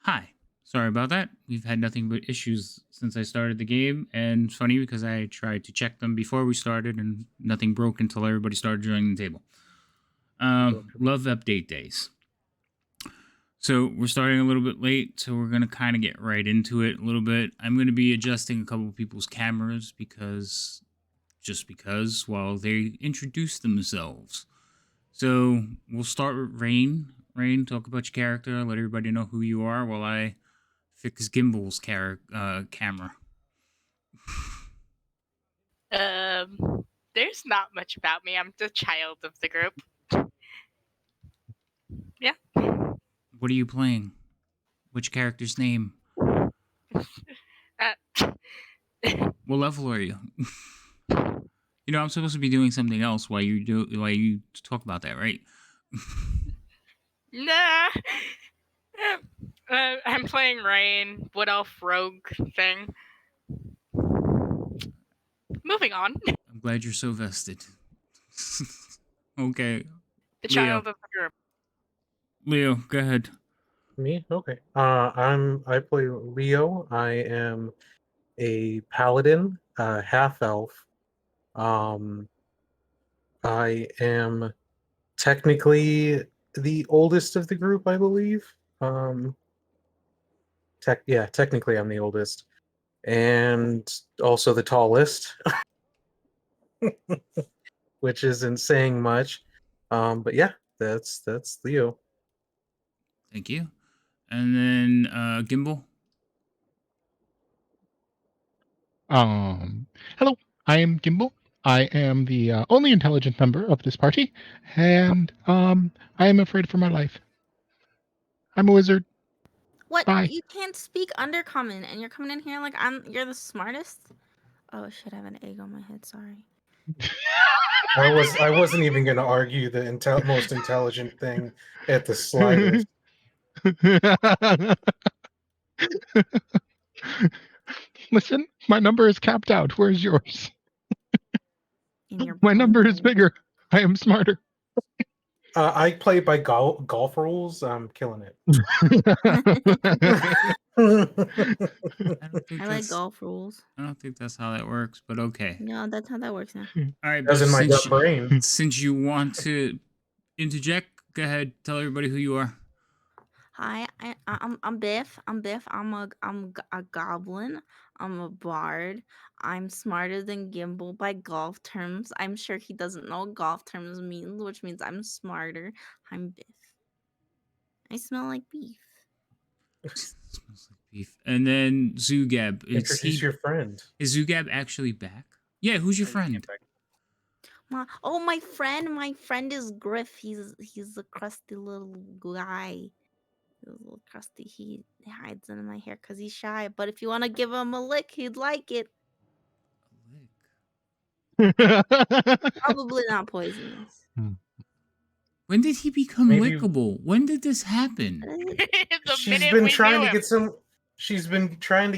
Hi. Sorry about that. We've had nothing but issues since I started the game, and it's funny because I tried to check them before we started, and nothing broke until everybody started joining the table. Love update days. So we're starting a little bit late, so we're gonna kind of get right into it a little bit. I'm gonna be adjusting a couple of people's cameras because, while they introduce themselves. So we'll start with Rain. Rain, talk about your character. Let everybody know who you are while I fix Gimbal's camera. There's not much about me. I'm the child of the group. Yeah. What are you playing? Which character's name? Uh, What level are you? You know, I'm supposed to be doing something else while you talk about that, right? nah. I'm playing Rain, Wood Elf Rogue thing. Moving on. I'm glad you're so vested. Okay. The Leo. child of the group. Leo, go ahead. Me? Okay. I play Leo. I am a paladin, half elf. Um, I am technically the oldest of the group, I believe. Technically I'm the oldest. And also the tallest. Which isn't saying much. But yeah, that's Leo. Thank you. And then Gimbal. Hello, I am Gimbal. I am the only intelligent member of this party, and I am afraid for my life. I'm a wizard. What? Bye. You can't speak undercommon, and you're coming in here like you're the smartest? Oh shit, I have an egg on my head. Sorry. I wasn't even going to argue the most intelligent thing at the slightest. Listen, my number is capped out. Where's yours? In your My number is butthole. bigger. I am smarter. I play by golf rules. I'm killing it. I like golf rules. I don't think that's how that works, but okay. No, that's how that works now. All right, That's in my since dumb brain. since you want to interject, go ahead. Tell everybody who you are. Hi, I'm Biff. I'm Biff. I'm a goblin. I'm a bard. I'm smarter than Gimbal by golf terms. I'm sure he doesn't know what golf terms means, which means I'm smarter. I'm Biff. I smell like beef. Smells like beef. And then Zugab. Introduce your friend. Is Zugab actually back? Yeah, who's your friend? My friend is Griff. He's a crusty little guy. He's a little crusty. He hides under my hair because he's shy. But if you want to give him a lick, he'd like it. Probably not poisonous. When did he become lickable? When did this happen? She's been trying to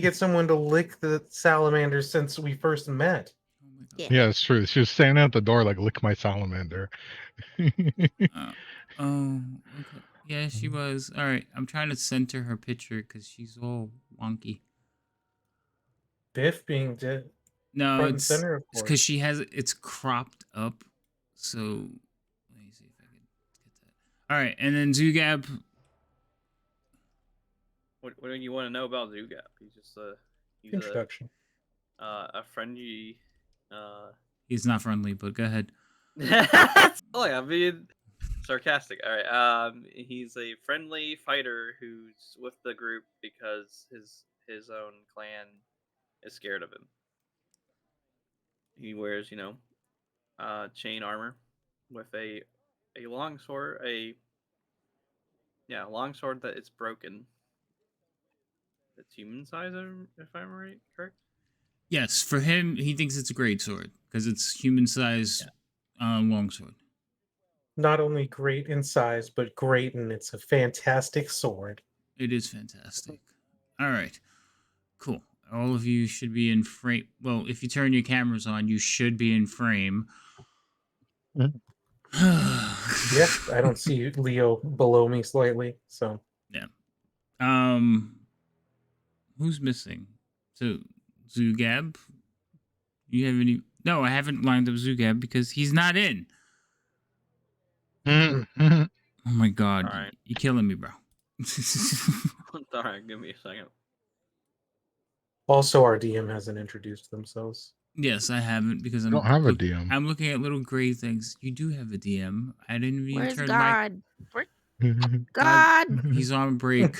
get someone to lick the salamander since we first met. Yeah, it's true. She was standing at the door like, lick my salamander. Okay. Yeah, she was. All right, I'm trying to center her picture because she's all wonky. Biff being dead. No, it's because she has it's cropped up. So let me see if I can get that. All right, and then Zugab. What do you want to know about Zugab? He's just he's introduction. A friendly. He's not friendly, but go ahead. Oh yeah, I mean, sarcastic. All right. He's a friendly fighter who's with the group because his own clan is scared of him. He wears, chain armor with a long sword, long sword that it's broken. It's human size, if I'm right, correct? Yes, for him, he thinks it's a great sword because it's human size longsword. Not only great in size, but great, and it's a fantastic sword. It is fantastic. All right, cool. All of you should be in frame. Well, if you turn your cameras on, you should be in frame. Yeah, I don't see Leo below me slightly, so. Yeah. Who's missing? So Zugab. You have any? No, I haven't lined up Zugab because he's not in. Mhm. Oh my god, All right. you're killing me, bro. All right, give me a second. Also, our DM hasn't introduced themselves. Yes, I haven't because I don't have a DM. I'm looking at little gray things. You do have a DM. I didn't even Where's turn my God? Mhm. God. He's on break.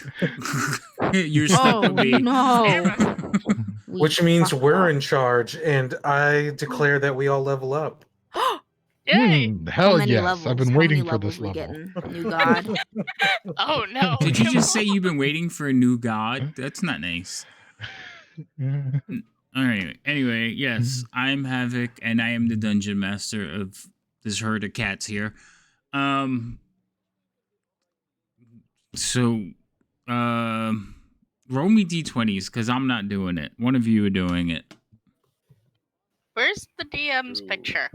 You're Oh stuck with me. no. We Which means fucked we're up. in charge, and I declare that we all level up. Yay! How Hell many yes! levels? I've been How many waiting for levels this we level. getting? New God. Oh no! Did you just Kimball. say you've been waiting for a new god? That's not nice. All right. Anyway, yes, I'm Havoc, and I am the dungeon master of this herd of cats here. So, roll me d20s because I'm not doing it. One of you are doing it. Where's the DM's Ooh. picture?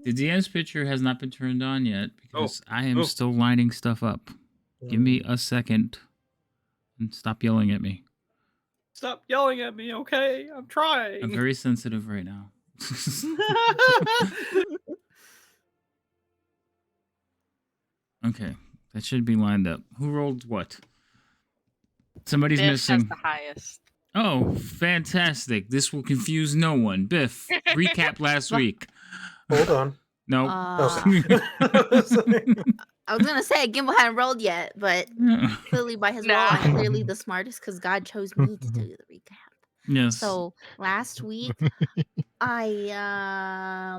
The DM's picture has not been turned on yet because I am Oh. still lining stuff up. Give me a second and stop yelling at me. Stop yelling at me, okay? I'm trying. I'm very sensitive right now. Okay, that should be lined up. Who rolled what? Somebody's Biff missing. has the highest. Oh, fantastic. This will confuse no one. Biff, recap last week. Hold on. No. Okay. I was gonna say Gimbal hadn't rolled yet, but clearly by his roll, Nah. I'm clearly the smartest because God chose me to do the recap. Yes. So last week, I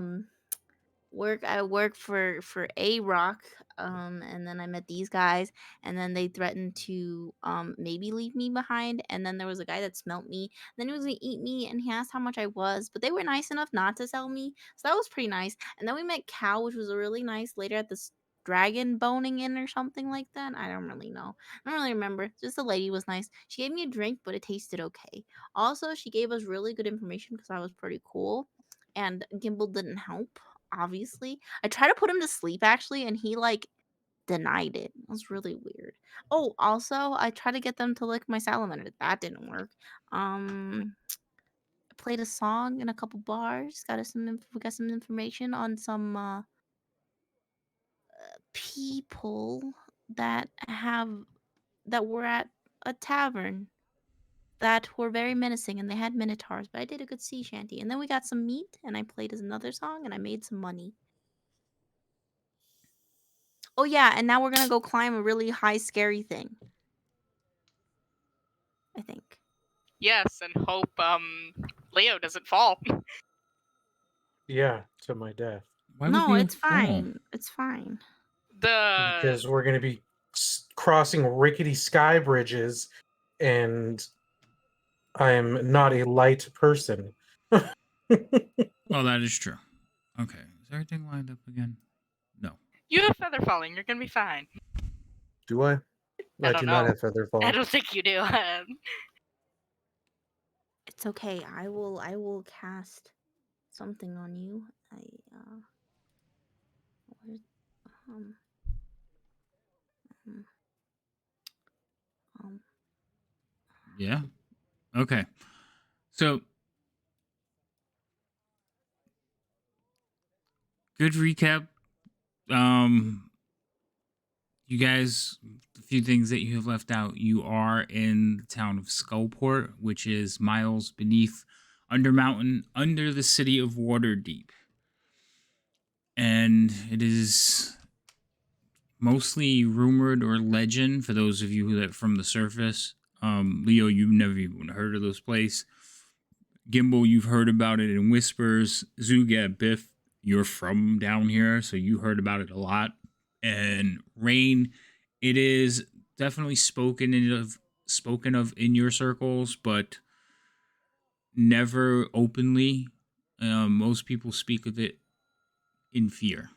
worked for A Rock, and then I met these guys, and then they threatened to maybe leave me behind, and then there was a guy that smelt me, then he was gonna eat me, and he asked how much I was, but they were nice enough not to sell me, so that was pretty nice. And then we met Cal, which was a really nice later at this dragon boning in or something like that. I don't really know. I don't really remember. Just the lady was nice. She gave me a drink, but it tasted okay. Also, she gave us really good information because I was pretty cool, and Gimbal didn't help. Obviously, I tried to put him to sleep actually, and he like denied it. It was really weird. Oh, also, I tried to get them to lick my salamander. That didn't work. I played a song in a couple bars. We got some information on some people that were at a tavern that were very menacing, and they had minotaurs. But I did a good sea shanty, and then we got some meat, and I played another song, and I made some money. Oh yeah, and now we're gonna go climb a really high, scary thing. I think. Yes, and hope Leo doesn't fall. Yeah, to my death. Why would No, Leo it's fall? fine. It's fine. Because we're going to be crossing rickety sky bridges, and I am not a light person. Oh, that is true. Okay. Is everything lined up again? No. You have feather falling. You're gonna be fine. Do I? I I don't do not know. have feather fall. I don't think you do. It's okay. I will cast something on you. Where's, um, um, um, Yeah. Okay. So, good recap. You guys, a few things that you have left out. You are in the town of Skullport, which is miles beneath Undermountain, under the city of Waterdeep. And it is mostly rumored or legend for those of you who that from the surface. Leo, you've never even heard of this place. Gimbal, you've heard about it in whispers. Zuga, Biff, you're from down here, so you heard about it a lot. And Rain, it is definitely spoken of in your circles, but never openly. Most people speak of it in fear.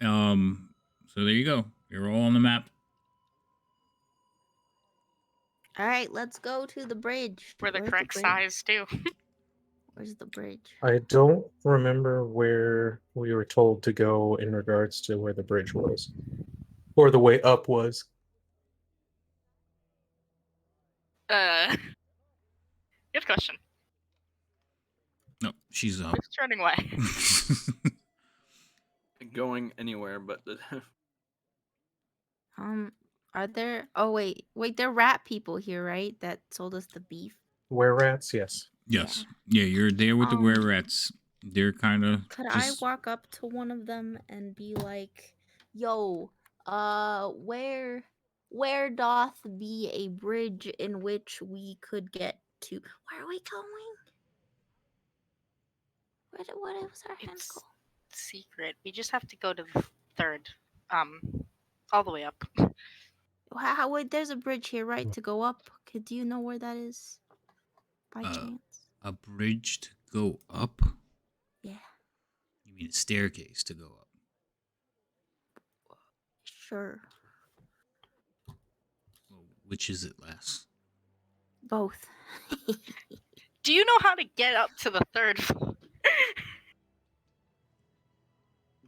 So there you go. You're all on the map. all right, let's go to the bridge. We're the Where's correct bridge? size too. Where's the bridge? I don't remember where we were told to go in regards to where the bridge was, or the way up was. Good question. No, she's up. Who's turning away? Going anywhere, but Are there? Oh wait, there are rat people here, right? That sold us the beef. Were rats? Yes. Yes. Yeah, you're there with the Um, were rats. They're kind of Could I just. walk up to one of them and be like, "Yo, where doth be a bridge in which we could get to? Where are we going? What was our end It's goal? secret. We just have to go to the third. All the way up. Wait, there's a bridge here, right, to go up. Do you know where that is? By chance? A bridge to go up? Yeah, You mean a staircase to go up? sure. Well, which is it, lass? Both. Do you know how to get up to the third floor?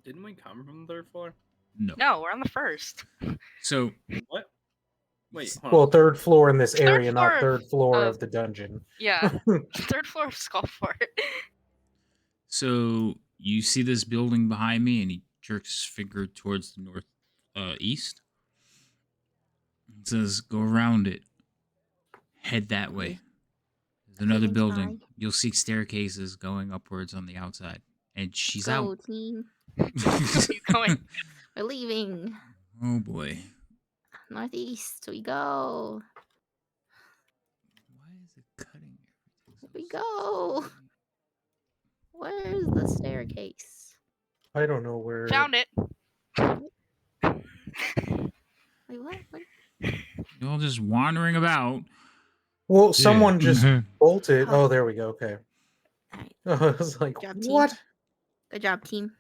didn't we come from the third floor? No. No, we're on the first. So, What? Wait, hold Well, on. third floor in this Third area, floor not of- third floor of- of the dungeon. Yeah, third floor of Skullfort. so you see this building behind me, and he jerks his finger towards the north east. It says, "Go around it. Head that way. Okay. There's another Heading building. side. You'll see staircases going upwards on the outside." And she's Go, out. team. Keep going. We're leaving. Oh boy. Northeast. We go. Why is it cutting everything? We go. Where's the staircase? I don't know where. Found it. Wait, what? You're all just wandering about. Well, someone just Mhm. bolted. Oh. Oh, there we go. Okay. Alright. I was like, Job, team. what? Good job, team.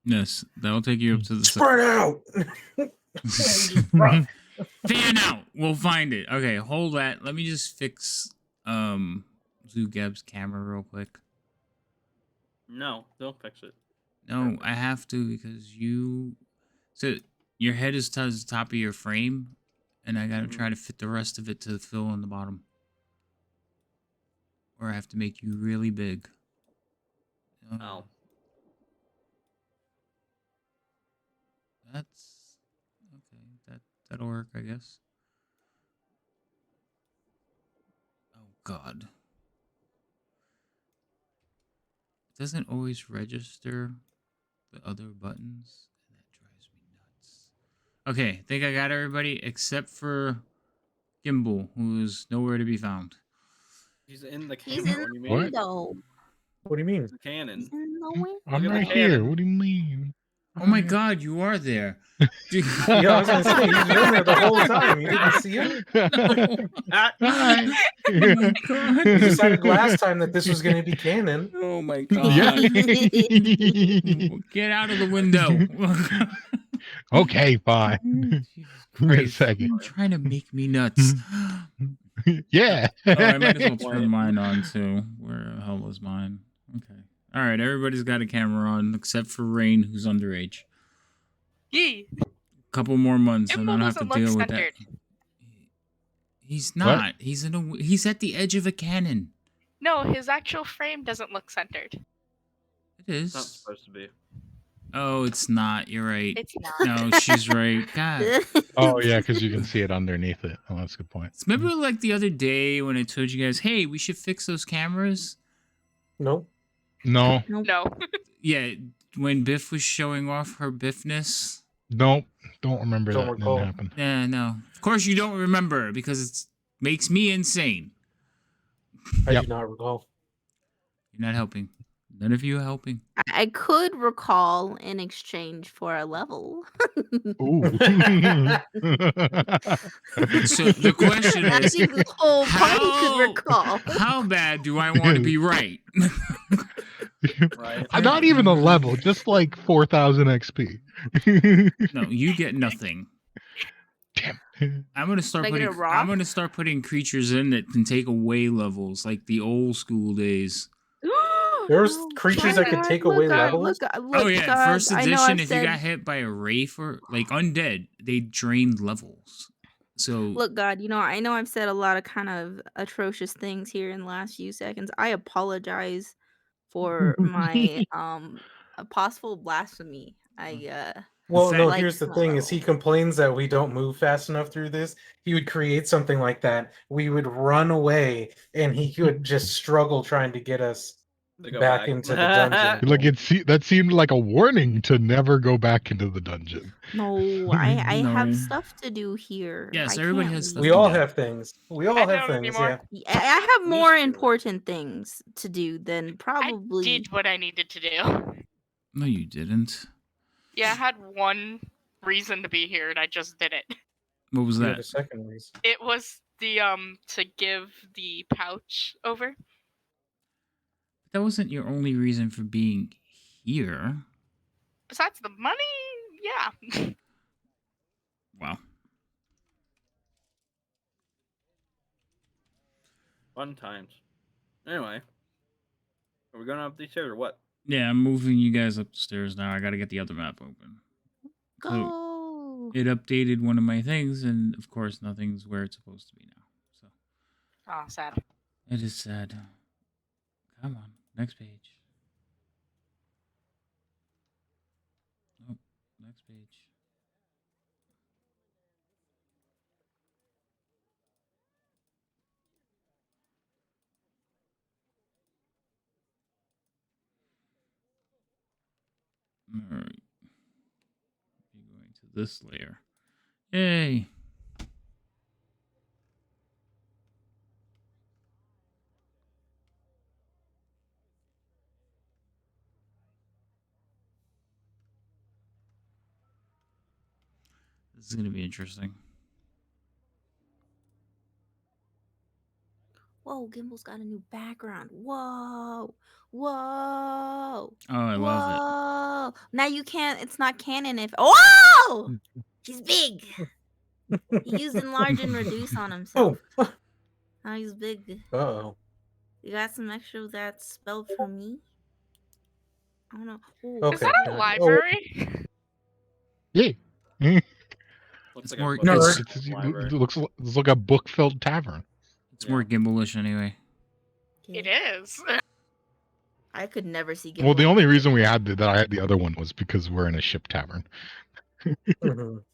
Yes, that'll take you up to the Spread out. fan out. We'll find it. Okay, hold that. Let me just fix Zugab's camera real quick. No, don't fix it. No, I have to because so your head is to the top of your frame, and I gotta try to fit the rest of it to fill in the bottom. Or I have to make you really big. Oh. That's okay. That'll work, I guess. Oh God. It doesn't always register the other buttons, and that drives me nuts. Okay, I think I got everybody except for Gimbal, who is nowhere to be found. He's in the He's cannon. in What do you the mean? window. What do you mean? He's the cannon. He's in the window. I'm Look at the right here. cannon. What do you mean? Oh my God, you are there. Dude. Yeah, I was gonna say he's been there the whole time. You didn't see him. Ah, Hi. Oh my God. You decided last time that this was going to be canon. Oh my Yeah. God. Get out of the window. Okay, fine. Jesus Wait a Christ. second. You're trying to make me nuts. Yeah. Oh, I might as well turn mine on too. Where the hell was mine? Okay. All right, everybody's got a camera on except for Rain, who's underage. Yee. Couple more months, and I Gimbal don't have to doesn't look deal with that. centered. He's not. He's at the edge of a cannon. No, his actual frame doesn't look centered. It it's not is. supposed to be. Oh, it's not. You're right. It's not. No, she's right. God. Oh, yeah, because you can see it underneath it. Oh, that's a good point. Remember, like the other day when I told you guys, "Hey, we should fix those cameras." Nope. No, No. Yeah, when Biff was showing off her Biffness. nope. Don't remember Don't that. recall. Didn't happen. Yeah, no. Of course you don't remember because it makes me insane. I Yep. do not recall. You're not helping. None of you are helping. I could recall in exchange for a level. Ooh. So the question I is, think the whole party how- could recall. how bad do I want to be right? Right? Not even a level, just like 4,000 XP. No, you get nothing. Damn. I'm gonna start Can I get putting. a rock? I'm gonna start putting creatures in that can take away levels, like the old school days. There's Oh, creatures that could God, take look, away God, levels? Look, Oh yeah, God, first I know edition. I've If you said- got hit by a wraith or like undead, they drained levels. So Look, God, I know I've said a lot of kind of atrocious things here in the last few seconds. I apologize for my possible blasphemy. Well, no, fact, like here's the thing is he complains that we don't move fast enough through this. He would create something like that. We would run away and he would just struggle trying to get us To go back back. into the dungeon. Like that seemed like a warning to never go back into the dungeon. No, I No. have stuff to do here. Yes, I everybody can't has stuff We to all do. have things. We all I have don't things, anymore. yeah. I have Me more too. important things to do than probably. I did what I needed to do. No, you didn't. Yeah, I had one reason to be here, and I just did it. What was You have that? a second reason. It was the to give the pouch over. That wasn't your only reason for being here. Besides the money, yeah. Wow. Fun times. Anyway, are we going up these stairs or what? Yeah, I'm moving you guys up the stairs now. I gotta get the other map open. So Go. it updated one of my things, and of course, nothing's where it's supposed to be now. So Oh, sad. it is sad. Come on, next page. Oh, next page. All right. You're going to this layer. Yay! This is gonna be interesting. Whoa, Gimble's got a new background. Whoa. Whoa. Oh, I love it. Whoa. Now you can't, it's not canon if. Whoa! He's big. He used enlarge and reduce on himself. Oh, Now he's big. uh-oh. You got some extra that's spelled for me? I don't know. Ooh. Okay. Is that a Oh. library? Yeah. Looks It's like more- a book No, in It's, the library. it looks like a book-filled tavern. It's more gimbalish anyway. It is. I could never see Gimble. Well, the only reason we had that I had the other one was because we're in a ship tavern. Mhm.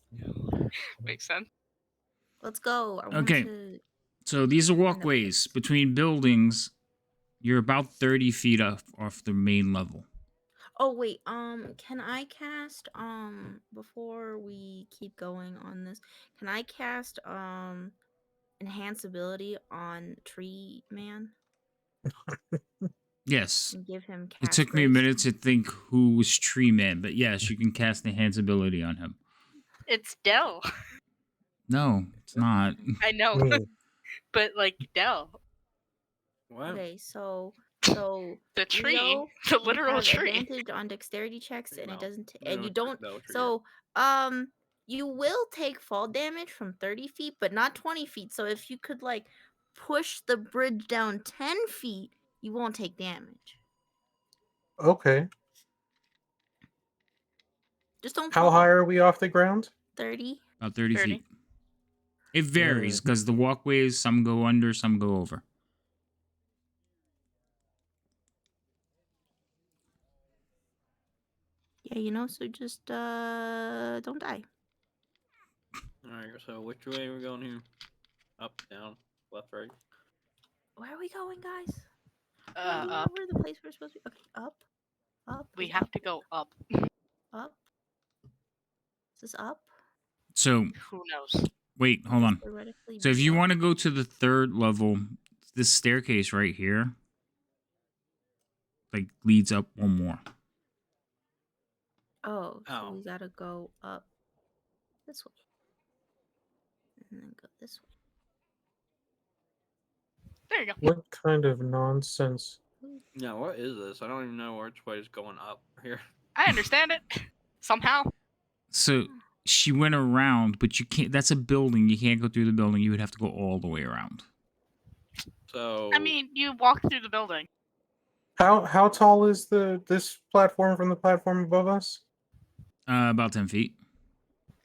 Makes sense. Let's go. I Okay. Want to... So these are Find a walkways place. between buildings. You're about 30 feet off the main level. Oh wait, can I cast before we keep going on this, can I cast enhance ability on Tree Man Yes. and give him It cast took me a grace? minute to think who was Tree Man, but yes, you can cast Enhance ability on him. It's Dell. No, it's not. I know, Mm. but like Dell, What? Okay, so the tree, Leo, the you literal have tree. advantage on dexterity checks and No. it doesn't We and don't you take don't Bell Tree so you will take fall damage from 30 feet but not 20 feet, so if you could like push the bridge down 10 feet you won't take damage. Okay. Just don't How fall. high are we off the ground? 30. About 30 30. feet. It varies because the walkways, some go under, some go over. Yeah, so just don't die. Alright, so which way are we going here? Up, down, left, right? Where are we going, guys? Up. Where the place we're supposed to be? Okay, up. We Is have up, to go up. up. Is this up? So, Who knows? wait, hold This on. theoretically So if be you up. want to go to the third level, this staircase right here, like, leads up one more. Oh, so Oh. we gotta go up this way. And then go this way. There you go. What kind of nonsense? Yeah, what is this? I don't even know which way is going up here. I understand it. Somehow. So she went around, but you can't. That's a building. You can't go through the building. You would have to go all the way around. So I mean, you walk through the building. How tall is this platform from the platform above us? About 10 feet.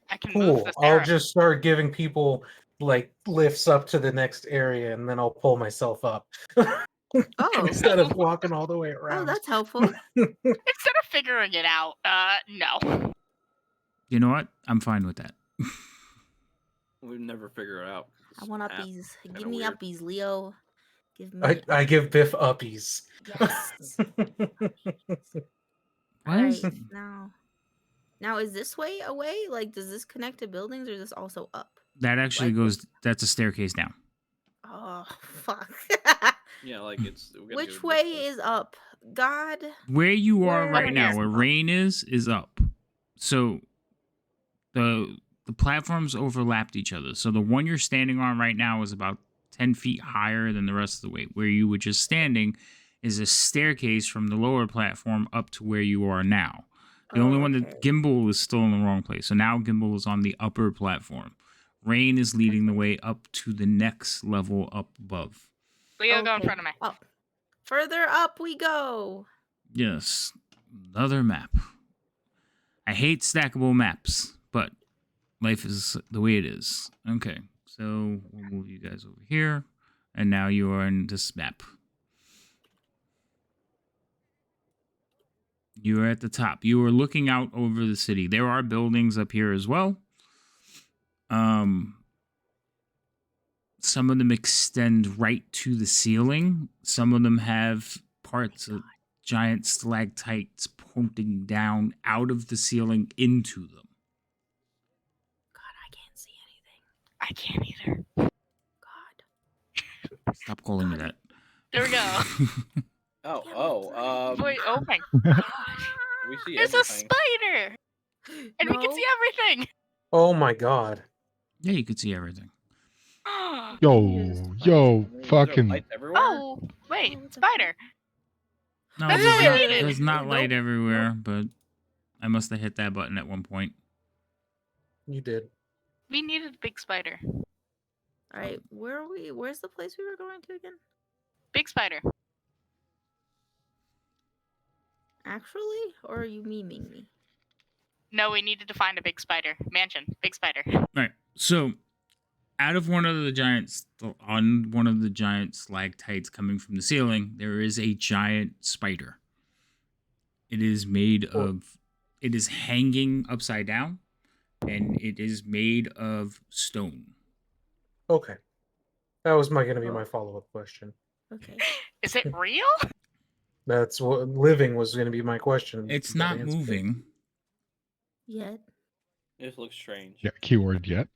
I can move Cool. this I'll arrow. just start giving people like lifts up to the next area, and then I'll pull myself up. Oh. Instead of walking all the way Oh, around. that's helpful. Instead of figuring it out, no. You know what? I'm fine with that. We've never figured it out. I want App. uppies. kinda Give me weird. uppies, Leo. Give me. I give Biff uppies. Yes. All right. Now is this way away? Like, does this connect to buildings, or is this also up? That actually Like- goes. That's a staircase down. Oh fuck. Yeah, like it's. we gotta go Which this way is up? God. Where you are Where right now, is where up? rain is up. So the platforms overlapped each other. So the one you're standing on right now is about 10 feet higher than the rest of the way. Where you were just standing is a staircase from the lower platform up to where you are now. The only one that Gimbal is still in the wrong place. So now Gimbal is on the upper platform. Rain is leading the way up to the next level up above. Leo, go in Okay. front of me. Oh. Further up we go. Yes, another map. I hate stackable maps, but life is the way it is. Okay, so we'll move you guys over here, and now you are in this map. You are at the top. You are looking out over the city. There are buildings up here as well. Some of them extend right to the ceiling. Some of them have parts of giant stalactites pointing down out of the ceiling into them. God, I can't see anything. I can't either. God. Stop calling me that. There we go. Wait, oh my god. We see There's everything. a spider! And we can No. see everything! Oh my god. Yeah, you could see everything. Yo, Is there fucking. lights everywhere? Oh, wait, Oh, it's a- spider. No, That's there's what we not, needed. there's not light Nope, everywhere, but I must have hit that button at one point. You did. We needed a big spider. All right, where are we? Where's the place we were going to again? Big spider. Actually, or are you memeing me? No, we needed to find a big spider. Mansion. Big spider. All right, so out of one of the giants, on one of the giant stalactites coming from the ceiling, there is a giant spider. It is made of, it is hanging upside down, and it is made of stone. Okay. That was going to be Oh. my follow-up question. Okay. Is it real? That's what living was going to be my question. It's You gotta not answer it. moving. Yet. This looks strange. Yeah, keyword yet.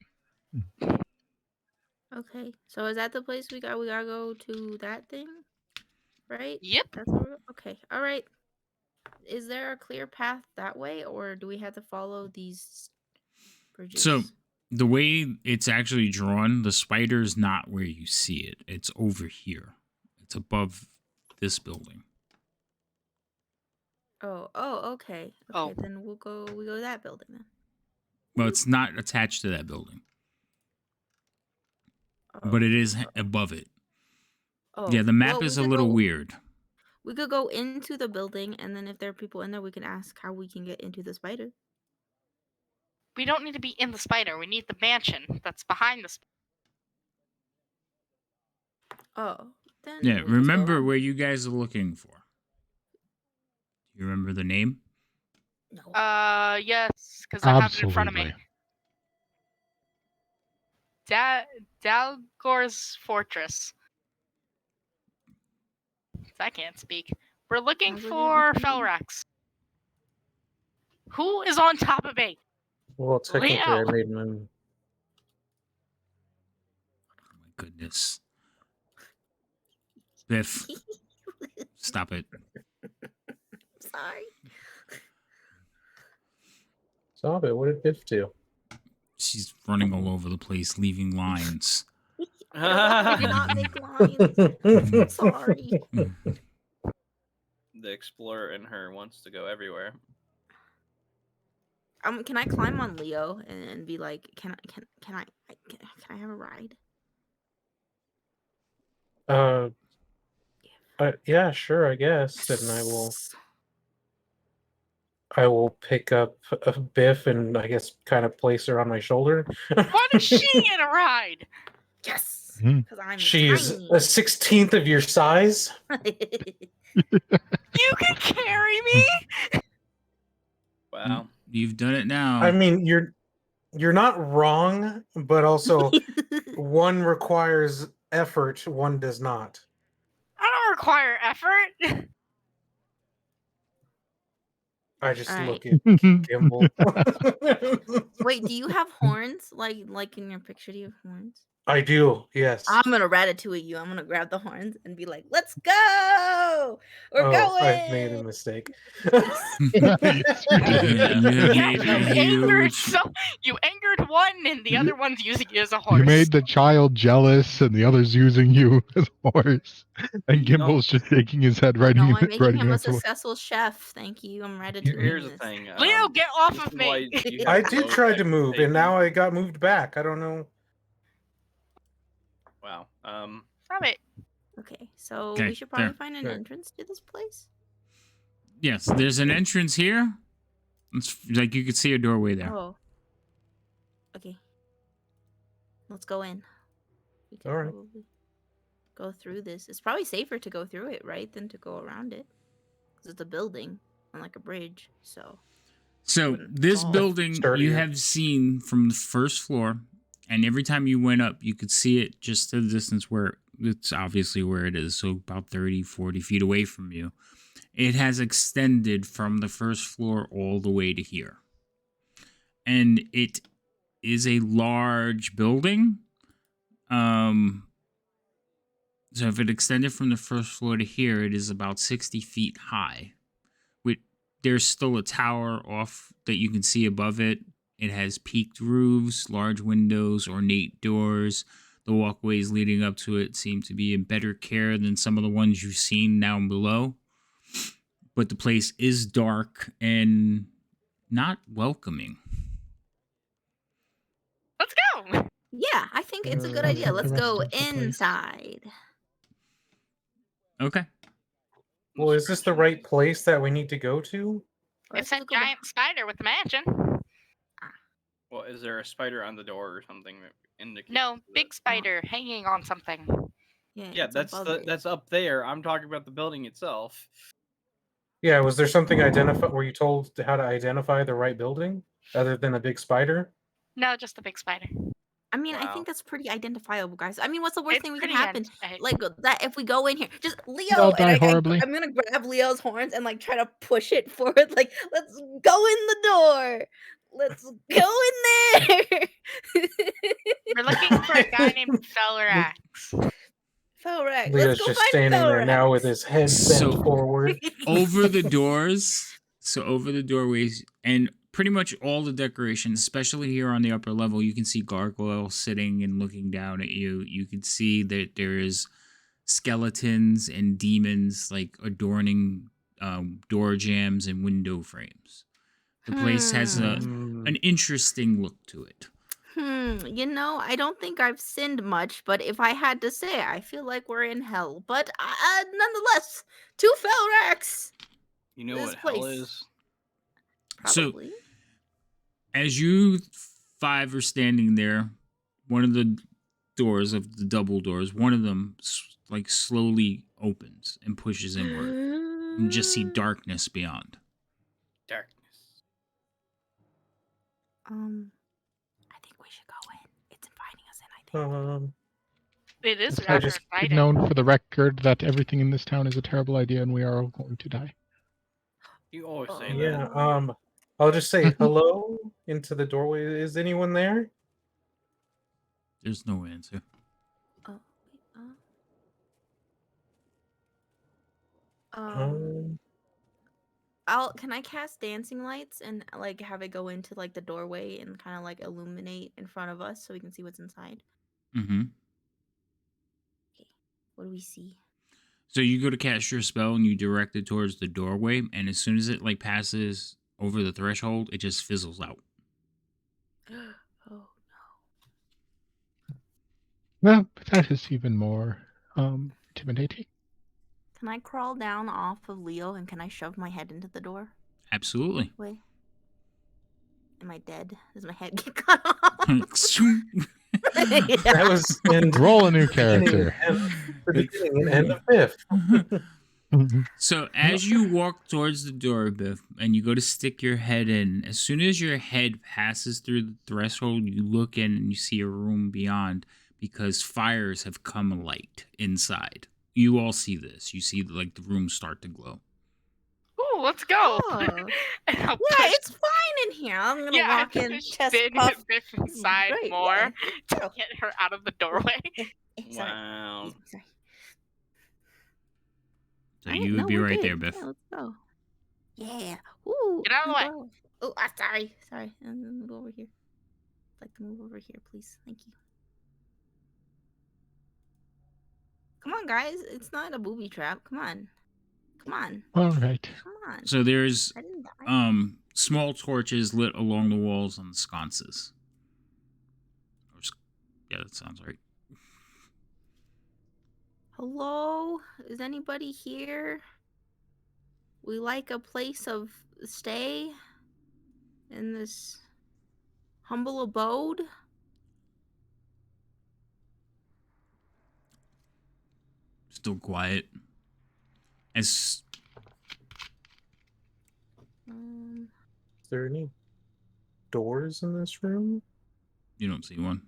Okay. So is that the place we got? We gotta go to that thing, right? Yep. That's where okay. All right. Is there a clear path that way, or do we have to follow these bridges? So the way it's actually drawn, the spider's not where you see it. It's over here. It's above this building. Oh, okay. Oh. Okay, then we go to that building then. Well, it's not attached to that building, Oh. but it is above it. Oh. Yeah, the map well, is we a could little go- weird. We could go into the building, and then if there are people in there, we can ask how we can get into the spider. We don't need to be in the spider. We need the mansion that's behind the spider. Oh, then Yeah, we'll just go remember on. where you guys are looking for. You remember the name? No. Yes, because I have it in front of me. Absolutely. Dalgor's Fortress. I can't speak. We're looking How's it for gonna be? Felrax. Who is on top of me? Well, technically, I Leo. made him. Oh my goodness. Biff, stop it. Sorry. Stop it. What did Biff do? She's running all over the place, leaving lines. I did not make lines. Sorry. The explorer in her wants to go everywhere. Can I climb on Leo and be like, can I have a ride? Yeah, sure, I guess. And I will. I will pick up a Biff and I guess kind of place her on my shoulder. Why does she get a ride? Yes, Mhm. because I'm She's tiny. a 16th of your size. You can carry me? Wow. You've done it now. I mean, you're not wrong, but also one requires effort, one does not. I don't require effort. I just Alright. look at Gimbal. Wait, do you have horns? Like in your picture, do you have horns? I do, yes. I'm gonna ratatouille you. I'm gonna grab the horns and be like, "Let's go! We're Oh, I've made a going!" mistake. Nice. You You did. have Yeah, made you a angered huge. you angered one, and the other one's using you as a horse. You made the child jealous, and the other's using you as a horse. And You know- Gimbal's just shaking his head, writing, No, I'm making writing him a next to successful chef. Thank you. I'm Here's ratatouilleing the this. thing. Leo, get off this of is why me! you have I low did try to move, and expectations. now I got moved back. I don't know. Wow. Stop it. Okay, so Okay, we should probably there. find an Right. entrance to this place. Yes, there's an entrance here. It's like you could see a doorway there. Oh. Okay. Let's go in. We could Alright. probably go through this. It's probably safer to go through it, right, than to go around it. Because it's a building, unlike a bridge, so... So wouldn't this fall. building you Sturdier. have seen from the first floor, and every time you went up, you could see it just to the distance where it's obviously where it is. So about 30, 40 feet away from you. It has extended from the first floor all the way to here. And it is a large building. So if it extended from the first floor to here, it is about 60 feet high. There's still a tower off that you can see above it. It has peaked roofs, large windows, ornate doors. The walkways leading up to it seem to be in better care than some of the ones you've seen down below. But the place is dark and not welcoming. Let's go. Yeah, I think it's a good Sounds idea. like the Let's go rest of the place. inside. Okay. Well, is this the right place that we need to go to? It's Let's a go beh- giant spider with a mansion. Well, is there a spider on the door or something that indicates? No, that- big spider hanging on something. Yeah, it's that's above it. that's up there. I'm talking about the building itself. Yeah, was there something were you told how to identify the right building other than a big spider? No, just a big spider. I mean, I Wow. think that's pretty identifiable, guys. I mean, what's the worst It's thing that can pretty happen? identifiable. Like that if we go in here, just Leo They'll and die horribly. I'm gonna grab Leo's horns and like try to push it forward. Like, let's go in the door. Let's go in there. We're looking for a guy named Felrax. Felrax. Leo's Let's go just find standing there now Felrax. with his head bent So- forward. Over the doors, so over the doorways, and pretty much all the decorations, especially here on the upper level, you can see gargoyles sitting and looking down at you. You can see that there is skeletons and demons like adorning door jambs and window frames. The place has Hmm. an interesting look to it. You know, I don't think I've sinned much, but if I had to say, I feel like we're in hell. But nonetheless, to Felrax. You know This what hell place. is? So- Probably. As you five are standing there, one of the doors of the double doors, one of them like slowly opens and pushes inward. You just see darkness beyond. Darkness. I think we should go in. It's inviting us in, I think. It is I rather just- It's exciting. known for the record that everything in this town is a terrible idea and we are all going to die. You always say Yeah, that. I'll just say hello into the doorway. Is anyone there? There's no answer. Oh, wait, Um, can I cast dancing lights and like have it go into like the doorway and kind of like illuminate in front of us so we can see what's inside? Mm-hmm. What do we see? So you go to cast your spell and you direct it towards the doorway, and as soon as it like passes over the threshold, it just fizzles out. Oh Well, that is even more intimidating. Can I crawl down off of Leo and can I shove my head into the door? Absolutely. Wait. Am I dead? Does my head get cut off? That was in Roll a new beginning character. and the beginning and end of Biff. So as you walk towards the door, Biff, and you go to stick your head in, as soon as your head passes through the threshold, you look in and you see a room beyond because fires have come alight inside. You all see this. You see like the room start to glow. Ooh, let's go. Oh. And I'll Yeah, push, it's fine in here. I'm gonna yeah, walk I in, push chest Finn puff. Biff inside Great, more yeah. to Oh. get her out of the doorway. Sorry. Wow. Sorry. So Alright, you would no, be we're right good. there, Biff. Yeah, let's go. Yeah. Ooh. Get out of the way. glow. Oh, sorry. Sorry. I'm gonna go over here. I'd like to move over here, please. Thank you. Come on, guys. It's not a booby trap. Come on. Come on. All right. Come on. So there's I didn't die. small torches lit along the walls on the sconces. Yeah, that sounds right. Hello? Is anybody here? We like a place of stay in this humble abode. Still quiet. As Is there any doors in this room? you don't see one.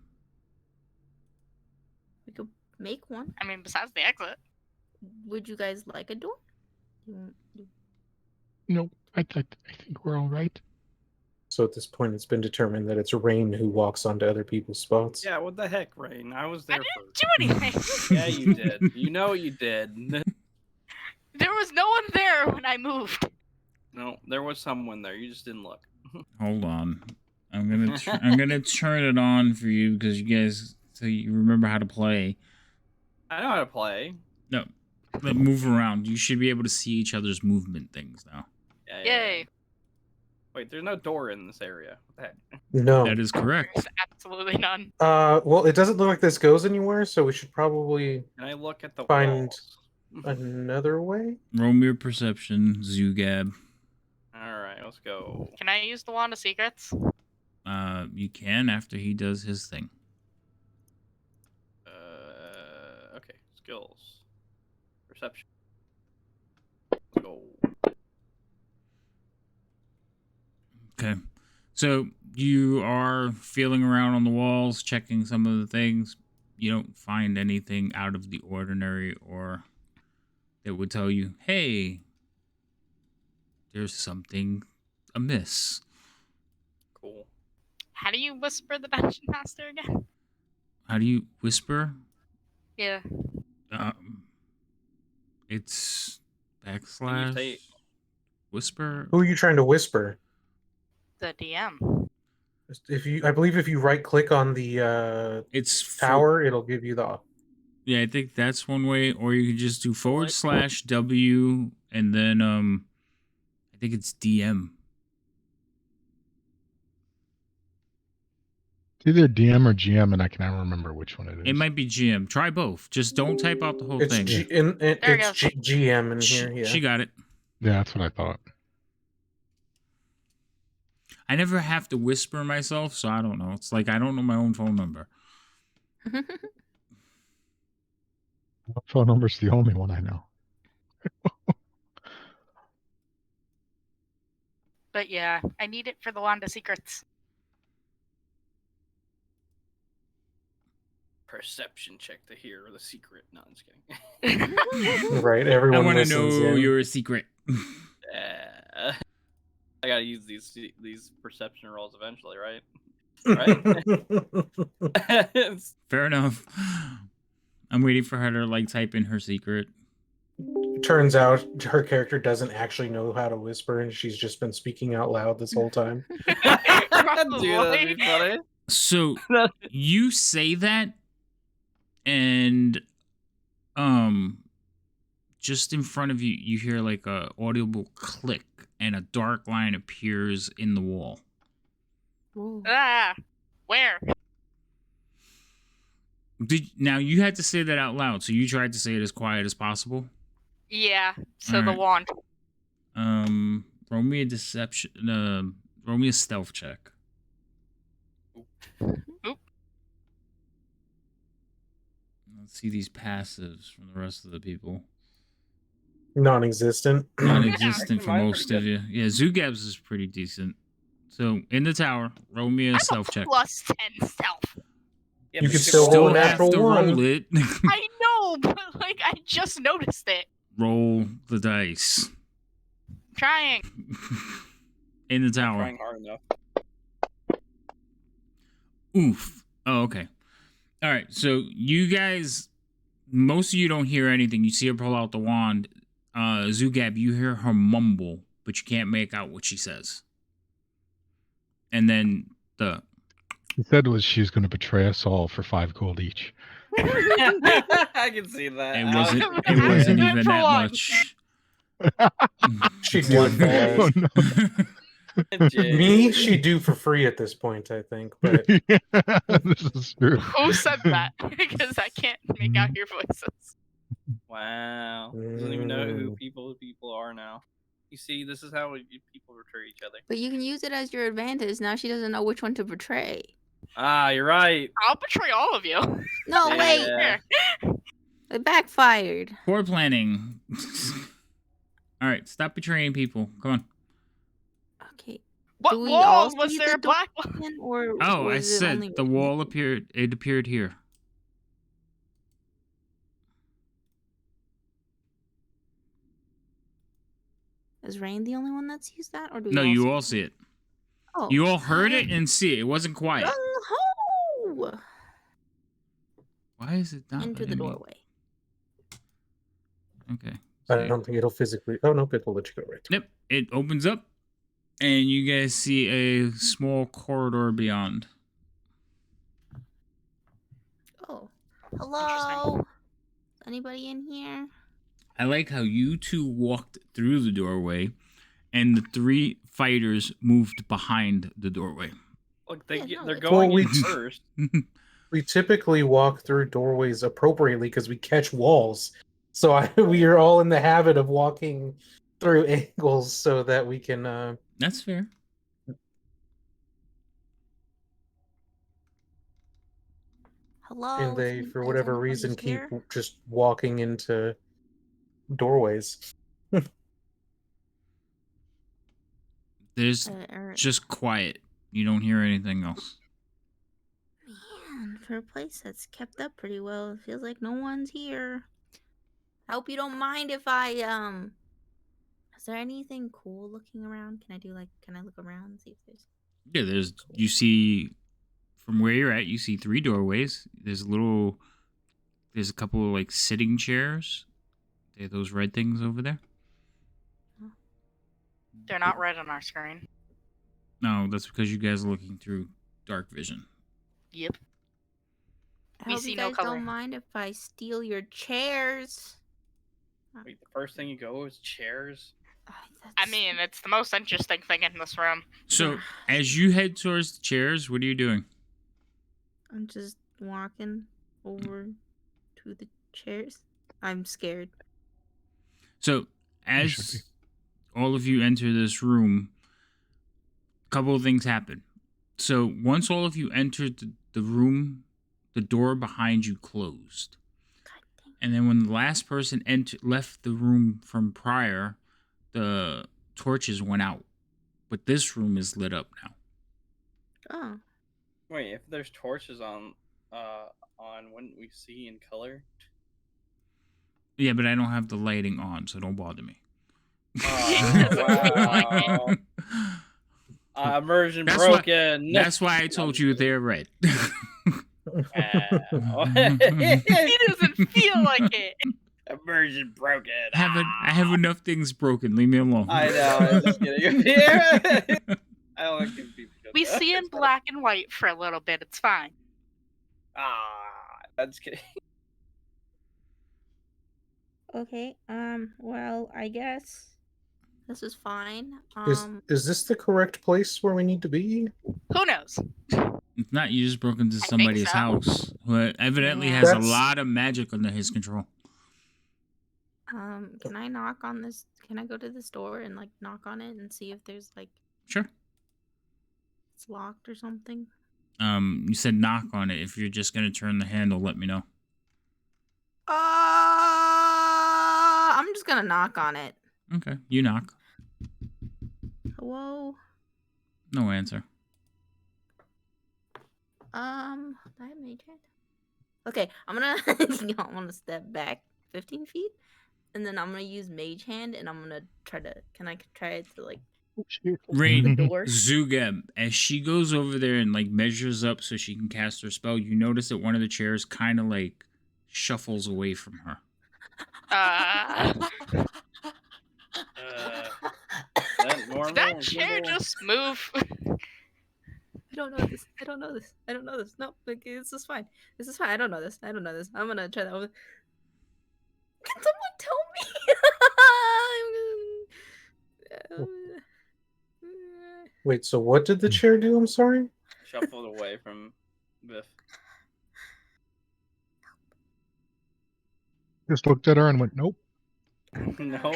We could make one. I mean, besides the exit. Would you guys like a door? No, I think we're all right. So at this point, it's been determined that it's Rain who walks onto other people's spots. Yeah, what the heck, Rain? I was I there didn't first. do anything. Yeah, you did. You know you did. There was no one there when I moved. No, there was someone there. You just didn't look. Hold on. I'm gonna turn it on for you because you guys so you remember how to play. I know how to play. No, but move around. You should be able to see each other's movement things now. Yeah, Yay. Wait, there's no door in this area. What the heck? No. That is correct. There's absolutely none. Well, it doesn't look like this goes anywhere, so we should probably Can I look at the Find- walls? another way. Roll me your perception, Zugab. Alright, let's go. Can I use the wand of secrets? You can after he does his thing. Okay, skills. Perception. Let's go. Okay. So you are feeling around on the walls, checking some of the things. You don't find anything out of the ordinary or that would tell you, hey, there's something amiss. Cool. How do you whisper the dungeon master again? How do you whisper? Yeah. It's Can backslash you say whisper. Who are you trying to whisper? The DM. I believe if you right click on the It's tower, it'll give you the. Yeah, I think that's one way, or you can just do What? /W and then I think it's DM. It's either DM or GM, and I can never remember which one it is. It might be GM. Try both. Just don't type out the whole It's thing. it's GM in here. Yeah. She got it. Yeah, that's what I thought. I never have to whisper myself, so I don't know. It's like I don't know my own phone number. Phone number's the only one I know. But yeah, I need it for the wand of secrets. perception check to hear the secret? No, I'm just kidding. Right, I everyone want to listens know in. your secret. I gotta use these perception rolls eventually, right? Right? Fair enough. I'm waiting for her to like type in her secret. Turns out her character doesn't actually know how to whisper, and she's just been speaking out loud this whole time. Dude, that'd be funny. So you say that, and just in front of you, you hear like a audible click, and a dark line appears in the wall. Ooh. Ah, where? Now you had to say that out loud, so you tried to say it as quiet as possible. Yeah, so All the right. wand. Roll me a deception. Roll me a stealth check. Oop. Let's see these passives from the rest of the people. Non-existent. Non-existent Actually, for mine's most pretty of you. Yeah, Zugab's is pretty decent. So in the tower, roll me a I'm stealth a check. plus 10 stealth. Yeah, You but could can still roll roll a that. have natural to one. roll it. I know, but like I just noticed it. Roll the dice. Trying. In the I'm tower. trying hard enough. Oof. Oh, okay. All right. So you guys, most of you don't hear anything. You see her pull out the wand. Zugab, you hear her mumble, but you can't make out what she says. And then She said she was going to betray us all for 5 gold each. I can see that. it I wasn't. don't- It wasn't Yeah. even For that one. much. She'd do it One for gold. us. Jay. Me, she'd do for free at this point, I think. But This is true. Who said that? Because I can't make out your voices. Wow. Doesn't even know who Mm. people are now. You see, this is how people betray each other. But you can use it as your advantage. Now she doesn't know which one to betray. Ah, you're right. I'll betray all of you. No, wait. Yeah. It backfired. Poor planning. All right, stop betraying people. Come on. Okay. What Do we wall all was see there the a black wall? Again, or Oh, I was it only said the Randy? wall appeared. It appeared here. Is Rain the only one that's used that, or do we No, you see all see it. Oh. You all heard it and see it. It wasn't quiet. Gung-ho! Why is it not Into the letting me- doorway. Okay. I so- don't think it'll physically. Oh no, it'll let you go right. Yep. It opens up, and you guys see a small corridor beyond. Oh. Hello? Anybody in here? I like how you two walked through the doorway, and the 3 fighters moved behind the doorway. Look, Yeah, no, they're it's- going Well, in we- first. We typically walk through doorways appropriately because we catch walls. So we are all in the habit of walking through angles so that we can. That's fair. Hello? And is they, any- for is whatever anybody reason, keep here? just walking into doorways. There's Or- just quiet. You don't hear anything else. Man, for a place that's kept up pretty well, it feels like no one's here. I hope you don't mind if I Is there anything cool looking around? Can I look around and see if there's Yeah, you see from where you're at, you see 3 doorways. There's a couple of like sitting chairs. They have those red things over there. They're not red on our screen. No, that's because you guys are looking through dark vision. Yep. I We hope see you no guys color. don't mind if I steal your chairs. Wait, the first thing you go is chairs. I That's- mean, it's the most interesting thing in this room. So as you head towards the chairs, what are you doing? I'm just walking over to the chairs. I'm scared. So should be. as all of you enter this room, a couple of things happen. So once all of you entered the room, the door behind you closed. God dang. And then when the last person left the room from prior, the torches went out. But this room is lit up now. Oh. Wait, if there's torches on, wouldn't we see in color? Yeah, but I don't have the lighting on, so don't bother me. Oh, wow. Immersion That's why- broken. That's why I told you they're red. Wow. He doesn't feel like it. Immersion broken. I have enough things broken. Leave me alone. I know. I'm just kidding. I don't like giving people good We stuff. see in black and white for a little bit. It's fine. I'm just kidding. Okay. Well, I guess this is fine. Is this the correct place where we need to be? Who knows? If not, you just broke into think somebody's so. house who evidently Yeah. has a That's- lot of magic under his control. Can I knock on this? Can I go to this door and like knock on it and see if there's like Sure. it's locked or something? You said knock on it. If you're just gonna turn the handle, let me know. I'm just gonna knock on it. Okay, you knock. Hello. No answer. Do I have mage hand? Okay, I'm gonna I'm gonna step back 15 feet, and then I'm gonna use mage hand, and I'm gonna try to. Can I try to like Oh, shit. open the Rain, door? Zugeb, as she goes over there and like measures up so she can cast her spell, you notice that one of the chairs kind of like shuffles away from her. Is that normal? Did that chair Gimbal? just move? I don't know this. I don't know this. I don't know this. No, like this is fine. This is fine. I don't know this. I don't know this. I'm gonna try that over. Can someone tell me? Wait, so what did the chair do? I'm sorry. Shuffled away from Biff. Just looked at her and went, nope. No.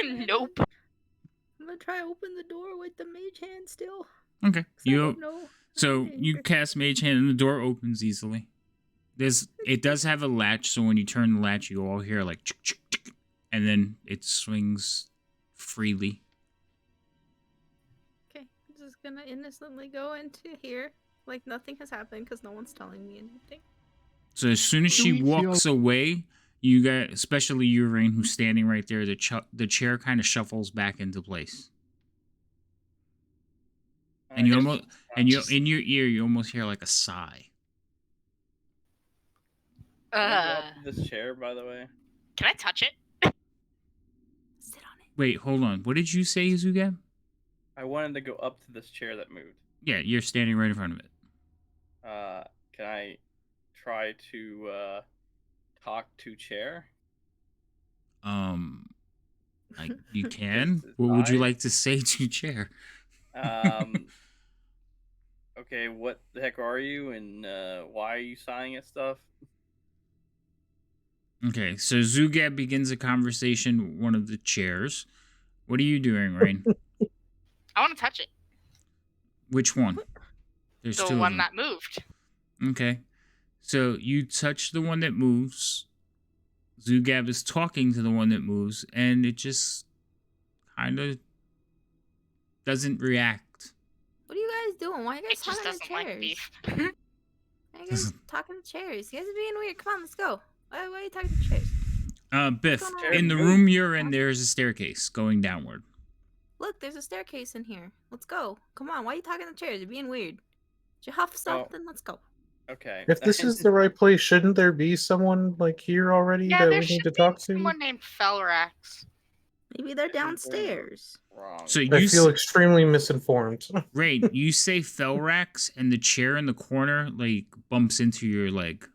Nope. I'm gonna try open the door with the mage hand still. Okay, 'cause I don't know. so you Anger. cast Mage Hand and the door opens easily. It does have a latch, so when you turn the latch, you all hear like, chick, chick, chick, and then it swings freely. Okay, I'm just gonna innocently go into here like nothing has happened because no one's telling me anything. So as soon as she Do we feel- walks away, you got, especially you, Rain, who's standing right there, the chair kind of shuffles back into place. And you almost, and you in your ear, you almost hear like a sigh. Can I go up to this chair, by the way? Can I touch it? Sit on it. Wait, hold on. What did you say, Zugab? I wanted to go up to this chair that moved. Yeah, you're standing right in front of it. Can I try to talk to chair? Like you can. This is What would you I- like to say to chair? Okay, what the heck are you, and why are you sighing at stuff? Okay, so Zugab begins a conversation with one of the chairs. What are you doing, Rain? I want to touch it. Which one? There's The two of one them. that moved. Okay. So you touch the one that moves. Zugab is talking to the one that moves, and it just kind of doesn't react. What are you guys doing? Why are you guys It just talking to doesn't like chairs? beef. Why are you guys talking to chairs? You guys are being weird. Come on, let's go. Why are you talking to chairs? Biff, What's going on? in the room you're in, there's a staircase going downward. Look, there's a staircase in here. Let's go. Come on, why are you talking to chairs? You're being weird. Did you huff something? Let's go. Okay. If this is the right place, shouldn't there be someone like here already Yeah, that there we need should to be talk to? someone named Felrax. Maybe they're I think they're downstairs. wrong. So I you feel extremely misinformed. Rain, you say Felrax, and the chair in the corner like bumps into your leg.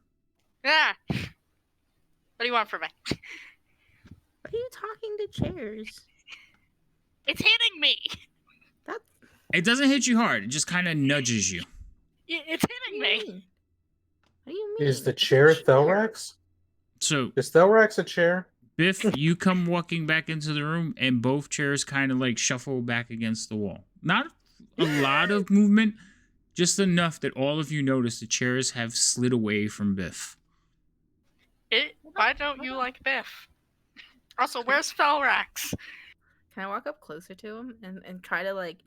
Yeah. What do you want from me? Why are you talking to chairs? It's hitting me. That's It doesn't hit you hard. It just kind of nudges you. It's what hitting do you me. mean? What do you mean? Is the It's a chair Thelrax? So Is Thelrax a chair? Biff, you come walking back into the room, and both chairs kind of like shuffle back against the wall. Not a lot of movement, just enough that all of you notice the chairs have slid away from Biff. Why don't you like Biff? Also, where's Felrax? Can I walk up closer to him and try to like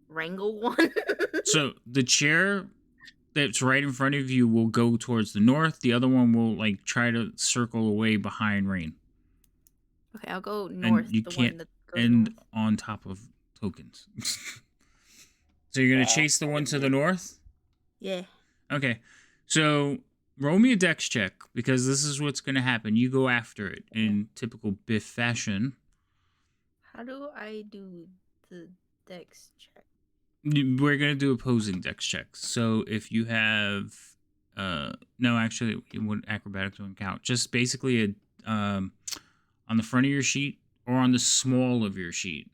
wrangle one? So the chair that's right in front of you will go towards the north. The other one will like try to circle away behind Rain. Okay, I'll go north. you the can't one that goes and north. on top of tokens. So you're gonna Wow. chase the one to the north? Yeah. Okay. So roll me a dex check, because this is what's gonna happen. You go after it in typical Biff fashion. How do I do the dex check? We're gonna do opposing dex checks. So if you have no, actually it wouldn't, acrobatics wouldn't count. Just basically a on the front of your sheet or on the small of your sheet.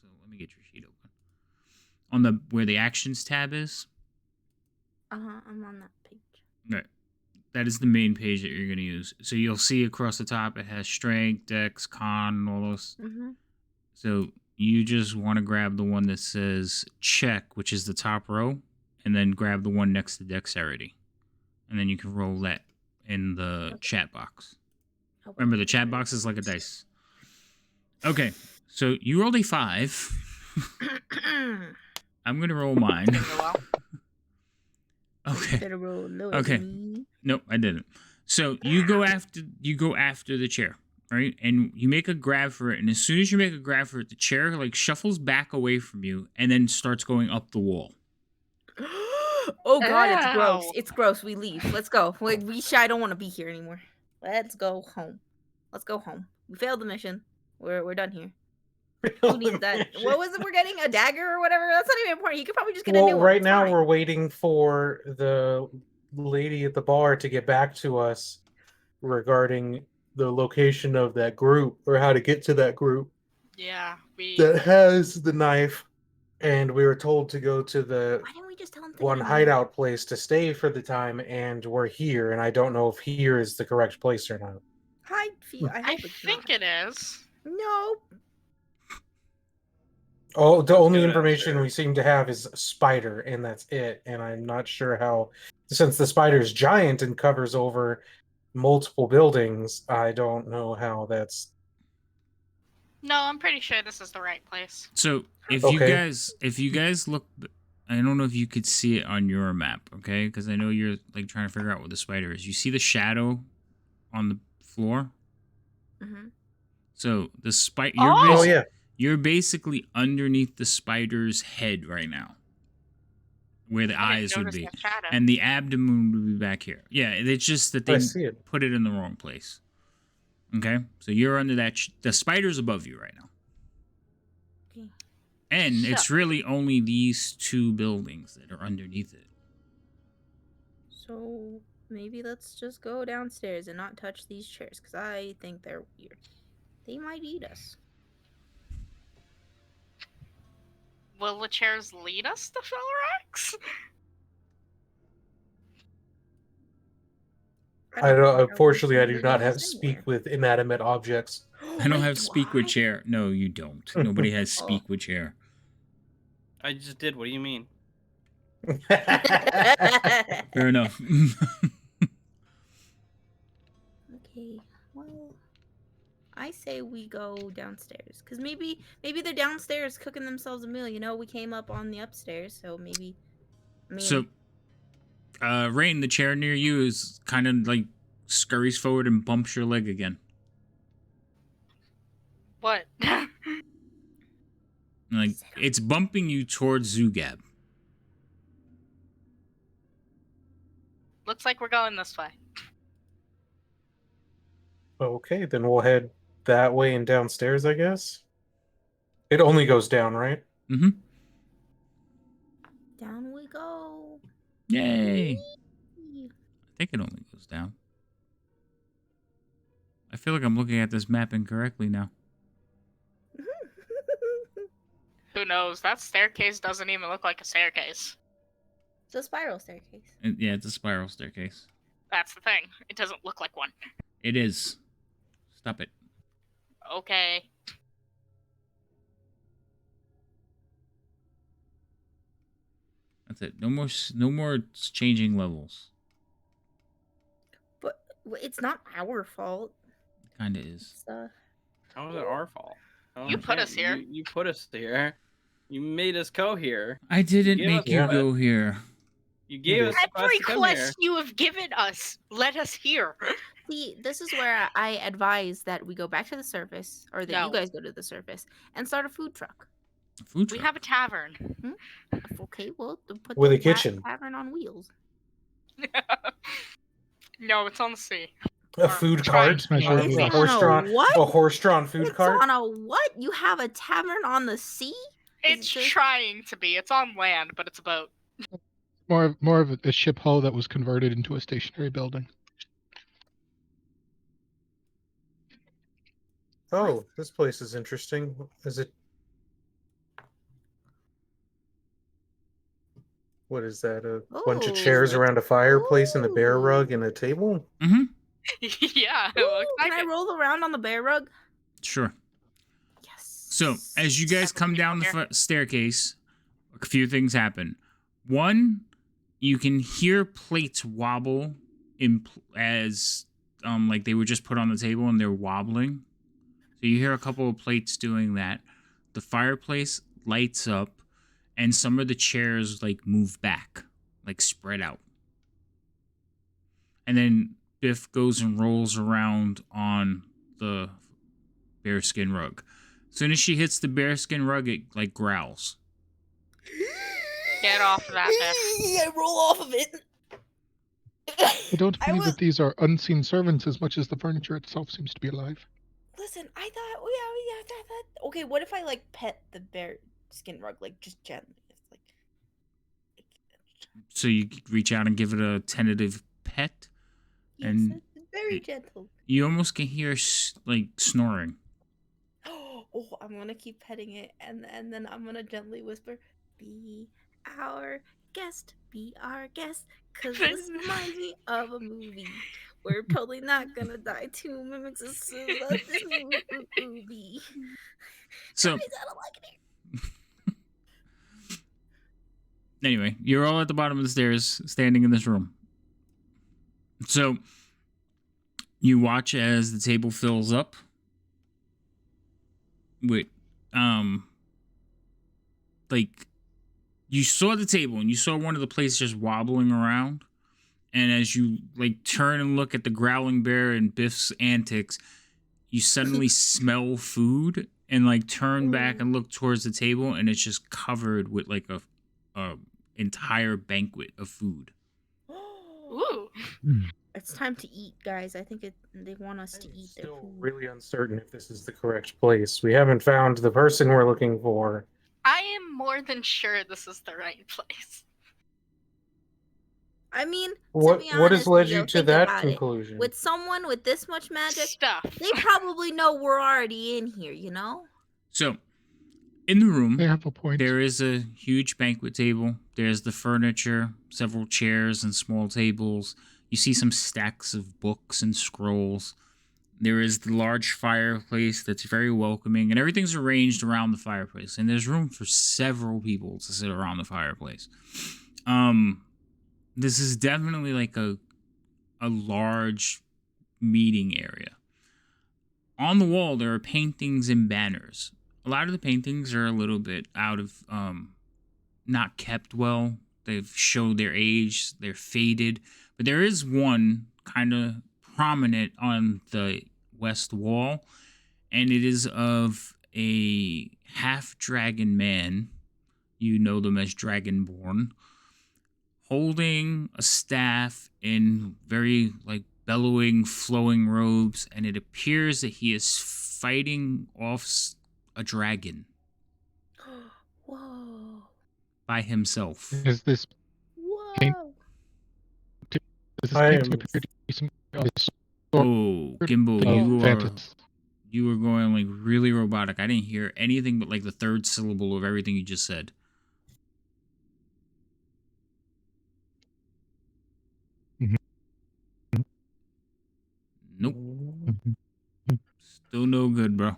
So let me get your sheet open. On the where the actions tab is. I'm on that page. Right. that is the main page that you're going to use. So you'll see across the top it has strength, dex, con, all those. Mm-hmm. So you just want to grab the one that says check, which is the top row, and then grab the one next to dexterity. And then you can roll that in the chat box. Remember, the chat box is like a dice. Okay, so you rolled a 5. I'm going to roll mine. Didn't go well. Okay. Better roll lower Okay. than me. Nope, I didn't. So you go after the chair, right? And you make a grab for it, and as soon as you make a grab for it, the chair like shuffles back away from you and then starts going up the wall. Oh god, it's gross. Ow. It's gross. We leave. Let's go. I don't want to be here anymore. Let's go home. Let's go home. We failed the mission. We're done here. Who needs that? What was it we're getting? A dagger or whatever? That's not even important. You could probably just get a new Well, one. right It's now fine. we're waiting for the lady at the bar to get back to us regarding the location of that group or how to get to that group Yeah, we. that has the knife. And we were told to go to the Why didn't we just tell him to one get a hideout place to stay for the time, and we're here, and I don't know if here is the correct place or not. I I hope it's think not. it is. No. Oh, the Let's only go information we downstairs. seem to have is spider, and that's it. And I'm not sure how, since the spider's giant and covers over multiple buildings, I don't know how that's. No, I'm pretty sure this is the right place. So if Okay. you guys look, I don't know if you could see it on your map, okay? Because I know you're like trying to figure out what the spider is. You see the shadow on the floor. Mm-hmm. So the spider. Oh yeah, You're basically underneath the spider's head right now, where the I didn't eyes would notice be, that shadow. and the abdomen would be back here. Yeah, it's just that I they see it. put it in the wrong place. Okay, so you're under that. The spider's above you right now, Okay. and So- it's really only these 2 buildings that are underneath it. So maybe let's just go downstairs and not touch these chairs because I think they're weird. They might eat us. Will the chairs lead us to Felrax? I don't. think our Unfortunately, I mission do not leads have us speak anywhere. with inanimate objects. I don't Wait, have do speak with I? chair. No, you don't. Nobody has Oh. speak with chair. I just did. What do you mean? Fair enough. Okay, well, I say we go downstairs because maybe they're downstairs cooking themselves a meal. You know, we came up on the upstairs, so maybe. I mean, So, Rain, the chair near you is kind of like scurries forward and bumps your leg again. What? Like it's bumping you towards Zugab. Looks like we're going this way. Okay, then we'll head that way and downstairs, I guess. It only goes down, right? Mm-hmm. down we go. Yay! I think it only goes down. I feel like I'm looking at this map incorrectly now. Who knows? That staircase doesn't even look like a staircase. It's a spiral staircase. Yeah, it's a spiral staircase. That's the thing. It doesn't look like one. It is. Stop it. Okay. That's it. No more changing levels. But it's not our fault. Kind of is. It's, How is it our fault? I don't You put us understand. here. You put us here. You made us go here. I didn't Give make us you that. go here. You gave us the quest Every to come quest here. you have given us led us here. See, this is where I advise that we go back to the surface, or that No. you guys go to the surface and start a food truck. A food We truck. have a tavern. Okay, well, put With the a kitchen. tavern on wheels. No, it's on the sea. A food cart. Nice A work, It's Lou. on horse-drawn. a what? A horse-drawn food It's cart. on a what? You have a tavern on the sea? It's Is it- trying to be. It's on land, but it's a boat. More of a ship hull that was converted into a stationary building. Oh, this place is interesting. Is it? what is that? A bunch of Ooh. chairs around a fireplace and a bear rug and a table? Mm-hmm. Yeah, it Ooh, looks like can I it. roll around on the bear rug? Sure. Yes. So, as you guys come down the Here. staircase, a few things happen. One, you can hear plates wobble as like they were just put on the table and they're wobbling. So you hear a couple of plates doing that. The fireplace lights up, and some of the chairs like move back, like spread out. And then Biff goes and rolls around on the bearskin rug. As soon as she hits the bearskin rug, it like growls. Get off that Biff. I roll off of it. I don't I believe was that these are unseen servants as much as the furniture itself seems to be alive. listen. I thought, that. Okay, what if I like pet the bear skin rug, like just gently? It's like So you reach out and give it a tentative pet, yes, and it's very it- gentle. you almost can hear like snoring. Oh, I'm gonna keep petting it, and then I'm gonna gently whisper, "Be our guest, be our guest," because this reminds me of a movie. We're totally not gonna die. Two mimics of this movie. So Guys, I don't like it here. anyway, you're all at the bottom of the stairs, standing in this room. So you watch as the table fills up. Wait, like you saw the table and you saw one of the plates just wobbling around, and as you like turn and look at the growling bear and Biff's antics, you suddenly smell food and like turn back and look towards the table, and it's just covered with like a entire banquet of food. Ooh. It's time to eat, guys. I think they want us to I'm eat their still food. really uncertain if this is the correct place. We haven't found the person we're looking for. I am more than sure this is the right place. I mean, to What be has honest, led you Leo, to think that about it. conclusion? With someone with this much magic, Stuff. they probably know we're already in here, you know? So in the room, They have a point. there is a huge banquet table. There's the furniture, several chairs and small tables. You see some stacks of books and scrolls. There is the large fireplace that's very welcoming, and everything's arranged around the fireplace. And there's room for several people to sit around the fireplace. This is definitely like a large meeting area. On the wall, there are paintings and banners. A lot of the paintings are a little bit out of not kept well. They've showed their age, they're faded, but there is one kind of prominent on the west wall, and it is of a half dragon man. You know them as Dragonborn, holding a staff in very like bellowing, flowing robes, and it appears that he is fighting off a dragon Whoa. by himself. Is this Whoa. I painting am- appear to be some Oh, Gimbo, fantasy? you were going like really robotic. I didn't hear anything but like the third syllable of everything you just said. Nope, still no good, bro.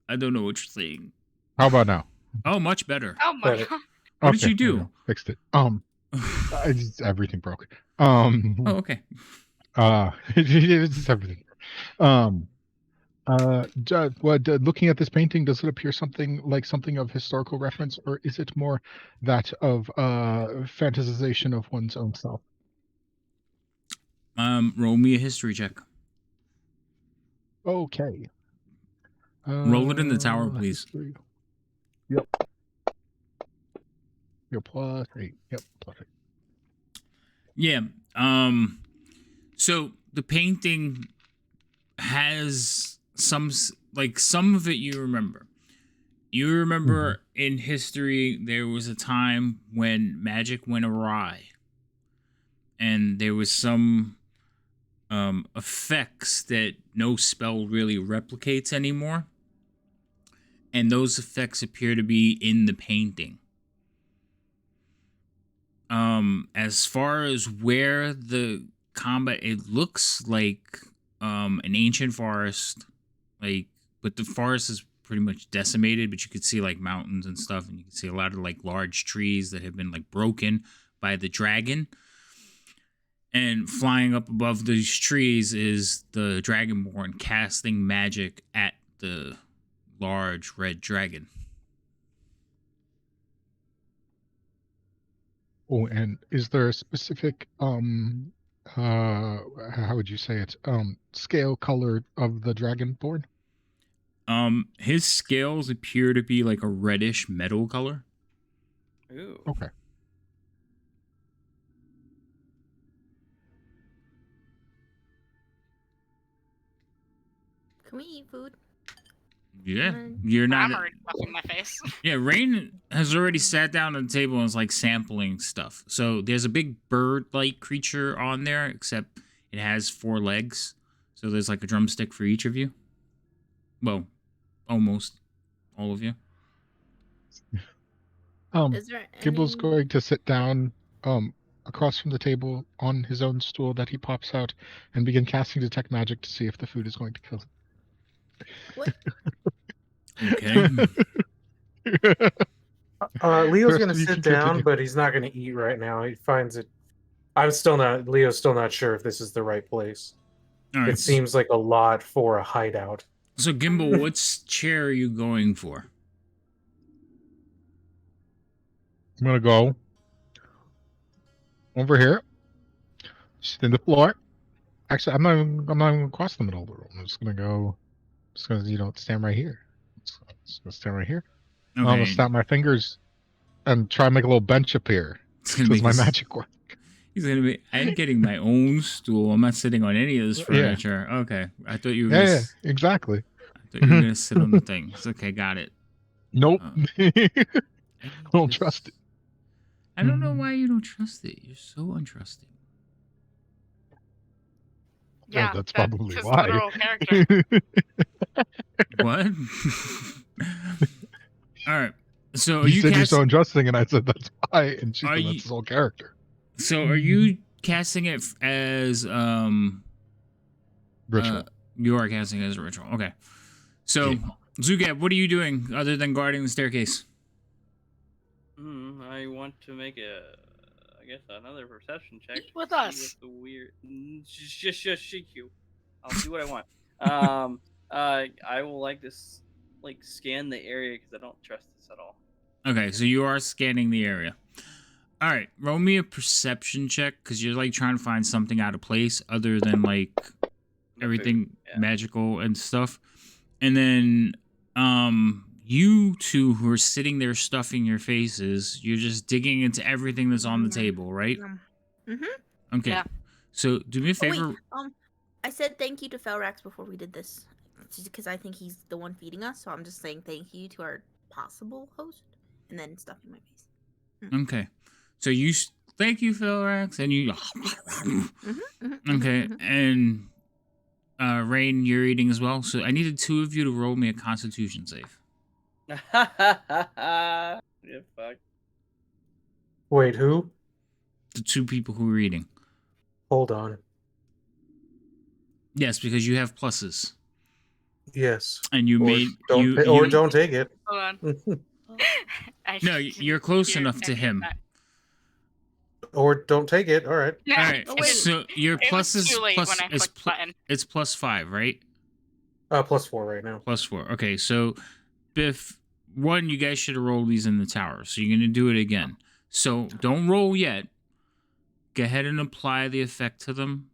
I don't know what you're saying. How about now? Oh, much better. Oh my Better. god. What did you there we do? go. Fixed it. Everything broke. Oh, okay. It's just everything. Looking at this painting, does it appear something of historical reference, or is it more that of fantasization of one's own self? Roll me a history check. Okay. Roll it in the tower, please. History. Yep. You're +8. Yep, +8. Yeah. So the painting has some of it you remember. You remember in history there was a time when magic went awry, and there was some effects that no spell really replicates anymore, and those effects appear to be in the painting. As far as where the combat, it looks like an ancient forest, like, but the forest is pretty much decimated, but you could see like mountains and stuff, and you can see a lot of like large trees that have been like broken by the dragon. And flying up above these trees is the Dragonborn casting magic at the large red dragon. Oh, and is there a specific how would you say it? Scale color of the dragonborn? His scales appear to be like a reddish metal color. Ooh. Okay. Can we eat food? Yeah, Mm. you're not. I'm already stuffing my face. Yeah, Rain has already sat down on the table and is like sampling stuff. So there's a big bird-like creature on there, except it has 4 legs. So there's like a drumstick for each of you. Well, almost all of you. Is there Gimble's any... going to sit down across from the table on his own stool that he pops out and begin casting detect magic to see if the food is going to kill him. What? Okay. Leo's Rest gonna of you sit can down, continue. but he's not gonna eat right now. He finds it. Leo's still not sure if this is the right place. All right. It seems like a lot for a hideout. So Gimbal, what chair are you going for? I'm gonna go over here, sit in the floor. Actually, I'm not even gonna cross the middle of the room. I'm just gonna stand right here. Just gonna stand right here. I'm gonna Okay. snap my fingers and try and make a little bench appear. It's gonna Does make my this- magic work? He's gonna be. I'm getting my own stool. I'm not sitting on any of this Yeah. furniture. Okay, I thought you were. Yeah, Gonna, yeah, exactly. I thought you were gonna sit on the thing. It's okay, got it. Nope. I Don't trust it. I don't know why you don't trust it. You're so untrusting. Yeah, that's that's probably his why. literal character. What? All right. So are You you said you're so casting? untrusting, and I said that's why, and she Are said you- that's his whole character. So are you casting it as Ritual. you are casting it as a ritual. Okay. So Yeah. Zugab, what are you doing other than guarding the staircase? I want to make I guess another perception check. Eat with to see us. what the weird. Just you. I'll do what I want. I will like this, like scan the area because I don't trust this at all. Okay, so you are scanning the area. All right, roll me a perception check because you're like trying to find something out of place other than like The everything food, yeah. magical and stuff. And then you two who are sitting there stuffing your faces, you're just digging into everything that's on the table, right? Mm-hmm. Okay. Yeah. So do me a favor. I said thank you to Felrax before we did this, because I think he's the one feeding us. So I'm just saying thank you to our possible host, and then stuffing my face. Okay. So thank you, Felrax, and you okay, and Rain, you're eating as well. So I needed 2 of you to roll me a Constitution save. Yeah, fuck. Wait, who? The 2 people who are eating. Hold on. Yes, because you have pluses, Yes. and you Or made don't you. don't take it. Hold on. No, you're close enough to him. Or don't take it. All right. Yeah. All right. Oh, wait. So your It plus was is too late plus when I is clicked button. it's +5, right? +4 right now. +4. Okay, so Biff, 1, you guys should have rolled these in the tower. So you're gonna do it again. So don't roll yet. Go ahead and apply the effect to them.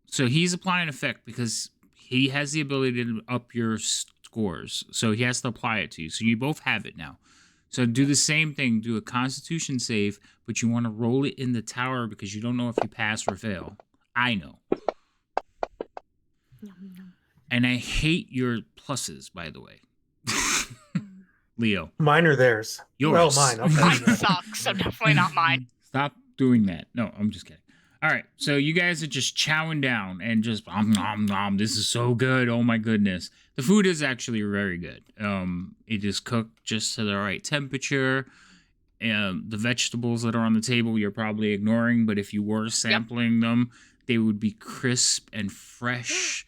So he's applying effect because he has the ability to up your scores. So he has to apply it to you. So you both have it now. So do the same thing. Do a Constitution save, but you want to roll it in the tower because you don't know if you pass or fail. I know. Yum, yum. And I hate your pluses, by the way. Leo. Mine or theirs? Yours. Well, mine. Okay. Mine sucks, so definitely not mine. Stop doing that. No, I'm just kidding. All right, so you guys are just chowing down and just nom nom. This is so good. Oh my goodness, the food is actually very good. It is cooked just to the right temperature. The vegetables that are on the table, you're probably ignoring, but if you were sampling them, they would be crisp and fresh.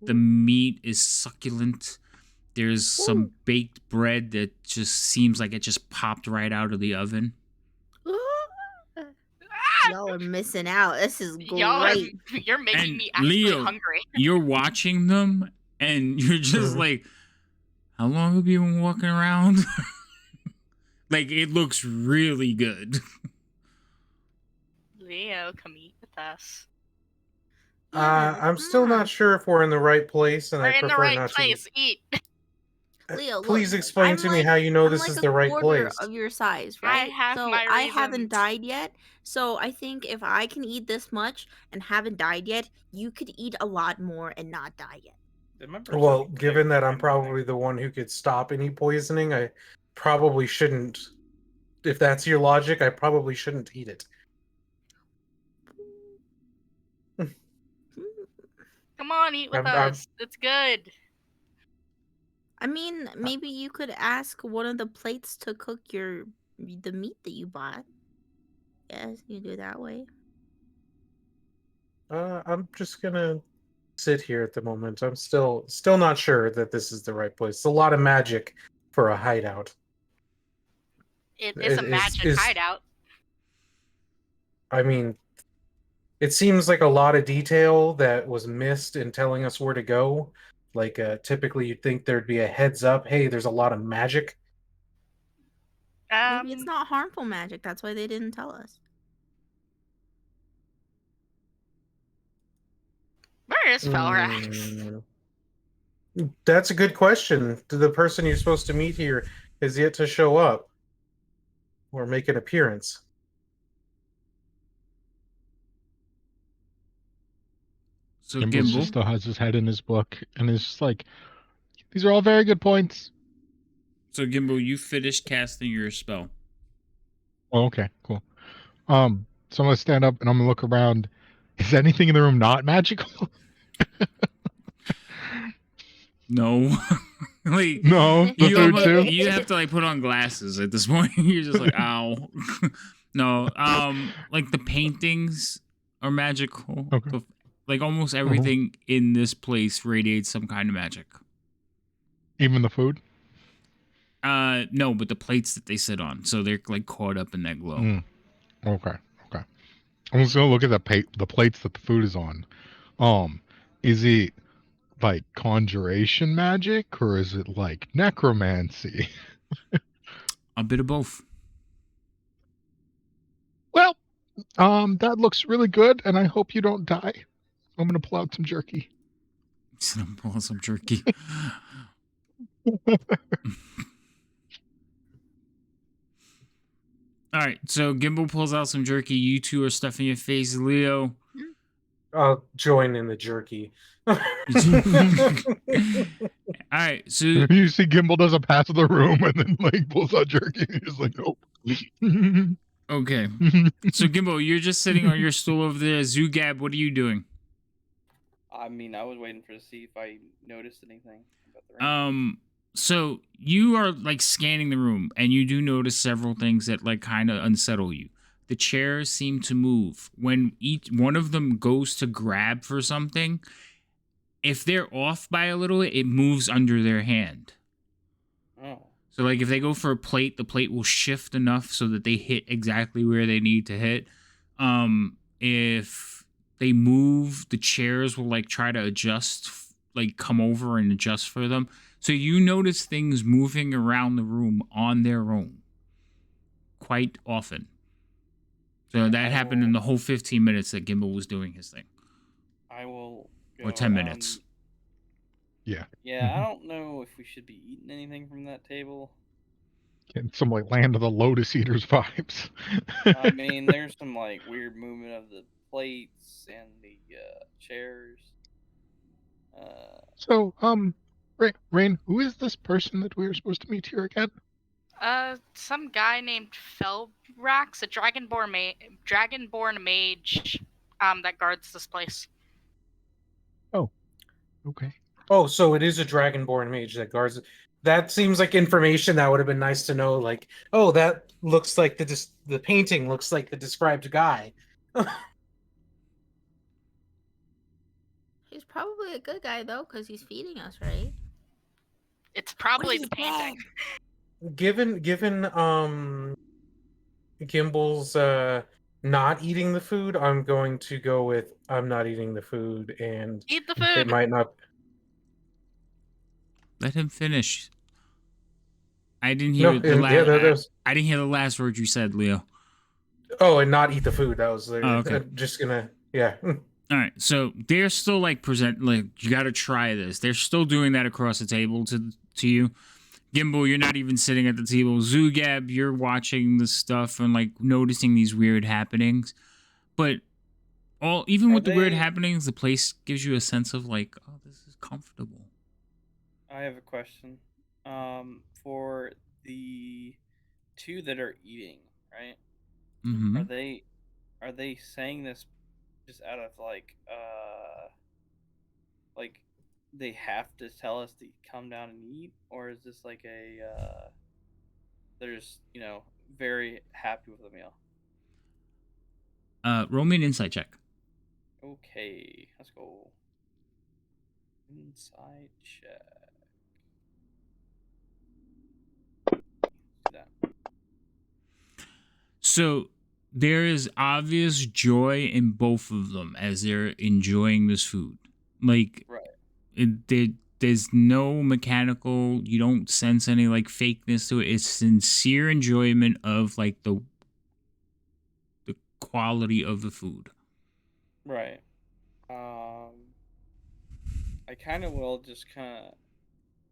The meat is succulent. There's some baked bread that just seems like it just popped right out of the oven. Y'all are missing out. This is Y'all are, great. you're making And me actually Leo, hungry. you're watching them, and you're just like, how long have you been walking around? Like, it looks really good. Leo, come eat with us. I'm still not sure if we're in the right place, and We're I in the prefer right not place. Eat. Leo, Please look, explain I'm to me like- how you know I'm this like is a the right quarter place. of your size, I right? have so my I haven't reasons. died yet. So I think if I can eat this much and haven't died yet, you could eat a lot more and not die yet. Well, given that I'm probably the one who could stop any poisoning, I probably shouldn't. If that's your logic, I probably shouldn't eat it. Come on, eat with I'm- us. It's good. I mean, maybe you could ask one of the plates to cook the meat that you bought. Yes, you do it that way. I'm just gonna sit here at the moment. I'm still not sure that this is the right place. It's a lot of magic for a hideout. It is a magic hideout. I mean, it seems like a lot of detail that was missed in telling us where to go. Like, typically you'd think there'd be a heads up. Hey, there's a lot of magic. Maybe it's not harmful magic. That's why they didn't tell us. Where is Felrax? That's a good question. The person you're supposed to meet here has yet to show up or make an appearance. So Gimbal Gimbal, still has his head in his book and is just like, these are all very good points. So Gimbal, you finished casting your spell. Oh, okay, cool. So I'm gonna stand up and I'm gonna look around. Is anything in the room not magical? No. Like, No, the food too. you have to like put on glasses at this point. You're just like, ow. No. Like the paintings are magical. Okay. Like almost everything in this place radiates some kind of magic. Even the food? No, but the plates that they sit on, so they're like caught up in that glow. Okay. I'm just gonna look at the plates that the food is on. Is it like conjuration magic or is it like necromancy? A bit of both. Well, that looks really good, and I hope you don't die. I'm gonna pull out some jerky. Pull out some jerky. All right, so Gimbal pulls out some jerky. You two are stuffing your face. Leo. I'll join in the jerky. All right, so You see Gimbal does a pass of the room and then like pulls out jerky and he's like, nope. okay. So Gimbal, you're just sitting on your stool over there. Zugab, what are you doing? I mean, I was waiting to see if I noticed anything about the ring. So you are like scanning the room and you do notice several things that like kind of unsettle you. The chairs seem to move. When each one of them goes to grab for something, if they're off by a little, it moves under their hand. Oh. So like if they go for a plate, the plate will shift enough so that they hit exactly where they need to hit. If they move, the chairs will like try to adjust, like come over and adjust for them. So you notice things moving around the room on their own quite often. So that happened in the whole 15 minutes that Gimbal was doing his thing. I will go, Or 10 minutes. Yeah. Yeah, I don't know if we should be eating anything from that table. Getting some like Land of the Lotus Eaters vibes. I mean, there's some like weird movement of the plates and the chairs. So, Rain, who is this person that we were supposed to meet here again? Some guy named Felrax, a dragonborn mage, that guards this place. Oh, okay. Oh, so it is a dragonborn mage that guards. That seems like information that would have been nice to know. Like, oh, that looks like the painting looks like the described guy. He's probably a good guy though, because he's feeding us, right? It's probably What the is painting. Given Gimble's not eating the food, I'm going to go with I'm not eating the food, and Eat the it food. might not. Let him finish. I didn't No, hear the yeah, that last. was. I didn't hear the last word you said, Leo. Oh, and not eat the food. That was Oh, okay. just gonna. Yeah. All right, so they're still like you got to try this. They're still doing that across the table to you. Gimbal, you're not even sitting at the table. Zugab, you're watching the stuff and like noticing these weird happenings. But even with the weird happenings, the place gives you a sense of like, oh, this is comfortable. I have a question. For the two that are eating, right? Mm-hmm. Are they saying this just out of like they have to tell us to come down and eat, or is this like they're just very happy with the meal? Roll me an insight check. Okay, let's go. Inside check. Do that. So there is obvious joy in both of them as they're enjoying this food. Like, Right. There's no mechanical. You don't sense any like fakeness to it. It's sincere enjoyment of like the quality of the food. Right. I kind of will just kind of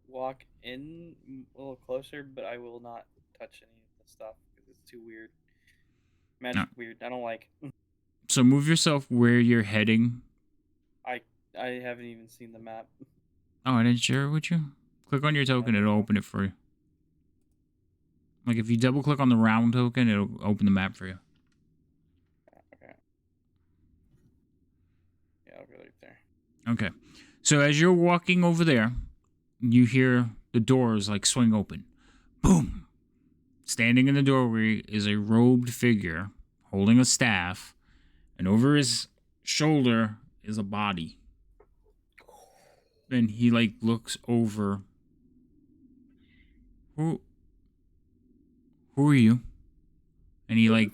walk in a little closer, but I will not touch any of the stuff because it's too weird. Magic weird. I don't like. So move yourself where you're heading. I haven't even seen the map. Oh, I didn't share it with you? Click on your token, it'll open it for you. Like if you double click on the round token, it'll open the map for you. Okay. Yeah, I'll go right there. Okay. So as you're walking over there, you hear the doors like swing open. Boom! Standing in the doorway is a robed figure holding a staff, and over his shoulder is a body. And he like looks over. Who are you? And he like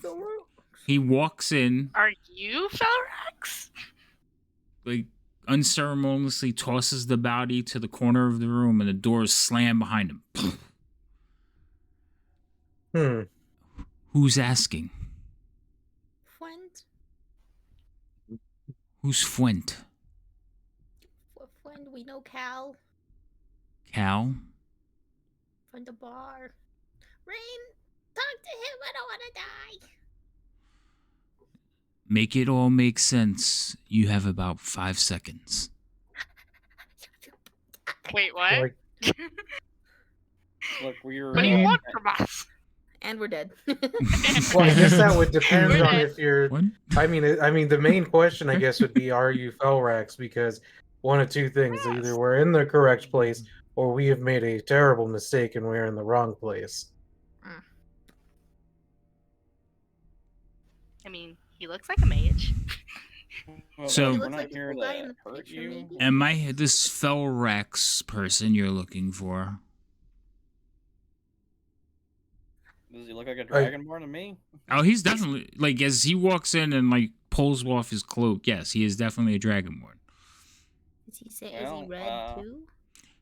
he walks in, Are you Felrax? like unceremoniously tosses the body to the corner of the room, and the doors slam behind him. Who's asking? Fuent. Who's Fuent? Fuent, we know Cal Cal? from the bar. Rain, talk to him. I don't want to die. Make it all make sense. You have about 5 seconds. Wait, what? Like, Look, we're. What do you want from us? And we're dead. well, I guess that would depend We're on dead. if you're. What? I mean, the main question, I guess, would be, are you Felrax? Because one of two things: Yes. either we're in the correct place, or we have made a terrible mistake and we're in the wrong place. I mean, he looks like a mage. Well, So- He we're looks not like the here cool guy in to the hurt picture, you. maybe? Am I this Felrax person you're looking for? Does he look like a dragonborn to me? Oh, he's definitely like as he walks in and like pulls off his cloak. Yes, he is definitely a dragonborn. Is he Well, red too?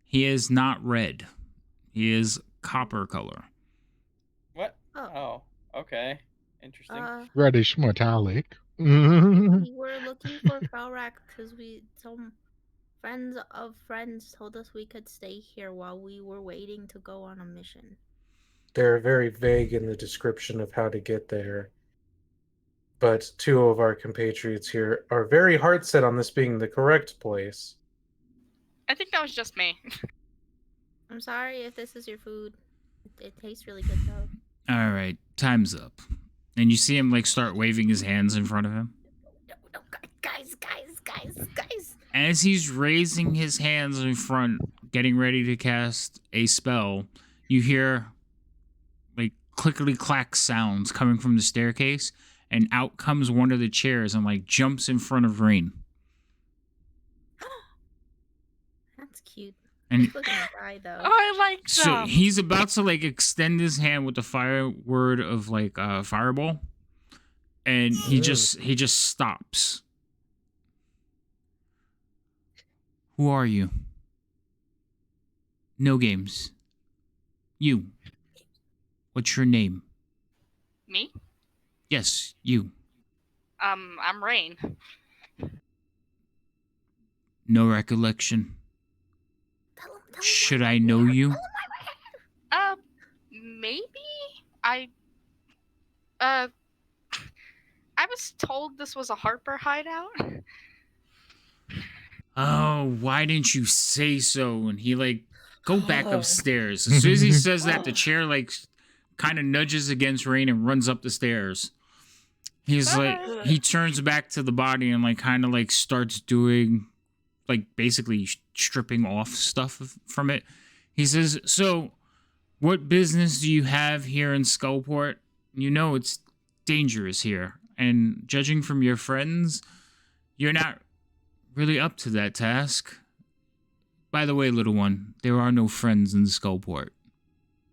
He is not red. He is copper color. What? Oh. Oh, okay. Interesting. Reddish metallic. We were looking for Felrax because some friends of friends told us we could stay here while we were waiting to go on a mission. They're very vague in the description of how to get there. But two of our compatriots here are very hard set on this being the correct place. I think that was just me. I'm sorry if this is your food. It tastes really good though. All right, time's up. And you see him like start waving his hands in front of him. No, guys. as he's raising his hands in front, getting ready to cast a spell, you hear like clickety clack sounds coming from the staircase, and out comes one of the chairs and like jumps in front of Rain. That's cute. And He's looking to die though. Oh, I like so them. he's about to like extend his hand with the fire word of like fireball, and he just stops. Who are you? No games. You. What's your name? Me? Yes, you. I'm Rain. No recollection. Tell him Should why I we're know here. you? Tell him why we're here. Maybe I was told this was a Harper hideout. Oh, why didn't you say so? And he like go back upstairs. As soon as he says that, the chair like kind of nudges against Rain and runs up the stairs. He's like he turns back to the body and like kind of like starts doing like basically stripping off stuff from it. He says, "So, what business do you have here in Skullport? You know it's dangerous here, and judging from your friends, you're not really up to that task. By the way, little one, there are no friends in Skullport."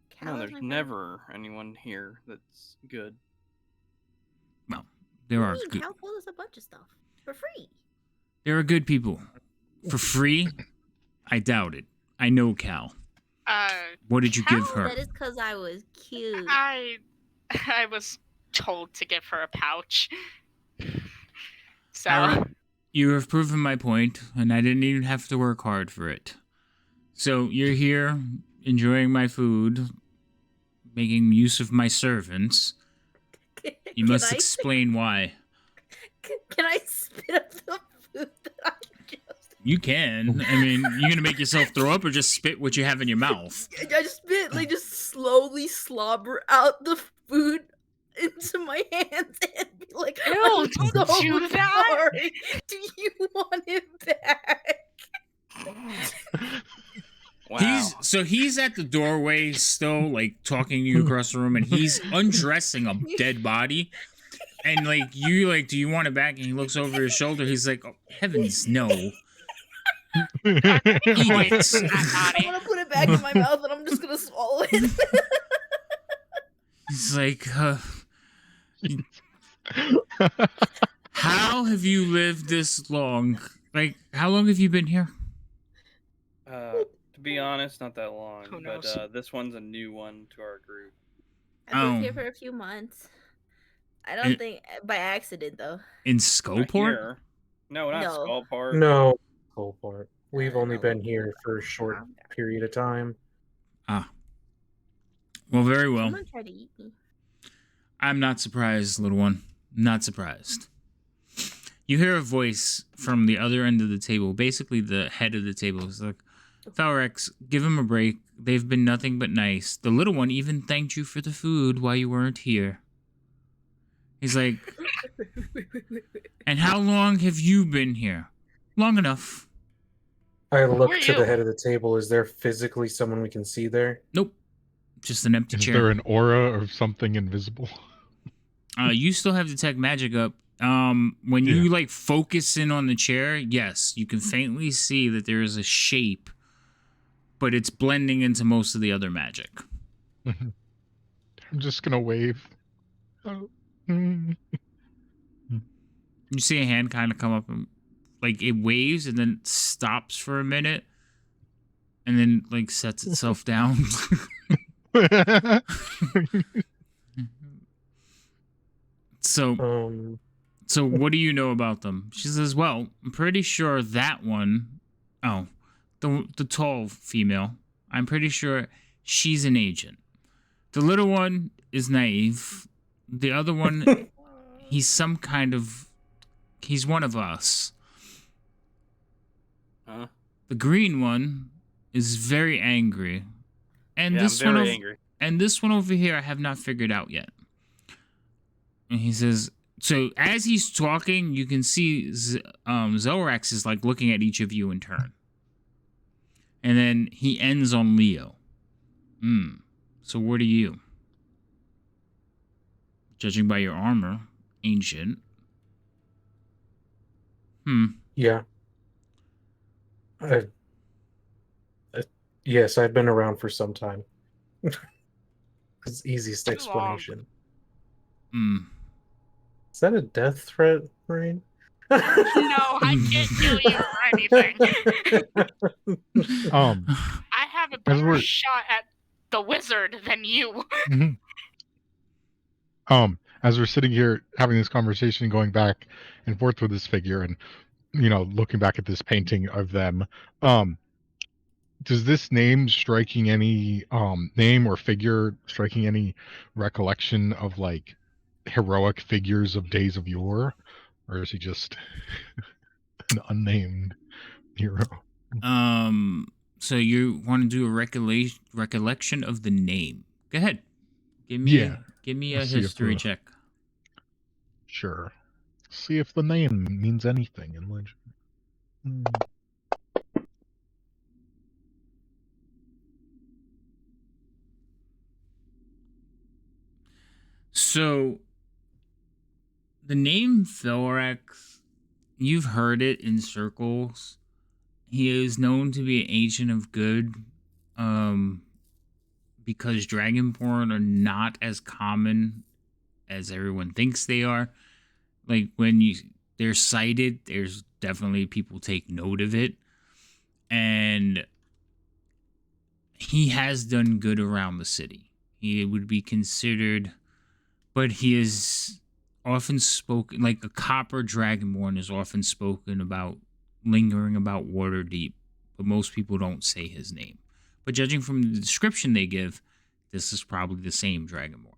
Cal No, is there's my friend. never anyone here that's good. Well, there What are do you mean? good. Cal told us a bunch of stuff for free. There are good people. For free? I doubt it. I know Cal. What did you give Cal? her? That is because I was cute. I was told to give her a pouch. So Alright. You have proven my point, and I didn't even have to work hard for it. So you're here, enjoying my food, making use of my servants. You Can must I- explain why. Can I spit up the food that I just? You can. I mean, you're gonna make yourself throw up or just spit what you have in your mouth? I just spit, like, just slowly slobber out the food into my hands and be like, Ew, "I'm don't so do that." sorry. Do you want it back?" Wow. He's at the doorway still, like talking to you across the room, and he's undressing a dead body. And like you like, do you want it back? And he looks over his shoulder. He's like, oh, heavens no. Point I'm at Noddy. gonna put it back in my mouth and I'm just gonna swallow it. He's like, how have you lived this long? Like, how long have you been here? To be honest, not that long. Who knows? But this one's a new one to our group. I've been Oh. here for a few months. I don't It- think by accident though. In Not Skullport? here. No, not No. Skullport. No, Skullport. We've only No. been here for a short period of time. Ah. Well, very well. Someone tried to eat me. I'm not surprised, little one. Not surprised. You hear a voice from the other end of the table, basically the head of the table. It's like, Falrex, give him a break. They've been nothing but nice. The little one even thanked you for the food while you weren't here. He's like, and how long have you been here? Long enough. I look are to you? the head of the table. Is there physically someone we can see there? Nope. Just an empty Is chair. there an aura of something invisible? You still have detect magic up. When you like focus in on the chair, yes, you can faintly see that there is a shape, but it's blending into most of the other magic. I'm just gonna wave. Oh. Mm. You see a hand kind of come up and like it waves and then stops for a minute and then like sets itself down. So what do you know about them? She says, well, I'm pretty sure that one, the tall female, I'm pretty sure she's an agent. The little one is naive. The other one, he's some kind of, he's one of us. Huh? The green one is very angry. And Yeah, this I'm very one angry. and this one over here I have not figured out yet. And he says, So as he's talking, you can see Zorax is like looking at each of you in turn. And then he ends on Leo. So what are you? Judging by your armor, ancient. Yeah. Yes, I've been around for some time. It's the easiest Too explanation. Hmm. Is that a death threat, Rain? No, I can't kill you for anything. I have a As better we're shot at the wizard than you. Mhm. As we're sitting here having this conversation, going back and forth with this figure, and looking back at this painting of them, does this name striking any name or figure striking any recollection of like heroic figures of days of yore, or is he just an unnamed hero? So you want to do a recollection of the name? Go ahead. Give Yeah. me a Let's see if history check. Sure. See if the name means anything in legend. So the name Thorax, you've heard it in circles. He is known to be an agent of good, because Dragonborn are not as common as everyone thinks they are. Like when they're sighted, there's definitely people take note of it, and he has done good around the city. He would be considered, but he is often spoken like a copper dragonborn is often spoken about lingering about Waterdeep, but most people don't say his name. But judging from the description they give, this is probably the same dragonborn.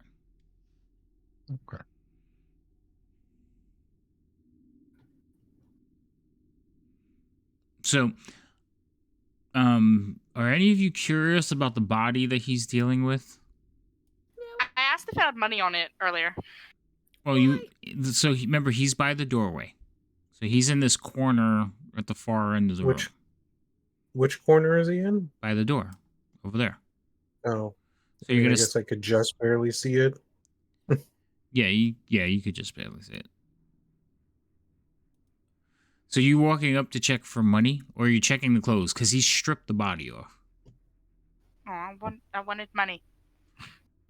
Okay. So, are any of you curious about the body that he's dealing with? I asked if I had money on it earlier. Well, remember he's by the doorway, so he's in this corner at the far end of the room, Which corner is he in? by the door, over there. Oh, So I you're mean, I gonna, guess I could just barely see it. you could just barely see it. So you walking up to check for money, or are you checking the clothes? Because he stripped the body off. Oh, I wanted money.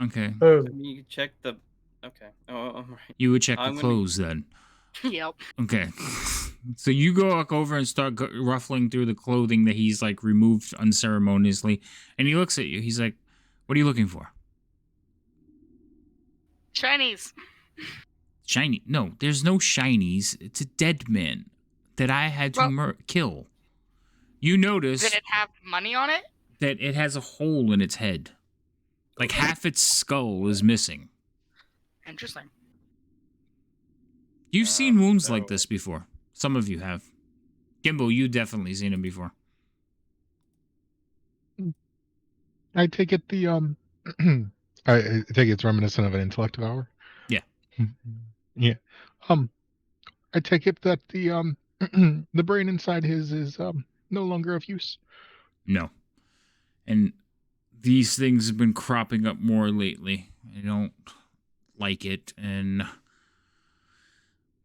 Okay. Oh, You check the. Okay. Oh, right. You would check the I'm gonna- clothes then. Yep. Okay. So you go walk over and start ruffling through the clothing that he's like removed unceremoniously, and he looks at you. He's like, "What are you looking for?" Chinese. Shiny? No, there's no shinies. It's a dead man that I had to kill. You notice Did it have money on it? that it has a hole in its head. Like half its skull is missing. Interesting. You've seen wounds so- like this before. Some of you have. Gimbal, you definitely seen him before. I take it I take it's reminiscent of an intellect hour. Yeah. Yeah. I take it that the the brain inside his is no longer of use. No. And these things have been cropping up more lately. I don't like it, and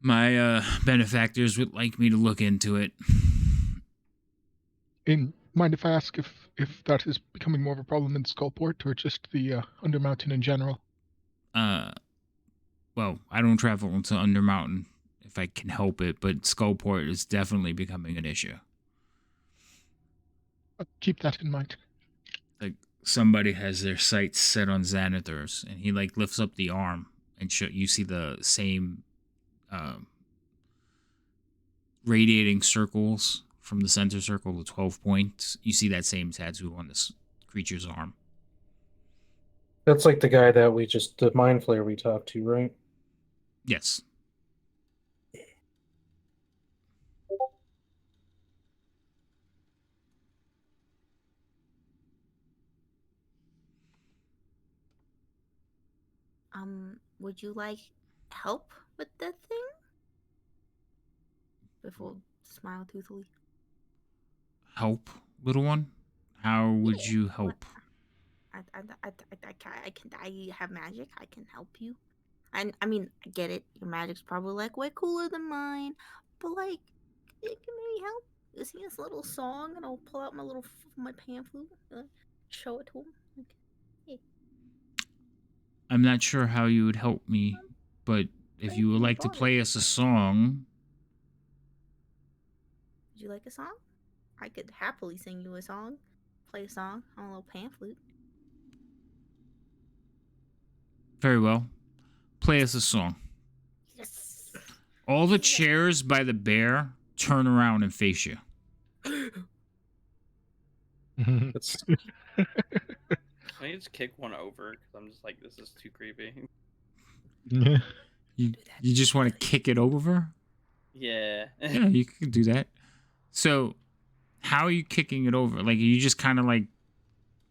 my benefactors would like me to look into it. And mind if I ask if that is becoming more of a problem in Skullport or just the Undermountain in general? Well, I don't travel into Undermountain if I can help it, but Skullport is definitely becoming an issue. I'll keep that in mind. Like somebody has their sights set on Xanathars, and he like lifts up the arm, and you see the same radiating circles from the center circle, the 12 points. You see that same tattoo on this creature's arm. that's like the guy that the mind flayer we talked to, right? Yes. Would you like help with that thing? Biff will smile toothily. Help, little one? How would Yeah, you what? help? I have magic. I can help you. I mean, I get it. Your magic's probably like way cooler than mine, but like, it can maybe help. You sing this little song, and I'll pull out my pan flute, show it to him. Like, hey, I'm not sure how you would help me, but if you would like to play us a song, would you like a song? I could happily sing you a song. Play a song on a little pan flute. very well. Play us a song. Yes. All the Yeah. chairs by the bear turn around and face you. That's Can I just kick one over? Because I'm just like, this is too creepy. You, Do that. you just want to kick it over? Yeah. Yeah, you can do that. So, how are you kicking it over? Like, are you just kind of like,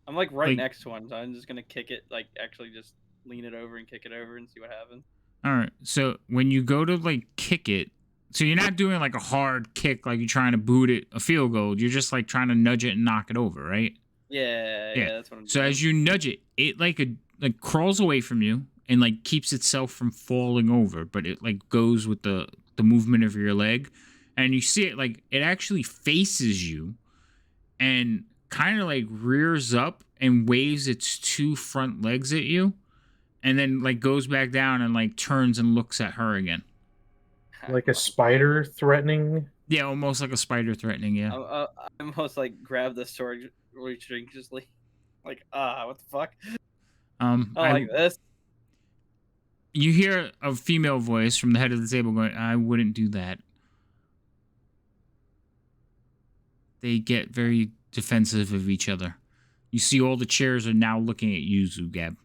I'm like right Like- next to one, so I'm just gonna kick it, like actually just lean it over and kick it over and see what happens. all right. So, when you go to like kick it, so you're not doing like a hard kick, like you're trying to boot it a field goal. You're just like trying to nudge it and knock it over, right? Yeah, Yeah. that's what I'm So doing. as you nudge it, it like crawls away from you and like keeps itself from falling over, but it like goes with the movement of your leg, and you see it like it actually faces you and kind of like rears up and waves its two front legs at you, and then like goes back down and like turns and looks at her again. like a spider threatening. Yeah, almost like a spider threatening you. I almost like grab the sword religiously, like what the fuck? I like this. You hear a female voice from the head of the table going, "I wouldn't do that." They get very defensive of each other. You see all the chairs are now looking at you, Zugab.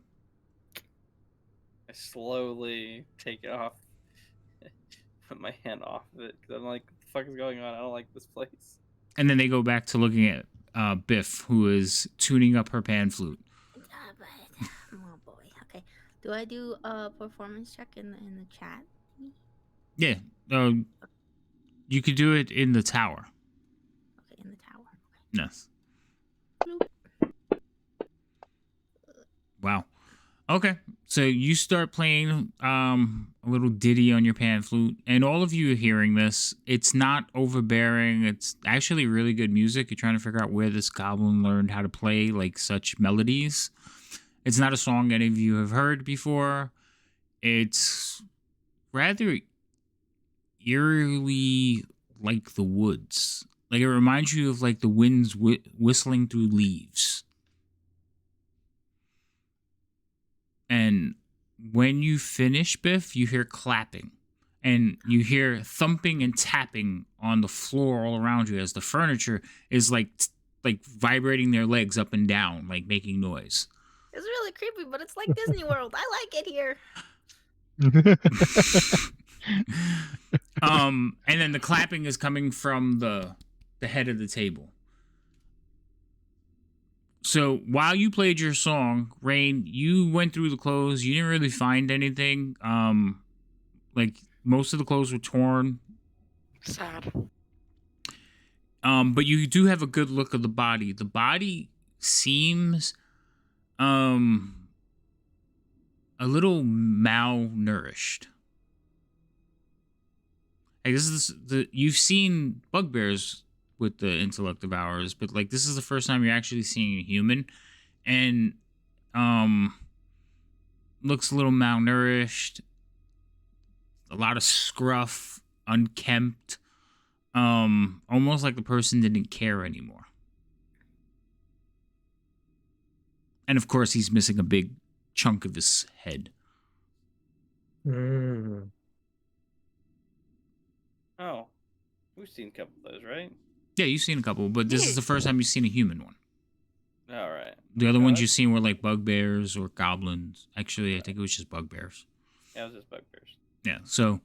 I slowly take it off, put my hand off of it because I'm like, what the fuck is going on? I don't like this place. And then they go back to looking at Biff, who is tuning up her pan flute. Oh boy. Okay. Do I do a performance check in the chat? Yeah. You could do it in the tower. Okay, in the tower. Yes. Wow. Okay. So you start playing a little ditty on your pan flute, and all of you are hearing this. It's not overbearing. It's actually really good music. You're trying to figure out where this goblin learned how to play like such melodies. It's not a song any of you have heard before. It's rather eerily like the woods. Like it reminds you of like the winds whistling through leaves. And when you finish, Biff, you hear clapping. And you hear thumping and tapping on the floor all around you as the furniture is like vibrating their legs up and down, like making noise. It's really creepy, but it's like Disney World. I like it here. And then the clapping is coming from the head of the table. So while you played your song, Rain, you went through the clothes. You didn't really find anything. Like most of the clothes were torn. Sad. But you do have a good look of the body. The body seems a little malnourished. Like this is you've seen bugbears with the intellect of ours, but like this is the first time you're actually seeing a human, and looks a little malnourished, a lot of scruff, unkempt, almost like the person didn't care anymore. And of course, he's missing a big chunk of his head. Mm. Oh, we've seen a couple of those, right? Yeah, you've seen a couple, but this is the first time you've seen a human one. All right. The other Yeah, ones that's- you've seen were like bugbears or goblins. Actually, I think it was just bugbears. Yeah, it was just bugbears. Yeah, so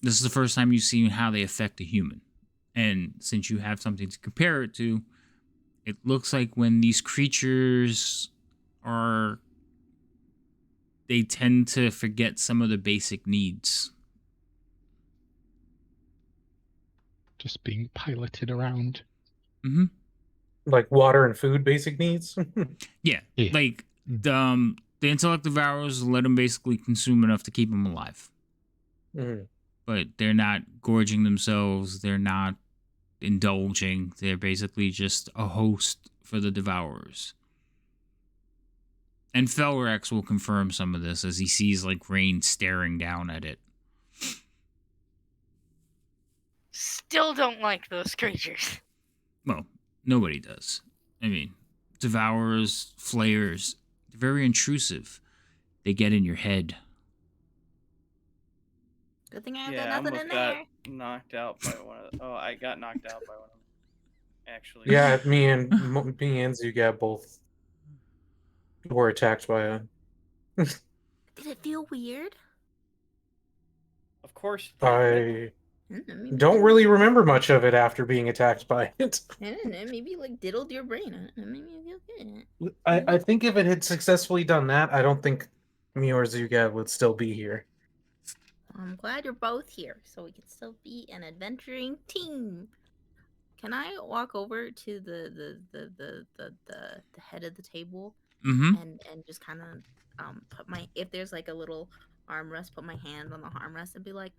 this is the first time you've seen how they affect a human. And since you have something to compare it to, it looks like when these creatures are... they tend to forget some of the basic needs. Just being piloted around. Mm-hmm. Like water and food, basic needs. Yeah, Yeah. like the intellect devourers let them basically consume enough to keep them alive, Mhm. but they're not gorging themselves. They're not indulging. They're basically just a host for the devourers. And Felrex will confirm some of this as he sees like Rain staring down at it. Still don't like those creatures. Well, nobody does. I mean, devourers, flayers, they're very intrusive. They get in your head. Good thing I got Yeah, I nothing almost in got there. knocked out by one of. Oh, I got knocked out by one of them. Actually. Yeah, me and Zugab both were attacked by a. Did it feel weird? Of course. I Maybe don't diddled really your- remember much of it after being attacked by it. I don't know, maybe like diddled your brain. Maybe you feel good. I think if it had successfully done that, I don't think me or Zugab would still be here. I'm glad you're both here, so we can still be an adventuring team. Can I walk over to the head of the table Mm-hmm. and just kind of put my, if there's like a little armrest, put my hand on the armrest and be like,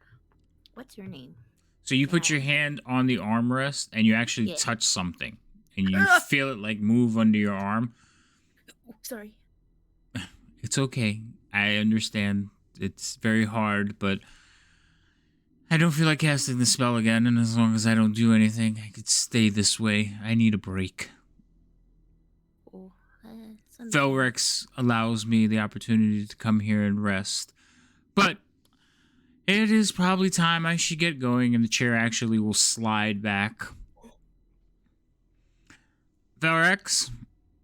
"What's your name?" So you put your Yeah. hand on the armrest and you actually Yeah. touch something. And you feel it like move under your arm. Oh, sorry. It's okay. I understand. It's very hard, but I don't feel like casting the spell again, and as long as I don't do anything, I could stay this way. I need a break. Oh, it's Felrex allows me the opportunity to come here and rest. But it is probably time I should get going, and the chair actually will slide back. Felrex,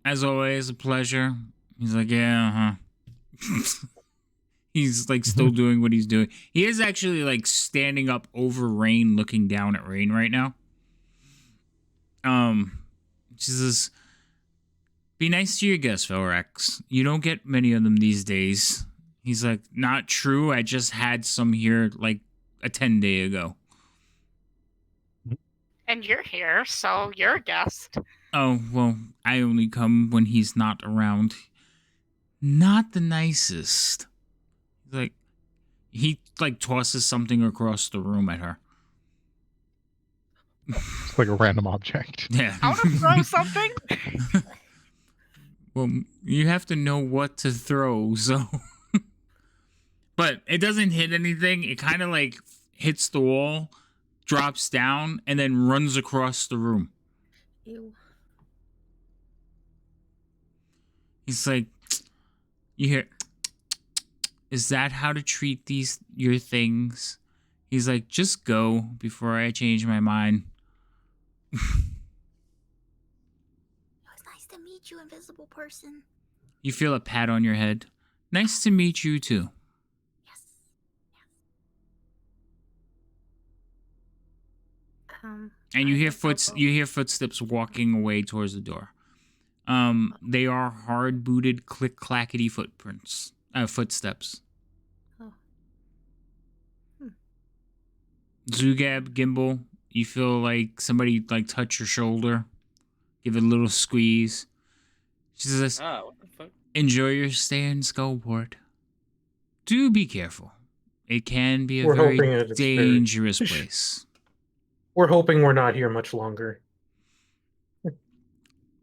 as always, a pleasure. He's like, yeah, He's like still doing what he's doing. He is actually like standing up over Rain, looking down at Rain right now. She says, "Be nice to your guests, Felrex. You don't get many of them these days." He's like, "Not true. I just had some here like a 10-day ago." And you're here, so you're a guest. Oh, well, I only come when he's not around. Not the nicest. Like, he like tosses something across the room at her. It's like a random object. Yeah. I want to throw something. Well, you have to know what to throw, so. But it doesn't hit anything. It kind of like hits the wall, drops down, and then runs across the room. Ew. He's like, you hear, "Is that how to treat your things?" He's like, "Just go before I change my mind." It was nice to meet you, invisible person. You feel a pat on your head. "Nice to meet you too." Yes. And you I hear guess I'll go. you hear footsteps walking away towards the door. They are hard booted, click clackety footsteps. Oh. Zugab, Gimbal, you feel like somebody like touch your shoulder, give it a little squeeze. She says, Ah, what the fuck? "Enjoy your stay in Skullport. Do be careful. It can be a We're very hoping that it's very- dangerous place." We're hoping we're not here much longer.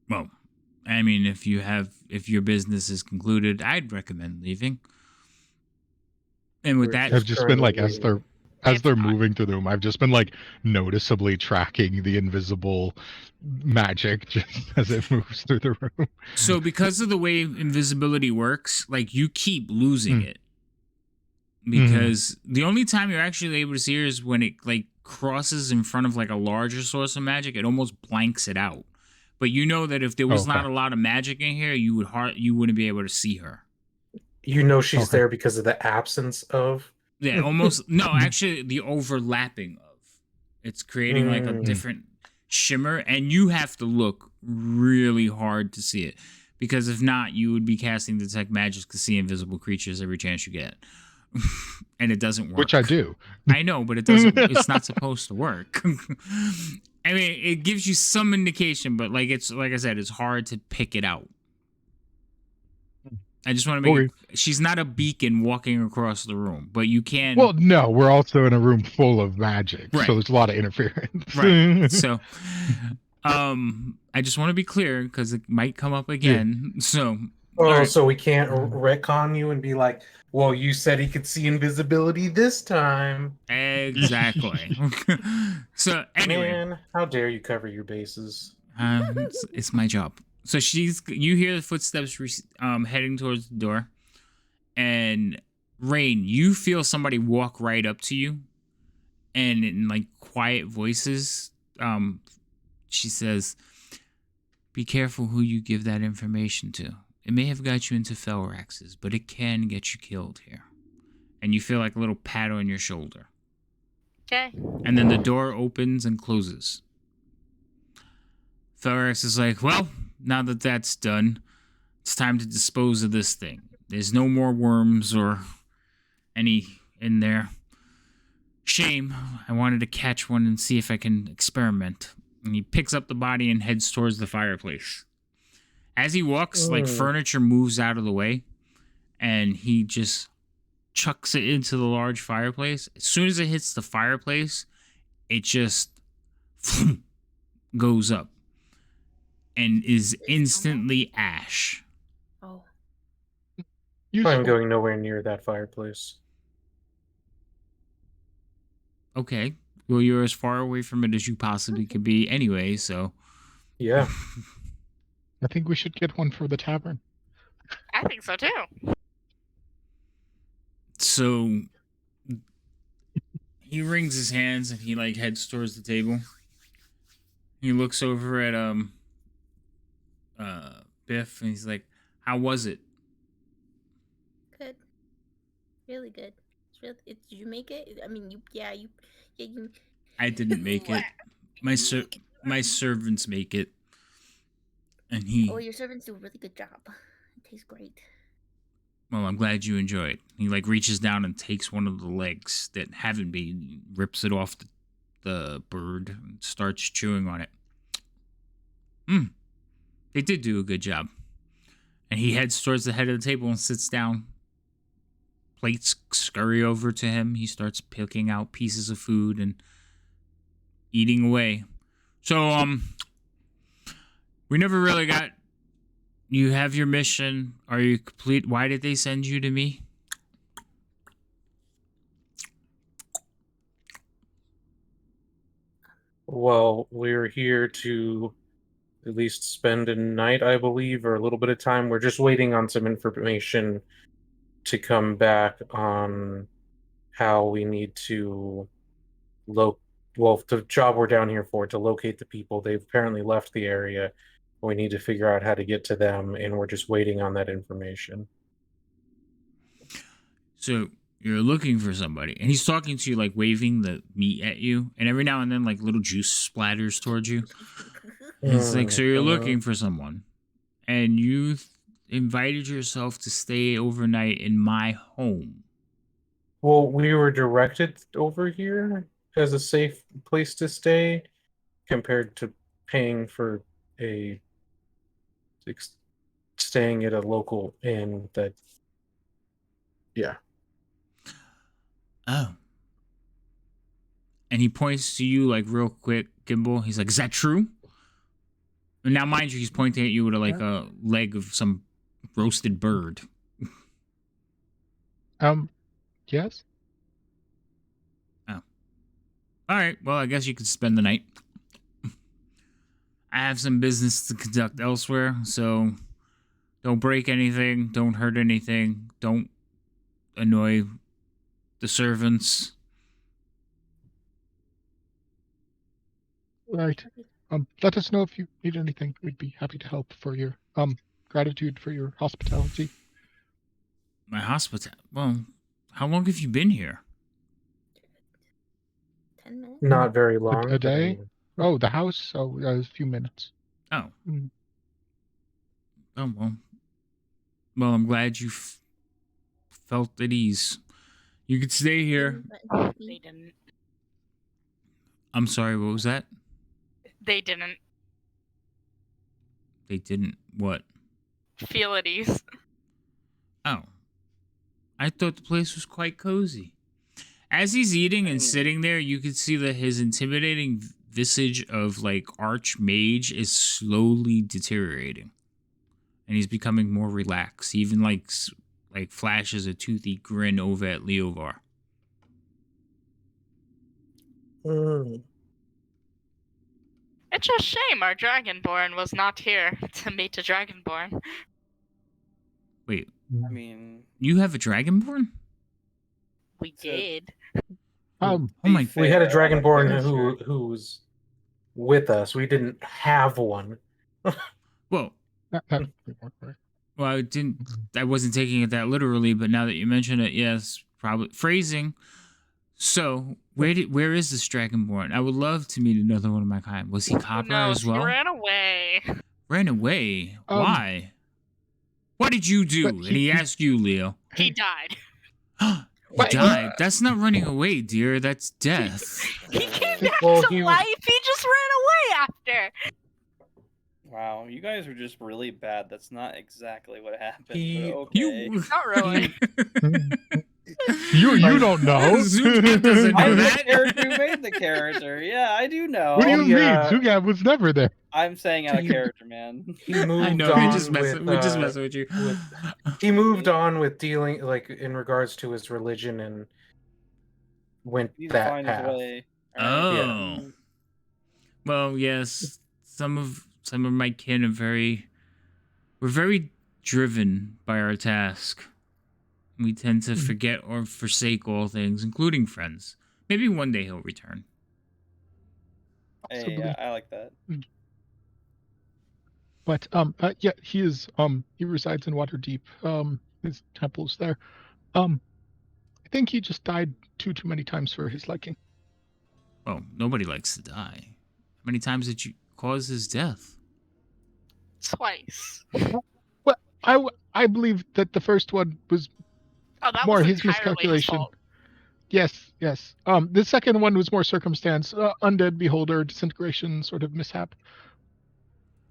Well, I mean, if your business is concluded, I'd recommend leaving. And with We're that, I've just been like, as currently- they're moving through the room, I've just been like noticeably tracking the invisible magic just as it moves through the room. so because of the way invisibility works, like you keep losing it. Because the only time you're actually able to see her is when it like crosses in front of like a larger source of magic. It almost blanks it out. But you know that if there was not Okay. a lot of magic in here, you wouldn't be able to see her. You know she's Okay. there because of the absence of. Yeah, almost. No, actually, the overlapping of. It's creating like a different shimmer, and you have to look really hard to see it. because if not, you would be casting detect magic to see invisible creatures every chance you get, and it doesn't work. Which I do. I know, but it doesn't. It's not supposed to work. I mean, it gives you some indication, but like I said, it's hard to pick it out. I just want to make it, she's not a beacon walking across the room, but you can. Well, no, we're also in a room full of magic, Right. so there's a lot of interference. Right. So, I just want to be clear because it might come up again. Yeah. So. Oh, right. So we can't retcon you and be like, well, you said he could see invisibility this time. Exactly. So anyway, Man, how dare you cover your bases? It's my job. So you hear the footsteps heading towards the door, and Rain, you feel somebody walk right up to you, and in like quiet voices, she says, "Be careful who you give that information to. It may have got you into Felrax's, but it can get you killed here." And you feel like a little pat on your shoulder. Okay. And then the door opens and closes. Felrax is like, well, now that that's done, it's time to dispose of this thing. There's no more worms or any in there. Shame. I wanted to catch one and see if I can experiment. And he picks up the body and heads towards the fireplace. As he walks, like furniture moves out of the way, and he just chucks it into the large fireplace. As soon as it hits the fireplace, it just goes up and is instantly ash. Oh. I'm going nowhere near that fireplace. Okay. Well, you're as far away from it as you possibly could be anyway, so. Yeah. I think we should get one for the tavern. I think so too. So he wrings his hands and he like heads towards the table. He looks over at Biff and he's like, "How was it?" Good. Really good. Did you make it? I mean, you. I didn't make it. My servants make it. And he. Oh, your servants do a really good job. It tastes great. Well, I'm glad you enjoy it. He like reaches down and takes one of the legs that haven't been, rips it off the bird, and starts chewing on it. They did do a good job. And he heads towards the head of the table and sits down. Plates scurry over to him. He starts picking out pieces of food and eating away. So, we never really got. You have your mission. Are you complete? Why did they send you to me? Well, we're here to at least spend a night, I believe, or a little bit of time. We're just waiting on some information to come back on how we need to the job we're down here for, to locate the people. They've apparently left the area. We need to figure out how to get to them, and we're just waiting on that information. So you're looking for somebody, and he's talking to you, like waving the meat at you, and every now and then, like little juice splatters towards you. It's like, so you're looking for someone, and you invited yourself to stay overnight in my home. Well, we were directed over here as a safe place to stay, compared to paying for staying at a local inn. That, yeah. Oh. And he points to you like real quick, Gimbal. He's like, "Is that true?" And now, mind you, he's pointing at you with like a leg of some roasted bird. Yes. Oh. All right. Well, I guess you could spend the night. I have some business to conduct elsewhere, so don't break anything, don't hurt anything, don't annoy the servants. Right. Let us know if you need anything. We'd be happy to help for your gratitude for your hospitality. My hospitality? Well, how long have you been here? 10 minutes? Not very long. A day? Oh, the house? Oh, a few minutes. Oh. Oh well. Well, I'm glad you felt at ease. You could stay here. They didn't. I'm sorry. What was that? They didn't They didn't. What? feel at ease. Oh. I thought the place was quite cozy. As he's eating and sitting there, you could see that his intimidating visage of like Archmage is slowly deteriorating, and he's becoming more relaxed. He even like flashes a toothy grin over at Leovar. It's a shame our Dragonborn was not here to meet a Dragonborn. Wait, I mean, you have a Dragonborn? We did. Oh my! We had a fair, I'm Dragonborn pretty sure. who's with us. We didn't have one. Well, That- well, I didn't. I wasn't taking it that literally, but now that you mention it, yes, probably phrasing. So, where is this Dragonborn? I would love to meet another one of my kind. Was he Who copper knows? as well? He ran away. Ran away. Um, Why? What did you do? but And he asked you, Leo. He died. He died. That's not running away, dear. That's death. He came back Well, to he was- life. He just ran away after. Wow, you guys are just really bad. That's not exactly what happened. He- But okay. You. Not really. You don't know. Zugat doesn't know I'm the that. character who made the character. Yeah, I do know. What do you mean? Yeah. Zugat was never there. I'm saying out of He- character, man. He moved I know. on We're just messing. with, We're just messing with you. he moved on with dealing like in regards to his religion and went He's that find his path. way. Oh. Well, yes. Some of my kin are we're very driven by our task. We tend to forget or forsake all things, including friends. Maybe one day he'll return. Hey, Possibly. I like that. But yeah, he is he resides in Waterdeep. His temple's there. I think he just died too many times for his liking. Well, nobody likes to die. How many times did you cause his death? Twice. Well, I believe that the first one was Oh, that more was his entirely his miscalculation. fault. Yes. The second one was more circumstance, undead beholder, disintegration sort of mishap.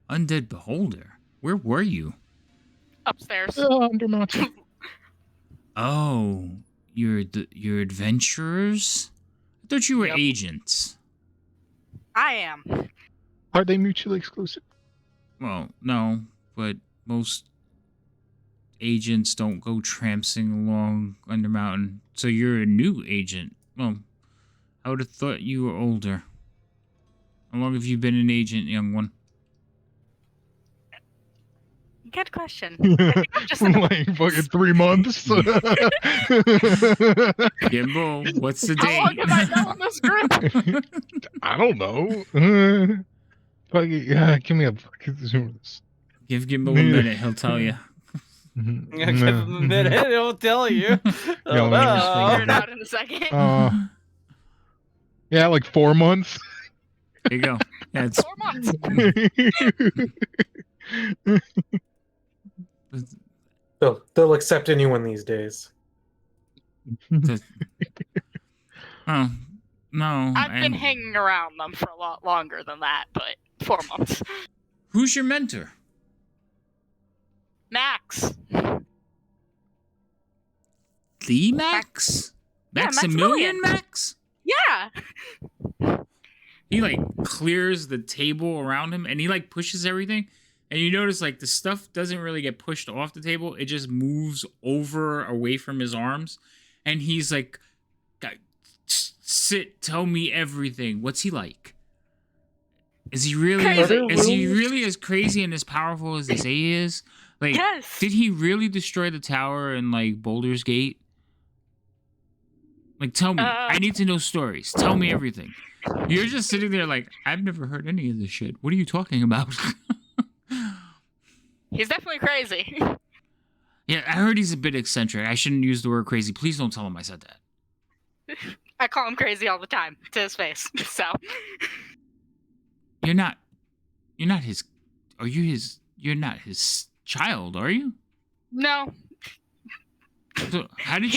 Undead Beholder? Where were you? Upstairs. Under mountain. Oh, you're adventurers? I thought you were Yep. agents. I am. Are they mutually exclusive? Well, no, but most agents don't go trampsing along Undermountain. So you're a new agent. Well, I would have thought you were older. How long have you been an agent, young one? Good question. I think I'm just in the Like fucking 3 months. Gimbo, what's the date? How long have I known this group? I don't know. Fucking, give me a fucking. Give Gimbo a minute, he'll tell you. I'm gonna give him a minute. It'll tell you. Yeah, let me just Oh, Figure it out in a second. Yeah, like 4 months. There you go. Yeah, it's 4 months. They'll accept anyone these days. oh no. I've been and hanging around them for a lot longer than that, but 4 months. Who's your mentor? Max. The Max? Yeah, Maximilian Max? Yeah. He like clears the table around him and he like pushes everything. And you notice like the stuff doesn't really get pushed off the table. It just moves over away from his arms. And he's like, sit, tell me everything. What's he like? Is he really Crazy. as crazy and as powerful as they say he is? Like, Yes. did he really destroy the tower in like Boulder's Gate? Like, tell me. I need to know stories. Tell me everything. You're just sitting there like, I've never heard any of this shit. What are you talking about? He's definitely crazy. Yeah, I heard he's a bit eccentric. I shouldn't use the word crazy. Please don't tell him I said that. I call him crazy all the time to his face. So You're not his. Are you his? You're not his child, are you? No. So how did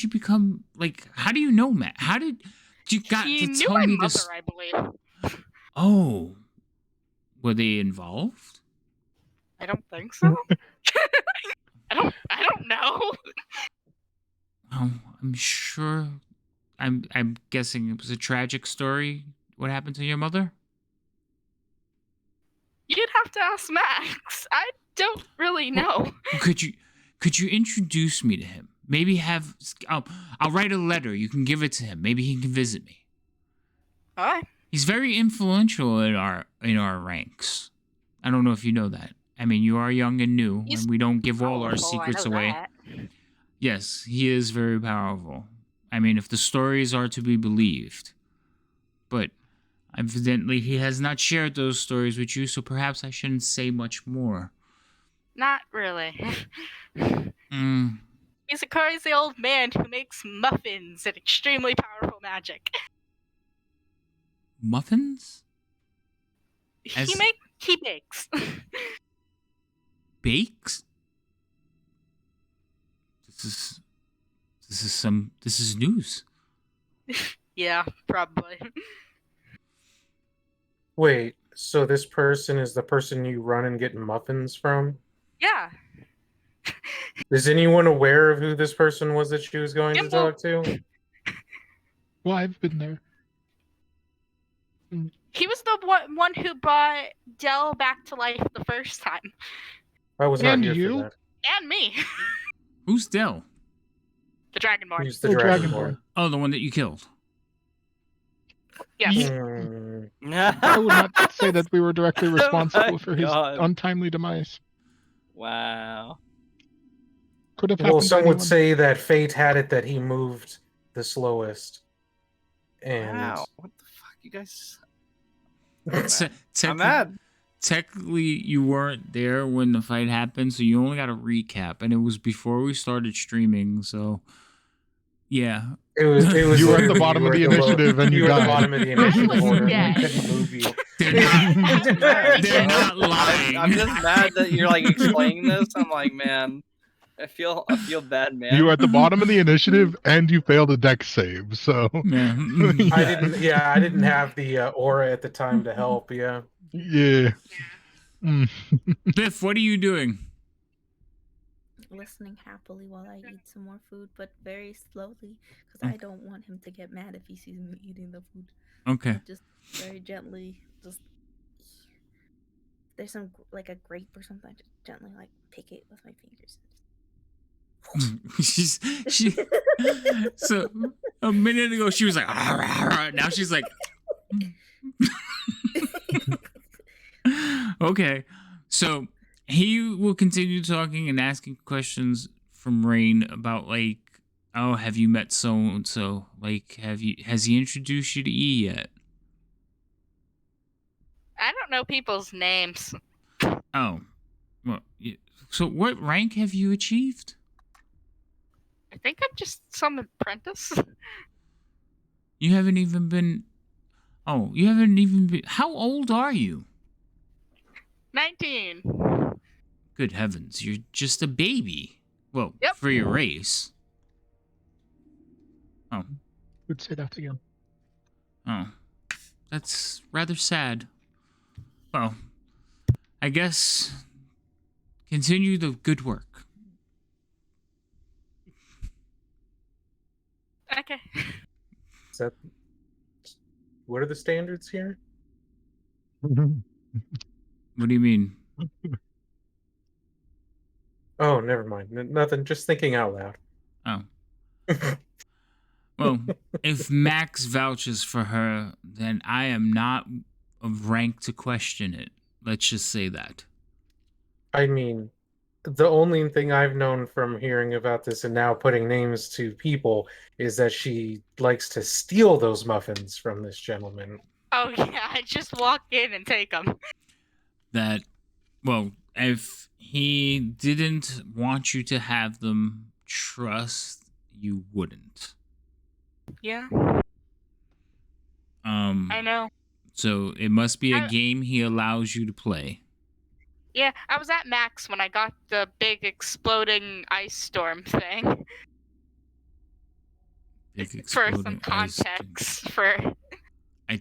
you become like? How do you know Matt? How did you got He to knew tell my me mother, this? I believe. Oh, were they involved? I don't think so. I don't know. Oh, I'm sure. I'm guessing it was a tragic story. What happened to your mother? You'd have to ask Max. I don't really know. Could you introduce me to him? Maybe have I'll write a letter. You can give it to him. Maybe he can visit me. Alright. He's very influential in our ranks. I don't know if you know that. I mean, you are young and new, He's and we don't give all our powerful, I secrets know away. that. Yes, he is very powerful. I mean, if the stories are to be believed. But evidently, he has not shared those stories with you, so perhaps I shouldn't say much more. Not really. Mm, He's a crazy old man who makes muffins and extremely powerful magic. muffins? He bakes. Bakes? This is news. Yeah, probably. Wait, so this person is the person you run and get muffins from? Yeah. Is anyone aware of who this person was that she was going to Gimbal. talk to? Well, I've been there. He was the one who brought Dell back to life the first time. I was not And here you? for that. And me. Who's Dell? The Dragonborn. Who's the Oh, Dragonborn? Oh, the one that you killed. Yes. Hmm. I would not say that we were directly Oh responsible my for his God. untimely demise. Wow. Could have Well, happened to some would anyone. say that fate had it that he moved the slowest. And Wow. What the fuck, you guys? I'm I'm mad. Technically, you weren't there when the fight happened, so you only got a recap, and it was before we started streaming. So, yeah, it was You were at the literally- bottom you of were the at the initiative and you were at the died. bottom of the initiative was order and dead. they couldn't move you. they're not. They're bro. not lying. I'm just mad that you're like explaining this. I'm like, man, I feel bad, man. You were at the bottom of the initiative and you failed a dex save, so Yeah. I didn't have the aura at the time to help. Yeah. yeah. Mm. Biff, what are you doing? Listening happily while I eat some more food, but very slowly, because I don't want him to get mad if he sees me eating the food. Okay. I just very gently, just there's some like a grape or something. I just gently like pick it with my fingers. she. So a minute ago she was like, "Ah, rah, rah." Now she's like, okay. So he will continue talking and asking questions from Rain about like, oh, have you met so and so? Like, has he introduced you to E yet? I don't know people's names. Oh, well, so what rank have you achieved? I think I'm just some apprentice. You haven't even been. Oh, you haven't even been. How old are you? 19. Good heavens, you're just a baby. Well, Yep. for your race. Oh, Would say that again. oh, that's rather sad. Well, I guess continue the good work. Okay. Is that what are the standards here? What do you mean? Oh, never mind. Nothing. Just thinking out loud. Oh. Well, if Max vouches for her, then I am not of rank to question it. Let's just say that. I mean, the only thing I've known from hearing about this and now putting names to people is that she likes to steal those muffins from this gentleman. Oh yeah, I just walk in and take them. That, well, if he didn't want you to have them, trust you wouldn't. Yeah, I I know. So it must be a I- game he allows you to play. Yeah, I was at Max when I got the big exploding ice storm thing. Big For some exploding ice storm. context, for I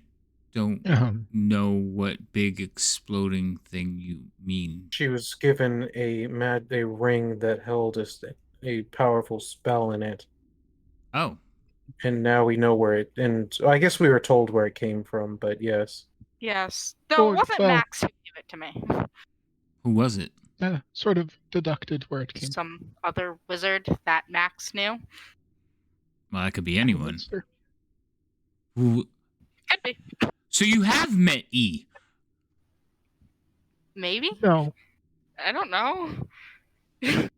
don't know what big exploding thing you mean. She was given a ring that held a powerful spell in it, Oh, and now we know where it. And I guess we were told where it came from, but yes, yes. Though it wasn't well, Max who gave it to me. who was it? sort of deducted where it came Some other wizard that Max knew. Well, that could be from. anyone. Monster. Who? Could be. So you have met E. Maybe? No, I don't know. You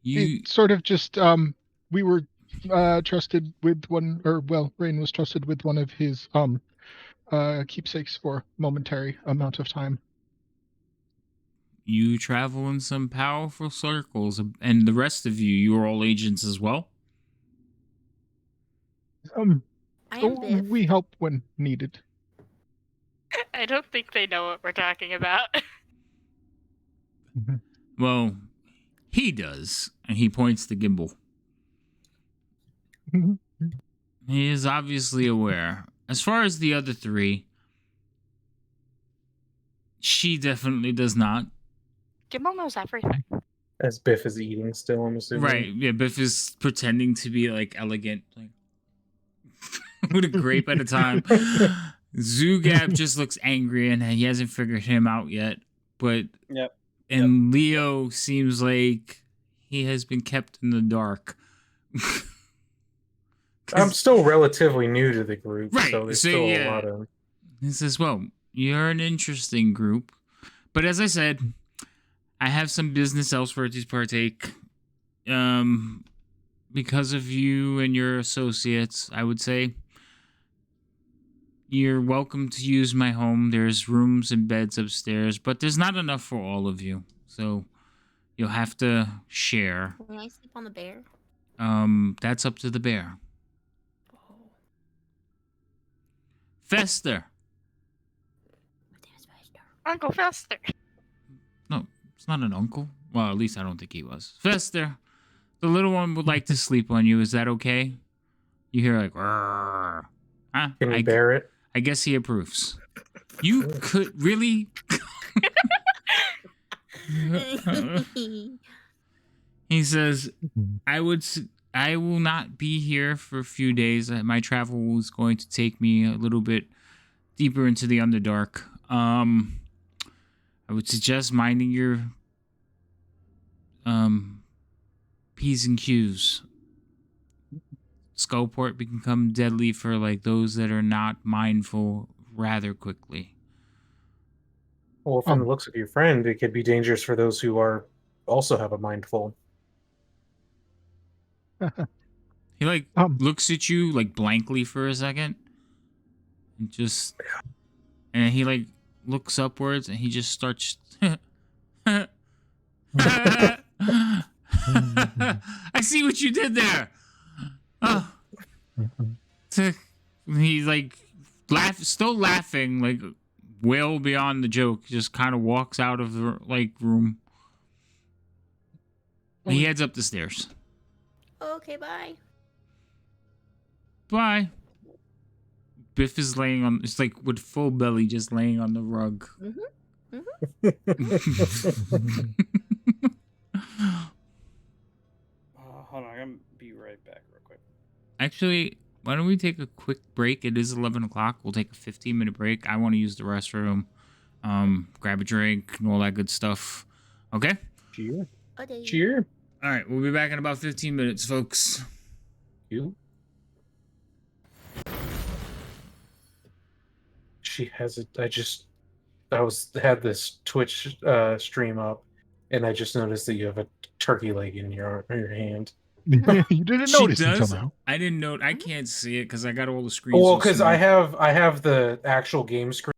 it sort of just we were trusted with one, or well, Rain was trusted with one of his keepsakes for a momentary amount of time. you travel in some powerful circles, and the rest of you are all agents as well. I am Biff. We help when needed. I don't think they know what we're talking about. Well, he does, and he points to Gimbal. He is obviously aware. As far as the other three, she definitely does not. Gimbal knows everything. as Biff is eating still, I'm assuming. Right, yeah, Biff is pretending to be, like, elegant, like, with a grape at a time. Zugab just looks angry, and he hasn't figured him out yet, but... Yep. And Leo seems like he has been kept in the dark. I'm still relatively new to the group, Right, so there's so still yeah. a lot of. He says, well, you're an interesting group. But as I said, I have some business elsewhere to partake. Because of you and your associates, I would say. You're welcome to use my home. There's rooms and beds upstairs, but there's not enough for all of you. So you'll have to share. Can I sleep on the bear? That's up to the bear. Oh. Fester. Uncle Fester. No, it's not an uncle. Well, at least I don't think he was. Fester, the little one would like to sleep on you. Is that okay? You hear like, "Rrrr." Huh? Can you bear it? I guess he approves. You could really. He says, I will not be here for a few days. My travel is going to take me a little bit deeper into the Underdark. I would suggest minding your P's and Q's. Skullport can become deadly for like those that are not mindful rather quickly. Well, from the looks of your friend, it could be dangerous for those who are also have a mindful. He like looks at you like blankly for a second, and he like looks upwards and he just starts. I see what you did there. Oh. He's like still laughing, like well beyond the joke. Just kind of walks out of the like room. He heads up the stairs. Okay, bye. Bye. Biff is laying on. It's like with full belly, just laying on the rug. Hold on, I'm gonna be right back real quick. Actually, why don't we take a quick break? It is 11 o'clock. We'll take a 15-minute break. I want to use the restroom, grab a drink, and all that good stuff. Okay? Cheer. Okay. Cheer. All right, we'll be back in about 15 minutes, folks. You. She has it. I had this Twitch stream up, and I just noticed that you have a turkey leg in your hand. You didn't notice until now. I didn't know. I can't see it because I got all the screens. Well, so because small. I have the actual game screen.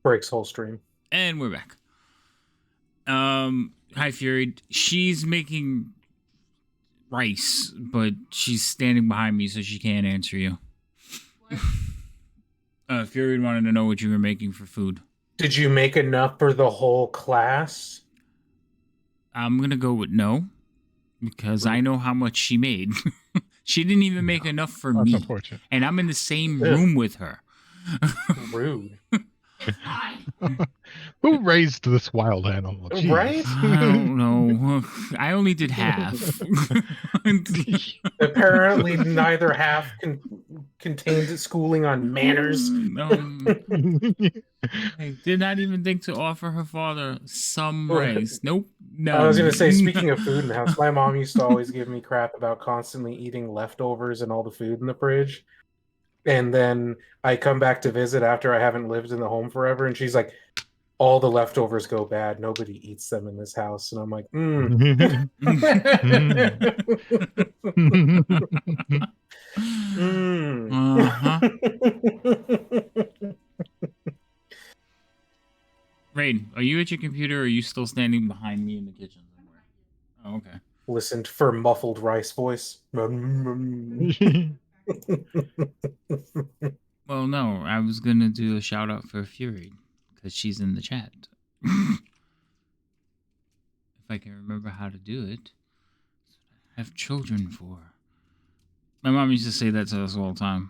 Breaks whole stream. And we're back. Hi Fury. She's making rice, but she's standing behind me, so she can't answer you. Fury wanted to know what you were making for food. Did you make enough for the whole class? I'm gonna go with no, because I know how much she made. She didn't even make enough for That's me, unfortunate. and I'm in the same room with her. Rude. Who raised this wild animal? Jeez. Right? I don't know. I only did half. Apparently, neither half contained schooling on manners. I did not even think to offer her father some rice. Nope. No. I was going to say, speaking of food in the house, my mom used to always give me crap about constantly eating leftovers and all the food in the fridge. And then I come back to visit after I haven't lived in the home forever, and she's like, all the leftovers go bad. Nobody eats them in this house. And I'm like, Rain, are you at your computer or are you still standing behind me in the kitchen somewhere? Oh, okay. Listened for muffled rice voice. Well, no, I was going to do a shout out for Fury because she's in the chat. If I can remember how to do it. That's what I have children for. My mom used to say that to us all the time.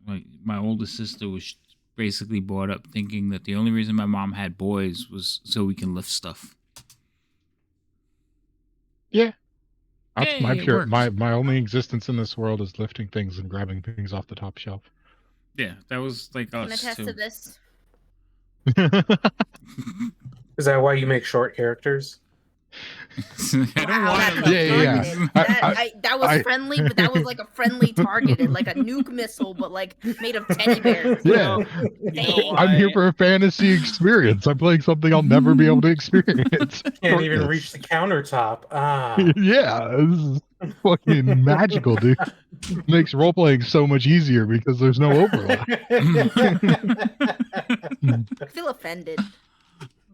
Like, my oldest sister was basically brought up thinking that the only reason my mom had boys was so we can lift stuff. Yeah. That's Hey, my it pure works. my only existence in this world is lifting things and grabbing things off the top shelf. Yeah, that was like Can us attest too. to this. Is that why you make short characters? I don't Wow, want that's to. Yeah. targeted. That was I- friendly, but that was like a friendly targeted, like a nuke missile, but like made of teddy bears. Yeah. I'm here for a fantasy experience. I'm playing something I'll never be able to experience. Can't even reach the countertop. Yeah, this is fucking magical, dude. Makes role playing so much easier because there's no overlap. I feel offended.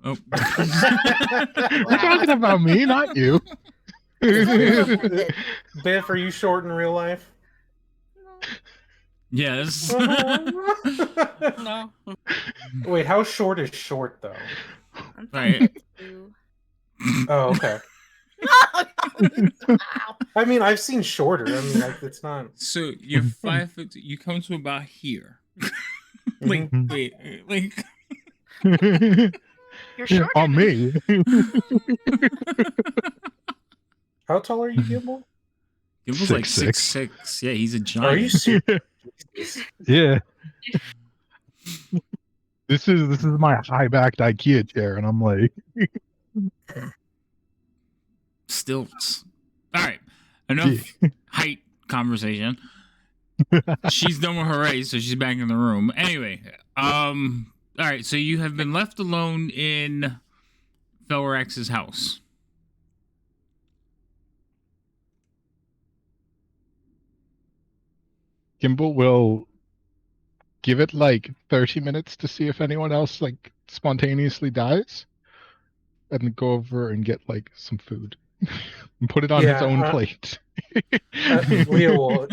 Oh. We're talking about me, not you. I feel offended. Biff, are you short in real life? Yes. No. Wait, how short is short though? I'm Right. 5'2". Oh, okay. Wow. I mean, I've seen shorter. I mean, like, it's not. So you're 5 foot. You come to about here. Like, wait, like. You're shorter On than me. How tall are you, Gimble? Gimble's like 6'6". 6'6". Yeah, he's a giant. Are you serious? Yeah. This is my high backed IKEA chair, and I'm like, Stilts. All right. Enough height conversation. She's done with her race, so she's back in the room. Anyway, all right. So you have been left alone in Felrax's house. Gimbal will give it like 30 minutes to see if anyone else like spontaneously dies, and then go over and get like some food and put it on his own plate. Leo will,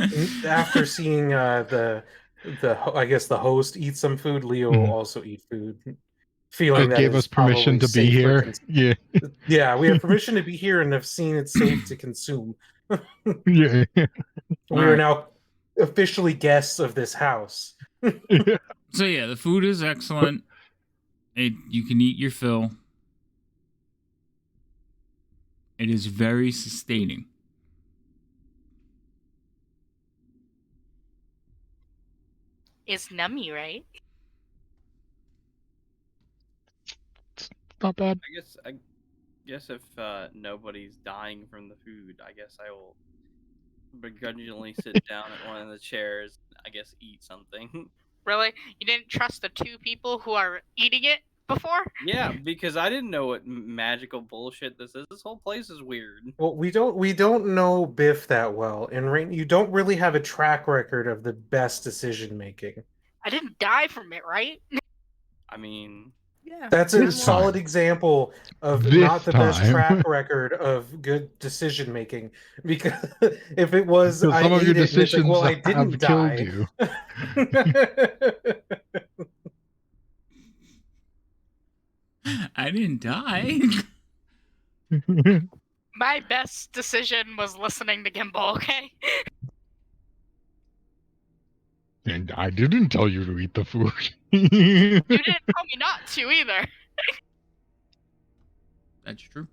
after seeing the I guess the host eat some food, Leo will also eat food, feeling It that gave it's us permission to probably be safe for here. Yeah. Yeah, we have permission to be here and have seen it's safe to consume. Yeah. We are now officially guests of this house. So yeah, the food is excellent. You can eat your fill. It is very sustaining. It's nummy, right? Not bad. I guess if nobody's dying from the food, I guess I will begrudgingly sit down at one of the chairs. I guess eat something. Really? You didn't trust the two people who are eating it before? Yeah, because I didn't know what magical bullshit this is. This whole place is weird. Well, we don't know Biff that well, and you don't really have a track record of the best decision making. I didn't die from it, right? I mean, Yeah. That's a This solid time. example of This not the best time. track record of good decision making. Because if it was, Because I some of your ate it, and it's like, decisions well, I have didn't killed die. you. I didn't die. My best decision was listening to Gimbal, okay? And I didn't tell you to eat the food. You didn't tell me not to either. That's true.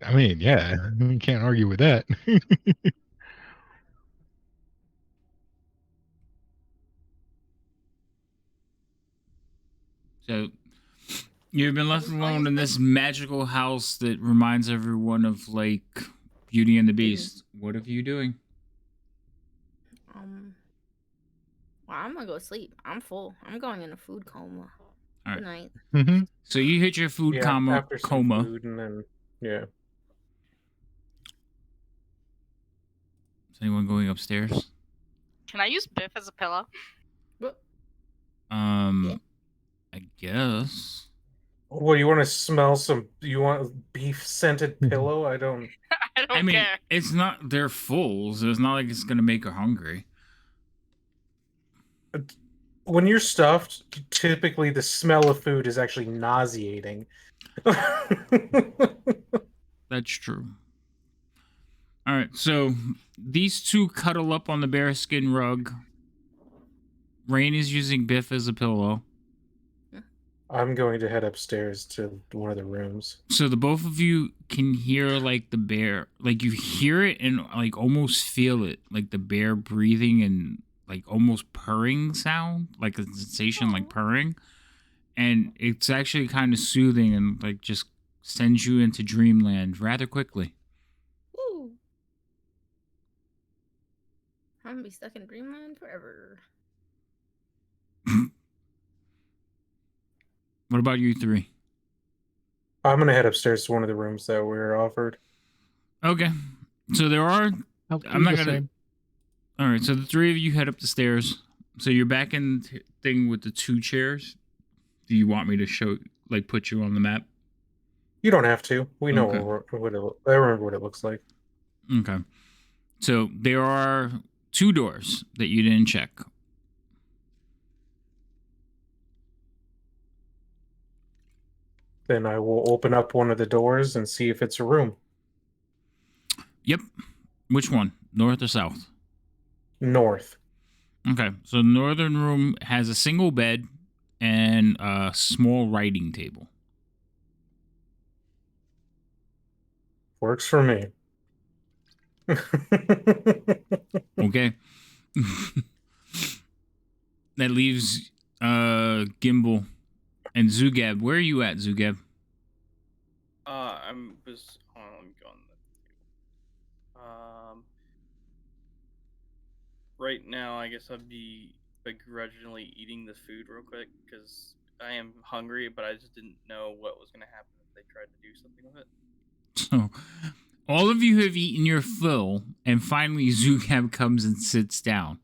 I mean, yeah, you can't argue with that. So you've been left alone in this magical house that reminds everyone of like Beauty and the Beast. What are you doing? Well, I'm gonna go sleep. I'm full. I'm going in a food coma. All Good right. night. So you hit your food Yeah, coma. after some food, and then yeah. Is anyone going upstairs? Can I use Biff as a pillow? I guess. Well, you want to smell some? You want beef scented pillow? I don't. I don't I mean, care. it's not. They're full, so it's not like it's gonna make her hungry. When you're stuffed, typically the smell of food is actually nauseating. That's true. All right, so these two cuddle up on the bearskin rug. Rain is using Biff as a pillow. I'm going to head upstairs to one of the rooms. So the both of you can hear like the bear, like you hear it and like almost feel it, like the bear breathing and like almost purring sound, like a sensation like purring. And it's actually kind of soothing and like just sends you into dreamland rather quickly. Woo. I'm gonna be stuck in dreamland forever. What about you three? I'm going to head upstairs to one of the rooms that we're offered. Okay. So there are. I'm not the gonna. same. All right. So the three of you head up the stairs. So you're back in thing with the two chairs. Do you want me to show, like, put you on the map? You don't have to. We know Okay. I remember what it looks like. Okay. So there are two doors that you didn't check. Then I will open up one of the doors and see if it's a room. Yep. Which one? North or south? North. Okay. So the northern room has a single bed and a small writing table. Works for me. Okay. That leaves Gimbal and Zugab. Where are you at, Zugab? Hold on, let me go on right now, I guess I'd be begrudgingly eating the food real quick because I am hungry, but I just didn't know what was going to happen if they tried to do something with it. So, all of you have eaten your fill, and finally Zugab comes and sits down.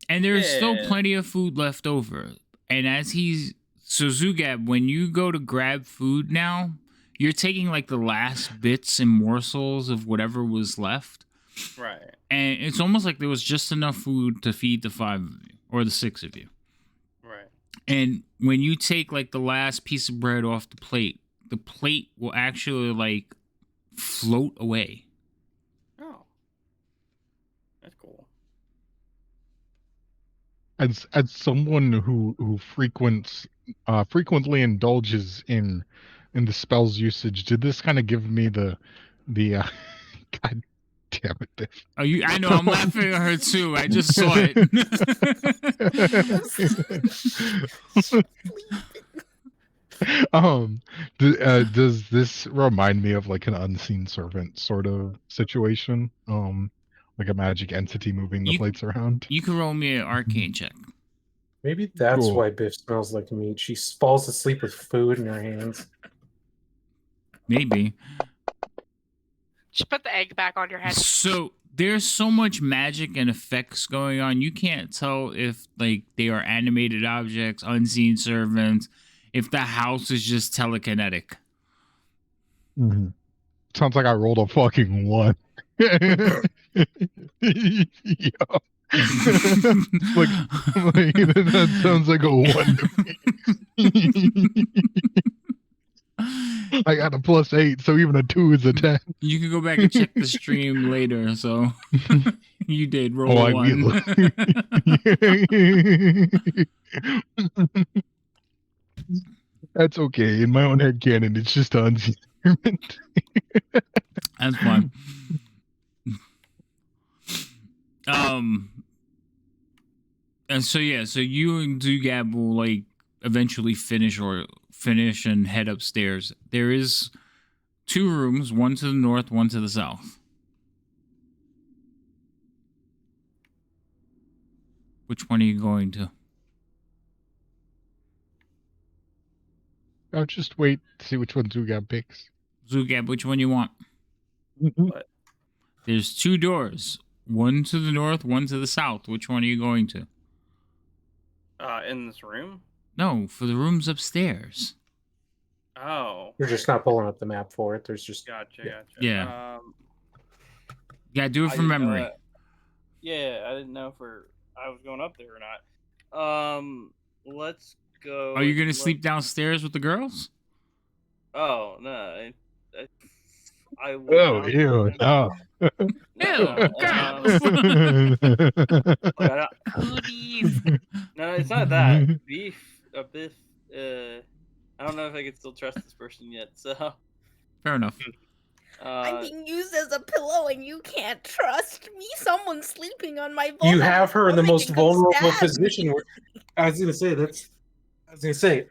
And there's still plenty of food left over. And so Zugab, when you go to grab food now, you're taking like the last bits and morsels of whatever was left. Right. And it's almost like there was just enough food to feed the 5 of you, or the 6 of you. Right. And when you take like the last piece of bread off the plate will actually like float away. Oh. That's cool. As someone who frequently indulges in the spell's usage, did this kind of give me the God damn it, Dave. Oh, I know. I'm laughing at her too. I just saw it. Does this remind me of like an unseen servant sort of situation? Like a magic entity moving the plates around? You can roll me an arcane check. Maybe that's Cool. why Biff smells like meat. She falls asleep with food in her hands. Maybe. Just put the egg back on your head. So there's so much magic and effects going on. You can't tell if like they are animated objects, unseen servants, if the house is just telekinetic. Sounds like I rolled a fucking 1. Yeah. like that sounds like a 1 to me. I got a +8, so even a 2 is a 10. You can go back and check the stream later. So you did roll Oh, a I 1. will. That's okay. In my own head canon, it's just unseen. That's fine. And so yeah, so you and Zugab will like eventually finish and head upstairs. There is 2 rooms, one to the north, one to the south. Which one are you going to? I'll just wait to see which one Zugab picks. Zugab, which one you want? What? There's 2 doors. One to the north, one to the south. Which one are you going to? In this room? No, for the rooms upstairs. Oh. You're just not pulling up the map for it. There's just Gotcha. Yeah. Yeah, do it I from didn't know memory. that. Yeah, I didn't know if I was going up there or not. Let's go. Are you going to sleep downstairs with the girls? Oh no, I would Oh, not. ew, no. Ew, gross. Cooties. No, it's not that. Biff. I don't know if I can still trust this person yet. So. Fair enough. I'm being used as a pillow and you can't trust me. Someone's sleeping on my vulnerable. you have her in the They most can go vulnerable stab me. position. I was gonna say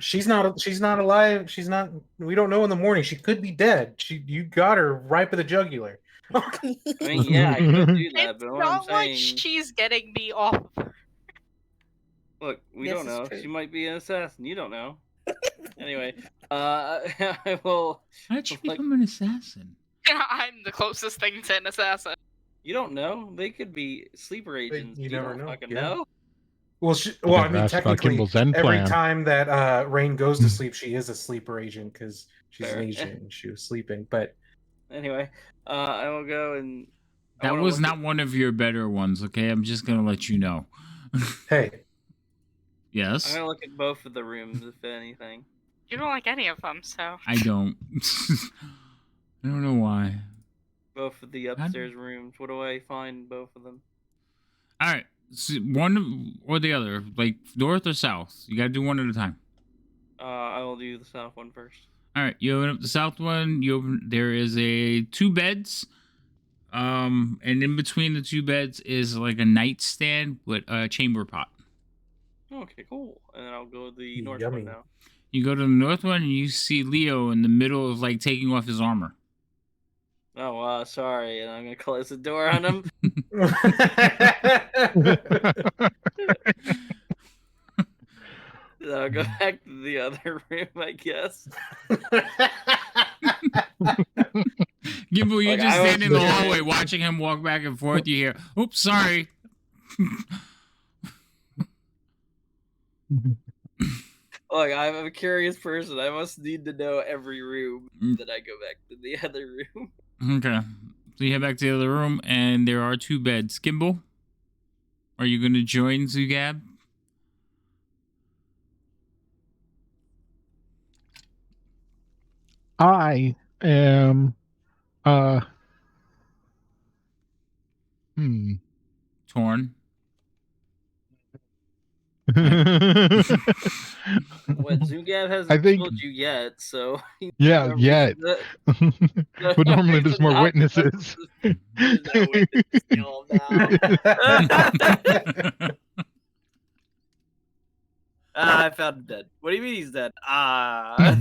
she's not alive. She's not. We don't know in the morning. She could be dead. You got her right by the jugular. I mean, yeah, I could do that, It's but what I'm not like saying, she's getting me off of her. look, we This don't is know. true. She might be an assassin. You don't know. Anyway, I will. How did she Like- become an assassin? I'm the closest thing to an assassin. You don't know. They could be sleeper agents. you You never don't know, fucking yeah. know. Well, I never mean, asked about technically, Kimball's Zen every plan. time that Rain goes to sleep, she is a sleeper agent because she's Fair. an agent and she was sleeping. But Anyway, I will go and. I That wanna was look not one of your better ones, okay? I'm just going to let you know. hey, I'm Yes? gonna look at both of the rooms, if anything. You don't like any of them, so. I don't. I don't know why. Both of the upstairs rooms. What do I find? Both of them. All right. So one or the other, like north or south. You got to do one at a time. I will do the south one first. All right. You open up the south one. There is 2 beds. And in between the 2 beds is like a nightstand with a chamber pot. Okay, cool. And then I'll go to the north Yummy. one now. You go to the north one and you see Leo in the middle of like taking off his armor. Oh, sorry, and I'm gonna close the door on him. Then I'll go back to the other room, I guess. Gimbal, you're Like, just I was standing in the there. hallway watching him walk back and forth. You hear, oops, sorry. Look, I'm a curious person. I must need to know every room that I go back to the other room. Okay. So you head back to the other room, and there are 2 beds. Gimbal, are you going to join Zugab? I am Torn. What, Zugab hasn't I think- told you yet, so... Yeah, no yet. reason But no normally there's reason more not to witnesses. There's no witnesses still now. I found him dead. What do you mean he's dead? I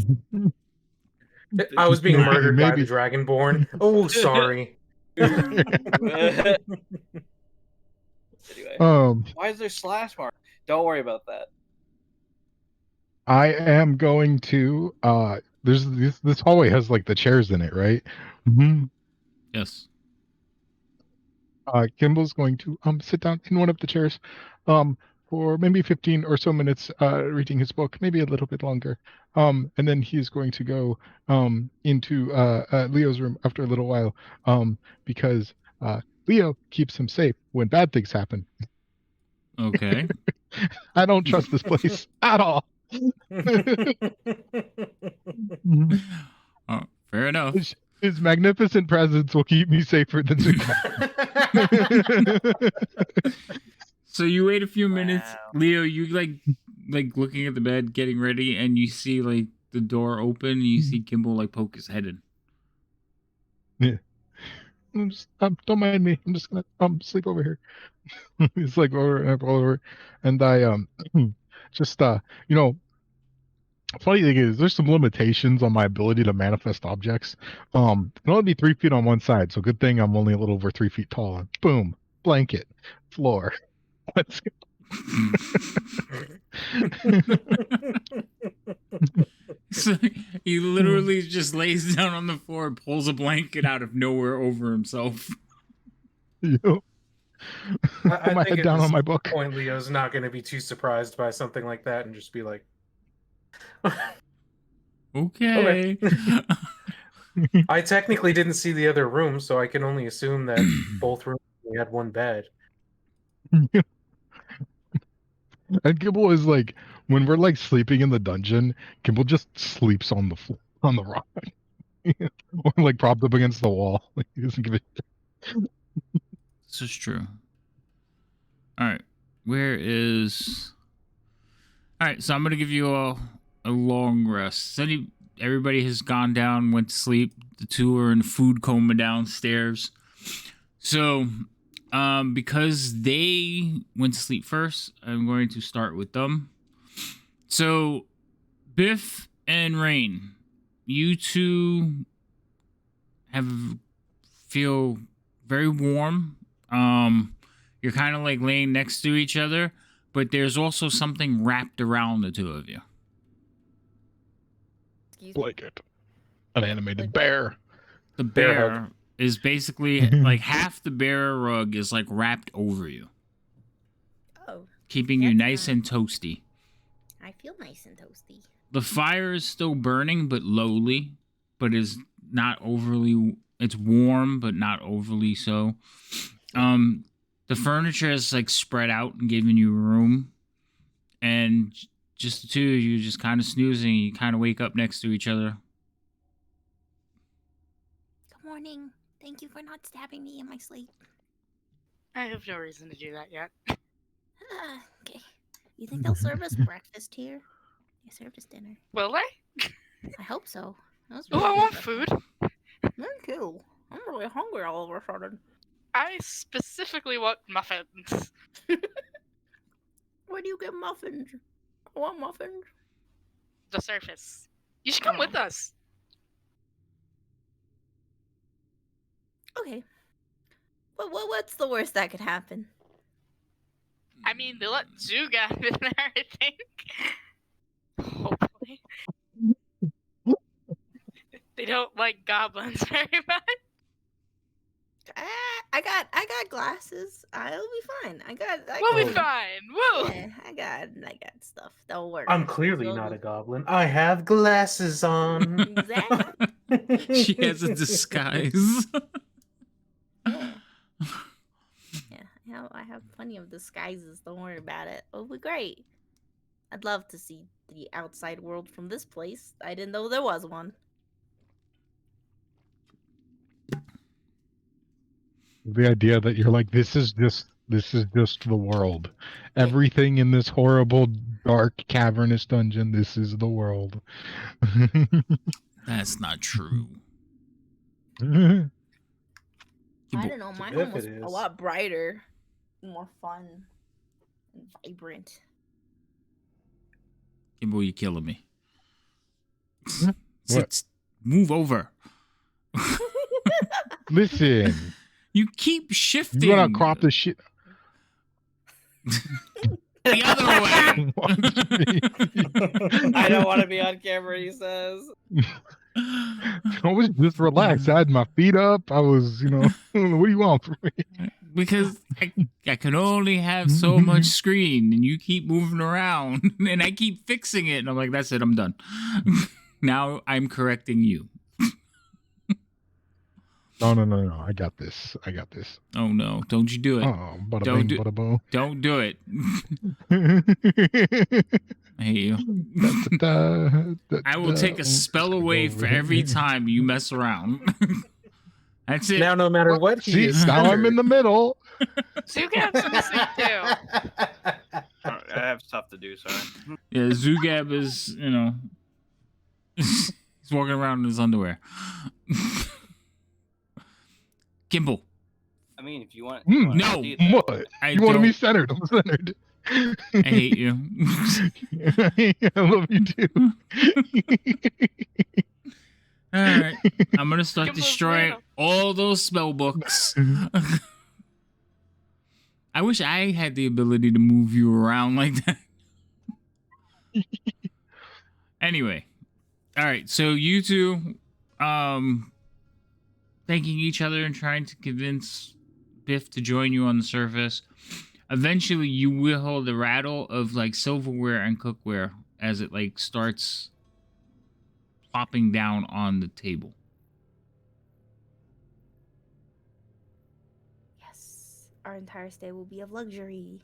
was being Maybe- murdered by the maybe- Dragonborn. Oh, sorry. Anyway, why is there slash mark? Don't worry about that. I am going to there's this hallway has like the chairs in it, right? Mm-hmm. Yes. Kimball's going to sit down in one of the chairs for maybe 15 or so minutes reading his book, maybe a little bit longer. And then he's going to go into Leo's room after a little while because Leo keeps him safe when bad things happen. Okay. I don't trust this place at all. Oh, fair enough. His magnificent presence will keep me safer than So you wait a few minutes, Wow. Leo. You like looking at the bed, getting ready, and you see like the door open, and you see Kimball like poke his head in. don't mind me. I'm just gonna sleep over here. It's like over, and I just funny thing is there's some limitations on my ability to manifest objects. It can only be 3 feet on one side, so good thing I'm only a little over 3 feet tall. Boom, blanket, floor. Let's go. So he literally just lays down on the floor, pulls a blanket out of nowhere over himself. Put my head down on my book. Point, Leo's not going to be too surprised by something like that and just be like, Okay. I technically didn't see the other room, so I can only assume that both rooms only had one bed. And Kimball is like, when we're like sleeping in the dungeon, Kimball just sleeps on the floor, on the rock, or like propped up against the wall. Like, he doesn't give a shit. This is true. All right, where is? All right, so I'm gonna give you a long rest. Everybody has gone down, went to sleep. The two are in food coma downstairs. So, because they went to sleep first, I'm going to start with them. So, Biff and Rain, you two feel very warm. You're kind of like laying next to each other, but there's also something wrapped around the two of you. Excuse me. Blanket. An animated bear. The Bear bear hug. is basically like half the bear rug is like wrapped over you, Oh, keeping you That's nice nice. and toasty. I feel nice and toasty. The fire is still burning, but lowly, but is not overly. It's warm, but not overly so. The furniture is like spread out and giving you room, and just the two of you just kind of snoozing. You kind of wake up next to each other. Good morning. Thank you for not stabbing me in my sleep. I have no reason to do that yet. Okay. You think they'll serve us breakfast here? They served us dinner. Will they? I hope so. That was Oh, really I good want breakfast. food. Me too. I'm really hungry all of a sudden. I specifically want muffins. Where do you get muffins? I want muffins. The surface. You should come with us. Okay. But what's the worst that could happen? I mean, they let Zug out in there, I think. Hopefully. They don't like goblins very much. I got glasses. I'll be fine. We'll be Oh. fine. Woo! Yeah, I got stuff. That'll work. I'm clearly Will not do. a goblin. I have glasses on. Exactly. She has a disguise. Yeah. Yeah, I have plenty of disguises. Don't worry about it. It'll be great. I'd love to see the outside world from this place. I didn't know there was one. The idea that you're like, this is just the world. Yeah. Everything in this horrible, dark, cavernous dungeon, this is the world. That's not true. I don't know. My If home was it a is. lot brighter, more fun, and vibrant. Kimbo, you're killing me. What? Move over. Listen, You keep shifting. you wanna crop the shit. the other way. I don't want to be on camera, he says. I was just relaxed. I had my feet up. I was, what do you want from me? because I can only have so much screen, and you keep moving around, and I keep fixing it, and I'm like, that's it, I'm done. Now I'm correcting you. No. I got this. Oh no! Don't you do it! Oh, bada Don't bing, do. bada boom. Don't do it. I hate you. I will take a spell away for every time you mess around. That's it. Now, no matter what, he See, is now I'm in the middle. Zugab's in the sleep too. I have stuff to do, sorry. Yeah, Zugab is, he's walking around in his underwear. Gimbal. I mean, if you want. No. What? I You want to be don't- centered? I'm centered. I hate you. I love you too. All right. I'm going to start Gimbal's destroying random. all those spell books. I wish I had the ability to move you around like that. Anyway. All right. So you two thanking each other and trying to convince Biff to join you on the surface. Eventually you will hold the rattle of like silverware and cookware as it like starts plopping down on the table. Yes, our entire stay will be of luxury.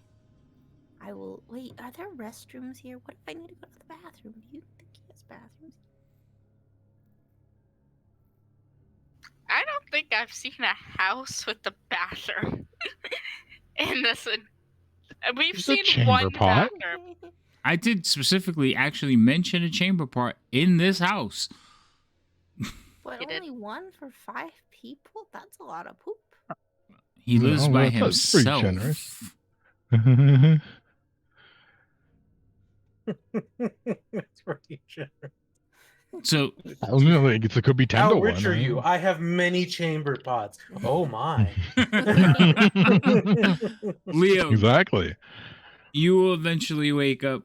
I will wait. Are there restrooms here? What if I need to go to the bathroom? Do you think he has bathrooms? I don't think I've seen a house with a bathroom. In this, we've There's a seen chamber one pot. bathroom. I did specifically actually mention a chamber part in this house. But You did. only one for 5 people? That's a lot of poop. He lives No, by that's pretty himself. generous. It's pretty generous. So I don't know, like, it could be 10 How to 1. rich are you? I have many chamber pots. Oh my. Leo, Exactly. you will eventually wake up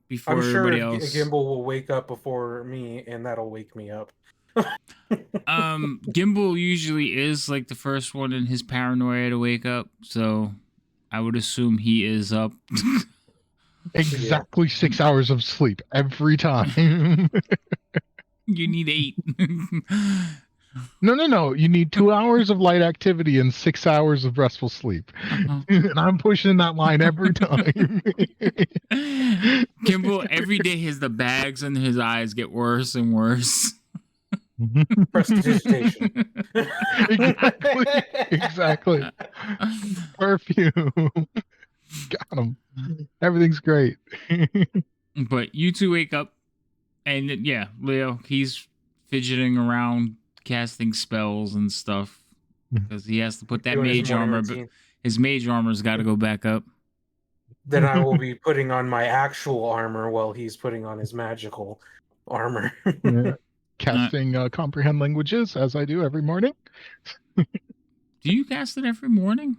before I'm sure everybody else. Gimbal will wake up before me, and that'll wake me up. Gimbal usually is like the first one in his paranoia to wake up, so I would assume he is up. Exactly 6 hours of sleep every time. You need 8. No. You need 2 hours of light activity and 6 hours of restful sleep. Uh-huh. And I'm pushing that line every time. Gimbal every day the bags under his eyes get worse and worse. Prestidigitation. Exactly. Perfume. Got him. Everything's great. But you two wake up, and yeah, Leo, he's fidgeting around, casting spells and stuff because he has to put that Doing his mage morning armor. But routine. his mage armor's got to go back up. Then I will be putting on my actual armor while he's putting on his magical armor. Yeah. Casting comprehend languages as I do every morning. Do you cast it every morning?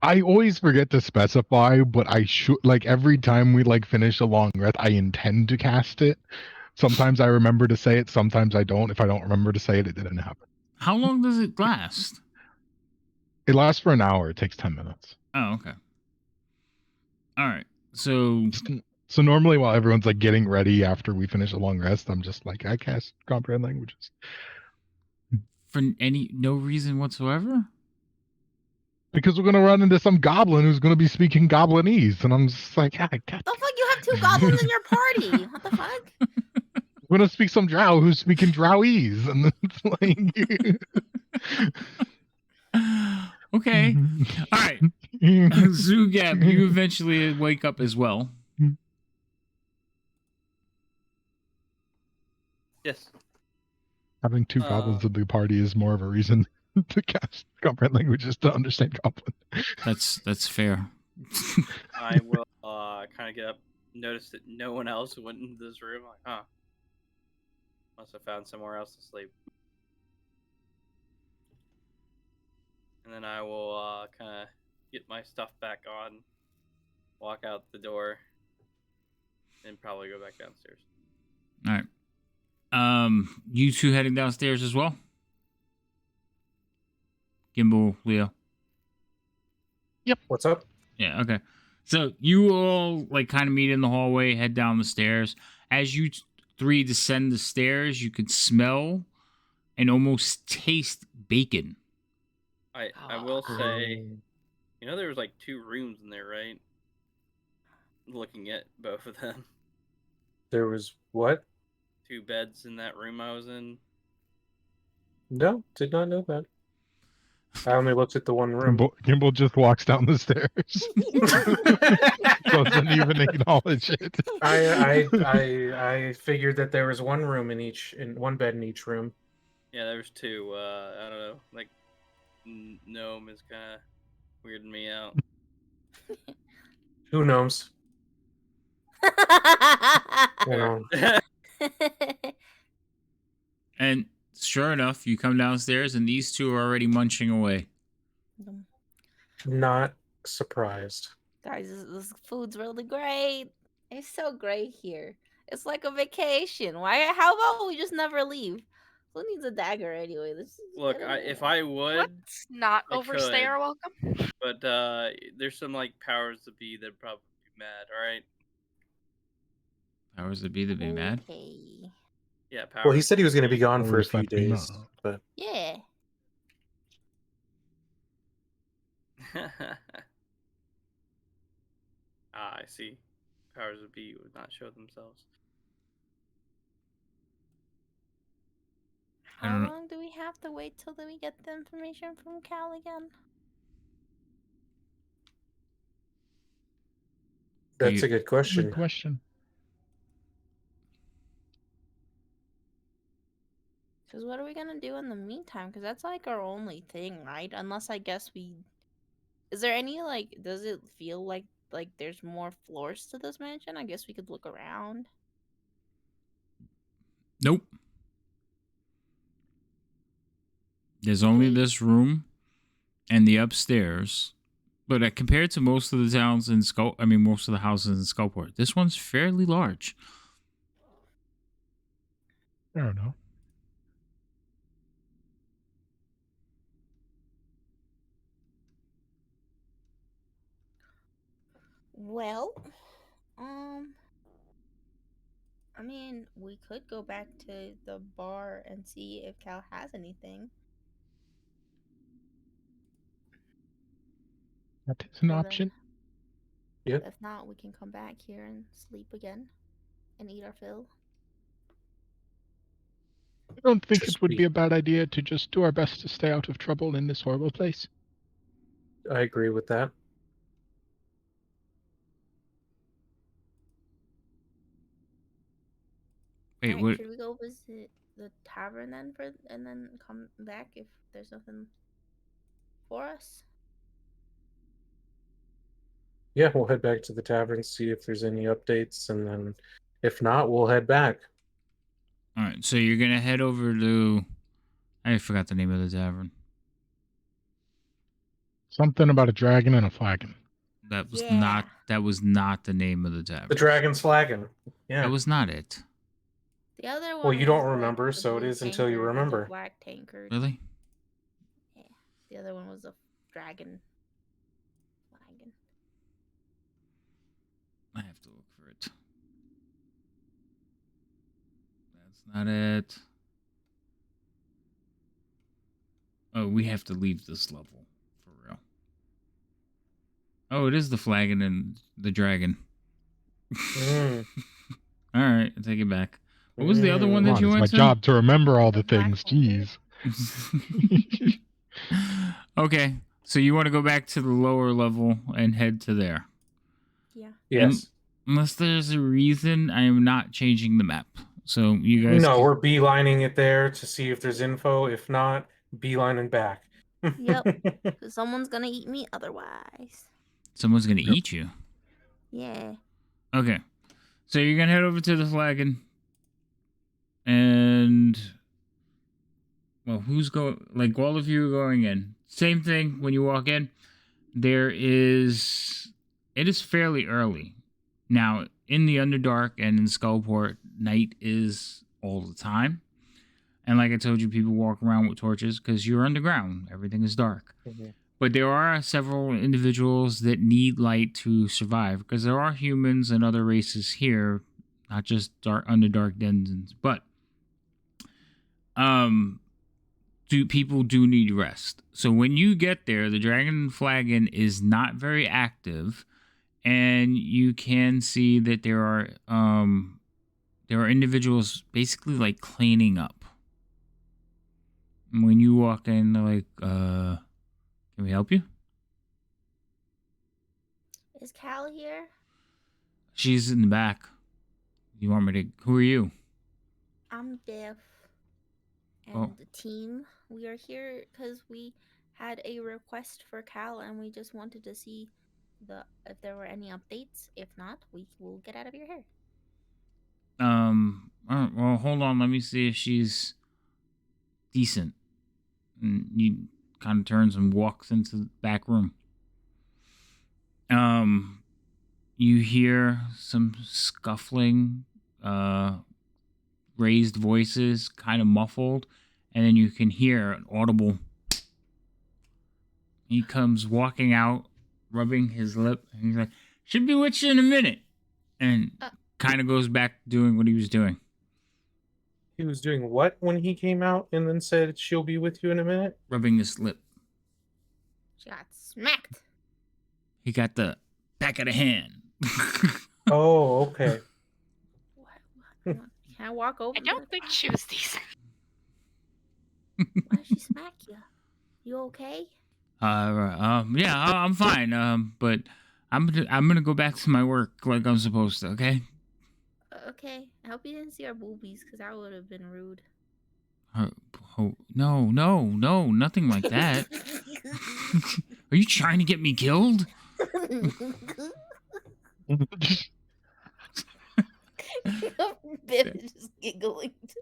I always forget to specify, but I should, like, every time we like finish a long rest, I intend to cast it. Sometimes I remember to say it, sometimes I don't. If I don't remember to say it, it didn't happen. How long does it last? It lasts for an hour. It takes 10 minutes. Oh, okay. All right. So So normally while everyone's like getting ready after we finish a long rest, I'm just like, I cast comprehend languages. for no reason whatsoever? Because we're going to run into some goblin who's going to be speaking goblinese. And I'm just like, ah, God. The fuck? You have 2 goblins in your party. What the fuck? We're going to speak some drow who's speaking drowese. And it's like... Okay. All right. Zugab, you eventually wake up as well. Yes. Having 2 goblins in the party is more of a reason to cast comprehend languages to understand goblin. That's fair. I will kind of get up, notice that no one else went into this room. Like, huh. Must have found somewhere else to sleep. And then I will kind of get my stuff back on, walk out the door, and probably go back downstairs. All right. You two heading downstairs as well? Gimbal, Leo. What's up? Yeah, okay. So you all like kind of meet in the hallway, head down the stairs. As you three descend the stairs, you can smell and almost taste bacon. I will say, there was like 2 rooms in there, right? Looking at both of them. There was what? 2 beds in that room I was in. No, did not know that. I only looked at the one room. Gimbal just walks down the stairs. Doesn't even acknowledge it. I figured that there was one room in one bed in each room. Yeah, there was 2. I don't know, like gnome is kind of weirding me out. Who knows? You know, And sure enough, you come downstairs and these two are already munching away. not surprised. Guys, this food's really great. It's so great here. It's like a vacation. Why? How about we just never leave? Who needs a dagger anyway? Let's just Look, get in if there. I would, Let's not I overstay could. our welcome. but there's some like powers to be that probably be mad. All right. Powers that be that be mad. Okay. Yeah, powers. Well, he said he was going to be gone for a Powers few that be days, not. but Yeah. I see. Powers of be would not show themselves. I How don't know. long do we have to wait till we get the information from Cal again? that's You- a good question. Good question. Because what are we gonna do in the meantime? Because that's like our only thing, right? Unless I guess we. Is there any like? Does it feel like there's more floors to this mansion? I guess we could look around. Nope. There's only Okay. this room and the upstairs. But compared to most of the towns in most of the houses in Skullport, this one's fairly large. I don't know. Well, I mean, we could go back to the bar and see if Cal has anything. That is an So then- option. Yep. If not, we can come back here and sleep again and eat our fill. I don't think Just it would be- be a bad idea to just do our best to stay out of trouble in this horrible place. I agree with that. Wait, Alright, what? should we go visit the tavern then and then come back if there's nothing for us? Yeah, we'll head back to the tavern, see if there's any updates, and then if not, we'll head back. All right, so you're gonna head over to. I forgot the name of the tavern. Something about a dragon and a flagon. That was Yeah. not. That was not the name of the tavern. The dragon's flagon. Yeah. That was not it. The other one. Well, you don't was, remember, the so it blue is until you tankard with the remember. black tankard. Really? Yeah. The other one was a dragon. Flagon. I have to look for it. That's not it. Oh, we have to leave this level for real. Oh, it is the flagon and the dragon. Mm. All right, I take it back. What was the other one Come that on, you it's my went to? job to remember all The the black things. tankard? Jeez. Okay, so you want to go back to the lower level and head to there. Yeah. Yes. Unless there's a reason, I am not changing the map. So you guys. No, we're beelining it there to see if there's info. If not, beelining back. Yep. Because someone's gonna eat me otherwise. Someone's gonna Yep. eat you. Yeah. Okay, so you're gonna head over to the flagon, and well, who's going? Like all of you are going in. Same thing when you walk in. There is. It is fairly early now in the Underdark and in Skullport. Night is all the time, And like I told you, people walk around with torches because you're underground. Everything is dark. Mhm. But there are several individuals that need light to survive because there are humans and other races here, not just dark dungeons. But people do need rest. So when you get there, the Dragon Flagon is not very active, and you can see that there are individuals basically like cleaning up. And when you walk in, they're like, can we help you? Is Cal here? She's in the back. You want me to? Who are you? I'm Biff. And Oh. the team. We are here because we had a request for Cal, and we just wanted to see if there were any updates. If not, we will get out of your hair. Well, hold on. Let me see if she's decent. And you kind of turns and walks into the back room. You hear some scuffling, raised voices, kind of muffled, and then you can hear an audible. He comes walking out, rubbing his lip, and he's like, "Should be with you in a minute," and kind of goes back doing what he was doing. He was doing what when he came out and then said, "She'll be with you in a minute"? Rubbing his lip. She got smacked. He got the back of the hand. Oh, okay. What? Can I walk over? I don't think she was decent. Why did she smack you? You okay? Yeah, I'm fine. But I'm gonna go back to my work like I'm supposed to. Okay. Okay. I hope you didn't see our boobies, because that would have been rude. No, nothing like that. Are you trying to get me killed? Biff is just giggling to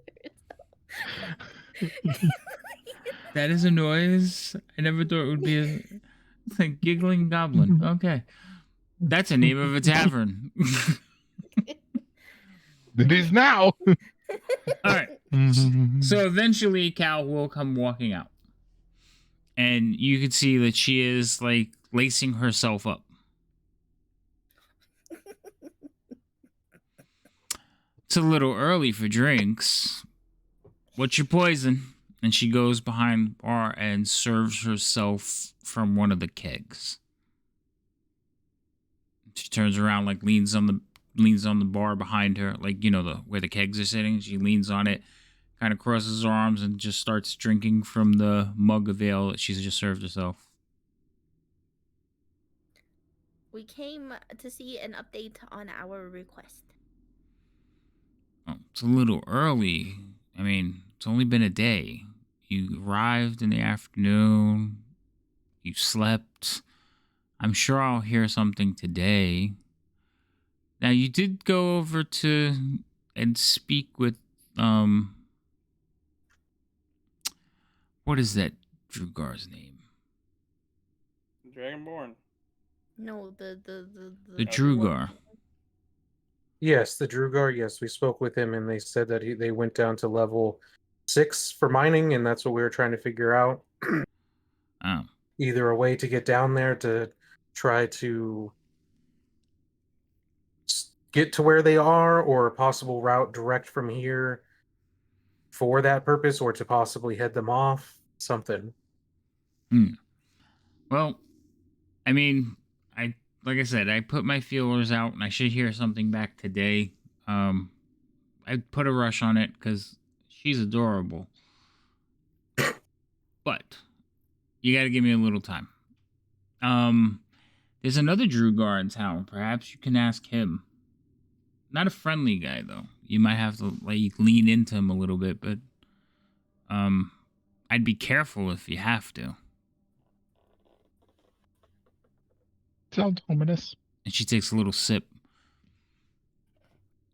That is a noise I never thought it would be. It's like giggling goblin. Okay, that's a name of a tavern. It is now. All right. So eventually, Cal will come walking out, and you can see that she is like lacing herself up. It's a little early for drinks. What's your poison? And she goes behind the bar and serves herself from one of the kegs. She turns around, like leans on the bar behind her, like where the kegs are sitting. She leans on it, kind of crosses her arms, and just starts drinking from the mug of ale that she's just served herself. We came to see an update on our request. Oh, it's a little early. I mean, it's only been a day. You arrived in the afternoon. You slept. I'm sure I'll hear something today. Now, you did go over to and speak with, what is that Drugar's name? Dragonborn. No, the Drugar. Yes, the Drugar. Yes, we spoke with him, and they said that they went down to level 6 for mining, and that's what we were trying to figure out. Oh. Either a way to get down there to try to get to where they are, or a possible route direct from here for that purpose, or to possibly head them off. Something. Well, I mean, like I said, I put my feelers out, and I should hear something back today. I put a rush on it because she's adorable, but you got to give me a little time. There's another Drugar in town. Perhaps you can ask him. Not a friendly guy though. You might have to like lean into him a little bit, but I'd be careful if you have to. Sounds ominous. And she takes a little sip.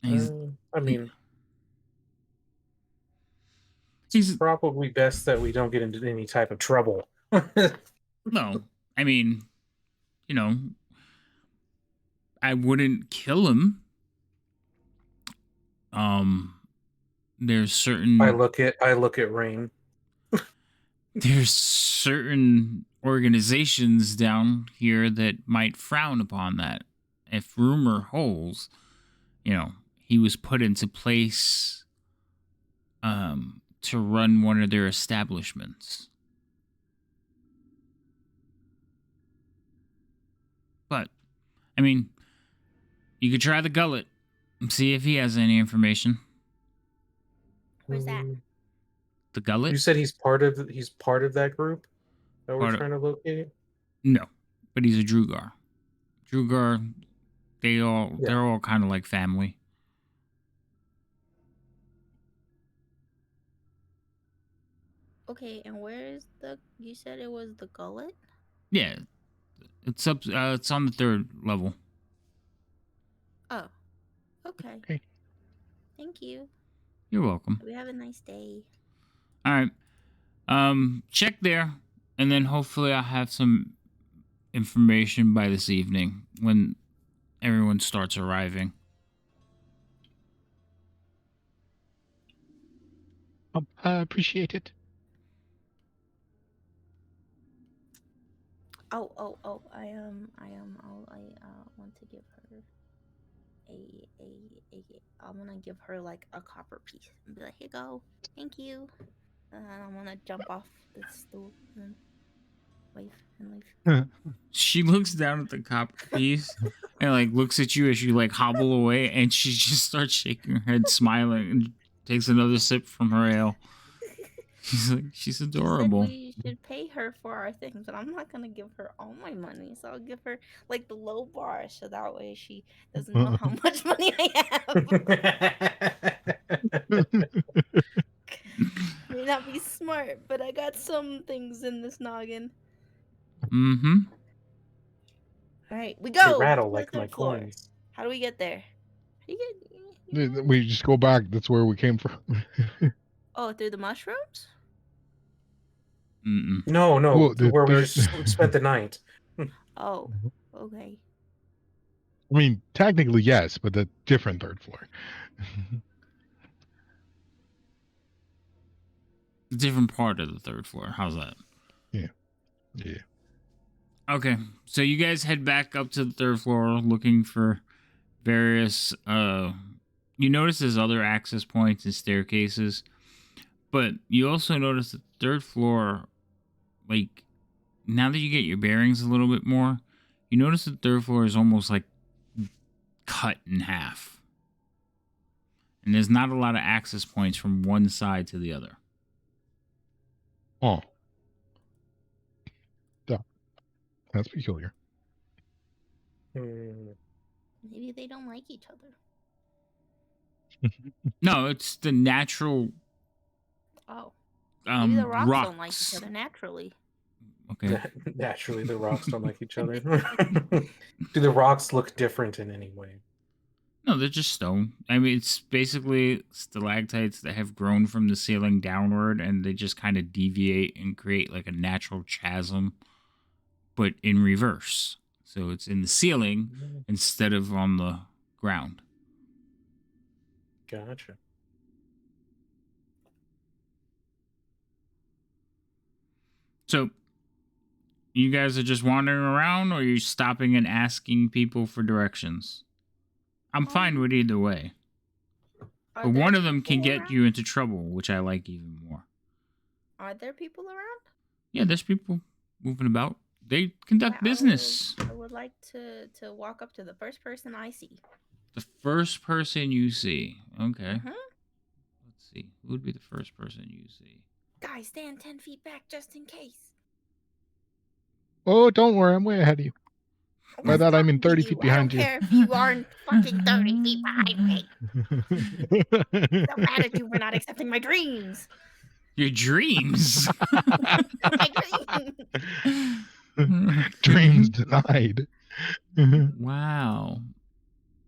I mean, he's probably best that we don't get into any type of trouble. No, I mean, I wouldn't kill him. there's certain I look at Rain. there's certain organizations down here that might frown upon that. If rumor holds, he was put into place to run one of their establishments. But, I mean, you could try the gullet and see if he has any information. Where's that? The gullet? You said he's part of that group that we're Part of- trying to locate? No, but he's a Drugar. Drugar, they're all kind of like family. Okay, and where is you said it was the gullet? Yeah, it's up. It's on the 3rd level. Oh, okay. Okay. Thank you. You're welcome. We have a nice day. All right. Check there, and then hopefully I'll have some information by this evening when everyone starts arriving. I appreciate it. Oh, I want to give her I want to give her like a copper piece and be like, here you go, thank you. And I want to jump off the stool and leave. She looks down at the copper piece and like looks at you as you like hobble away, and she just starts shaking her head, smiling, and takes another sip from her ale. She's adorable. She said we should pay her for our things, but I'm not gonna give her all my money, so I'll give her like the low bar, so that way she doesn't know how much money I have. May not be smart, but I got some things in this noggin. Mm-hmm. All right, we go. They rattle to the like my 3rd floor. coins. How do we get there? How do you get? We just go back. That's where we came from. Oh, through the mushrooms? Mm-mm. No, Well, where we just spent the night. Oh, okay. I mean, technically yes, but the different 3rd floor. A different part of the 3rd floor. How's that? Yeah. Okay, so you guys head back up to the 3rd floor looking for various you notice there's other access points and staircases, but you also notice the 3rd floor, like, now that you get your bearings a little bit more, you notice the 3rd floor is almost like cut in half, and there's not a lot of access points from one side to the other. Oh. That's peculiar. Maybe they don't like each other. No, it's the natural Oh. Maybe the rocks don't like rocks. each other naturally. Okay. Naturally, the rocks don't like each other. Do the rocks look different in any way? No, they're just stone. I mean, it's basically stalactites that have grown from the ceiling downward, and they just kind of deviate and create like a natural chasm, but in reverse. So it's in the ceiling instead of on the ground. Gotcha. So you guys are just wandering around, or are you stopping and asking people for directions? I'm fine with either way. Are But there one of them can people get around? you into trouble, which I like even more. Are there people around? Yeah, there's people moving about. They conduct business. I would like to walk up to the first person I see. The first person you see. Okay. Mhm. Let's see. Who would be the first person you see? Guys, stand 10 feet back just in case. Oh, don't worry. I'm way ahead of you. By that, I mean 30 feet behind you. I don't care if you aren't fucking 30 feet behind me. So mad at you for not accepting my dreams. Your dreams. My dreams. Dreams denied. Wow.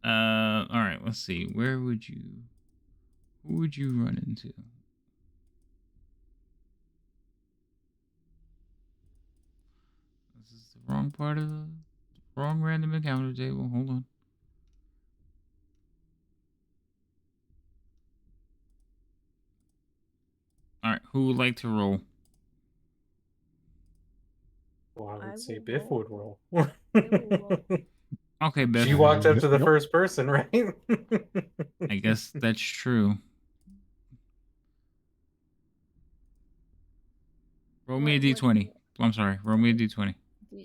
All right. Let's see. Who would you run into? This is the wrong part of the wrong random encounter table. Hold on. Who would like to roll? Well, I I would say will Biff roll. would roll. will roll. Okay, Biff. She walked up to the Nope. first person, right? I guess that's true. Roll me a What- d20. I'm sorry. Roll me a d20.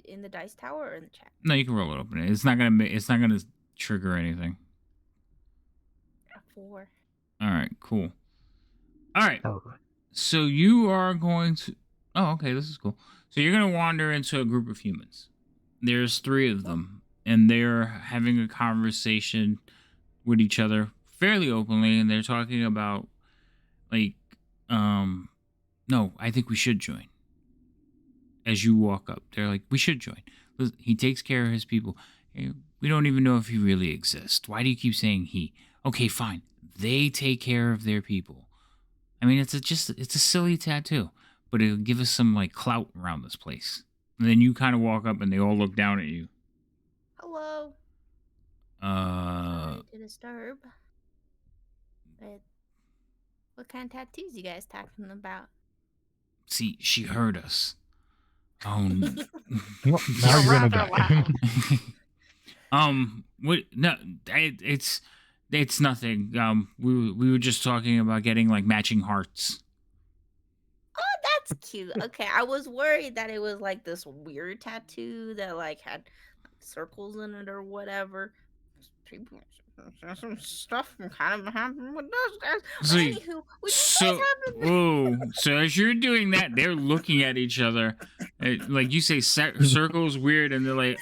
In the dice tower or in the chat? No, you can roll it open. It's not gonna trigger anything. 4. All right, cool. All right. Her. So you are going to. Oh, okay. This is cool. So you're gonna wander into a group of humans. There's 3 of them, and they're having a conversation with each other fairly openly, and they're talking about like, no, I think we should join. As you walk up, they're like, we should join. He takes care of his people. Hey, we don't even know if he really exists. Why do you keep saying he? Okay, fine. They take care of their people. I mean, it's a silly tattoo, but it'll give us some like clout around this place. And then you kind of walk up, and they all look down at you. Hello. Uh, Sorry to disturb. But what kind of tattoos you guys talking about? see, she heard us. Oh, Well, now you're gonna rather die. loud. what? No, it's nothing. We were just talking about getting like matching hearts. Oh, that's cute. Okay, I was worried that it was like this weird tattoo that like had circles in it or whatever. People, some stuff kind of happened with those guys. But So- anywho, would you guys happen? Whoa! So as you're doing that, they're looking at each other, like you say, circles weird, and they're like,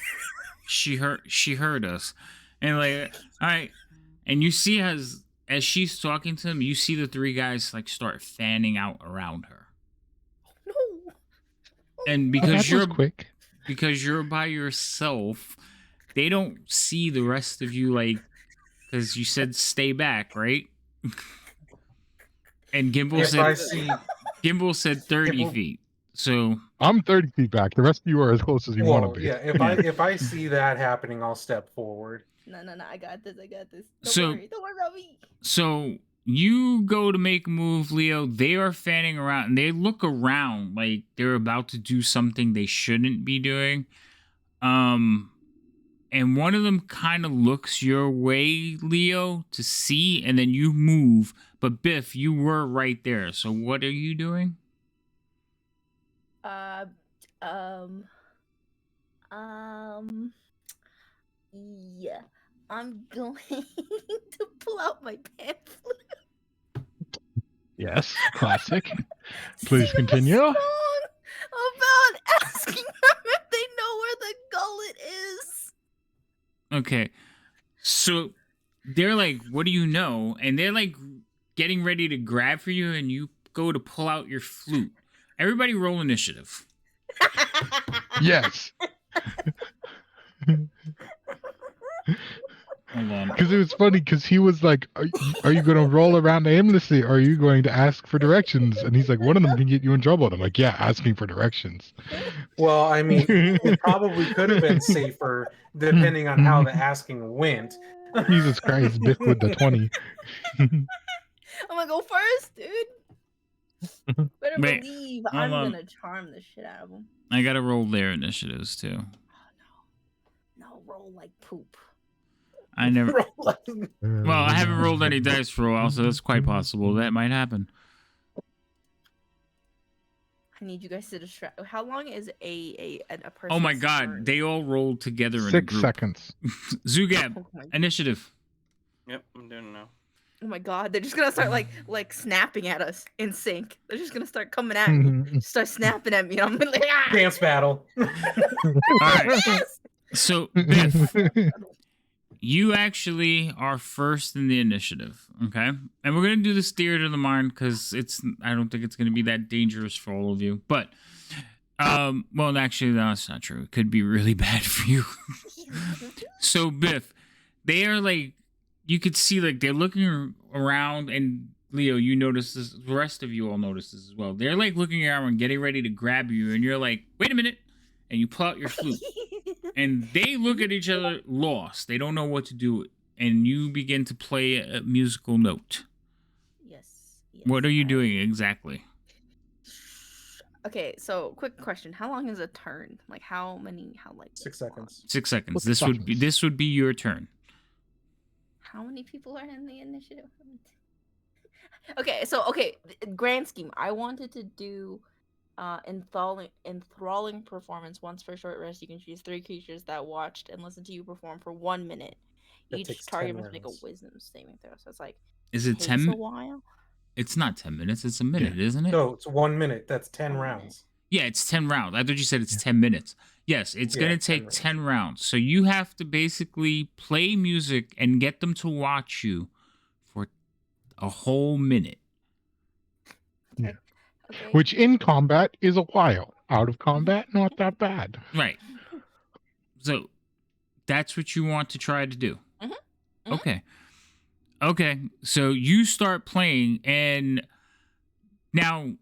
she heard us, and like, all right, and you see as she's talking to them, you see the 3 guys like start fanning out around her, No. and That was quick. because you're by yourself, they don't see the rest of you, like, because you said stay back, right? And Gimbal said 30 Gimbal- feet. So I'm 30 feet back. The rest of you are as close as you want Well, to be. yeah. If I see that happening, I'll step forward. No, I got this. Don't So- worry about me. So you go to make a move, Leo. They are fanning around, and they look around like they're about to do something they shouldn't be doing. And one of them kind of looks your way, Leo, to see, and then you move. But Biff, you were right there. So what are you doing? Yeah, I'm going to pull out my pamphlet. Yes, classic. Please Sing 'em a continue. song about asking them if they know where the gullet is. Okay. So they're like, what do you know? And they're like getting ready to grab for you, and you go to pull out your flute. Everybody roll initiative. Yes. Hold on. Because it was funny because he was like, are you going to roll around aimlessly or are you going to ask for directions? And he's like, one of them can get you in trouble. And I'm like, yeah, asking for directions. Well, I mean, it probably could have been safer depending on how the asking went. Jesus Christ, Biff with the 20. I'm gonna go first, dude. Better Wait, believe hold I'm on. gonna charm the shit out of them. I gotta roll their initiatives too. No, roll like poop. I never. Well, Well, I haven't rolled any dice for a while, so that's quite possible. That might happen. I need you guys to distract. How long is a person? Oh my god, they all rolled together in a 6 group. seconds. Zugab, Oh my, initiative. Yep, I'm doing it now. oh my god, they're just gonna start like snapping at us in sync. They're just gonna start coming at me, start snapping at me. I'm like, ah! dance battle. All right. Yes! So, Biff, you actually are first in the initiative, okay? And we're gonna do this theater of the mind because I don't think it's gonna be that dangerous for all of you. But, well, actually, no, that's not true. It could be really bad for you. So, Biff, they are like, you could see like they're looking around, and Leo, you notice this. The rest of you all notice this as well. They're like looking around and getting ready to grab you, and you're like, wait a minute, and you pull out your flute. And they look at each other lost. They don't know what to do. And you begin to play a musical note. Yes. What are you I- doing exactly? Okay, so quick question: how long is a turn? Like how many? How like 6 long? seconds. 6 seconds. What seconds? This would be your turn. How many people are in the initiative? Okay, so grand scheme. I wanted to do enthralling performance. Once for a short rest, you can choose 3 creatures that watched and listened to you perform for 1 minute. That Each takes target 10 must make a rounds. wisdom saving throw. So it's like Is it takes 10? a while. It's not 10 minutes. It's a minute, isn't it? No, it's 1 minute. That's 10 1 rounds. Yeah, it's 10 rounds. I thought you said it's 10 minutes. Yes, it's Yeah, going to 10 take rounds. 10 rounds. So you have to basically play music and get them to watch you for a whole minute. Okay. Okay. Which in combat is a while. Out of combat, not that bad. Right. So that's what you want to try to do. Mhm. Okay. Okay. So you start playing, and now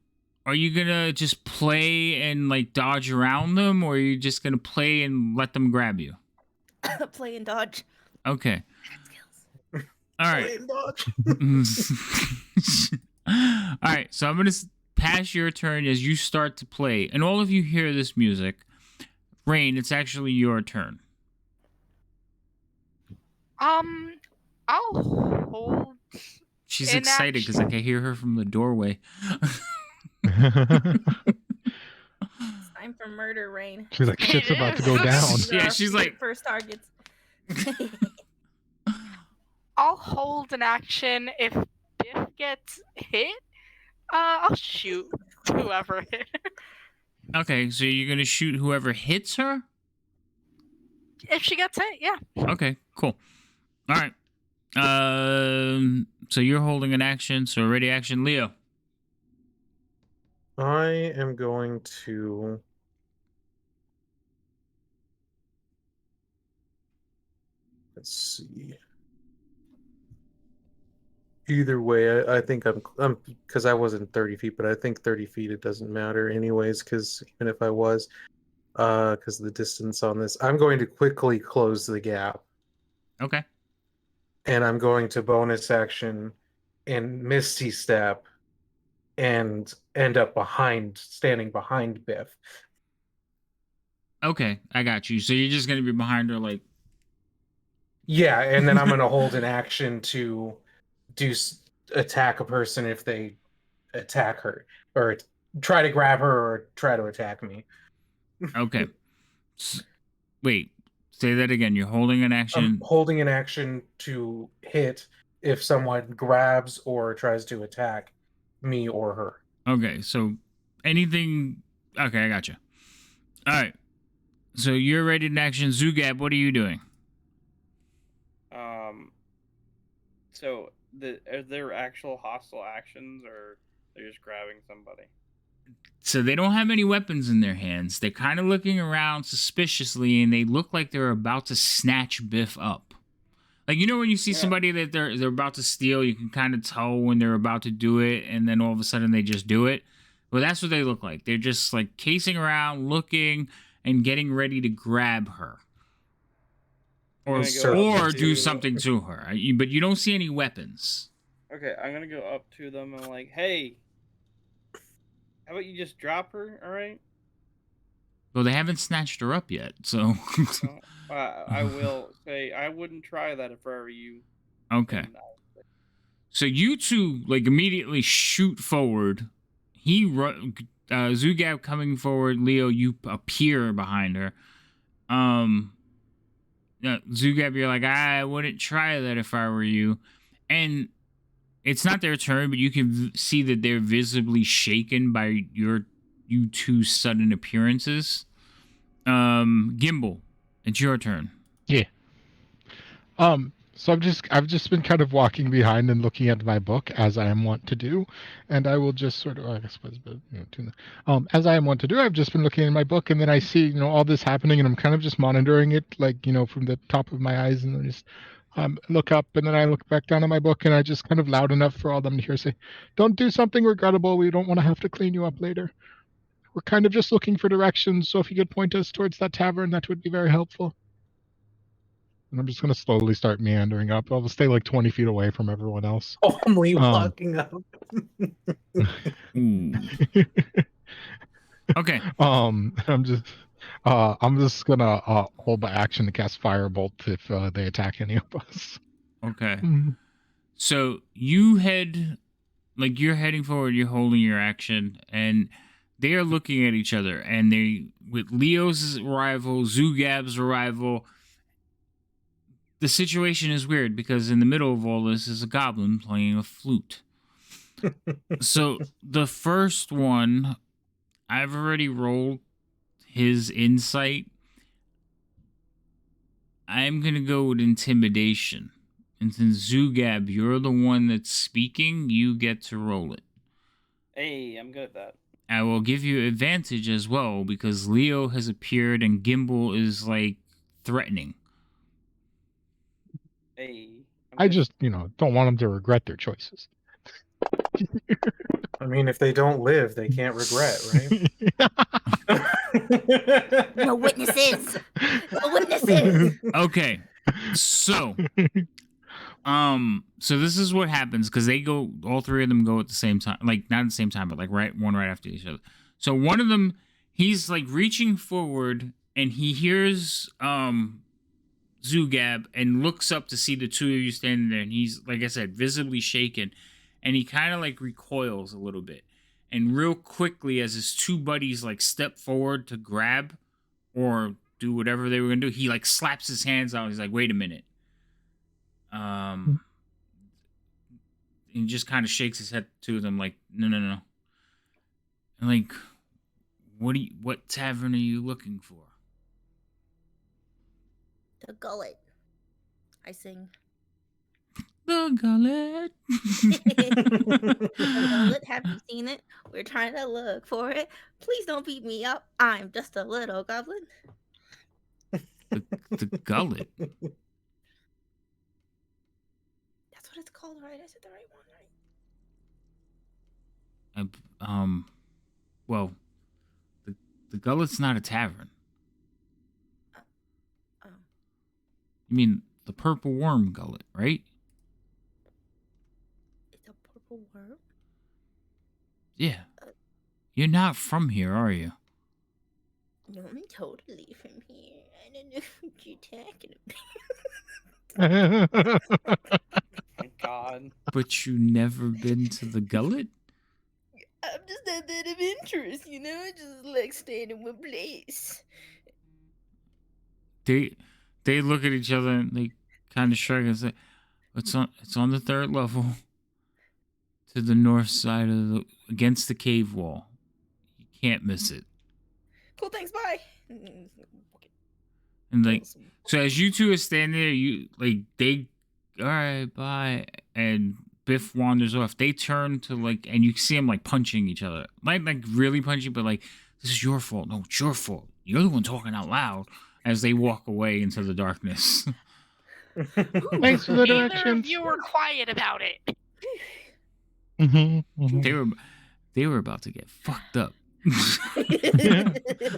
are you going to just play and like dodge around them, or are you just going to play and let them grab you? Play and dodge. Okay. Skills. All right. Play and dodge. All right, so I'm going to pass your turn as you start to play. And all of you hear this music. Rain, it's actually your turn. I'll hold. She's In excited because I action. can hear her from the doorway. It's time for murder, Rain. She's like, It shit's about to is. go down. These are Yeah, our she's favorite like- first targets. I'll hold an action if Biff gets hit. I'll shoot whoever hit. Okay, so you're going to shoot whoever hits her? If she gets hit, yeah. Okay, cool. All right. So you're holding an action, so ready action, Leo. I am going to. Let's see. Either way, I think I'm because I wasn't 30 feet, but I think 30 feet it doesn't matter anyways. Because even if I was, because the distance on this, I'm going to quickly close the gap, Okay. and I'm going to bonus action and Misty Step, and end up standing behind Biff. Okay, I got you. So you're just going to be behind her like... Yeah, and then I'm going to hold an action to attack a person if they attack her, or try to grab her, or try to attack me. Okay. Wait, say that again. You're holding an I'm action. holding an action to hit if someone grabs or tries to attack me or her. Okay, so anything... Okay, I got you. All right. So you're ready in action. Zugab, what are you doing? So are there actual hostile actions, or they're just grabbing somebody? So they don't have any weapons in their hands. They're kind of looking around suspiciously, and they look like they're about to snatch Biff up. Like, you know when you see somebody that they're about to steal, you can kind of tell when they're about to do it, and then all of a sudden they just do it. Well, that's what they look like. They're just like casing around, looking, and getting ready to grab her. Or do something to her. But you don't see any weapons. Okay, I'm gonna go up to them and like, hey, how about you just drop her, all right? Well, they haven't snatched her up yet, so... I will say I wouldn't try that if I were you. Okay. So you two like immediately shoot forward. Zugab coming forward. Leo, you appear behind her. Zugab, you're like, I wouldn't try that if I were you. And it's not their turn, but you can see that they're visibly shaken by you two sudden appearances. Gimbal, it's your turn. Yeah. So I've just been kind of walking behind and looking at my book as I am wont to do, and I will just sort of, I suppose, as I am wont to do, I've just been looking at my book, and then I see, all this happening, and I'm kind of just monitoring it, like, from the top of my eyes, and then just look up, and then I look back down at my book, and I just kind of loud enough for all them to hear say, "Don't do something regrettable. We don't want to have to clean you up later. We're kind of just looking for directions, so if you could point us towards that tavern, that would be very helpful." And I'm just going to slowly start meandering up. I'll stay like 20 feet away from everyone else. Only walking up. Okay. I'm just gonna hold my action to cast Firebolt if they attack any of us. Okay. Mm. So you head, like you're heading forward, you're holding your action, and they are looking at each other. And they, with Leo's arrival, Zugab's arrival, the situation is weird because in the middle of all this is a goblin playing a flute. So the first one, I've already rolled his insight. I'm going to go with intimidation. And since Zugab, you're the one that's speaking, you get to roll it. Hey, I'm good at that. I will give you advantage as well because Leo has appeared and Gimbal is like threatening. Hey. I just, don't want them to regret their choices. I mean, if they don't live, they can't regret, right? No witnesses. No witnesses. Okay. So this is what happens because they go, all three of them go at the same time, like not at the same time, but like one right after each other. So one of them, he's like reaching forward and he hears Zugab and looks up to see the two of you standing there, and he's, like I said, visibly shaken, and he kind of like recoils a little bit, and real quickly as his two buddies like step forward to grab or do whatever they were gonna do, he like slaps his hands out. He's like, "Wait a minute." And he just kind of shakes his head to them like, "No, no, no." And like, what tavern are you looking for? The gullet. I sing. The gullet. The gullet. Have you seen it? We're trying to look for it. Please don't beat me up. I'm just a little goblin. The gullet. That's what it's called, right? I said the right one, right? Well, the gullet's not a tavern. Oh. You mean the purple worm gullet, right? It's a purple worm? Yeah. You're not from here, are you? No, I'm totally from here. I don't know what you're talking about. My God. But you never been to the gullet? I'm just not that of interest, I just like staying in one place. They look at each other and they kind of shrug and say, "It's on the third level, to the north side of against the cave wall. You can't miss it." Cool, thanks, bye. And like, so as you two are standing there, you like they, all right, bye, and Biff wanders off. They turn to like, and you see them like punching each other, like really punching, but like, this is your fault. No, it's your fault. You're the one talking out loud. As they walk away into the darkness. Thanks for the Neither of directions. you were quiet about it. They were about to get fucked up.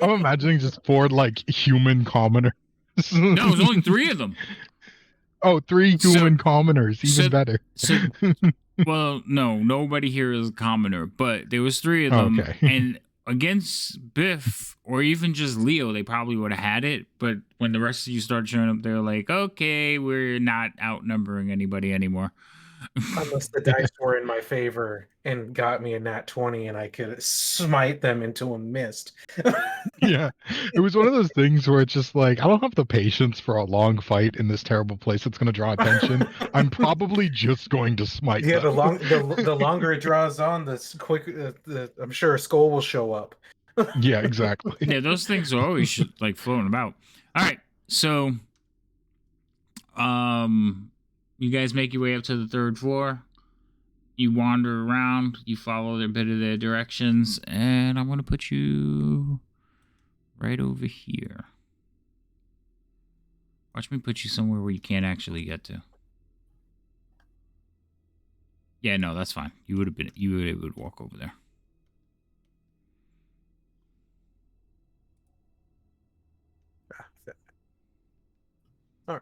I'm imagining just 4 like human commoners. No, it was only 3 of them. Oh, 3 human commoners, even better. Well, no, nobody here is a commoner, but there was 3 of them, Okay. and against Biff or even just Leo, they probably would have had it. But when the rest of you start showing up, they're like, "Okay, we're not outnumbering anybody anymore." Unless the dice were in my favor and got me a nat 20 and I could smite them into a mist. Yeah, it was one of those things where it's just like, I don't have the patience for a long fight in this terrible place that's going to draw attention. I'm probably just going to smite Yeah, them. the longer it draws on, the quicker I'm sure a skull will show up. Yeah, exactly. Yeah, those things are always like floating about. All right, so you guys make your way up to the 3rd floor. You wander around. You follow a bit of their directions, and I'm gonna put you right over here. Watch me put you somewhere where you can't actually get to. Yeah, no, that's fine. You would walk over there. All right.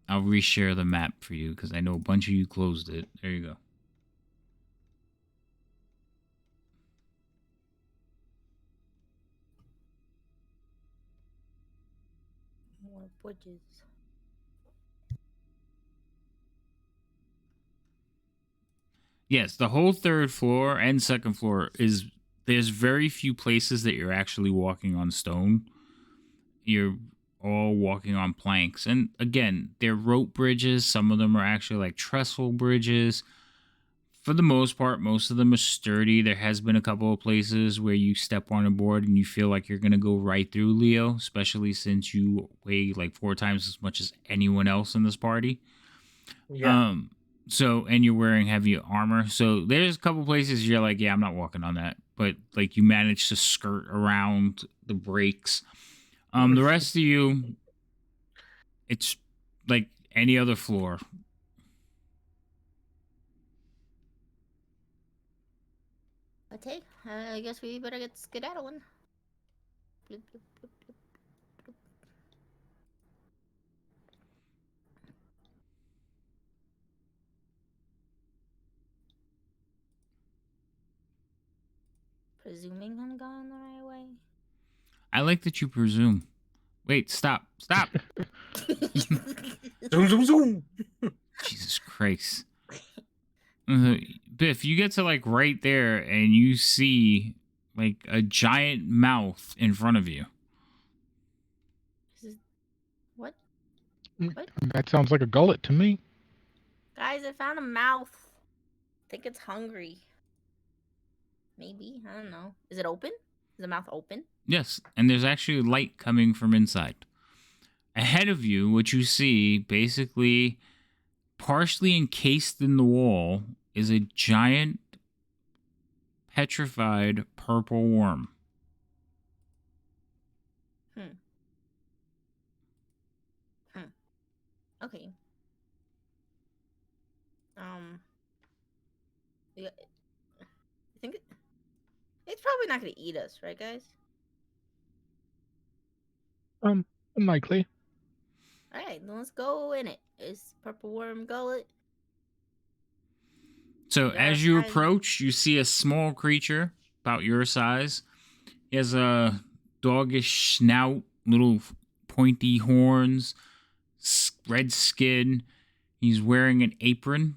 I'll reshare the map for you because I know a bunch of you closed it. There you go. More bridges. Yes, the whole third floor and second floor is there's very few places that you're actually walking on stone. You're all walking on planks. And again, they're rope bridges. Some of them are actually like trestle bridges. For the most part, most of them are sturdy. There has been a couple of places where you step on a board and you feel like you're going to go right through, Leo, especially since you weigh like 4 times as much as anyone else in this party. Yeah. So, and you're wearing heavy armor. So there's a couple places you're like, yeah, I'm not walking on that. But like you manage to skirt around the breaks. The rest of you, it's like any other floor. Okay, I guess we better get skedaddling. Bloop, bloop, bloop, bloop, bloop. Presuming I'm going the right way. I like that you presume. Wait, stop. Zoom, zoom, zoom. Jesus Christ. Biff, you get to like right there and you see like a giant mouth in front of you. What? That sounds like a gullet to me. Guys, I found a mouth. I think it's hungry. Maybe. I don't know. Is it open? Is the mouth open? Yes, and there's actually light coming from inside. Ahead of you, what you see, basically partially encased in the wall, is a giant petrified purple worm. Okay. Yeah, I think it's probably not gonna eat us, right, guys? Unlikely. All right, then let's go in it. It's purple worm gullet. So Yeah, as you I- approach, you see a small creature about your size. He has a doggish snout, little pointy horns, red skin. He's wearing an apron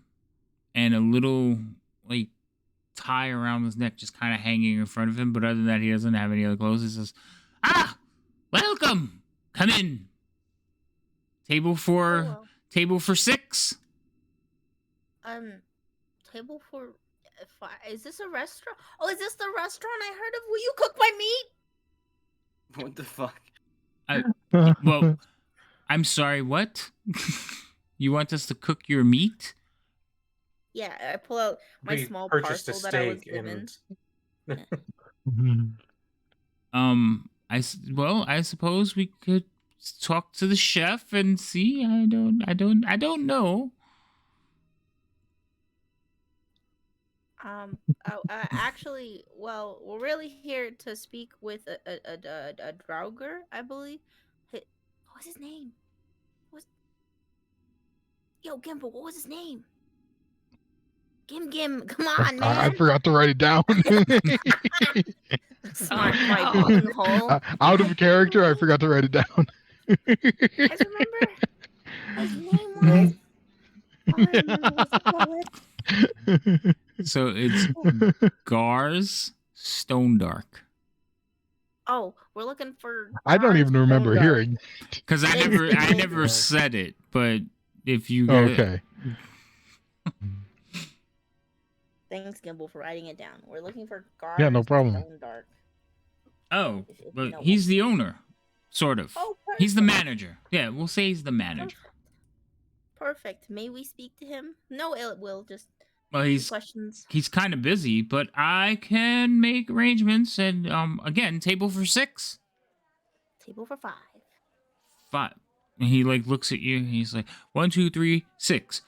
and a little like tie around his neck, just kind of hanging in front of him. But other than that, he doesn't have any other clothes. He says, "Ah, welcome. Come in. Table for Oh, table for 6." table for 5. Is this a restaurant? Oh, is this the restaurant I heard of? Will you cook my meat? What the fuck? Well, I'm sorry. What? You want us to cook your meat? Yeah, I pull out my We small purchased a parcel that I was steak given. and I suppose we could talk to the chef and see. I don't know. Actually, well, we're really here to speak with a Draugr, I believe. What's his name? Yo, Gimble, what was his name? Gim, come on, man. I forgot to write it down. Smart Oh, white no. bunghole. Out of character, I forgot to write it down. You guys remember what his name was? All I remember was the bullet. So it's Gar's Stone Dark. Oh, we're looking for. I don't even remember Gars. hearing. Because I never said it, but if you guys, Okay. Thanks, Gimble, for writing it down. We're looking for Gars. Yeah, no problem. Stone Dark. Oh, If you but know he's him. the owner, sort of. Oh, He's the perfect. manager. Yeah, we'll say he's the manager. Perfect. May we speak to him? No ill will. Just Well, two he's questions. kind of busy, but I can make arrangements. And again, table for 6. Table for 5. 5. And he like looks at you. And he's like 1, 2, 3, 6.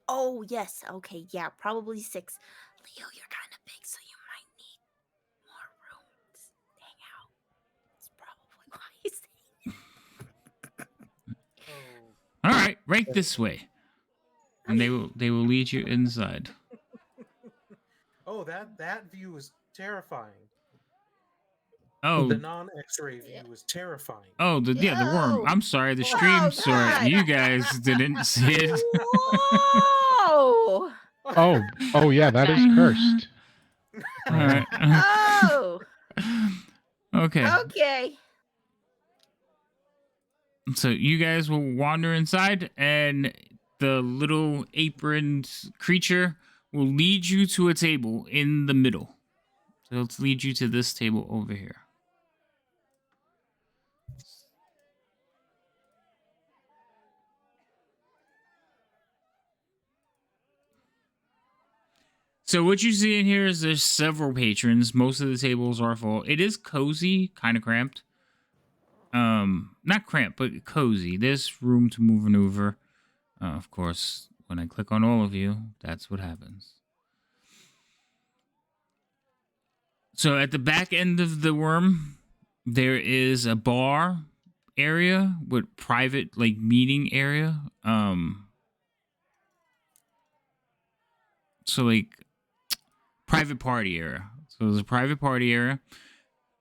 Oh yes. Okay. Yeah. Probably 6. Leo, you're kind of big, so you might need more room to hang out. That's probably why he's saying. All right, right this way. And they will lead you inside. Oh, that view is terrifying. Oh, The non-X-ray view was terrifying. oh, the worm. Yo! I'm sorry, the Oh, stream saw it. God. You guys didn't see it. Whoa! Oh yeah, that is cursed. All right. Oh! Okay. Okay. So you guys will wander inside, and the little aproned creature will lead you to a table in the middle. So let's lead you to this table over here. So what you see in here is there's several patrons. Most of the tables are full. It is cozy, kind of cramped. Not cramped, but cozy. There's room to maneuver. Of course, when I click on all of you, that's what happens. So at the back end of the worm, there is a bar area with private like meeting area. So like private party area. So there's a private party area.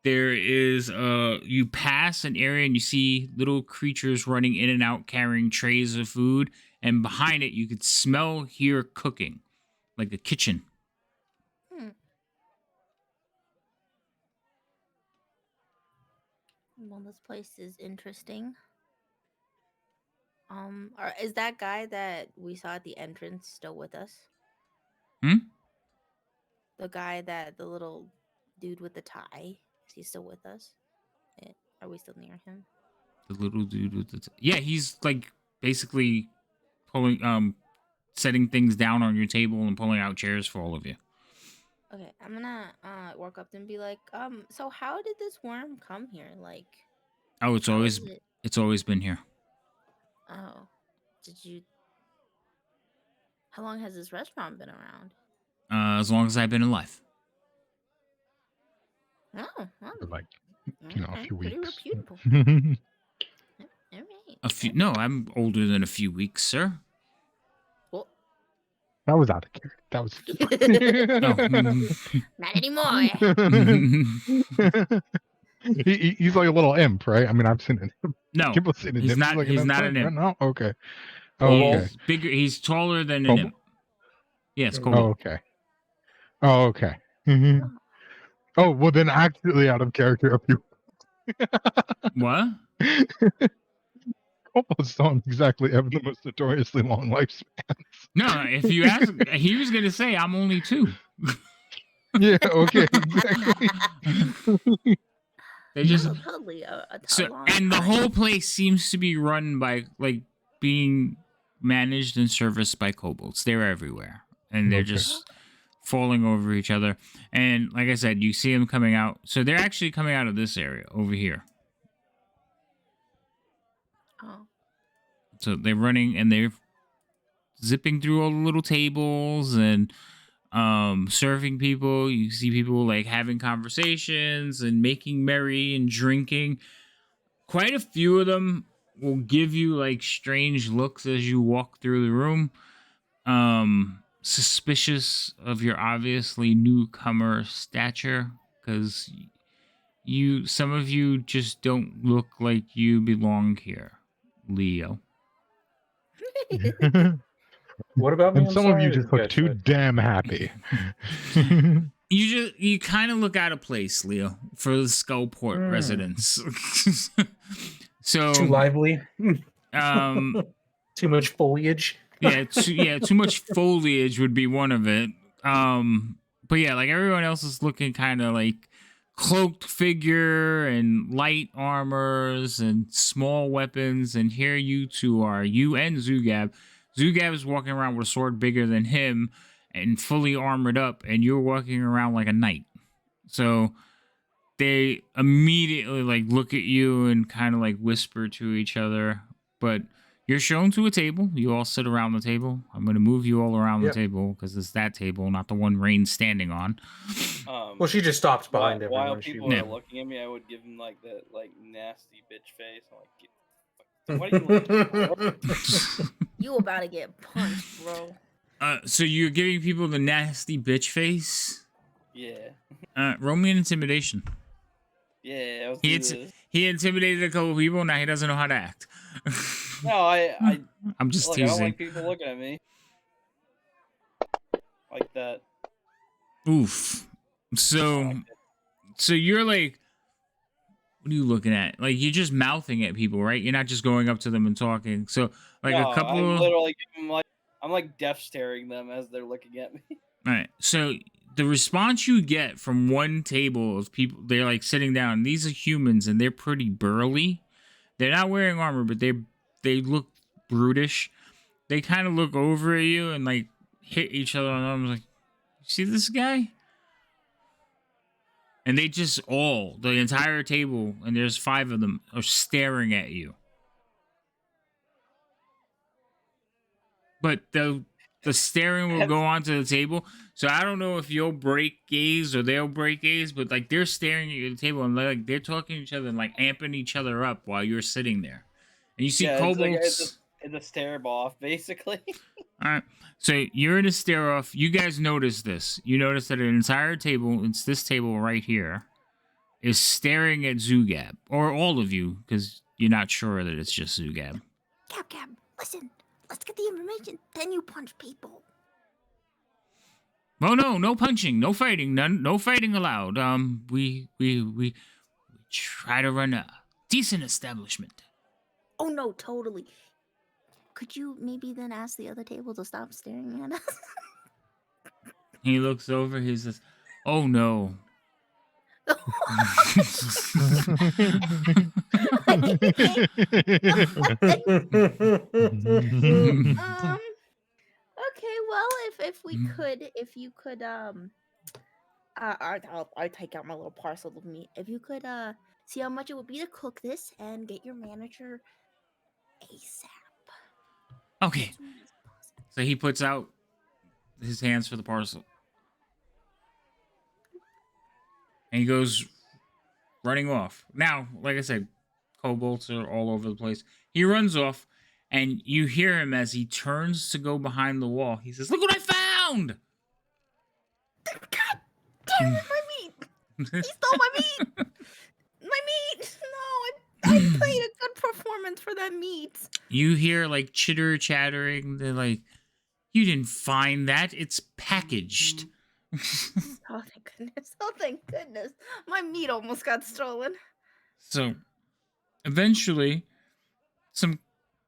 There is you pass an area and you see little creatures running in and out carrying trays of food, and behind it you could hear cooking, like a kitchen. Well, this place is interesting. Is that guy that we saw at the entrance still with us? The guy the little dude with the tie, is he still with us? Are we still near him? The little dude with the yeah, he's like basically pulling setting things down on your table and pulling out chairs for all of you. Okay, I'm gonna walk up and be like, so how did this worm come here? Like, Oh, it's how always is it? it's always been here. Oh, how long has this restaurant been around? As long as I've been alive. Oh, For like, a okay, few pretty weeks. reputable. All right. No, I'm older than a few weeks, sir. Well, That was out of character. That was not anymore. He's like a little imp, right? I mean, I've seen it. No, Kimball's seen it. he's not. Like He's not an right imp. now? Okay. Oh, okay. He's bigger. He's taller than an Kobold? imp. Yes, Oh, Kobold. Oh, okay. Oh, okay. Oh, well, then actually out of character a few. What? Kobolds don't exactly have the most notoriously long lifespans. No, if you ask, he was going to say, I'm only 2. Yeah, okay, exactly. They just totally long and the time. whole place seems to be run by like being managed and serviced by kobolds. They're everywhere, and they're just falling over each other. And like I said, you see them coming out. So they're actually coming out of this area over here. Oh. So they're running and they're zipping through all the little tables and serving people. You see people like having conversations and making merry and drinking. Quite a few of them will give you like strange looks as you walk through the room. Suspicious of your obviously newcomer stature, because some of you just don't look like you belong here, Leo. What about me? And I'm some of sorry, you I just didn't look catch too that. damn happy. You kind of look out of place, Leo, for the Skullport residents. So Too lively. Too much foliage. Too much foliage would be one of it. But yeah, like everyone else is looking kind of like cloaked figure and light armors and small weapons, and here you two are, you and Zugab. Zugab is walking around with a sword bigger than him and fully armored up, and you're walking around like a knight. So they immediately like look at you and kind of like whisper to each other, but you're shown to a table. You all sit around the table. I'm going to move you all around the table because it's that table, not the one Rain's standing on. Well, she just stopped behind everyone. While people are looking at me, I would give them like that like nasty bitch face. I'm like, what are you looking for? You about to get punched, bro. So you're giving people the nasty bitch face? Yeah. Roll me an intimidation. Yeah, let's He do this. he intimidated a couple people. Now he doesn't know how to act. No, I I'm just look. I don't teasing. like people looking at me like that. Oof. I So don't like it. so you're like, what are you looking at? Like you're just mouthing at people, right? You're not just going up to them and talking. So like No, a couple. I'm literally giving like I'm like death staring them as they're looking at me. All right. So the response you get from one table of people, they're like sitting down. These are humans, and they're pretty burly. They're not wearing armor, but they look brutish. They kind of look over at you and like hit each other on the arms. Like, you see this guy? And they just the entire table, and there's 5 of them, are staring at you. But the staring will go onto the table. So I don't know if you'll break gaze or they'll break gaze, but like they're staring at the table and like they're talking to each other and like amping each other up while you're sitting there. And you see Yeah, kobolds. it's a stare off, basically. All right. So you're in a stare off. You guys notice this. You notice that an entire table, it's this table right here, is staring at Zugab. Or all of you, because you're not sure that it's just Zugab. Gab, listen. Let's get the information. Then you punch people. Oh no punching, no fighting, no fighting allowed. We try to run a decent establishment. Oh no, totally. Could you maybe then ask the other table to stop staring at us? He looks over, he says, "Oh no." Okay, well, if you could, I'll take out my little parcel of meat. If you could, see how much it would be to cook this and get your manager ASAP. Okay. So he puts out his hands for the parcel. And he goes running off. Now, like I said, kobolds are all over the place. He runs off, and you hear him as he turns to go behind the wall. He says, "Look what I found!" God damn it, my meat! He stole my meat! My meat! No, I played a good performance for that meat. You hear like chitter chattering. They're like, "You didn't find that. It's packaged." Oh, thank goodness. Oh, thank goodness. My meat almost got stolen. So, eventually, some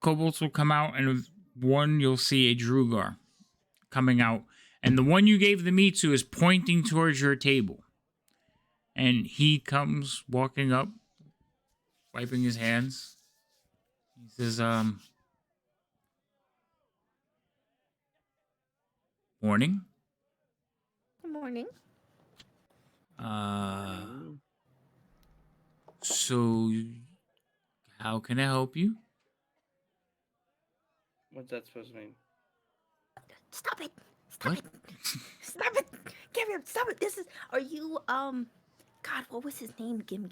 kobolds will come out, and one you'll see a Drugar coming out. And the one you gave the meat to is pointing towards your table. And he comes walking up, wiping his hands. He says, "Morning. Good morning. So how can I help you?" What's that supposed to mean? Stop it! Stop What? it! Stop it! Gavin, stop it! Are you, God, what was his name? Gim.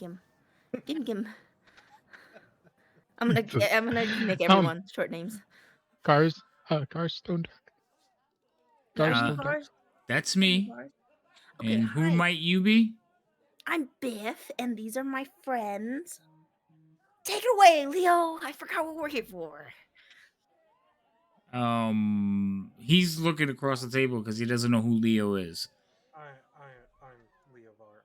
I'm gonna make everyone short names. Garstone. Gars? That's me. Gars? Okay, And who hi. might you be? I'm Biff, and these are my friends. Take it away, Leo. I forgot what we're here for. He's looking across the table because he doesn't know who Leo is. I'm Leovar.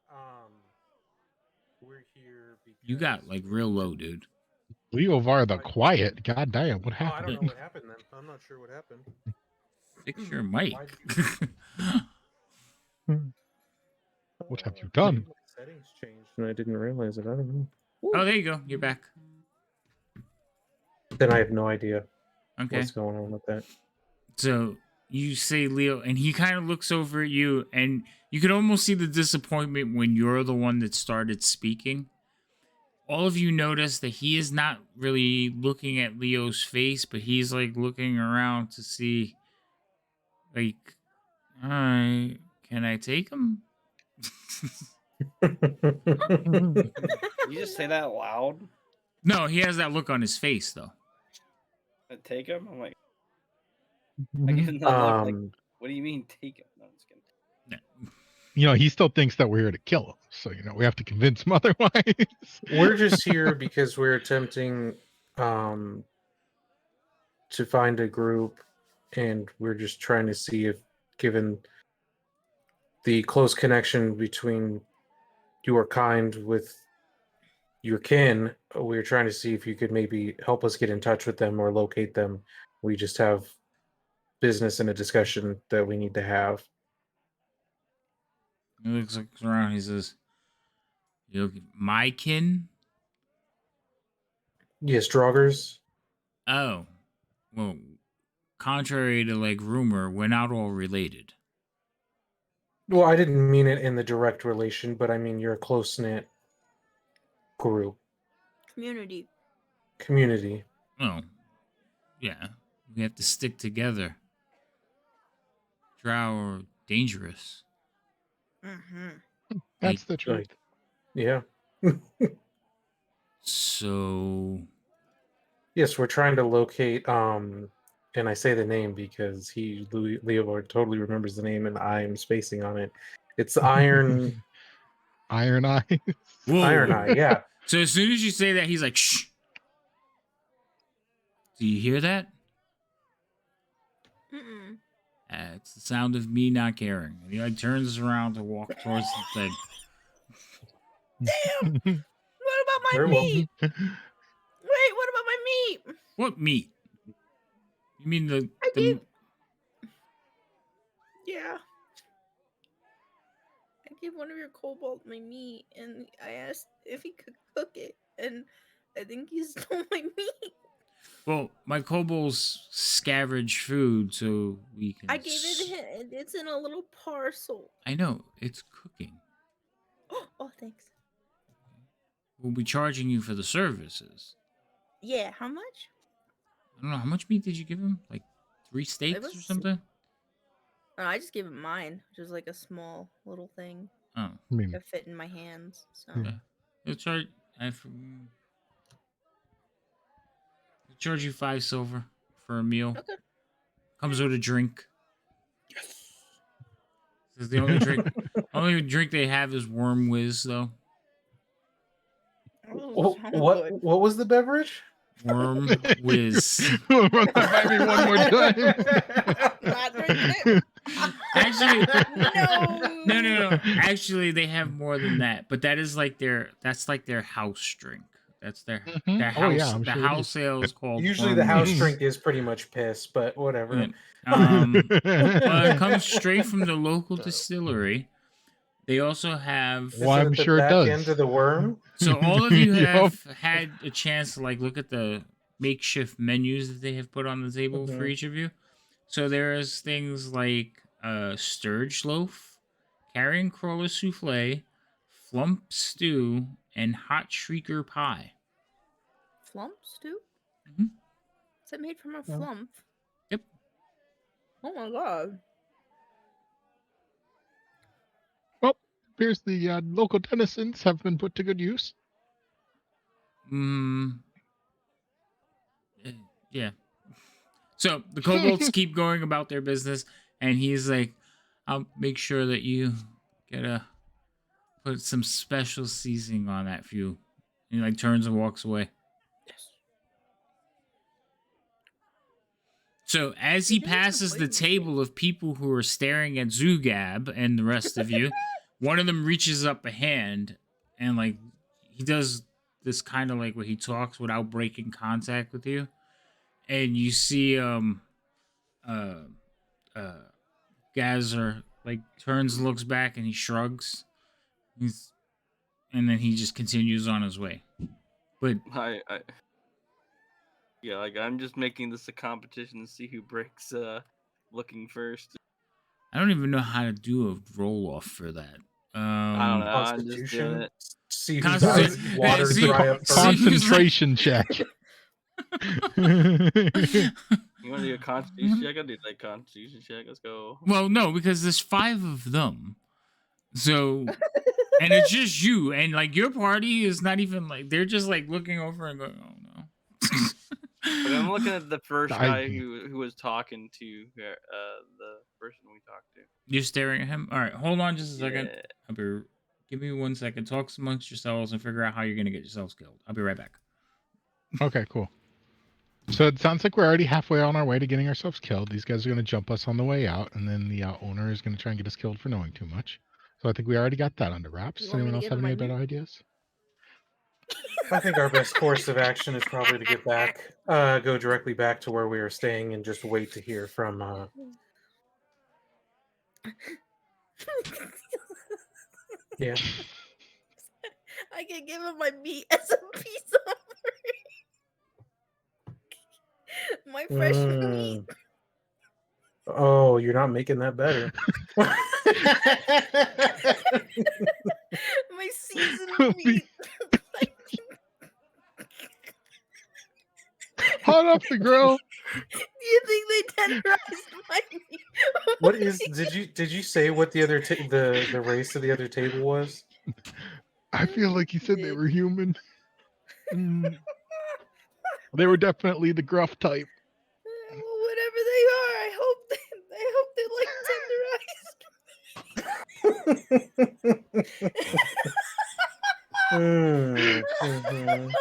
We're here because You got like real low, dude. Leovar the Quiet. God damn, what I don't happened? know what happened then. I'm not sure what happened. Fix your mic. What have you done? Maybe my settings changed and I didn't realize it. I don't know. Oh, there you go. You're back. Then I have no idea Okay. what's going on with that. So you say Leo, and he kind of looks over at you, and you can almost see the disappointment when you're the one that started speaking. All of you notice that he is not really looking at Leo's face, but he's like looking around to see, like, all right, can I take him? You just say that loud? No, he has that look on his face, though. I take him? I'm like, I give him that look, like, what do you mean take him? No, I'm just kidding. You know, he still thinks that we're here to kill him. So we have to convince him otherwise. We're just here because we're attempting to find a group, and we're just trying to see if, given the close connection between your kind with your kin, we're trying to see if you could maybe help us get in touch with them or locate them. We just have business and a discussion that we need to have. He looks around. He says, "My kin." Yes, Draugrs. Oh, well, contrary to like rumor, we're not all related. Well, I didn't mean it in the direct relation, but I mean you're a close-knit group, community. Oh, yeah, we have to stick together. Drow are dangerous. Mm-hmm. That's the truth. Right. Yeah. So, Yes, we're trying to locate and I say the name because Leobard totally remembers the name and I'm spacing on it. It's Iron Iron Eyes. whoa. Iron Eye, yeah. So as soon as you say that, he's like, "Shh." Do you hear that? Mm-mm. It's the sound of me not caring. And he like turns around to walk towards the thing. Damn! What about my Very well. meat? Wait, what about my meat? What meat? You mean the Yeah. I gave one of your kobolds my meat, and I asked if he could cook it, and I think he stole my meat. Well, my kobolds scavenge food so we can. I gave it to him. It's in a little parcel. I know it's cooking. Oh, thanks. We'll be charging you for the services. Yeah, how much? I don't know how much meat did you give him? Like 3 steaks was- or something? Oh, I just gave him mine, which is like a small little thing Oh, I mean, that fit in my hands. So yeah. They'll charge. They'll charge you 5 silver for a meal. okay. Comes with a drink. Yes. This is the only drink they have is Worm Whiz though. Oh, sounds good. What was the beverage? Worm Whiz. run that by me one more time. Not drinking it. Actually, No. no. Actually, they have more than that, but that's like their house drink. That's their house. Oh, yeah, I'm the sure it house is. sale is called. Usually Worm the house Whiz. drink is pretty much piss, but whatever. Well, it comes straight from the local distillery. They also have. Is Well, it I'm at the sure it back does. end of the worm? So all of you Yup. have had a chance to like look at the makeshift menus that they have put on the table for Mhm. each of you. So there's things like sturge loaf, carrion crawler souffle, flump stew, and hot shrieker pie. Flump stew? Mhm. Is that made from a Yeah. flump? Yep. Oh my god. Appears the local denizens have been put to good use. Yeah. So the kobolds keep going about their business, and he's like, "I'll make sure that you put some special seasoning on that for you." And he like turns and walks away. Yes. So as he He didn't passes the complain. table of people who are staring at Zugab and the rest of you, one of them reaches up a hand and like he does this kind of like where he talks without breaking contact with you, and you see Gazer like turns and looks back and he shrugs. And then he just continues on his way. But Yeah, like I'm just making this a competition to see who breaks looking first. I don't even know how to do a roll off for that. I don't know. I'm just doing Constitution. it. See whose Constitution. eyes water See- dry up see- first. Concentration check. You want to do a constitution check? I'll do like constitution check. Let's go. Well, no, because there's 5 of them. So, and it's just you, and like your party is not even like they're just like looking over and going, "Oh no." But I'm looking at the first I- guy who was talking to the person we talked to. You're staring at him. All right, hold on just a second. Yeah. I'll be Give me 1 second. Talk amongst yourselves and figure out how you're gonna get yourselves killed. I'll be right back. Okay, cool. So it sounds like we're already halfway on our way to getting ourselves killed. These guys are going to jump us on the way out, and then the owner is going to try and get us killed for knowing too much. So I think we already got that under wraps. You want me Anyone to else give have him any my better meat? ideas? I think our best course of action is probably to get back, go directly back to where we were staying, and just wait to hear from. Yeah. I can give him my meat as a piece offering. My fresh meat. Oh, you're not making that better. My seasoned meat. Hot off the grill. Do you think they tenderized my meat? What is? Did you say what the other the race of the other table was? I feel like you said they were human. They were definitely the gruff type. Well, whatever they are, I hope they like tenderized. Mhm.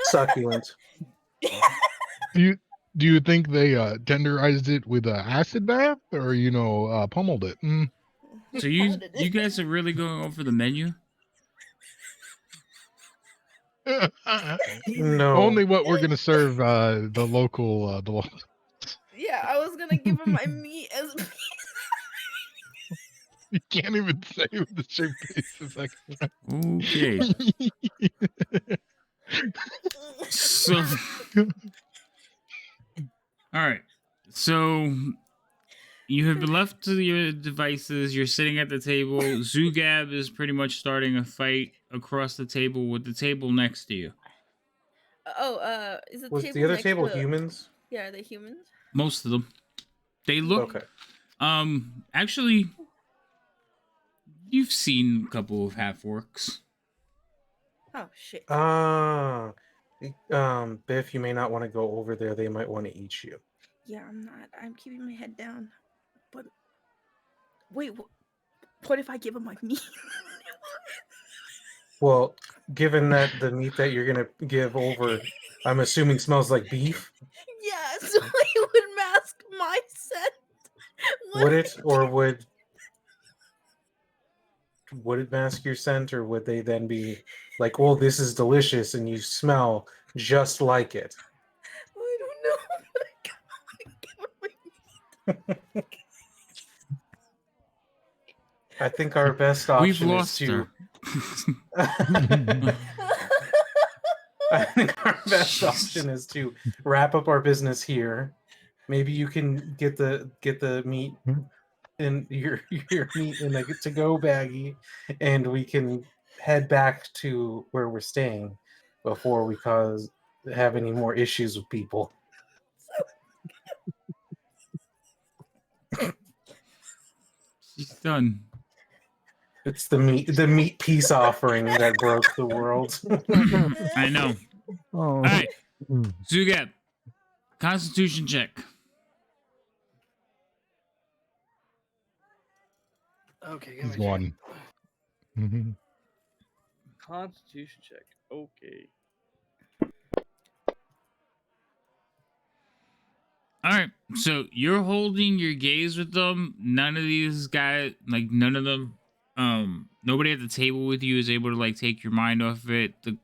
Succulent. Do you think they tenderized it with an acid bath or pummeled it? So you guys are really going over the menu? No. Only what we're gonna serve the local Yeah, I was gonna give him my meat as You can't even say with the straight face a second. Okay. So, all right. So you have been left to your devices. You're sitting at the table. Zugab is pretty much starting a fight across the table with the table next to you. Is the Was table the other next table to... humans? Yeah, are they humans? Most of them. They look. Okay. Actually, you've seen a couple of half orcs. Oh shit. Biff, you may not want to go over there. They might want to eat you. Yeah, I'm not. I'm keeping my head down. But wait, what if I give him my meat? Well, given that the meat that you're gonna give over, I'm assuming smells like beef. Yeah, so it would mask my scent. Would it, or would it mask your scent, or would they then be like, "Oh, this is delicious," and you smell just like it? I don't know. But I give him my meat. I think our best We've option is lost to. her. I think our best Jeez. option is to wrap up our business here. Maybe you can get the meat in your meat in a to-go baggie, and we can head back to where we're staying before we have any more issues with people. She's done. It's the meat peace offering that broke the world. I know. All right. Zugab, Constitution check. Okay, He's one. Constitution check. Okay. All right. So you're holding your gaze with them. None of these guys, like none of them, nobody at the table with you is able to like take your mind off it. The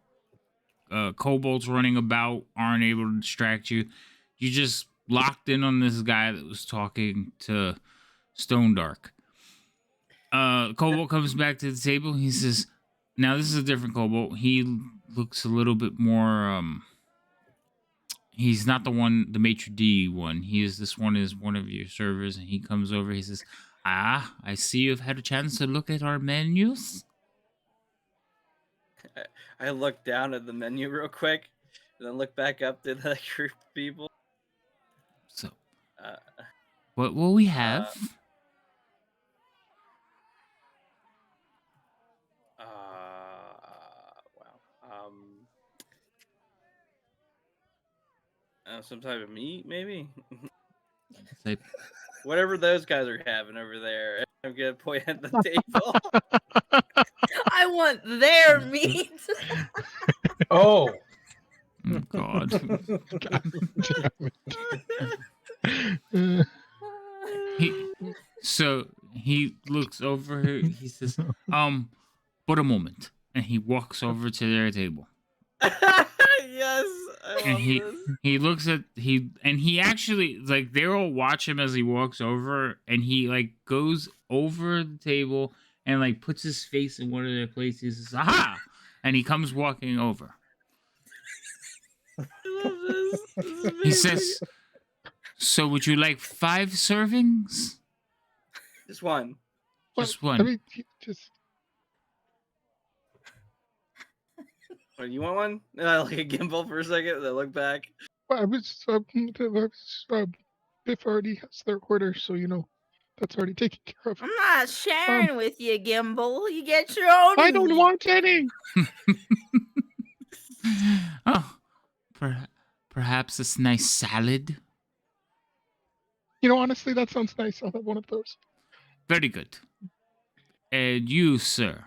kobolds running about aren't able to distract you. You just locked in on this guy that was talking to Stone Dark. Kobold comes back to the table. He says, "Now this is a different kobold. He looks a little bit more he's not the maitre d' one. This one is one of your servers." And he comes over. He says, "Ah, I see you've had a chance to look at our menus." I look down at the menu real quick, and then look back up to the group of people. So, what will we have? Wow. Some type of meat, maybe. Say, Whatever those guys are having over there. I'm gonna point at the table. I want their meat. Oh. Oh, God. God damn it. He looks over. He says, but a moment," and he walks over to their table. Yes, I And love this. he looks at he actually, like, they all watch him as he walks over, and he, like, goes over the table and, like, puts his face in one of their plates. He says, "Aha!" And he comes walking over. I love this. This is He amazing. says, "So would you like 5 servings?" Just one. Just Well, one. I mean, just Oh, you want one? And I like a gimbal for a second, and I look back. well, Biff already has their order, so that's already taken care of. I'm not sharing with you, Gimbal. You get your own. I don't meat. want any. Oh, perhaps a nice salad. Honestly, that sounds nice. I'll have one of those. Very good. And you, sir?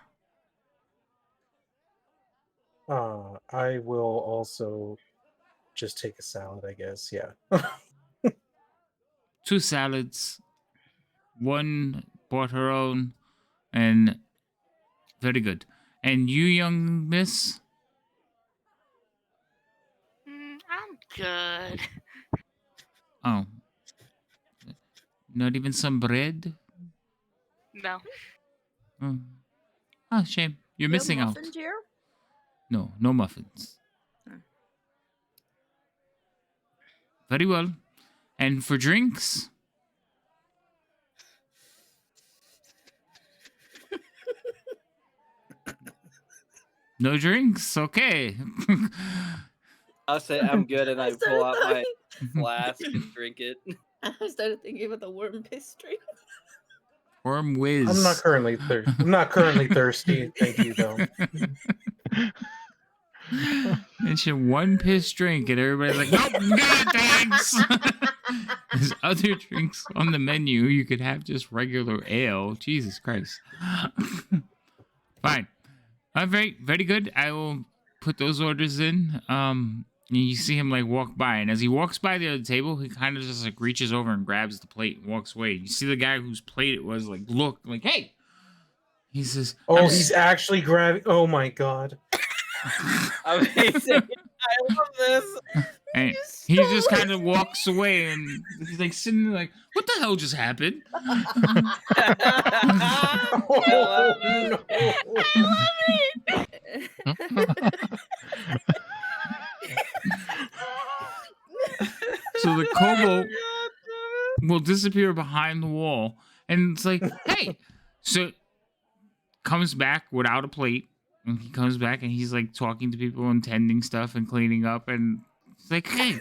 I will also just take a salad, I guess. Yeah. 2 salads, 1 bought her own, and very good. And you, young miss? I'm good. Oh, not even some bread? No. Oh, shame. You're You have missing out. muffins here? No muffins. Hmm. Very well. And for drinks? No drinks? Okay. I'll say I'm good, and I I pull out my started flask and drink it. I started thinking about the worm piss drink. Worm whiz. I'm not currently thirsty. Thank you, though. Mention 1 piss drink, and everybody's like, "Nope, I'm good, thanks." There's other drinks on the menu. You could have just regular ale. Jesus Christ. Fine. Very, very good. I will put those orders in. And you see him, like, walk by, and as he walks by the other table, he kind of just, like, reaches over and grabs the plate and walks away. You see the guy whose plate it was, like, look, like, "Hey." He says, Oh, he's actually grabbing. Oh my god. Amazing. I love this. And he just kind of walks away, and he's like sitting there like, "What the hell just happened?" So the kobold will disappear behind the wall, and it's like, "Hey!" So comes back without a plate, and he comes back and he's like talking to people and tending stuff and cleaning up, and it's like, "Hey,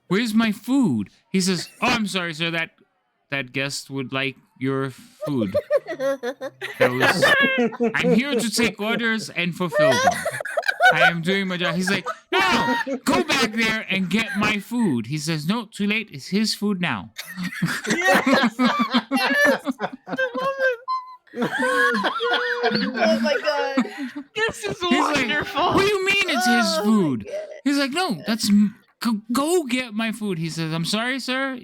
where's my food?" He says, "Oh, I'm sorry, sir. That guest would like your food. I'm here to take orders and fulfill them. I am doing my job." He's like, "No, go back there and get my food." He says, "No, too late. It's his food now." Yes. Yes. I love it. Oh my god. This is He's like, wonderful. "What do you mean it's his Oh my food?" God. He's like, "No, go get my food." He says, "I'm sorry, sir.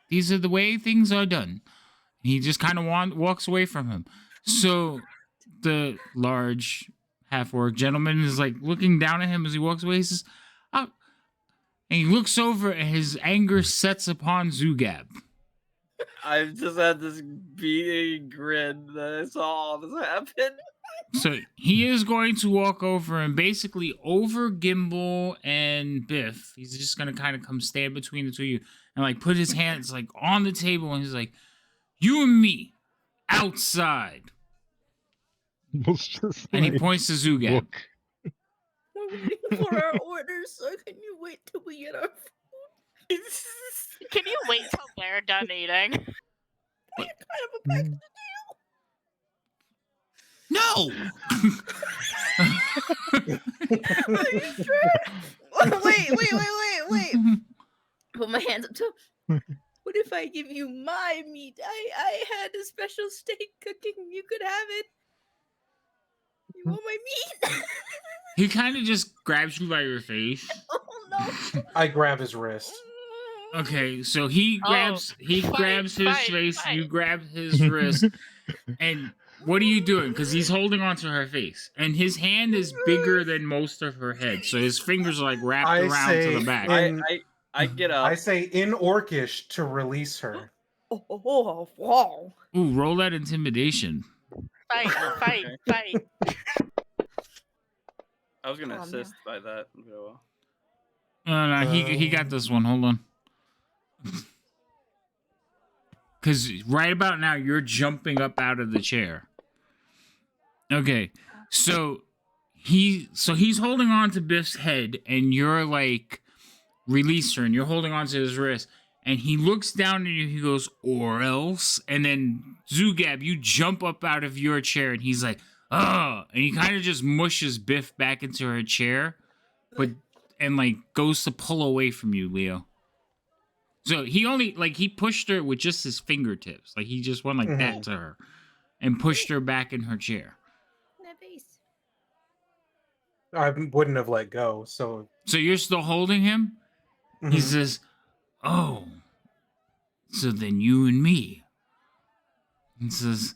These are the way things are done." He just kind of walks away from him. So the large half-orc gentleman is like looking down at him as he walks away. He says, "Oh," and he looks over, and his anger sets upon Zugab. I've just had this beating grin that I saw all this happen. So he is going to walk over and basically over Gimbal and Biff. He's just going to kind of come stand between the two of you and like put his hands like on the table, and he's like, "You and me outside." It's just And he like, points to Zugab. look. We're waiting for our orders, so can you wait till we get our food? Can you wait till they're done eating? We kind of a package. No. Are you sure? Wait. Put my hands up too. What if if I give you my meat? I had a special steak cooking. You could have it. You want my meat? He kind of just grabs you by your face. Oh no. I grab his wrist. Okay, so he grabs fight, his fight, face, you fight. grab his wrist, and what are you doing? Because he's holding onto her face, and his hand is bigger than most of her head, so his fingers are like wrapped I around to say the back. in- I get up. I say in Orcish to release her. Oh, wow. Ooh, roll that intimidation. Fight, fight, fight. I was gonna Oh, assist by that. So, No, he got this one. Hold on. Because right about now, you're jumping up out of the chair. Okay, so he's holding on to Biff's head, and you're like, release her, and you're holding on to his wrist, and he looks down at you. He goes, or else, and then Zugab, you jump up out of your chair, and he's like, oh, and he kind of just mushes Biff back into her chair, and like goes to pull away from you, Leo. So he pushed her with just his fingertips. Like he just went like that to her and pushed her back in her chair. That face. I wouldn't have let go. So So you're still holding him? He Mhm. says, oh, so then you and me. He says,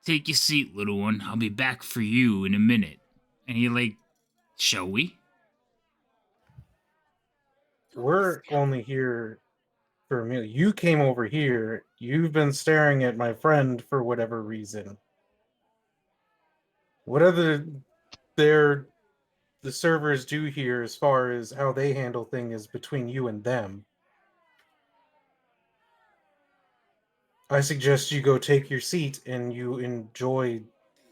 take your seat, little one. I'll be back for you in a minute. And he like, shall we? we're only here for a meal. You came over here. You've been staring at my friend for whatever reason. Whatever the servers do here as far as how they handle things is between you and them. I suggest you go take your seat and you enjoy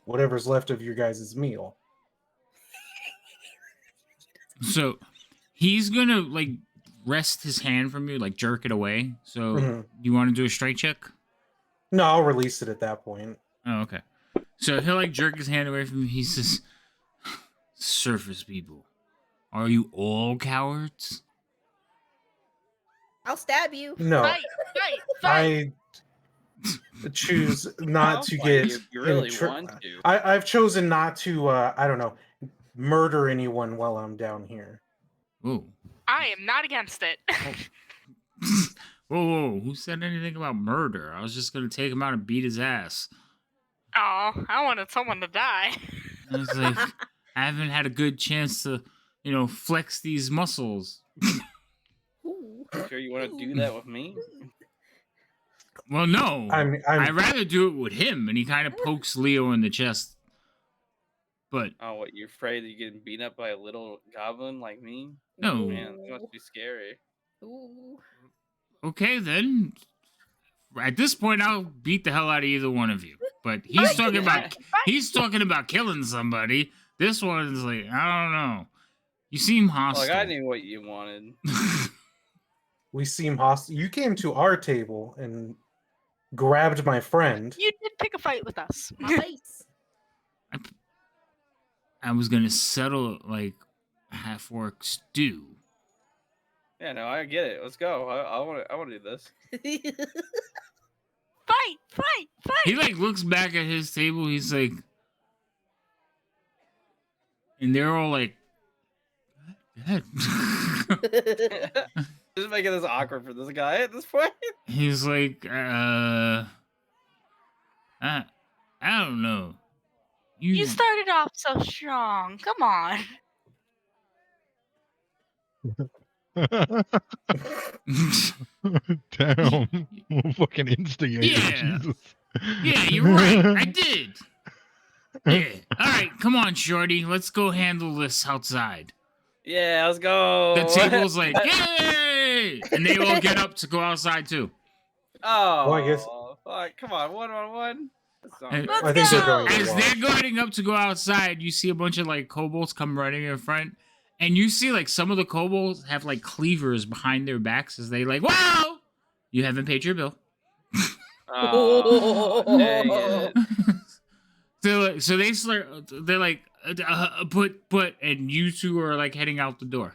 whatever's left of your guys' meal. So he's gonna like wrest his hand from you, like jerk it away. So Mhm. you want to do a straight check? No, I'll release it at that point. Oh, okay. So he'll like jerk his hand away from you. He says, surface people, are you all cowards? I'll stab you. No, Fight, fight, fight. I choose not to Why, get. you really in tr- want to. I've chosen not to. I don't know, murder anyone while I'm down here. Whoa. I am not against it. Whoa, who said anything about murder? I was just gonna take him out and beat his ass. Oh, I wanted someone to die. I was like, I haven't had a good chance to, flex these muscles. Ooh. Sure, you want to do that with me? Well, no. I'm I'd rather do it with him, and he kind of pokes Leo in the chest. But Oh, what? You're afraid that you're getting beat up by a little goblin like me? no. Man, that must be scary. Ooh. Okay, then. At this point, I'll beat the hell out of either one of you. But he's talking about killing somebody. This one's like, I don't know. You seem hostile. Like I knew what you wanted. We seem hostile. You came to our table and grabbed my friend. You did pick a fight with us. My face. I was gonna settle like half orc stew. Yeah, no, I get it. Let's go. I want to do this. Fight, fight, fight. He like looks back at his table. He's like, and they're all like, go ahead. Just making this awkward for this guy at this point. He's like, I don't know. You started off so strong. Come on. Damn. Fucking instigate. Yeah. Jesus. Yeah, you're right. I did. Yeah. All right, come on, Shorty. Let's go handle this outside. Yeah, let's go. The table's like, yay! And they all get up to go outside too. Oh, Well, I guess- fuck. Come on, 1-on-1. That's not And- fair. I think they're going As to they're watch. going up to go outside, you see a bunch of like kobolds come running in front, and you see like some of the kobolds have like cleavers behind their backs as they like, wow, you haven't paid your bill. Oh, dang it. So they're like, but, and you two are like heading out the door.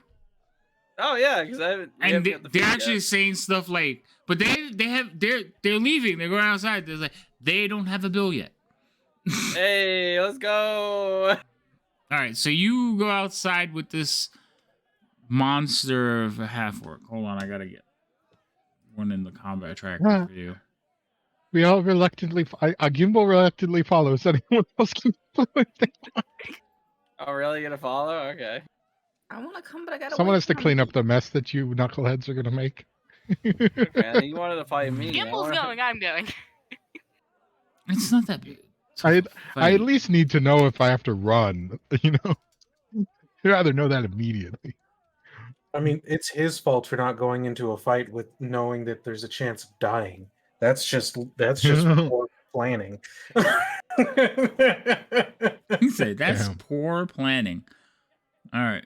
Oh yeah, because I haven't. And got the they're food actually yet. saying stuff like, but they're leaving. They're going outside. They're like, they don't have a bill yet. Hey, let's go. All right, so you go outside with this monster of a half orc. Hold on, I gotta get one in the combat tracker for you. We all reluctantly. Gimbal reluctantly follows. Anyone else can follow if they want. Oh, really? Gonna follow? Okay. I want to come, but I gotta Someone wait has to for clean up me. the mess that you knuckleheads are gonna make. Man, you wanted to fight me. Gimble's going. I'm going. It's not that big. I It's a I at fight. least need to know if I have to run. You know, I'd rather know that immediately. I mean, it's his fault for not going into a fight with knowing that there's a chance of dying. That's just poor planning. He said that's Damn. poor planning. All right,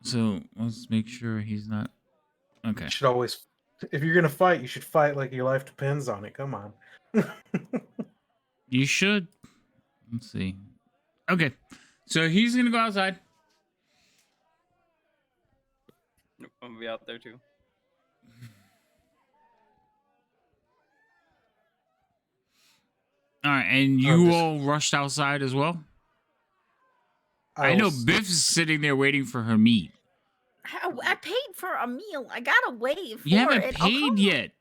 so let's make sure he's not. Okay. You should always, if you're gonna fight, you should fight like your life depends on it. Come on. You should. Let's see. Okay, so he's gonna go outside. Nope, I'm gonna be out there too. All right, and you all rushed outside as well. I know was- Biff's sitting there waiting for her meat. I paid for a meal. I gotta wait for You haven't it. I'll paid come. yet.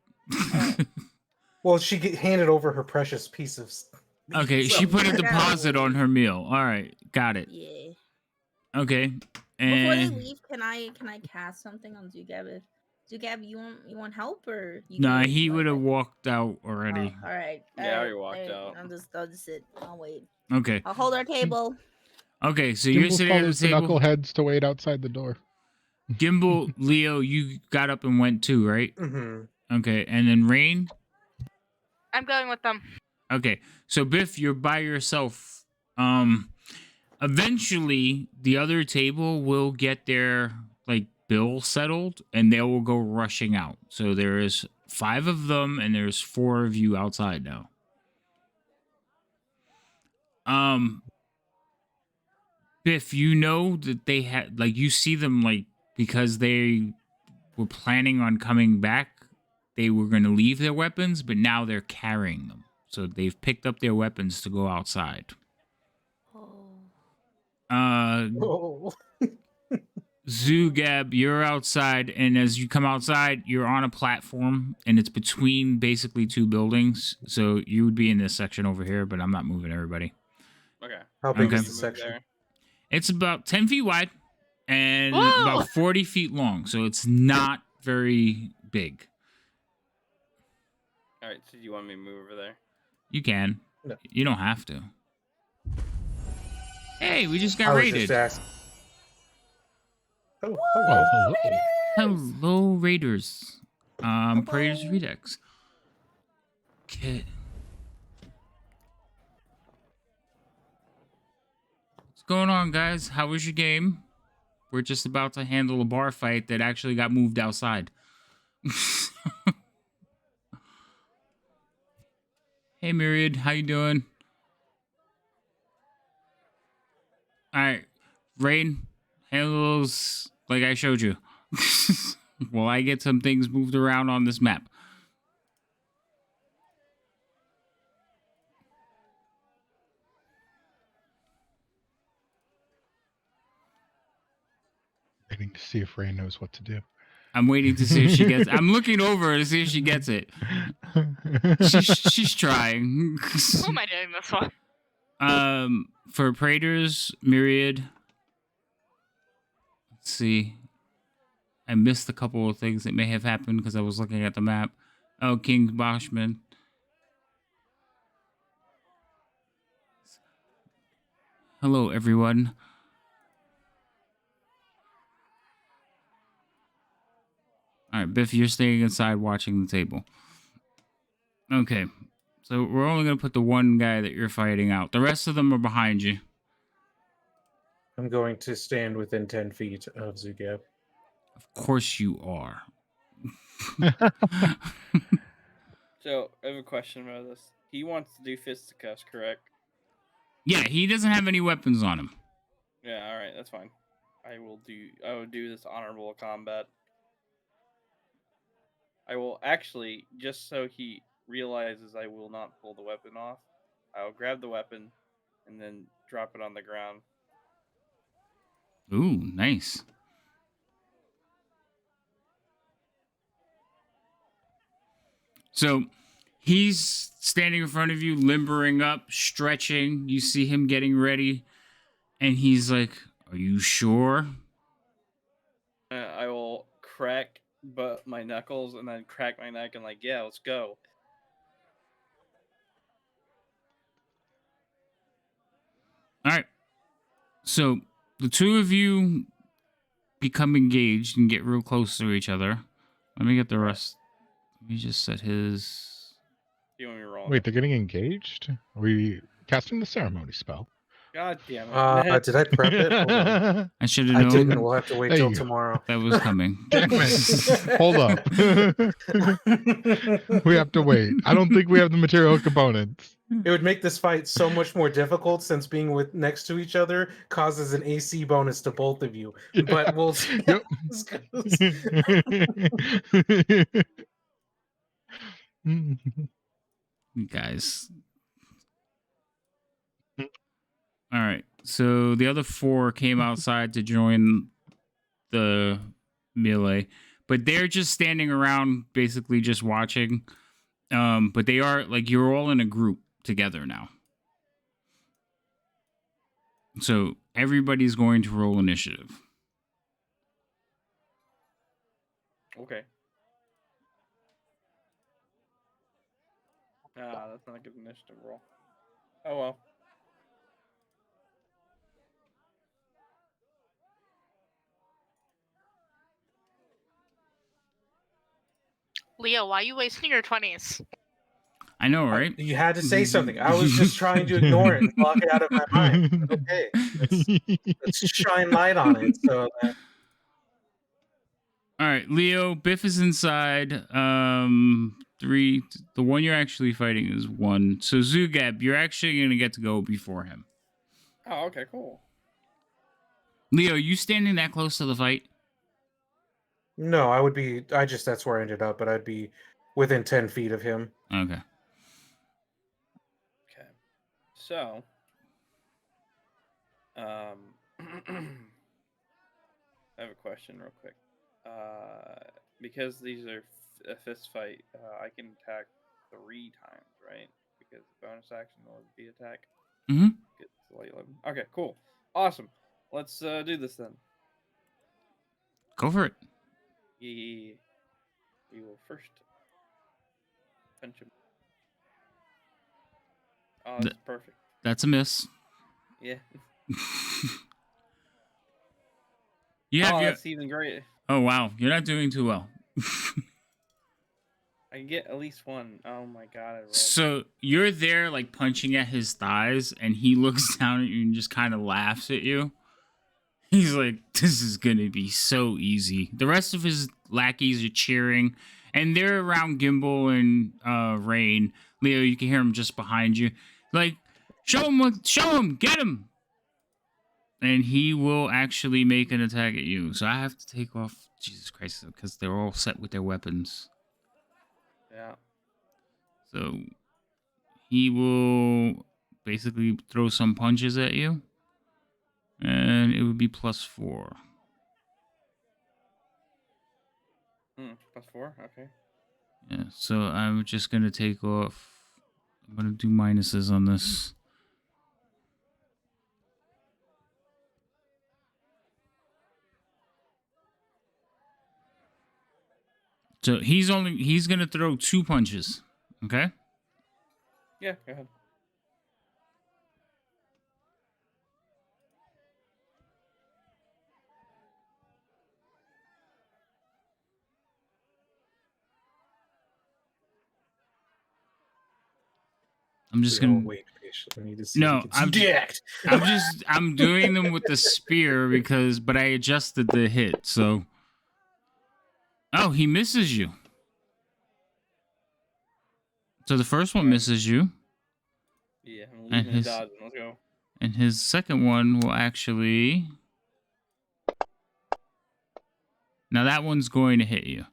Well, she handed over her precious piece of. Okay, so- she put a I gotta deposit on wait. her meal. All right, got it. Yeah. Okay, Before they and leave, can I cast something on Zugab? Zugab, you want help or you? nah, good? he would have Okay. walked out Oh, already. all right. Yeah, I all already right, walked all right. out. I'll just sit. I'll wait. Okay, I'll hold our table. okay. So you're Gimbal sitting at the follows the table. knuckleheads to wait outside the door. Gimbal, Leo, you got up and went too, right? Mhm. Okay, and then Rain. I'm going with them. Okay, so Biff, you're by yourself. Eventually, the other table will get their bill settled, and they will go rushing out. So there is 5 of them, and there's 4 of you outside now. Biff, you know that they had you see them because they were planning on coming back. They were going to leave their weapons, but now they're carrying them. So they've picked up their weapons to go outside. Oh. Zugab, you're outside, and as you come outside, you're on a platform, and it's between basically 2 buildings. So you would be in this section over here, but I'm not moving everybody. Okay. How big Okay. is the Move section? there. It's about 10 feet wide and Whoa! about 40 feet long, so it's not very big. All right. So do you want me to move over there? You can. No. You don't have to. Hey, we just got I was raided. just asking. Oh, Well, hello. hello. Hello, Raiders. Praise Redux. Okay. What's going on, guys? How was your game? We're just about to handle a bar fight that actually got moved outside. Hey, Myriad. How you doing? All right. Rain, handle those like I showed you. While I get some things moved around on this map. Waiting to see if Ray knows what to do. I'm waiting to see if she gets. I'm looking over to see if she gets it. She's trying. Who am I doing this for? For Praetors, Myriad. Let's see. I missed a couple of things that may have happened because I was looking at the map. Oh, King Boschman. Hello, everyone. All right, Biff, you're staying inside watching the table. Okay, so we're only going to put the one guy that you're fighting out. The rest of them are behind you. I'm going to stand within 10 feet of Zugab. Of course you are. So I have a question about this. He wants to do fisticuffs, correct? Yeah, he doesn't have any weapons on him. Yeah. All right. That's fine. I will do this honorable combat I will actually, just so he realizes I will not pull the weapon off, I'll grab the weapon and then drop it on the ground. Ooh, nice. So he's standing in front of you, limbering up, stretching. You see him getting ready, and he's like, "Are you sure?" I will crack my knuckles and then crack my neck and like, yeah, let's go. All right. So the two of you become engaged and get real close to each other. Let me get the rest. Let me just set his. You want me to roll? Wait, they're getting engaged? Are we casting the ceremony spell? God damn it. Did I prep it? Hold on. I should have I known didn't. We'll have to wait There till you go. tomorrow. that was coming. Damn it. Hold up. We have to wait. I don't think we have the material components. It would make this fight so much more difficult since being with next to each other causes an AC bonus to both of you. But we'll see how Yep. this goes. You guys. All right. So the other 4 came outside to join the melee, but they're just standing around, basically just watching. But they are like, you're all in a group together now. So everybody's going to roll initiative. Okay. That's not a good initiative roll. Oh well. Leo, why are you wasting your 20s? I know, right? You had to say something. I was just trying to ignore it and block it out of my mind. But okay, let's shine light on it. So All right, Leo, Biff is inside. 3. The one you're actually fighting is 1. So Zugab, you're actually gonna get to go before him. Oh, okay, cool. Leo, you standing that close to the fight? no, I would be. That's where I ended up, but I'd be within 10 feet of him. Okay. Okay. So, I have a question real quick. Because these are a fist fight, I can attack 3 times, right? Because the bonus action will be attack. Mm-hmm. Get the light 11. Okay, cool. Awesome. Let's do this then. Go for it. Yeah. We will first punch him. Oh, that's perfect. That's a miss. Yeah. You have your. That's even great. Oh wow, you're not doing too well. I can get at least 1. Oh my god, I rolled. So you're there, like punching at his thighs, and he looks down at you and just kind of laughs at you. He's like, "This is gonna be so easy." The rest of his lackeys are cheering, and they're around Gimbal and Rain. Leo, you can hear him just behind you, like, "Show him, get him!" And he will actually make an attack at you. So I have to take off. Jesus Christ, because they're all set with their weapons. Yeah. So he will basically throw some punches at you. And it would be +4. +4? Okay. Yeah, so I'm just going to take off. I'm going to do minuses on this. So he's going to throw 2 punches. Okay? Yeah, go ahead. I'm just We all going to wait patiently to see. No, if he gets decked. I'm doing them with the spear but I adjusted the hit. So oh, he misses you. So the first one misses you. Yeah, I'm And leaving the dodge. Let's go. And his second one will actually. Now that one's going to hit you.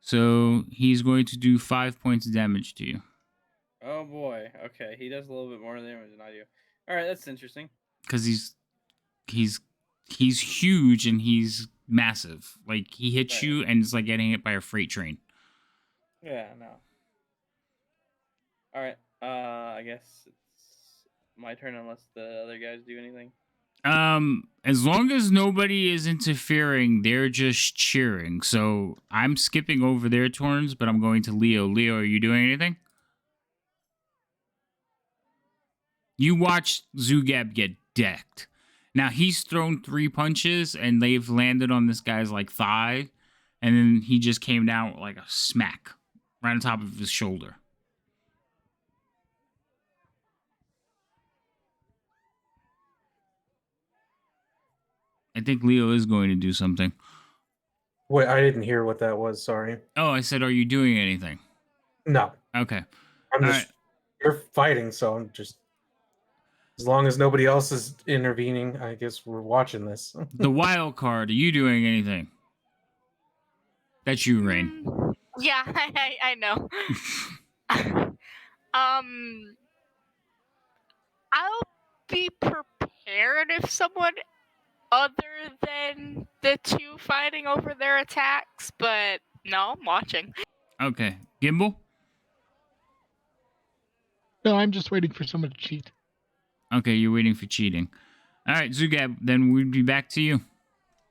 So he's going to do 5 points of damage to you. Oh boy. Okay, he does a little bit more damage than I do. All right, that's interesting. Because he's huge and he's massive. Like he hits Right. you and it's like getting hit by a freight train. Yeah. No. All right. I guess it's my turn unless the other guys do anything. As long as nobody is interfering, they're just cheering. So I'm skipping over their turns, but I'm going to Leo. Leo, are you doing anything? You watched Zugab get decked. Now he's thrown 3 punches and they've landed on this guy's like thigh, and then he just came down with like a smack right on top of his shoulder. I think Leo is going to do something. Wait, I didn't hear what that was. Sorry. Oh, I said, are you doing anything? No, Okay. I'm All just. You're fighting, so I'm just. As long as nobody else is intervening, I guess we're watching this. The wild card, are you doing anything? That's you, Rain. Yeah, I know. I'll be prepared if someone other than the two fighting over their attacks, but no, I'm watching. Okay. Gimbal? No, I'm just waiting for someone to cheat. Okay, you're waiting for cheating. All right, Zugab, then we'd be back to you.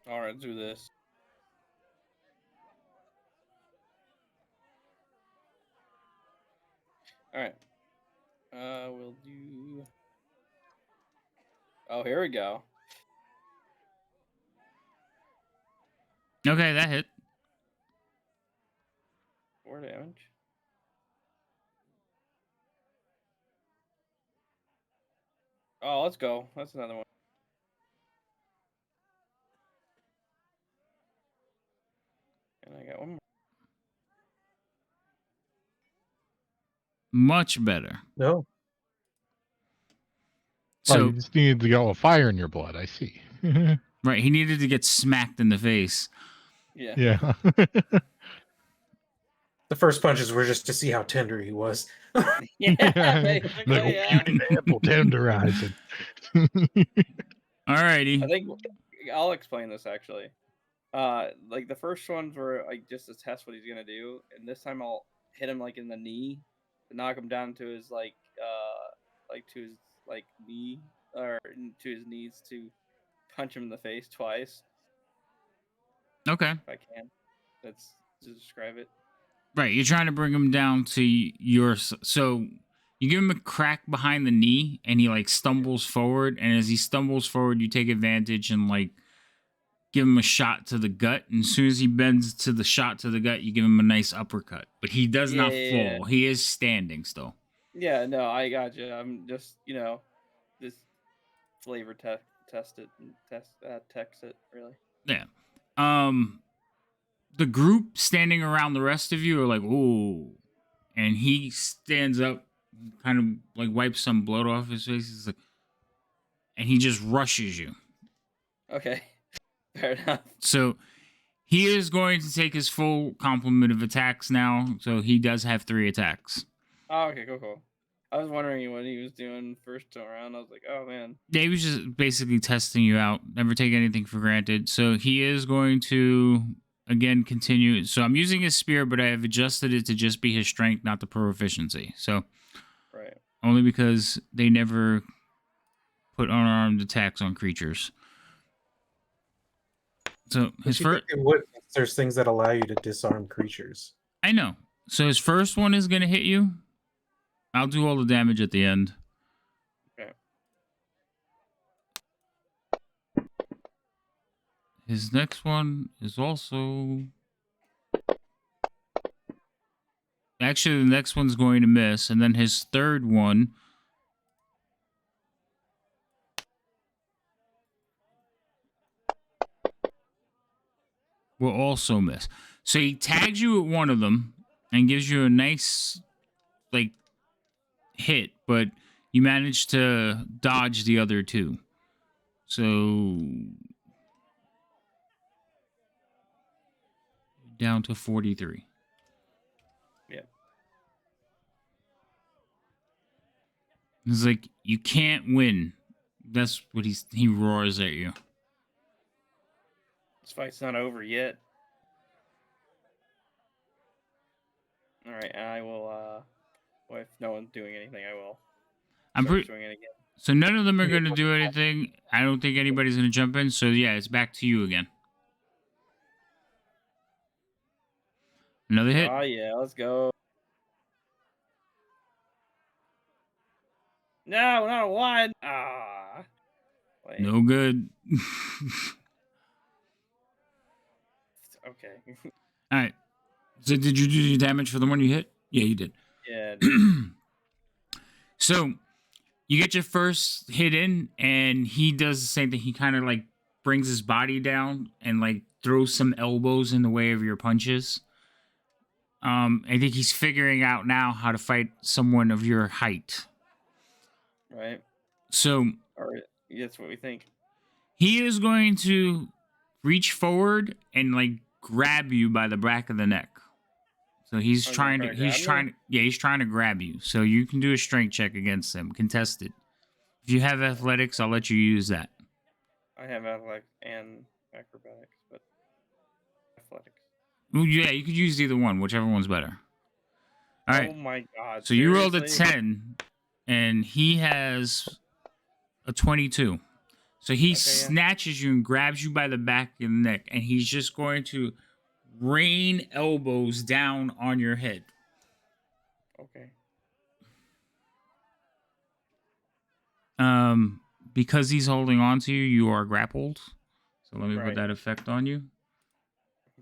All right, let's do this. All right. We'll do. Oh, here we go. Okay, that hit. 4 damage. Oh, let's go. That's another one. And I got one more. Much better. No. Oh, So, you just needed to go a fire in your blood. I see. right, he needed to get smacked in the face. Yeah. Yeah. The first punches were just to see how tender he was. Yeah. Like, Basically, yeah. beauty apple tenderizing. Alrighty. I think I'll explain this actually. Like the first ones were like just to test what he's gonna do, and this time I'll hit him like in the knee to knock him down to his like to his like knee or to his knees to punch him in the face twice Okay. if I can. That's to describe it. Right, you're trying to bring him down to your... So, you give him a crack behind the knee, and he, like, stumbles forward, and as he stumbles forward, you take advantage and, like, give him a shot to the gut, and as soon as he bends to the shot to the gut, you give him a nice uppercut. But he does not fall. He is standing still. Yeah, no, I got you. I'm just just flavor test it and text it really. Yeah. The group standing around the rest of you are like, ooh. And he stands up, kind of like wipes some blood off his face. He's like, and he just rushes you. Okay, fair enough. So he is going to take his full complement of attacks now. So he does have 3 attacks. Oh, okay, cool. I was wondering what he was doing first time around. I was like, oh man. Yeah, he was just basically testing you out. Never take anything for granted. So he is going to, again, continue. So I'm using his spear, but I have adjusted it to just be his strength, not the proficiency. So Right. only because they never put unarmed attacks on creatures. So his first... There's things that allow you to disarm creatures. I know. So his first one is going to hit you. I'll do all the damage at the end. Okay. His next one is also... Actually, the next one's going to miss. And then his third one... will also miss. So he tags you at one of them and gives you a nice, like, hit, but you manage to dodge the other 2. So down to 43. He's like, you can't win. That's what he roars at you. This fight's not over yet. All right, I will. Well, if no one's doing anything, I will. I'm start pretty. swinging again. So none of them are going to do anything. I don't think anybody's going to jump in. So yeah, it's back to you again. Another hit. Oh yeah, let's go. No, not a one. Ah. Wait. No good. Okay. All right. So did you do your damage for the one you hit? Yeah, you did. Yeah. So you get your first hit in, and he does the same thing. He kind of like brings his body down and like throws some elbows in the way of your punches. I think he's figuring out now how to fight someone of your height. Right. So Or that's what we think. he is going to reach forward and like grab you by the back of the neck. So he's Oh, trying to he's trying to grab you. So you can do a strength check against him, contested. If you have athletics, I'll let you use that. I have athletics and acrobatics, but athletics. Well, yeah, you could use either one, whichever one's better. All right. Oh my god. So you rolled a seriously? 10, and he has a 22. So he snatches you and grabs you by the back of the neck, and he's just going to rain elbows down on your head. Okay. Because he's holding on to you, you are grappled. So let me put Right. that effect on you.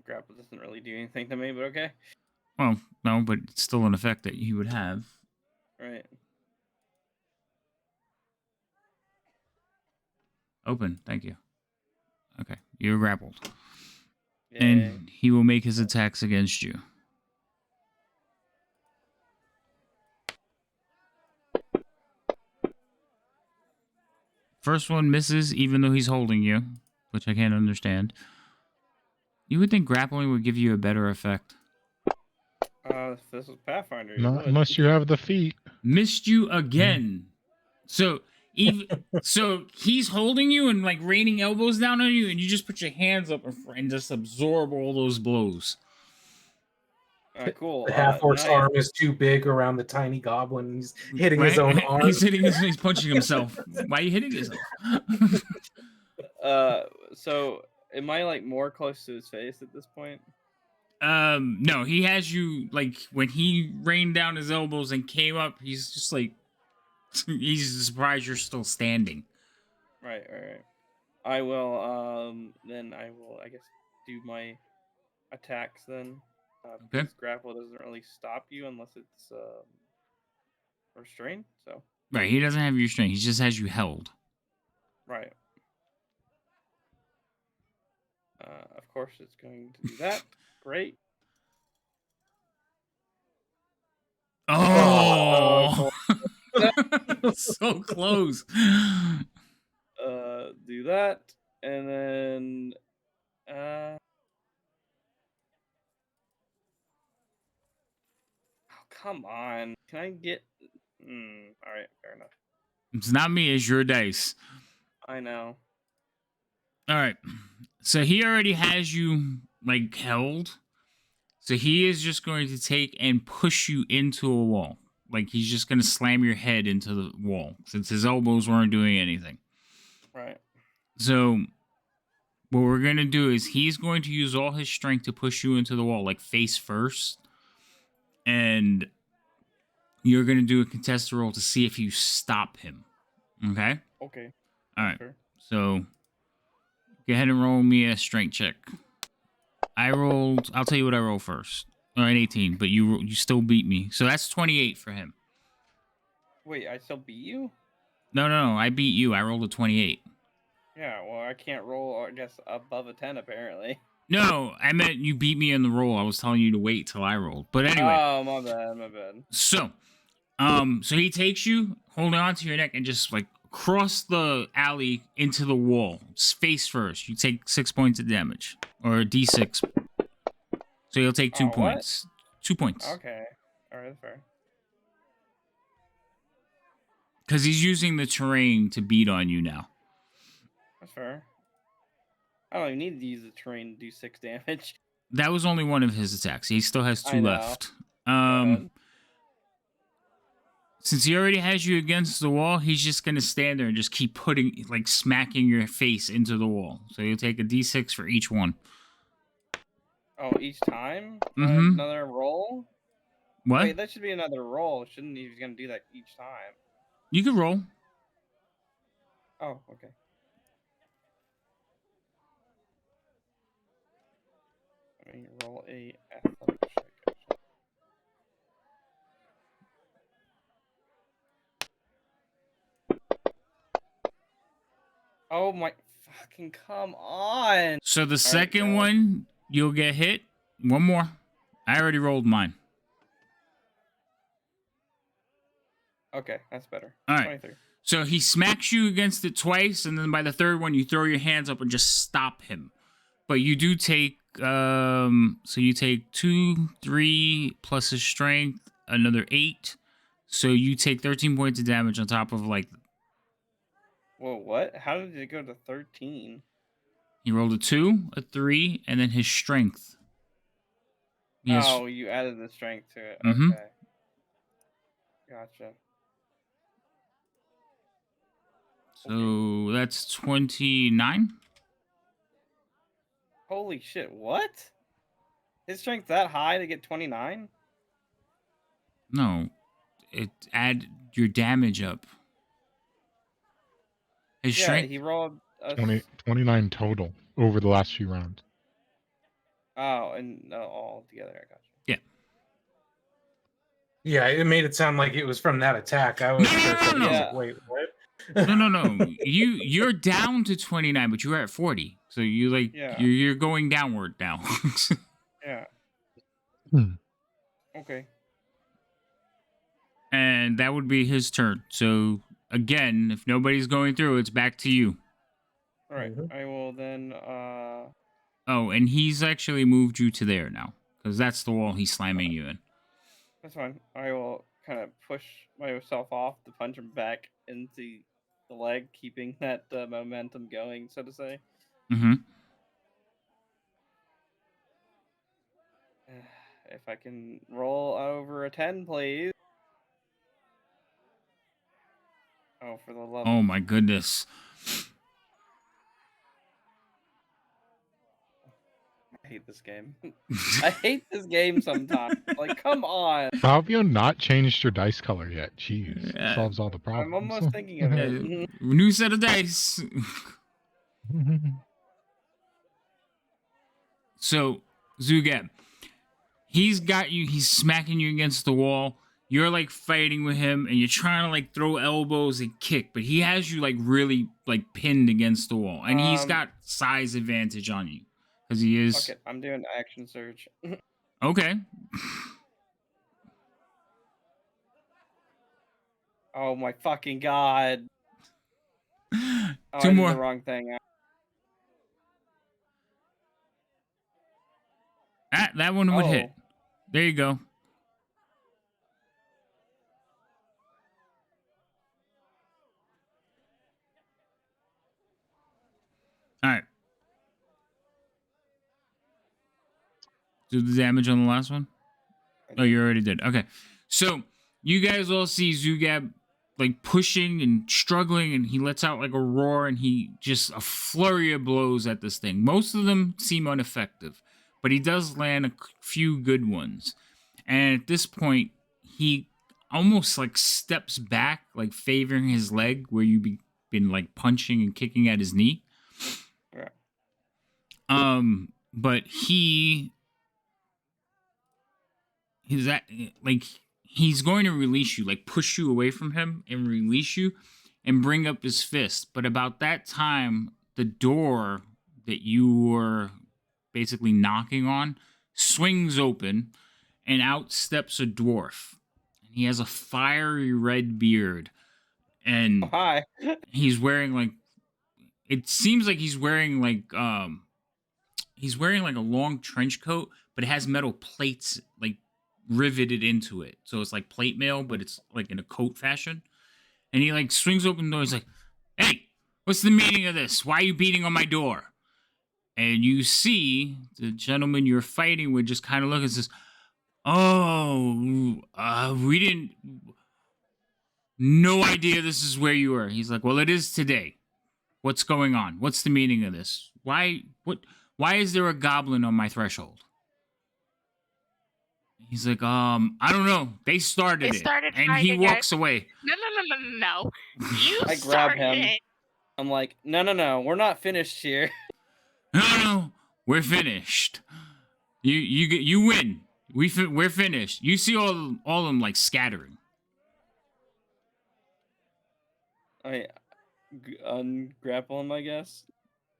Grapple doesn't really do anything to me, but okay. Well, no, but it's still an effect that he would have. Right. Open, thank you. Okay, you're grappled. Yay. And he will make his attacks against you. First one misses, even though he's holding you, which I can't understand. You would think grappling would give you a better effect. If this was Pathfinder, you Not would. unless you have the feet. Missed you again. So he's holding you and like raining elbows down on you, and you just put your hands up and just absorb all those blows. Cool. The half-orc's nice. arm is too big around the tiny goblin. He's hitting his own arm. He's punching himself. Why are you hitting yourself? So am I like more close to his face at this point? No, he has you like when he rained down his elbows and came up, he's just like he's surprised you're still standing. Right. I will then I will I guess do my attacks then. Okay. Because grapple doesn't really stop you unless it's restrained, so Right, he doesn't have your strength, he just has you held. right. Of course it's going to do that. Great. Oh, so close. Do that, and then oh, come on. Can I get all right, fair enough. It's not me, it's your dice. I know. All right. So he already has you like held. So he is just going to take and push you into a wall. Like he's just going to slam your head into the wall since his elbows weren't doing anything. Right. So what we're going to do is he's going to use all his strength to push you into the wall, like face first. And you're going to do a contested roll to see if you stop him. Okay? Okay. All right. Sure. So go ahead and roll me a strength check. I'll tell you what I roll first. Or an 18, but you still beat me. So that's 28 for him. Wait, I still beat you? No, I beat you. I rolled a 28. Yeah, well, I can't roll, I guess, above a 10, apparently. No, I meant you beat me in the roll. I was telling you to wait till I rolled. But anyway. Oh, my bad. So he takes you, holding onto your neck, and just like cross the alley into the wall. Face first. You take 6 points of damage. Or a d6. So you'll take 2 points. What? 2 points. Okay. Alright, that's fair. Because he's using the terrain to beat on you now. That's fair. I don't even need to use the terrain to do 6 damage. That was only one of his attacks. He still has I 2 know. left. Go ahead. Since he already has you against the wall, he's just gonna stand there and just keep putting, like, smacking your face into the wall. So you'll take a d6 for each one. Oh, each time? Mhm. Another roll? What? Wait, that should be another roll. Shouldn't he be gonna do that each time? You can roll. Oh, okay. Let me roll a athletic check. Oh my fucking come on! So the right, second go. one, you'll get hit. One more. I already rolled mine. Okay, that's better. All right. 23. So he smacks you against it twice, and then by the third one, you throw your hands up and just stop him. But you do take, so you take 2, 3 plus his strength, another 8. So you take 13 points of damage on top of, like, Whoa, what? How did it go to 13? he rolled a 2, a 3, and then his strength. He has- Oh, you added the strength to it. Mhm. Okay. Gotcha. So that's 29. Holy shit, what? His strength that high to get 29? No, add your damage up. His Yeah, strength. he rolled a 29 total over the last few rounds. Oh, and all together, I got you. Yeah, it made it sound like it was from that attack. I was No, for a second, I was no. like, wait, what? No. You're down to 29, but you were at 40. So you Yeah. you're going downward now. Yeah. Hmm. Okay. And that would be his turn. So again, if nobody's going through, it's back to you. All right. Mhm. I will then. Oh, and he's actually moved you to there now, because that's the wall he's slamming you in. That's fine. I will kind of push myself off to punch him back into the leg, keeping that momentum going, so to say. Mm-hmm. If I can roll over a 10, please. Oh, for the love Oh of... my goodness. I hate this game. I hate this game sometimes. Like, come on. How have you not changed your dice color yet? Jeez, Yeah. solves all the problems. I'm almost thinking of it. New set of dice. So, Zugab, he's got you, he's smacking you against the wall. You're like fighting with him and you're trying to like throw elbows and kick, but he has you like really like pinned against the wall. And he's got size advantage on you. Because he is. Fuck it, I'm doing action surge. Okay. Oh my fucking god. Oh, I Two did more. the wrong thing. That one would hit. Oh. There you go. All right. Do the damage on the last one? Oh, you already did. Okay. So you guys all see Zugab like pushing and struggling, and he lets out like a roar, and he just a flurry of blows at this thing. Most of them seem ineffective, but he does land a few good ones. And at this point, he almost like steps back, like favoring his leg where you've been like punching and kicking at his knee. Yeah. But he's at like he's going to release you, like push you away from him and release you and bring up his fist. But about that time, the door that you were basically knocking on swings open and out steps a dwarf. And he has a fiery red beard. And Hi. he's wearing like it seems like he's wearing like a long trench coat, but it has metal plates like riveted into it. So it's like plate mail, but it's like in a coat fashion. And he like swings open the door. He's like, "Hey, what's the meaning of this? Why are you beating on my door?" And you see the gentleman you're fighting with just kind of look and says, "Oh, we didn't. No idea this is where you were." He's like, "Well, it is today. What's going on? What's the meaning of this? Why? What? Why is there a goblin on my threshold?" He's like, I don't know. They started They it. started And he fighting it. walks away. No. You I grab started him. it. I'm like, no, we're not finished here. No, we're finished. You win. We're finished. You see all of them like scattering. I ungrapple him, I guess.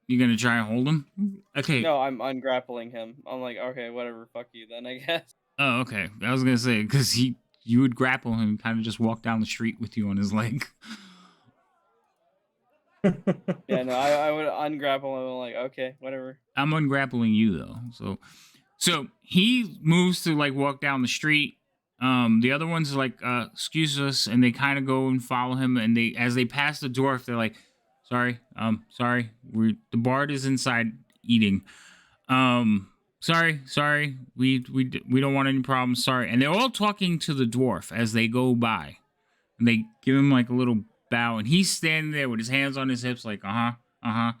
You gonna try and hold him? Okay. No, I'm ungrappling him. I'm like, okay, whatever, fuck you then, I guess. Oh, okay. I was gonna say because you would grapple him, and kind of just walk down the street with you on his leg. Yeah, no, I would ungrapple him. I'm like, okay, whatever. I'm ungrappling you though. So he moves to like walk down the street. The other ones are like, excuse us, and they kind of go and follow him. And they, as they pass the dwarf, they're like, sorry, the bard is inside eating. Sorry, we don't want any problems. Sorry. And they're all talking to the dwarf as they go by, and they give him like a little bow, and he's standing there with his hands on his hips, like, and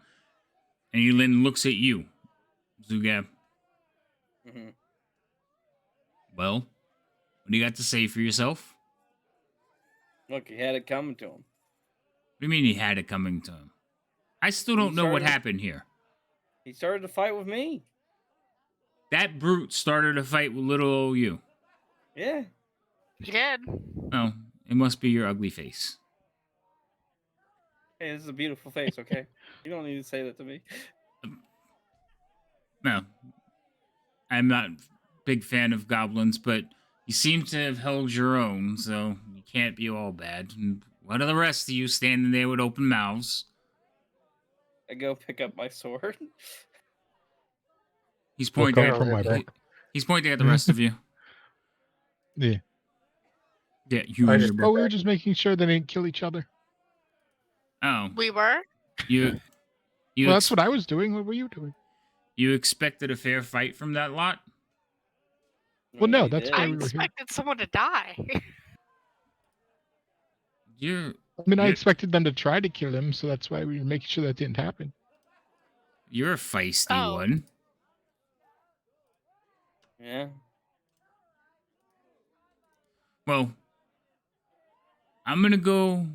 he then looks at you, Zugab. Mm-hmm. Well, what do you got to say for yourself? Look, he had it coming to him. What do you mean he had it coming to him? I still don't know what happened here. He started to fight with me. That brute started a fight with little old you. Yeah. He did. Oh, it must be your ugly face. Hey, this is a beautiful face, okay? You don't need to say that to me. No, I'm not a big fan of goblins, but you seem to have held your own, so you can't be all bad. And what are the rest of you standing there with open mouths? I go pick up my sword. He's pointing up from my book. He's pointing at the rest of you. Yeah. Yeah, you I and just- your Oh, we were just making sure they didn't kill each other. Oh, We were. you Well, that's what I was doing. What were you doing? You expected a fair fight from that lot? Well, no, You that's did. why I we were here. expected someone to die. You're I mean, I Yeah. expected them to try to kill him, so that's why we were making sure that didn't happen. a feisty Oh. one. Yeah. Well, I'm gonna go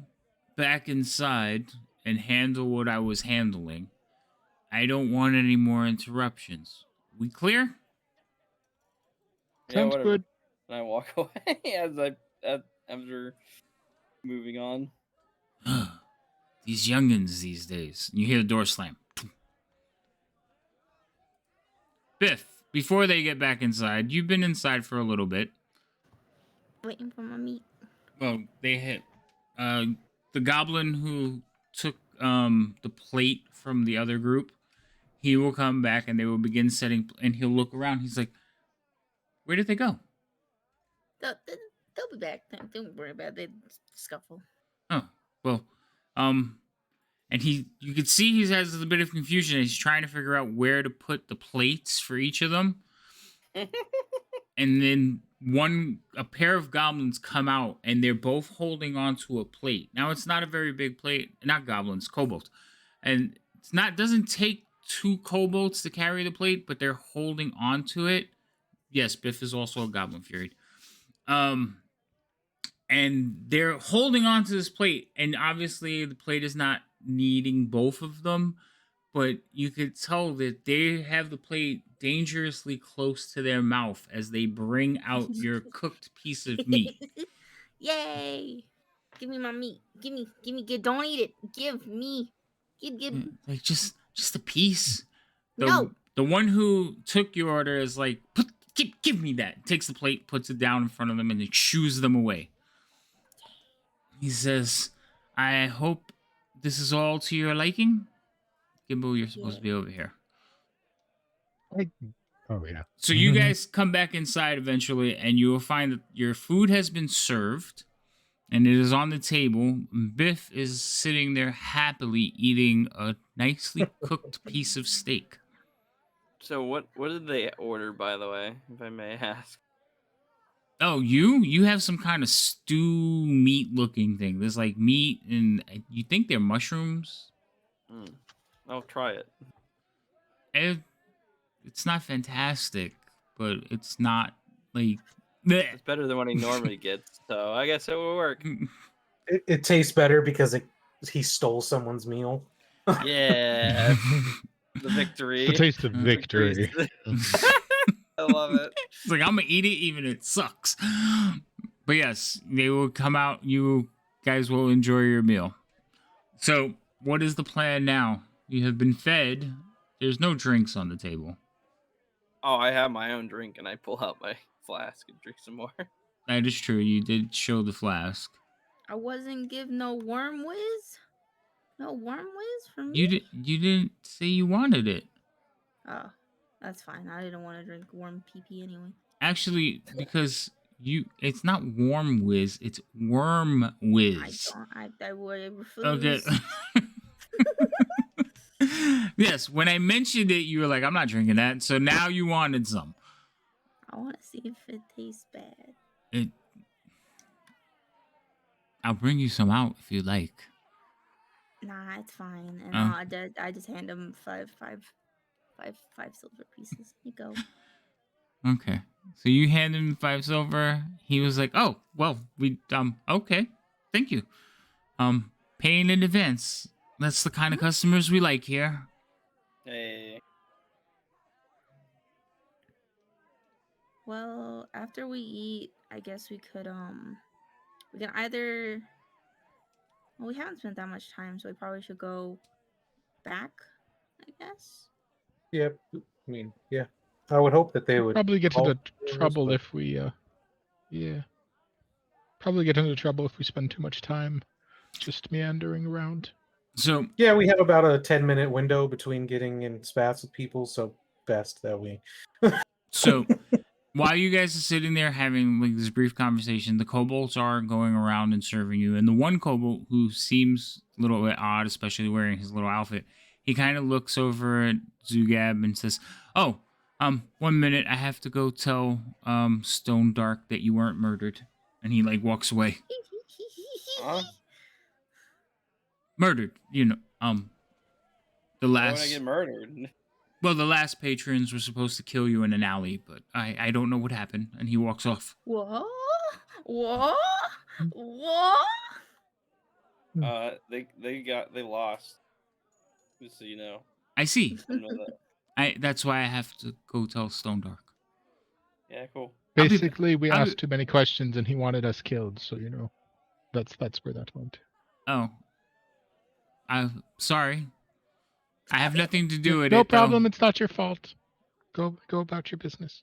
back inside and handle what I was handling. I don't want any more interruptions. We clear? Yeah, Sounds whatever. good. And I walk away after moving on. These youngins these days. You hear the door slam. Biff, before they get back inside, you've been inside for a little bit. Waiting for my meat. Well, they hit the goblin who took the plate from the other group. He will come back and they will begin setting, and he'll look around. He's like, where did they go? They'll be back. Don't worry about it. They scuffle. Oh, well, and you can see he has a bit of confusion. He's trying to figure out where to put the plates for each of them. And then a pair of goblins come out, and they're both holding onto a plate. Now, it's not a very big plate. Not goblins, kobolds. And doesn't take 2 kobolds to carry the plate, but they're holding onto it. Yes, Biff is also a goblin fury. And they're holding onto this plate, and obviously the plate is not needing both of them, but you could tell that they have the plate dangerously close to their mouth as they bring out your cooked piece of meat. Yay! Give me my meat. Give me. Don't eat it. Give me. Give. Like just a piece. No. The one who took your order is like, give me that. Takes the plate, puts it down in front of them, and then shoos them away. He says, I hope this is all to your liking. Gimbo, you're supposed to be over here. Oh, yeah. So you guys come back inside eventually, and you will find that your food has been served. and it is on the table. Biff is sitting there happily eating a nicely cooked piece of steak. So what did they order, by the way, if I may ask? Oh, you have some kind of stew meat looking thing. There's like meat and you think they're mushrooms. I'll try it. It's not fantastic, but it's not like bleh. It's better than what he normally gets, so I guess it will work. It tastes better because he stole someone's meal. Yeah, the victory. The taste of victory. I love it. It's like, I'm gonna eat it even if it sucks. But yes, they will come out. You guys will enjoy your meal. So, what is the plan now? You have been fed. There's no drinks on the table. Oh, I have my own drink, and I pull out my flask and drink some more. That is true. You did show the flask. I wasn't give no worm whiz. No worm whiz from You didn't say you wanted it. Oh, that's fine. I didn't want to drink warm pee anyway. Actually, because it's not warm whiz, it's worm whiz. I refuse. Okay. Yes, when I mentioned it, you were like, I'm not drinking that. So now you wanted some. I want to see if it tastes bad. I'll bring you some out if you like. Nah, it's fine. And I just hand him five silver pieces. Here you go. Okay. So you hand him 5 silver. He was like, "Oh, well, okay. Thank you. Paying in advance. That's the kind of customers we like here." Hey. Well, after we eat, I guess we could we can either, well, we haven't spent that much time, so we probably should go back, I guess. Yeah, I mean, yeah. I would hope that they would probably get all into do this, trouble but- if we probably get into trouble if we spend too much time just meandering around. So Yeah, we have about a 10-minute window between getting in spats with people, so best that we. So while you guys are sitting there having like this brief conversation, the kobolds are going around and serving you. And the one kobold who seems a little bit odd, especially wearing his little outfit, he kind of looks over at Zugab and says, "Oh, 1 minute, I have to go tell Stone Dark that you weren't murdered." And he like walks away. Huh? Murdered, the Why would I last. get murdered? Well, the last patrons were supposed to kill you in an alley, but I don't know what happened, and he walks off. What? They lost. Just so you know. I see. I know that. That's why I have to go tell Stone Dark. Yeah, cool. I'll be- Basically, we I'll asked be- too many questions and he wanted us killed, so that's where that went. Oh. I'm sorry. I have nothing to do with No it. though. problem, it's not your fault. Go about your business.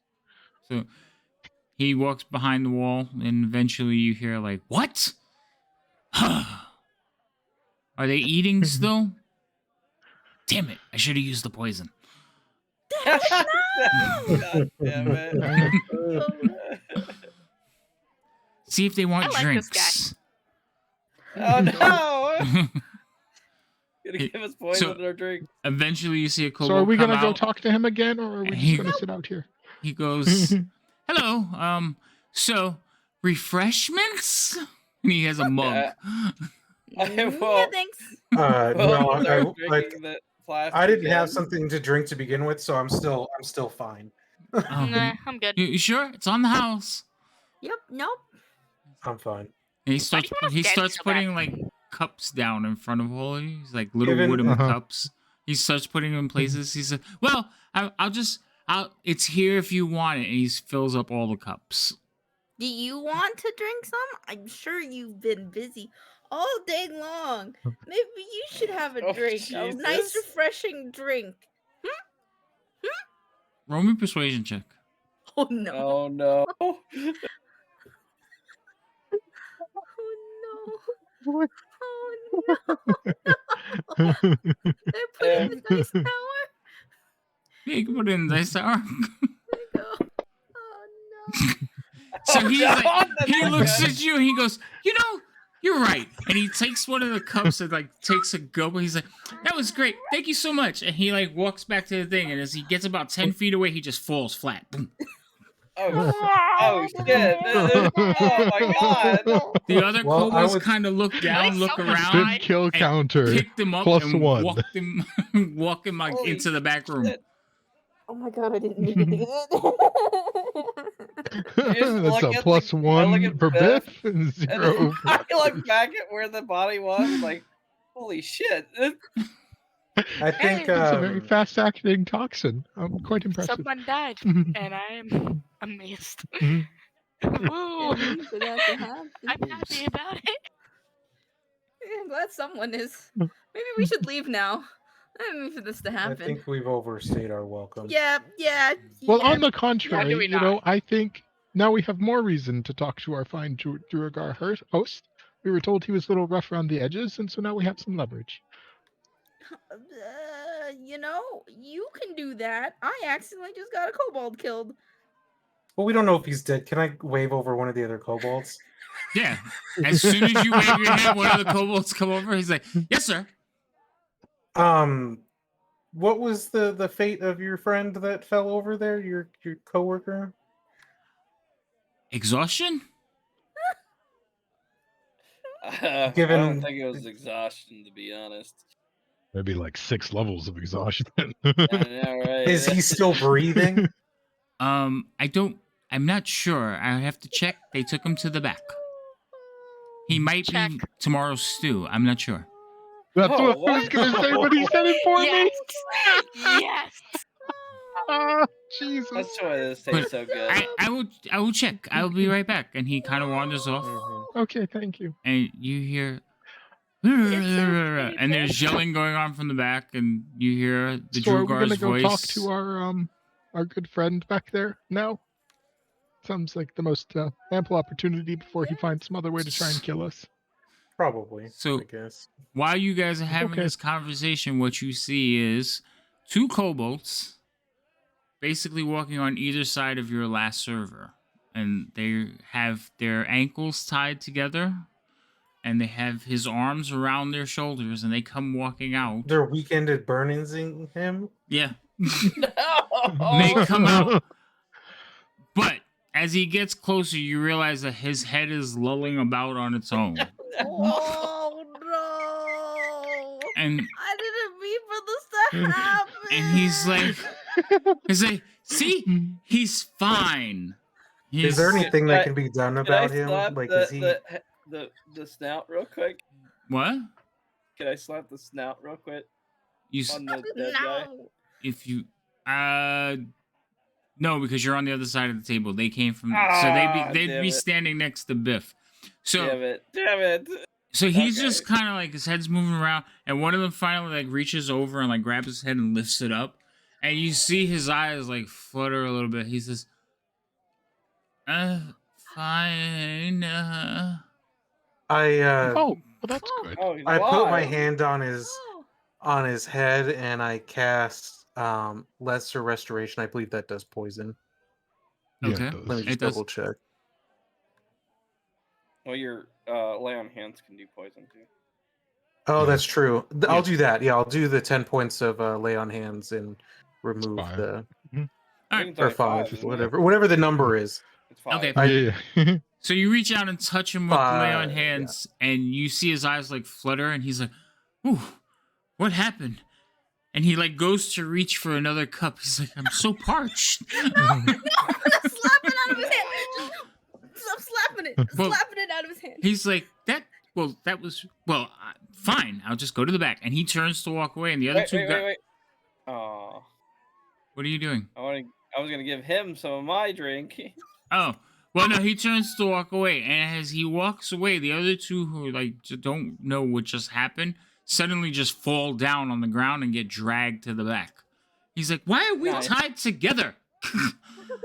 So he walks behind the wall, and eventually you hear like, "What? Are they eating still? Damn it! I should have used the poison." God damn it. See if they want I like this drinks. Oh no! Gonna It- give us poison so- in our drink. Eventually, you see a kobold So are we come gonna go out. talk to him again, or are we He- just gonna sit out here? He goes, "Hello. So refreshments?" And he has a mug. I will- Yeah, thanks. No, Start I drinking that plastic didn't have again. something to drink to begin with, so I'm still fine. Oh, Nah, I'm good. you sure? It's on the house. Yep. Nope. I'm fine. And he Why starts. do you wanna He stand starts so bad? putting like cups down in front of all of you. He's like little Given- wooden Uh-huh. cups. He starts putting them in places. He said, "Well, it's here if you want it." And he fills up all the cups. Do you want to drink some? I'm sure you've been busy all day long. Maybe you should have a Oh, drink. A nice, Jesus. refreshing drink. Roll me a persuasion check. Oh no. Oh no. Oh no. Oh no. They're putting the dice tower. Yeah, you can put it in the dice tower. There you go. Oh no. So Oh, he's no, like, that's he not looks good. at you and he goes, you're right. And he takes one of the cups and like takes a gulp. He's like, that was great. Thank you so much. And he like walks back to the thing. And as he gets about 10 feet away, he just falls flat. Boom. Oh shit! Oh my god! The other Well, I kobolds would- kind of look down, look someone around, Big kill and counter. picked him up plus and 1. walk him like Holy into the back room. shit. Oh my god, I didn't mean to do You just That's look a at plus the- I look 1 at for Biff, Biff and And 0 then for I look back at where the body was, like, holy shit! I think It's a very fast acting toxin. I'm quite impressed. Someone died, and I'm amazed. Mhm. Woo! for that to happen. I'm happy about it. Yeah, I'm glad someone is. Maybe we should leave now. I mean, for this to I happen. think we've overstayed our welcome. Yeah. Well, yeah. on the contrary, we you know, I think now we have more reason to talk to our fine Duergar host. We were told he was a little rough around the edges, and so now we have some leverage. You know, you can do that. I accidentally just got a kobold killed. Well, we don't know if he's dead. Can I wave over one of the other kobolds? Yeah. As soon as you wave your hand, one of the kobolds come over. He's like, yes, sir. What was the fate of your friend that fell over there? Your coworker? Exhaustion? I Given- don't think it was exhaustion, to be honest. Maybe like 6 levels of exhaustion. I know, right? Is he still breathing? I'm not sure. I have to check. They took him to the back. He might Check. be tomorrow's stew. I'm not sure. That's Oh, what I was what? going to say, but he said it for Yes. me. Yes. Ah, Jesus. That's why this tastes so good. I will check. I will be right back. And he kind of wanders off, Okay, thank you. and you hear, It's and there's yelling going on from the back, and you hear the So are we Drugar's gonna go voice. talk to our good friend back there now? Sounds like the most ample opportunity before he finds some other way to try and kill us. Probably. So- I guess. While you guys are having Okay. this conversation, what you see is 2 kobolds basically walking on either side of your last server. And they have their ankles tied together, and they have his arms around their shoulders, and they come walking out. They're weekended burnings-ing him? Yeah. No! They come out. But as he gets closer, you realize that his head is lulling about on its own. Oh no! And I didn't mean for this to happen. and he's like, see, he's fine. Is there He's- anything that can be done Can I about him? slap Like, the, is he? the snout real quick? what? Can I slap the snout real quick You s- on the dead guy? No. if you no, because you're on the other side of the table. They came from so they'd damn be it. standing next to Biff. So Damn it! Damn it! so he's Okay. just kind of like his head's moving around, and one of them finally like reaches over and like grabs his head and lifts it up, and you see his eyes like flutter a little bit. He says, fine. I Oh, well, that's good. Oh, I put my why? hand on his Oh. head and I cast lesser restoration. I believe that does poison. Yeah, Okay. it Let me does. It just does. double check. Well, your lay on hands can do poison too. Oh, Yeah. that's true. I'll Yeah. do that. Yeah, I'll do the 10 points of lay on hands and remove Fine. the All I right. think it's or only 5, isn't it? whatever the number is. It's 5. Okay. Yeah. So you reach out and touch him with the lay on Yeah. hands, and you see his eyes like flutter, and he's like, "Ooh, what happened?" And he like goes to reach for another cup. He's like, "I'm so parched." No, slap it out of his hand. Just stop slapping it. Well- Slapping it out of his hand. He's like, that was fine. I'll just go to the back. And he turns to walk away, and the other Wait, two wait, guys. wait, wait. Oh, What are you doing? I was gonna give him some of my drink. Oh, well, no, he turns to walk away, and as he walks away, the other two who like don't know what just happened suddenly just fall down on the ground and get dragged to the back. He's like, "Why are we Nice. tied together?"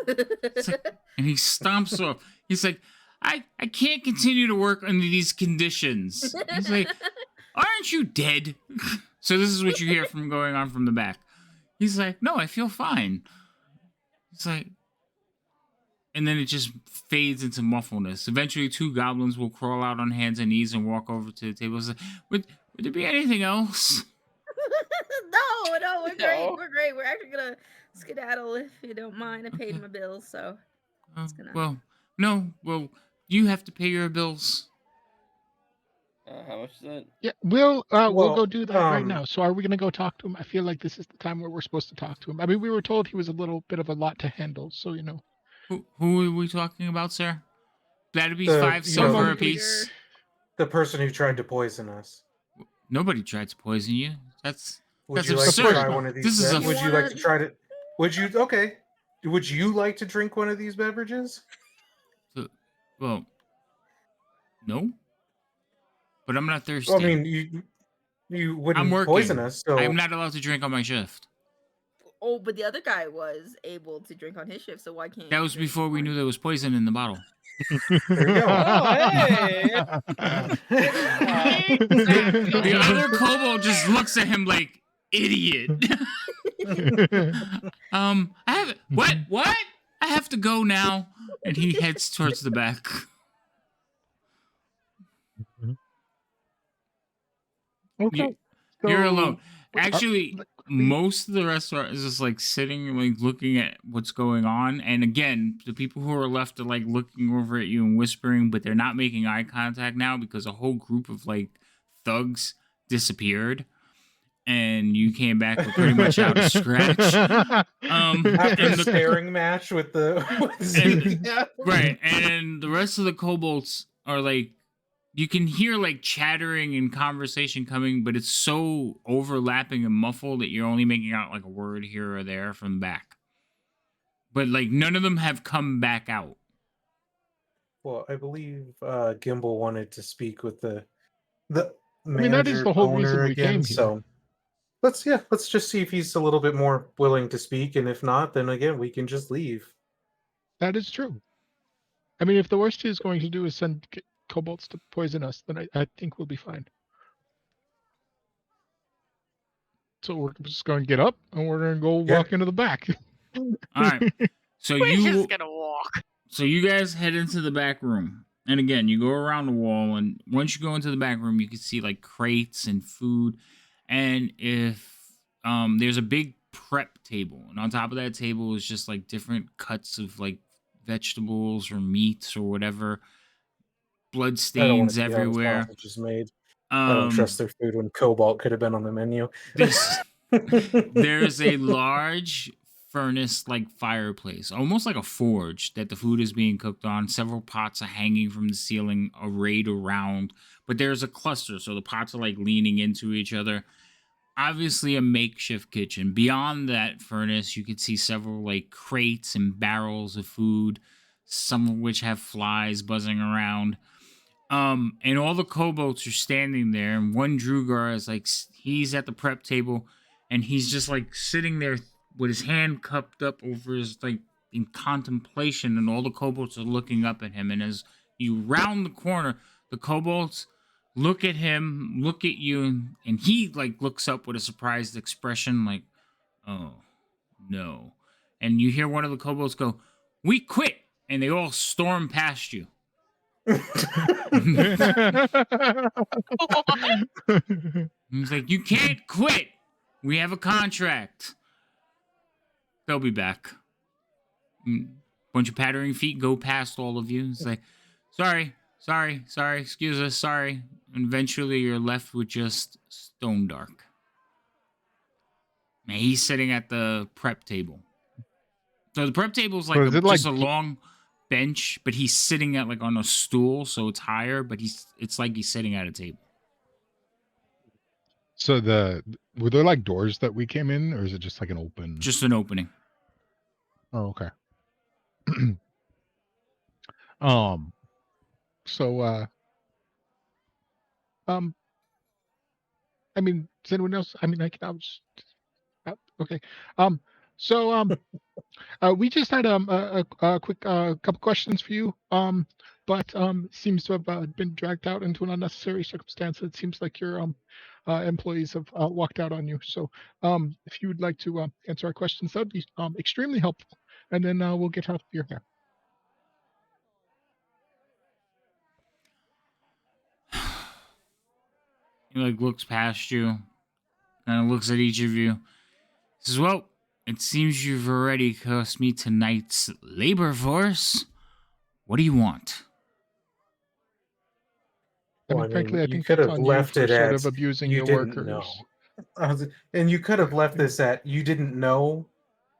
And he stomps off. He's like, I can't continue to work under these conditions. He's like, aren't you dead? So this is what you hear from going on from the back. He's like, no, I feel fine. He's like, and then it just fades into muffleness. Eventually, 2 goblins will crawl out on hands and knees and walk over to the table and say, would there be anything else? No, we're great. No. We're great. We're actually gonna skedaddle if you don't mind. I paid Okay. my bills, so it's gonna. Well, no. Well, you have to pay your bills. How much is it? Yeah, we'll go Well, do that right now. So are we gonna go talk to him? I feel like this is the time where we're supposed to talk to him. I mean, we were told he was a little bit of a lot to handle, so you know. Who are we talking about, sir? That'd be The- 5 you know, silver the- apiece. The person who tried to poison us. Nobody tried to poison you. That's Would That's you like to absurd. try one of these? This is a- Would you like to try to? Would you? Okay. Would you like to drink one of these beverages? well, no. But I'm not thirsty. Well, I mean, you I'm wouldn't working. poison us, so I'm not allowed to drink on my shift. Oh, but the other guy was able to drink on his shift, so why can't? That you was drink before we on- knew there was poison in the bottle. There you go. Oh, hey! The other kobold just looks at him like idiot. I have what? I have to go now, and he heads towards the back. Okay. You're So, alone. Actually, like, most of the restaurant is just like sitting, like looking at what's going on. And again, the people who are left are like looking over at you and whispering, but they're not making eye contact now because a whole group of like thugs disappeared, and you came back with pretty much out of scratch. After and a the- staring match with the Zeke. Right, and the rest of the kobolds are like, you can hear like chattering and conversation coming, but it's so overlapping and muffled that you're only making out like a word here or there from the back. But like none of them have come back out. Well, I believe Gimbal wanted to speak with the manager, mean, that is the whole owner reason we again. came here. So let's just see if he's a little bit more willing to speak, and if not, then again we can just leave. that is true. I mean, if the worst he is going to do is send kobolds to poison us, then I think we'll be fine. So we're just going to get up and we're going to go Yeah. walk into the back. All right. So We're you just gonna walk. So you guys head into the back room. And again, you go around the wall, and once you go into the back room, you can see like crates and food. And if there's a big prep table, and on top of that table is just like different cuts of like vegetables or meats or whatever. Blood I don't want stains to see how this everywhere. sausage is made. I don't trust their food when cobalt could have been on the menu. There's a large furnace like fireplace, almost like a forge that the food is being cooked on. Several pots are hanging from the ceiling, arrayed around, but there's a cluster, so the pots are like leaning into each other. Obviously a makeshift kitchen. Beyond that furnace, you can see several like crates and barrels of food, some of which have flies buzzing around. And all the kobolds are standing there, and one Drugar is like, he's at the prep table, and he's just like sitting there with his hand cupped up over his, like, in contemplation, and all the kobolds are looking up at him. And as you round the corner, the kobolds look at him, look at you, and he like looks up with a surprised expression, like, oh no. And you hear one of the kobolds go, "We quit," and they all storm past you. He's like, "You can't quit. We have a contract." They'll be back. Bunch of pattering feet go past all of you. It's like, sorry, excuse us, sorry. And eventually you're left with just Stone Dark. And he's sitting at the prep table. So the prep table is like, So is it just like- a long bench, but he's sitting at like on a stool, so it's higher, but it's like he's sitting at a table. So were there like doors that we came in, or is it just like an open? Just an opening. Oh, okay. So I mean, does anyone else? I mean, I was okay. We just had a quick couple questions for you. But seems to have been dragged out into an unnecessary circumstance. It seems like your employees have walked out on you. So if you would like to answer our questions, that would be extremely helpful. And then we'll get out of your hair. He like looks past you, kind of looks at each of you. Says, "Well, it seems you've already cost me tonight's labor force. What do you want?" I Well, mean, I mean, frankly, I you think could that's have on you left for it sort at of abusing you your didn't workers. know. And you could have left this at you didn't know,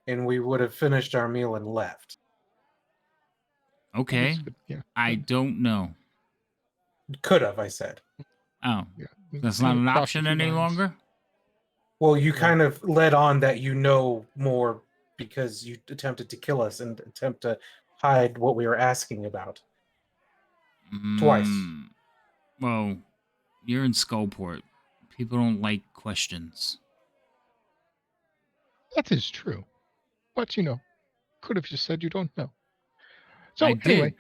and we would have finished our meal and left. Okay, Yeah. I don't know. Could have, I said. Oh, Yeah. that's not an Crossed a option few any lines. longer? Well, you Yeah. kind of led on that you know more because you attempted to kill us and attempt to hide what we were asking about. Twice. Well, you're in Skullport. People don't like questions. That is true. But, could have just said you don't know. So, I anyway, did.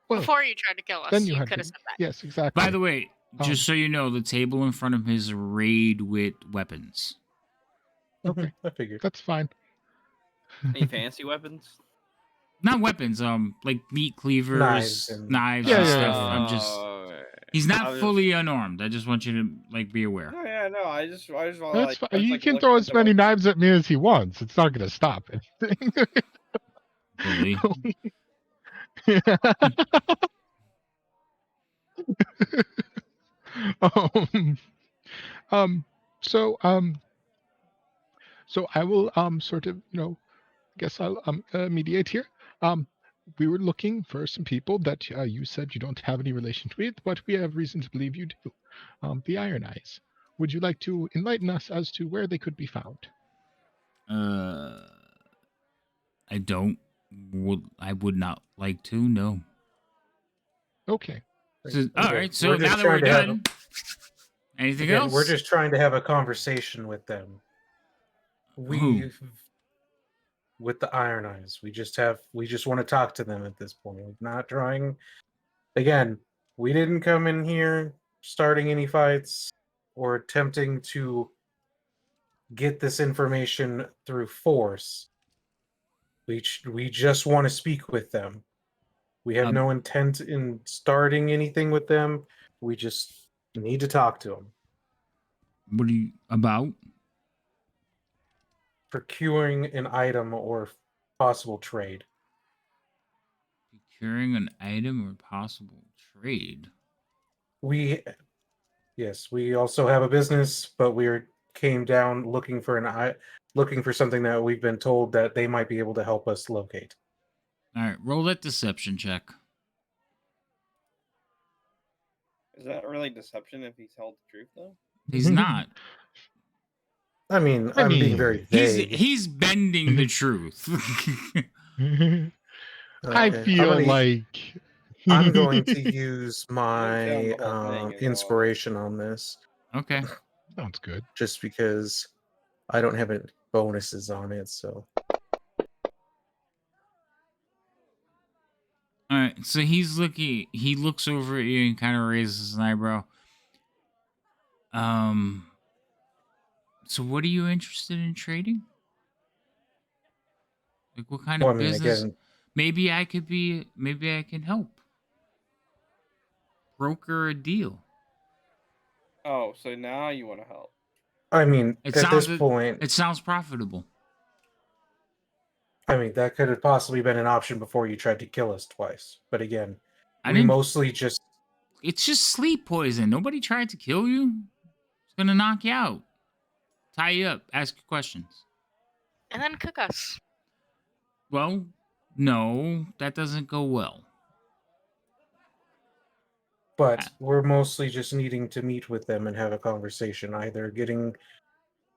well, Before you tried to kill us, then you you had could to. have said that. Yes, exactly. By the way, just so you know, the table in front of him is arrayed with weapons. Okay. I figured. That's fine. Any fancy weapons? Not weapons, like meat cleavers, Knives and- knives Yeah, and yeah, stuff. yeah, yeah. I'm just. Oh, He's not I was fully unarmed. I just want you to be aware. No, yeah, no. I just want That's like. fine. You can throw as many knives at me as he wants. It's not going to stop anything. Bully. So I will sort of guess I'll mediate here. We were looking for some people that you said you don't have any relation with, but we have reason to believe you do. The Iron Eyes. Would you like to enlighten us as to where they could be found? I don't. I would not like to. No. Okay. All right. So just now that we're trying to have- done, anything Again, else? we're just trying to have a conversation with them. Who? With the Iron Eyes. We just want to talk to them at this point. We're not trying. Again, we didn't come in here starting any fights or attempting to get this information through force. We just want to speak with them. We have no intent in starting anything with them. We just need to talk to them. What are you about? Procuring an item or possible trade. Procuring an item or possible trade. We also have a business, but came down looking for something that we've been told that they might be able to help us locate. All right, roll that deception check. Is that really deception if he tells the truth though? He's not. I mean, I'm being very vague. He's bending the truth. I feel like I'm going to use Don't my tell him the whole thing is all. inspiration on this, Okay. sounds good. just because I don't have any bonuses on it. So All right. So he's looking. He looks over at you and kind of raises an eyebrow. So what are you interested in trading? Like what kind of business? again, Maybe I can help. Broker a deal. Oh, so now you want to help? I mean, It at this sounds- point, It sounds profitable. I mean, that could have possibly been an option before you tried to kill us twice. But again, I we didn't. mostly just It's just sleep poison. Nobody tried to kill you. It's gonna knock you out, tie you up, ask you questions. And then cook us. Well, no, that doesn't go well. But we're mostly just needing to meet with them and have a conversation, either getting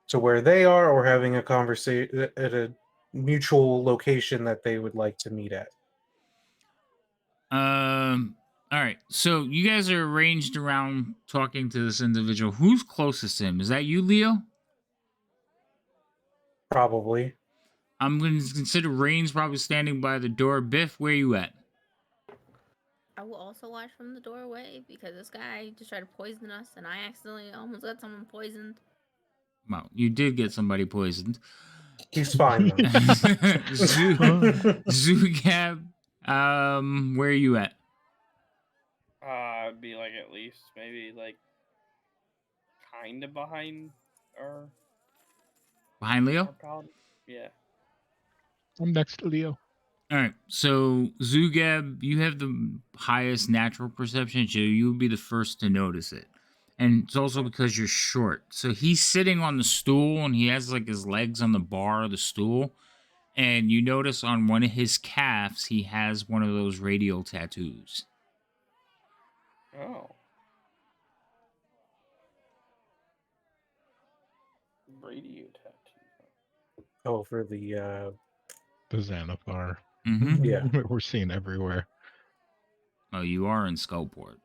to where they are or having a conversation at a mutual location that they would like to meet at. All right. So you guys are arranged around talking to this individual. Who's closest to him? Is that you, Leo? Probably. I'm going to consider Rain's probably standing by the door. Biff, where you at? I will also watch from the doorway because this guy just tried to poison us, and I accidentally almost got someone poisoned. Well, you did get somebody poisoned. He's fine though. Zugab, where are you at? I would be like at least maybe like kind of behind our Behind Leo? paladin. Yeah. I'm next to Leo. All right. So, Zugab, you have the highest natural perception, so you would be the first to notice it. And it's also because you're short. So, he's sitting on the stool and he has like his legs on the bar of the stool. And you notice on one of his calves, he has one of those radial tattoos. Oh. Radio tattoo. Oh, for the The Xanathar. Mm-hmm. Yeah. That we're seeing everywhere. Oh, you are in Skullport.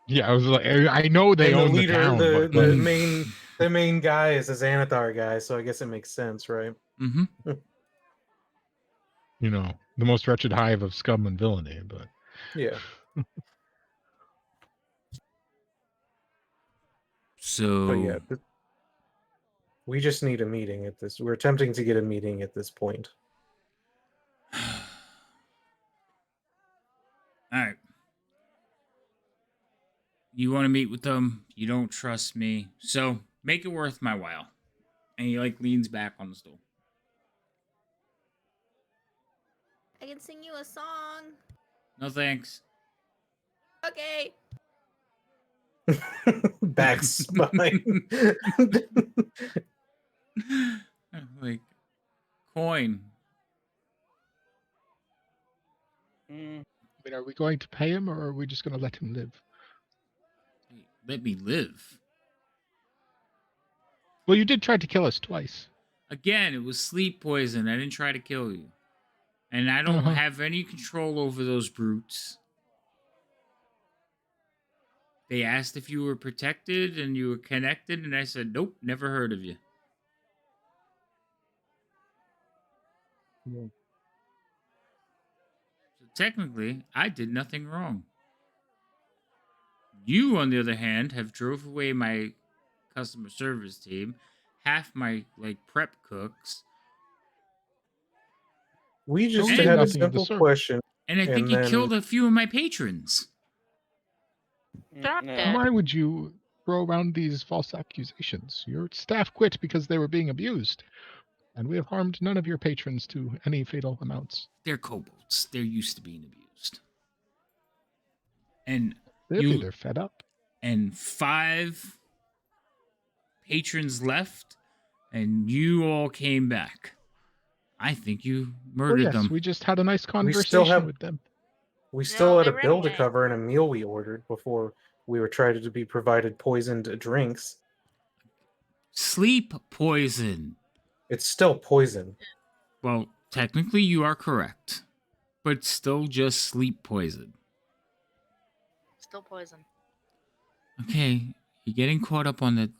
Yeah, I was like, I know they and the own the leader, town, the but the main guy is a Xanathar guy, so I guess it makes sense, right? Mm-hmm. you know, the most wretched hive of scum and villainy. But Yeah. So, But yeah, we just need a meeting at this. We're attempting to get a meeting at this point. all right. You want to meet with them. You don't trust me. So, make it worth my while. And he like leans back on the stool. I can sing you a song. No thanks. Okay. Backs behind. Like coin. Mm. I mean, are we going to pay him, or are we just going to let him live? Wait, let me live. Well, you did try to kill us twice. Again, it was sleep poison. I didn't try to kill you. And I don't have any control over those brutes. They asked if you were protected and you were connected, and I said, nope, never heard of you. Yeah. So technically, I did nothing wrong. You, on the other hand, have drove away my customer service team, half my like prep cooks, We just We did had a nothing of the simple sort. question, and I think and you then killed a few of my patrons. They're not No. dead. Why would you throw around these false accusations? Your staff quit because they were being abused, and we have harmed none of your patrons to any fatal amounts. They're kobolds. They're used to being abused. And Clearly, you they're fed up. and 5 patrons left, and you all came back. I think you Well, murdered yes, them. we just had a nice we conversation still have with them. we still No, had they a ran bill to away. cover and a meal we ordered before we were trying to be provided poisoned drinks. Sleep poison. It's still poison. Well, technically you are correct, but still just sleep poison. Still poison. Okay, you're getting caught up on the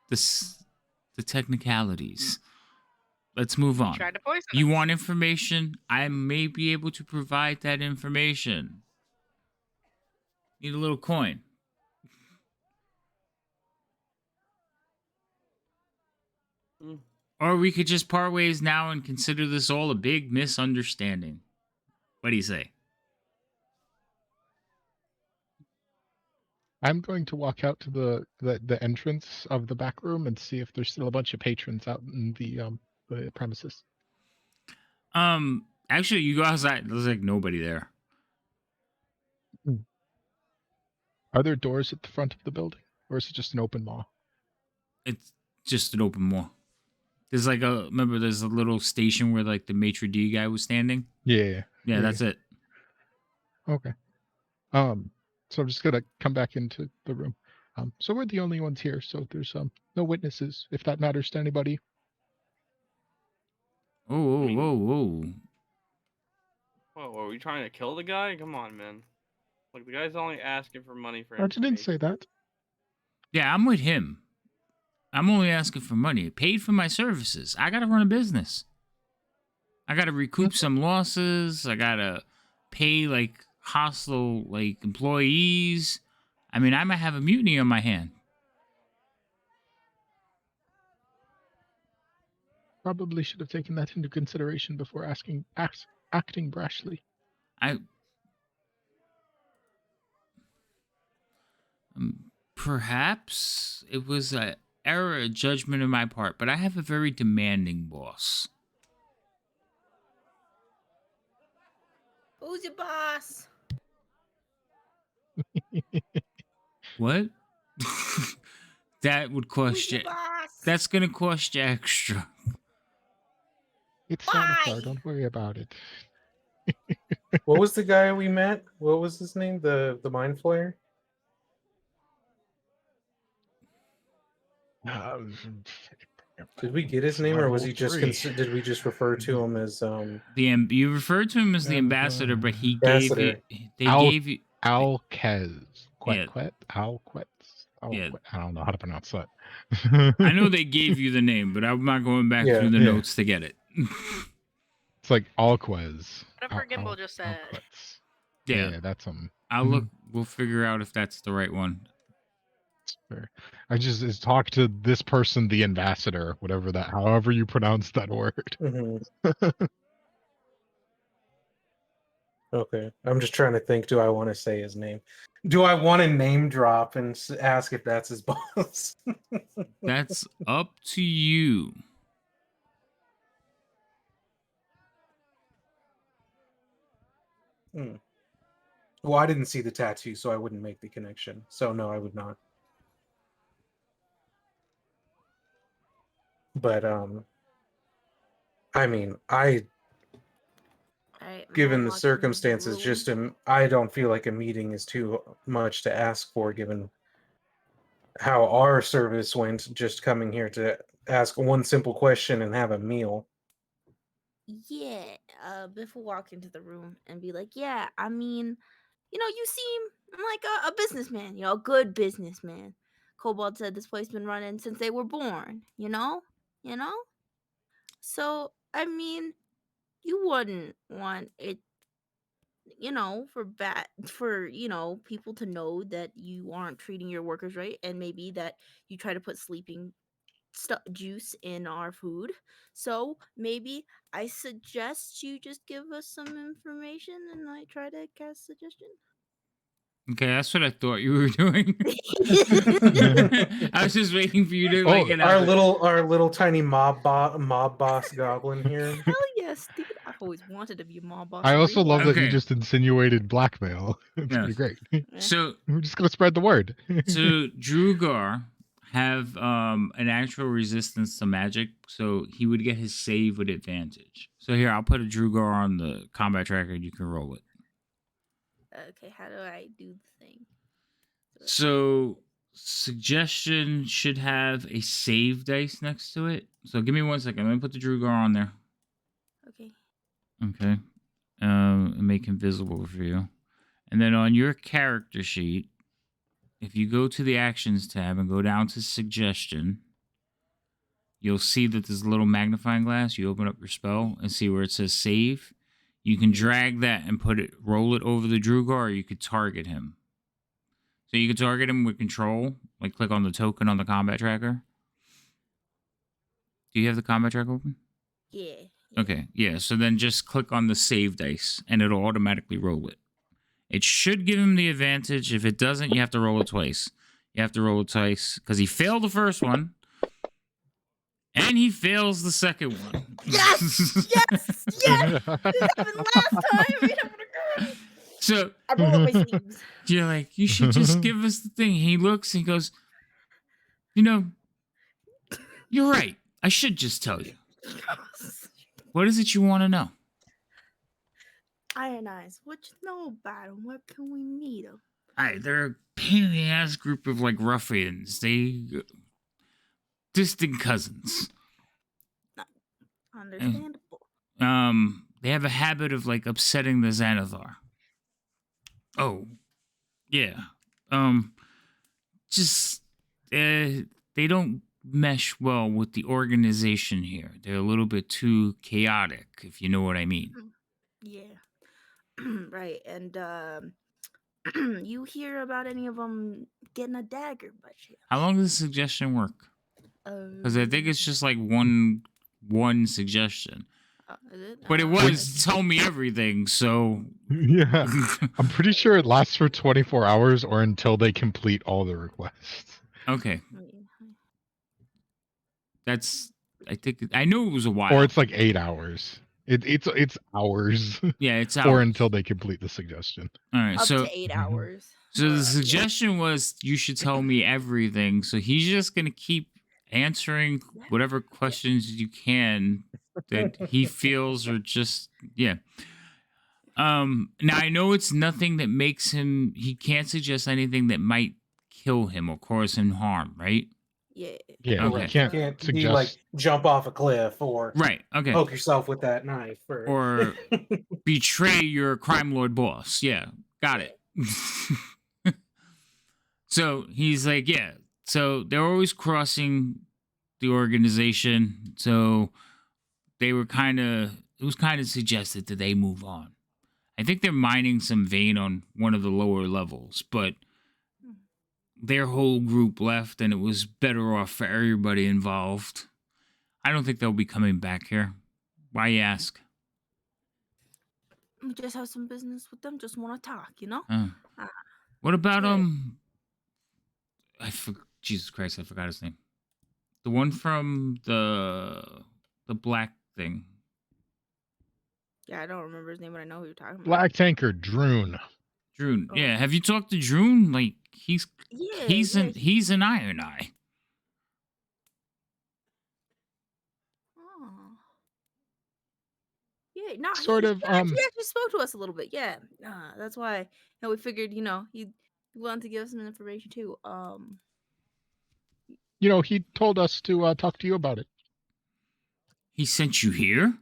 the technicalities. Let's move on. Tried to poison You us. want information? I may be able to provide that information. Need a little coin. Mm. Or we could just part ways now and consider this all a big misunderstanding. What do you say? I'm going to walk out to the entrance of the back room and see if there's still a bunch of patrons out in the premises. Actually, you go outside. There's like nobody there. Are there doors at the front of the building, or is it just an open maw? It's just an open maw. There's like remember there's a little station where like the maitre d' guy was standing? Yeah. Yeah, that's it. Okay. So I'm just gonna come back into the room. So we're the only ones here, so there's no witnesses, if that matters to anybody. Oh. Whoa, are we trying to kill the guy? Come on, man. Like the guy's only asking for money for I didn't say information. that. Yeah, I'm with him. I'm only asking for money. Paid for my services. I gotta run a business. I gotta recoup some losses. I gotta pay like hostile like employees. I mean, I might have a mutiny on my hand. Probably should have taken that into consideration before acting brashly. Perhaps it was an error of judgment on my part, but I have a very demanding boss. Who's your boss? What? That would Who's cost your you. boss? That's gonna cost you extra. It's Why? Sanitar, don't worry about it. What was the guy we met? What was his name? The mind flayer? Did we get his name, or was he just did we just refer to him as You referred to him as the ambassador, but he gave you. They gave you. Alquez. Yeah. Alquez. Yeah. I don't know how to pronounce that. I know they gave you the name, but I'm not going back Yeah. through the Yeah. notes to get it. It's like Alquez. Whatever Gimbal just said. Alquez. Yeah. Yeah, that's him. I'll look. We'll figure out if that's the right one. Fair. I just talk to this person, the ambassador, whatever that, however you pronounce that word. mhm. Okay, I'm just trying to think. Do I want to say his name? Do I want to name drop and ask if that's his boss? That's up to you. Well, I didn't see the tattoo, so I wouldn't make the connection. So no, I would not. But I mean, given the circumstances, I don't feel like a meeting is too much to ask for, given how our service went. Just coming here to ask one simple question and have a meal. Yeah, Biff will walk into the room and be like, yeah, I mean, you seem like a businessman, a good businessman. Kobold said this place been running since they were born, you know? So, I mean, you wouldn't want it, for people to know that you aren't treating your workers right, and maybe that you try to put sleeping juice in our food. So maybe I suggest you just give us some information and I try to cast suggestion. Okay, that's what I thought you were doing. I was just waiting for you to our little tiny mob boss goblin here. Hell yes, dude! I've always wanted to be a mob boss. I also love that you Okay. just insinuated blackmail. It's Yeah. pretty great. Yeah. So We're just gonna spread the word. so Drugar have an actual resistance to magic, so he would get his save with advantage. So here, I'll put a Drugar on the combat tracker and you can roll it. Okay, how do I do the thing? So suggestion should have a save dice next to it. So give me 1 second. Let me put the Drugar on there. Okay. Okay. And make him visible for you. And then on your character sheet, if you go to the actions tab and go down to suggestion, you'll see that there's a little magnifying glass. You open up your spell and see where it says save. You can drag that and roll it over the Drugar, or you could target him. So you can target him with control, like click on the token on the combat tracker. Do you have the combat tracker open? Yeah. Okay, yeah. So then just click on the save dice and it'll automatically roll it. It should give him the advantage. If it doesn't, you have to roll it twice. You have to roll it twice because he failed the first one and he fails the second one. Yes! Yes! Yes! This happened last time! We have an occurrence! So I roll up my sleeves. you're like, you should just give us the thing. He looks and he goes, you're right. I should just tell you. What is it you want to know? Iron Eyes, what you know about them? Where can we meet them? They're a pain in the ass group of like ruffians. They distant cousins. Understandable. They have a habit of like upsetting the Xanathar. Oh, yeah. Just they don't mesh well with the organization here. They're a little bit too chaotic, if you know what I mean. Yeah. Right. And you hear about any of them getting a dagger by chance? How long does the suggestion work? Because I think it's just like one suggestion. Is it? But it I was tell me everything. So Yeah. I'm pretty sure it lasts for 24 hours or until they complete all the requests. okay, see. that's. I think I knew it was a while. Or it's like 8 hours. It's hours. Yeah, it's Or hours. until they complete the suggestion. All right, Up so to 8 hours. so the Yeah. suggestion was you should tell me everything. So he's just gonna keep answering whatever questions you can that he feels or just yeah. Now I know it's nothing that makes him. He can't suggest anything that might kill him or cause him harm, right? Yeah. Yeah, Okay. you can't Can't be like suggest. jump off a cliff or Right. Okay. poke yourself with that knife Or betray your crime lord boss. Yeah, got it. So he's like, yeah. So they're always crossing the organization. So they were it was kind of suggested that they move on. I think they're mining some vein on one of the lower levels, but their whole group left and it was better off for everybody involved. I don't think they'll be coming back here. Why you ask? We just have some business with them. Just want to talk, you know? What about Yeah. Jesus Christ, I forgot his name. The one from the black thing. Yeah, I don't remember his name, but I know who you're talking about. Black Tanker, Droon. Droon. Oh. Yeah, have you talked to Droon? Like he's Yeah, he's an Iron Eye. Oh. Yeah, no, Sort of, he actually spoke to us a little bit. Yeah, that's why we figured, he wanted to give us some information too. He told us to talk to you about it. He sent you here?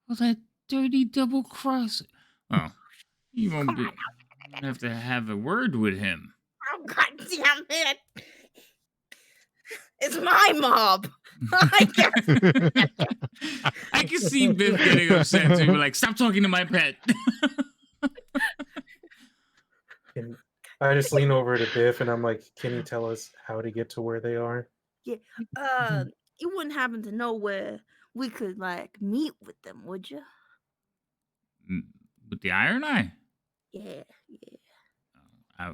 Well, that dirty double cross. Oh, you won't be. You have to have a word with him. Oh, God damn it! It's my mob. I guess. I can see Biff getting upset too. Like, stop talking to my pet. And I just lean over to Biff and I'm like, can you tell us how to get to where they are? You wouldn't happen to know where we could meet with them, would you? With the Iron Eye? Yeah.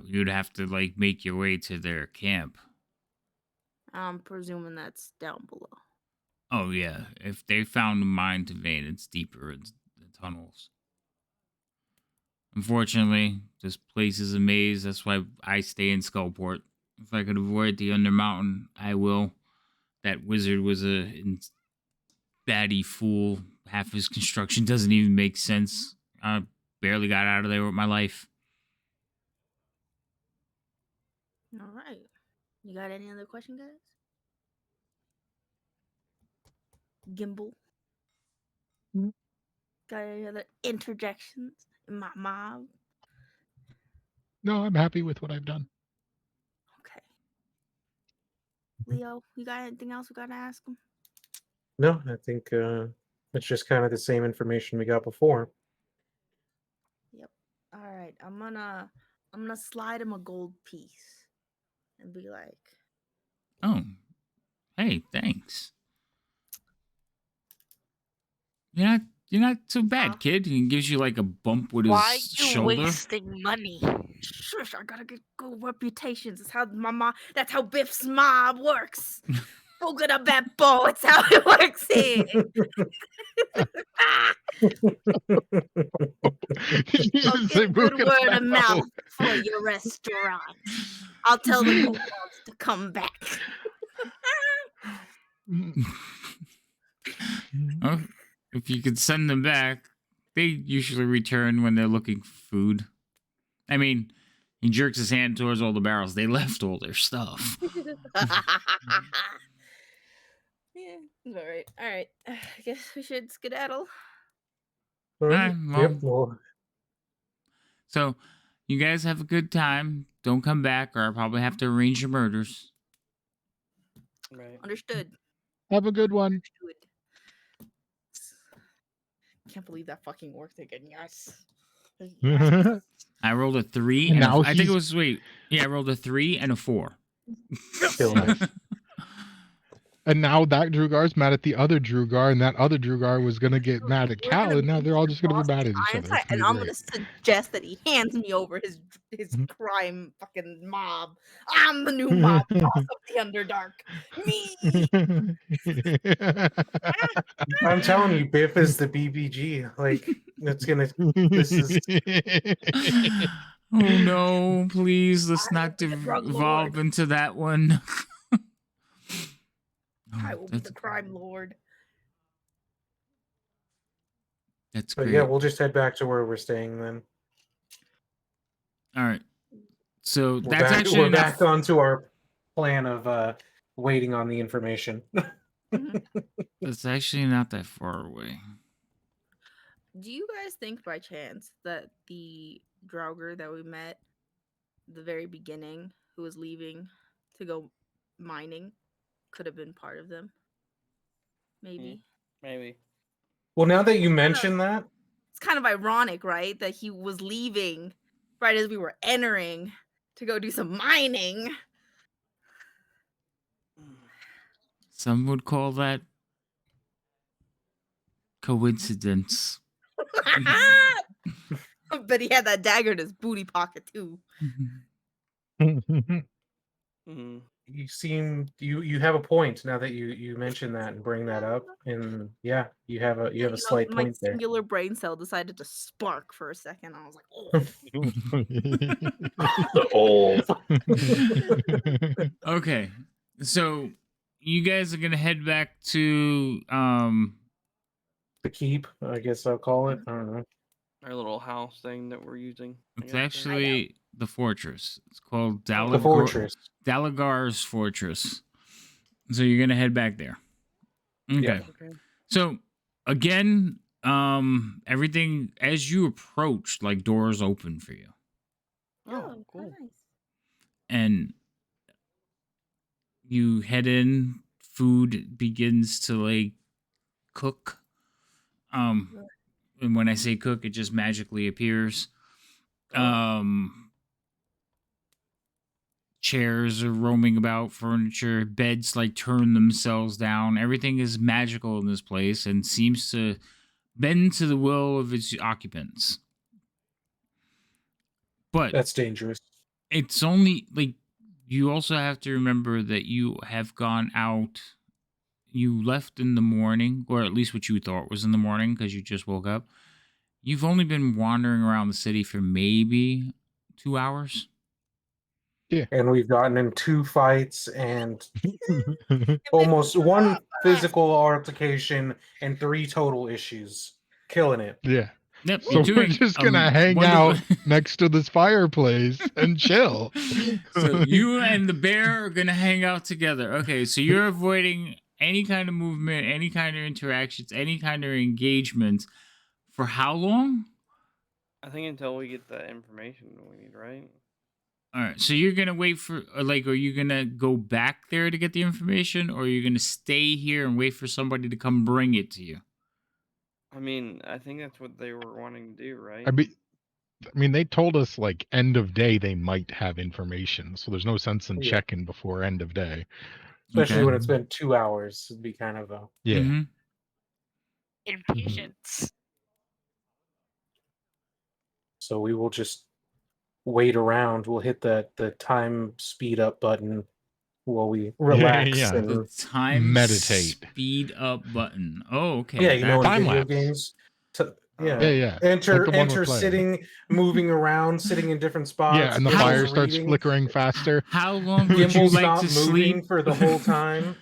You'd have to make your way to their camp. I'm presuming that's down below. Oh yeah, if they found a mine to vein, it's deeper in the tunnels. Unfortunately, this place is a maze. That's why I stay in Skullport. If I could avoid the Undermountain, I will. That wizard was a baddie fool. Half his construction doesn't even make sense. I barely got out of there with my life. All right. You got any other question, guys? Gimbal? Got any other interjections in my mob? No, I'm happy with what I've done. Okay. Leo, you got anything else we gotta ask him? No, I think it's just kind of the same information we got before. Yep. All right. I'm gonna slide him a gold piece and be like, Oh, hey, thanks. You're not too bad, kid. He gives you a bump with Why his you shoulder. wasting money? shush, I gotta get good reputations. That's how that's how Biff's mob works. Bugada Beppo, it's how it works here. I'll get good word of mouth for your restaurant. I'll tell the coupons to come back. Oh, if you could send them back, they usually return when they're looking for food. I mean, he jerks his hand towards all the barrels. They left all their stuff. Yeah, all right. All right. I guess we should skedaddle. All right. well. Yep. Well, So, you guys have a good time. Don't come back, or I'll probably have to arrange your murders. Right. Understood. Have a good one. Understood. Can't believe that fucking worked again. Yes. I rolled a 3. And now I think it was I rolled a 3 and a 4. still nice. And now that Drugar's mad at the other Drugar, and that other Drugar was gonna get mad at We're Cal, gonna and now meet they're all the just gonna be boss of mad the at each Iron other. Side, It's gonna and be I'm great. gonna suggest that he hands me over his crime fucking mob. I'm the new mob boss of the Underdark. Me. I'm telling you, Biff is the BBG. Like, it's gonna. This is. Oh no! Please, let's I will not be the drug evolve lord. into that one. I Oh, will be the crime lord. that's But great. yeah, we'll just head back to where we're staying then. All right. So We're that's back, actually we're not. back onto our plan of waiting on the information. That's actually not that far away. Do you guys think by chance that the Draugr that we met the very beginning, who was leaving to go mining, could have been part of them? Maybe. Maybe. Well, now that you mention that, It's kind of ironic, right? That he was leaving right as we were entering to go do some mining. Some would call that coincidence. But he had that dagger in his booty pocket too. you have a point now that you mention that and bring that up, and yeah, you have a slight my point there. singular brain cell decided to spark for a second. I was like, oh. Okay, so you guys are gonna head back to The keep, I guess I'll call it. I don't know. Our little house thing that we're using. I It's guess, right? actually the fortress. It's called The fortress. Dalagar's Fortress. So you're gonna head back there. Okay. Yeah. Okay. So again, everything as you approach, like doors open for you, Oh, cool. Nice. and you head in. Food begins to like cook. And when I say cook, it just magically appears. Chairs are roaming about, furniture, beds like turn themselves down. Everything is magical in this place and seems to bend to the will of its occupants. But That's dangerous. it's only like you also have to remember that you have gone out. You left in the morning, or at least what you thought was in the morning because you just woke up. You've only been wandering around the city for maybe 2 hours. Yeah. And we've gotten in 2 fights and almost 1 physical altercation and 3 total issues. Killing it. Yeah. Yep. So we're just gonna hang out next to this fireplace and chill. So you and the bear are gonna hang out together. Okay, so you're avoiding any kind of movement, any kind of interactions, any kind of engagement. For how long? I think until we get the information we need, right? All right, so you're gonna wait for, like, are you gonna go back there to get the information, or are you gonna stay here and wait for somebody to come bring it to you? I mean, I think that's what they were wanting to do, right? I mean, they told us like end of day they might have information, so there's no sense in Yeah. checking before end of day. Especially Okay. when it's been 2 hours. It'd be kind of a. Yeah. Mhm. Impatience. So we will just wait around. We'll hit the time speed up button while we relax yeah. and The time Meditate. speed up button. Oh, okay. yeah, you know, in Time video lapse. games. Yeah, yeah. Enter, Like the one we're enter, playing. sitting, moving around, sitting in different spots. Yeah, and the How- fire Gimble's starts reading. flickering faster. How long would you Gimble's like not to moving sleep for the whole time.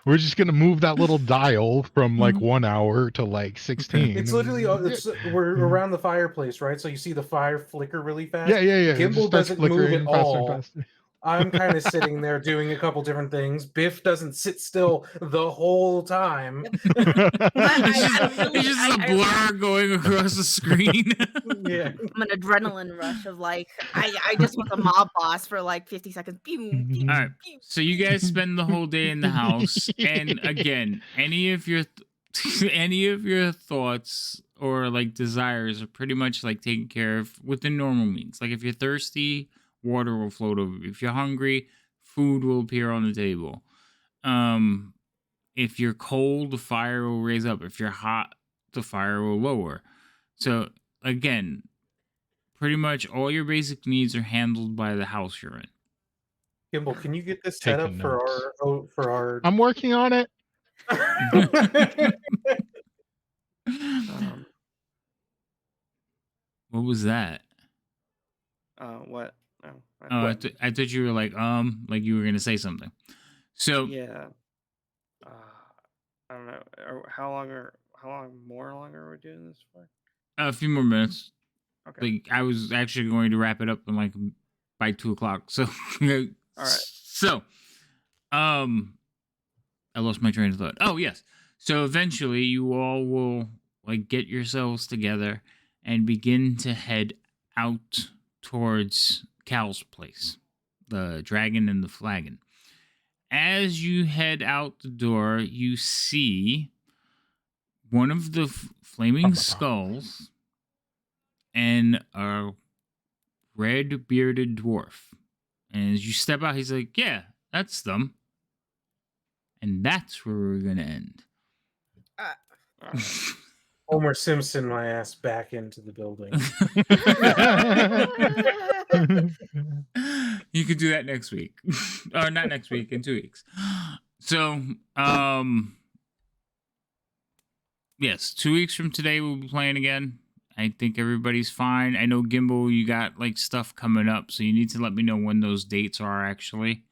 We're just gonna move that little dial from like Mhm. 1 hour to like 16. It's literally we're around the fireplace, right? So you see the fire flicker really fast. Yeah. It just Gimbal starts doesn't move flickering at faster and all. faster. I'm kind of sitting there doing a couple different things. Biff doesn't sit still the whole time. It's just a blur going across the screen. Yeah. I'm an adrenaline rush of like I just want the mob boss for like 50 seconds. Pew, pew, All right. pew. So you guys spend the whole day in the house, and again, any of your thoughts or like desires are pretty much like taken care of within normal means. Like if you're thirsty, water will float over you. If you're hungry, food will appear on the table. If you're cold, the fire will raise up. If you're hot, the fire will lower. So again, pretty much all your basic needs are handled by the house you're in. Gimbal, can you get this set Taking up for our? I'm working on it. What was that? What? Oh, Oh, I thought you were like you were gonna say something. So yeah. I don't know. How long are we doing this for? a few more minutes. Okay. Like I was actually going to wrap it up in like by 2:00. So, All right. So, I lost my train of thought. Oh yes. So eventually, you all will like get yourselves together and begin to head out towards Cal's place, the dragon and the flagon. As you head out the door, you see one of the flaming skulls and a red bearded dwarf. And as you step out, he's like, "Yeah, that's them." And that's where we're gonna end. Homer Simpson my ass back into the building. You could do that next week. Or not next week, in 2 weeks. So, yes, 2 weeks from today we'll be playing again. I think everybody's fine. I know Gimbal, you got like stuff coming up, so you need to let me know when those dates are actually.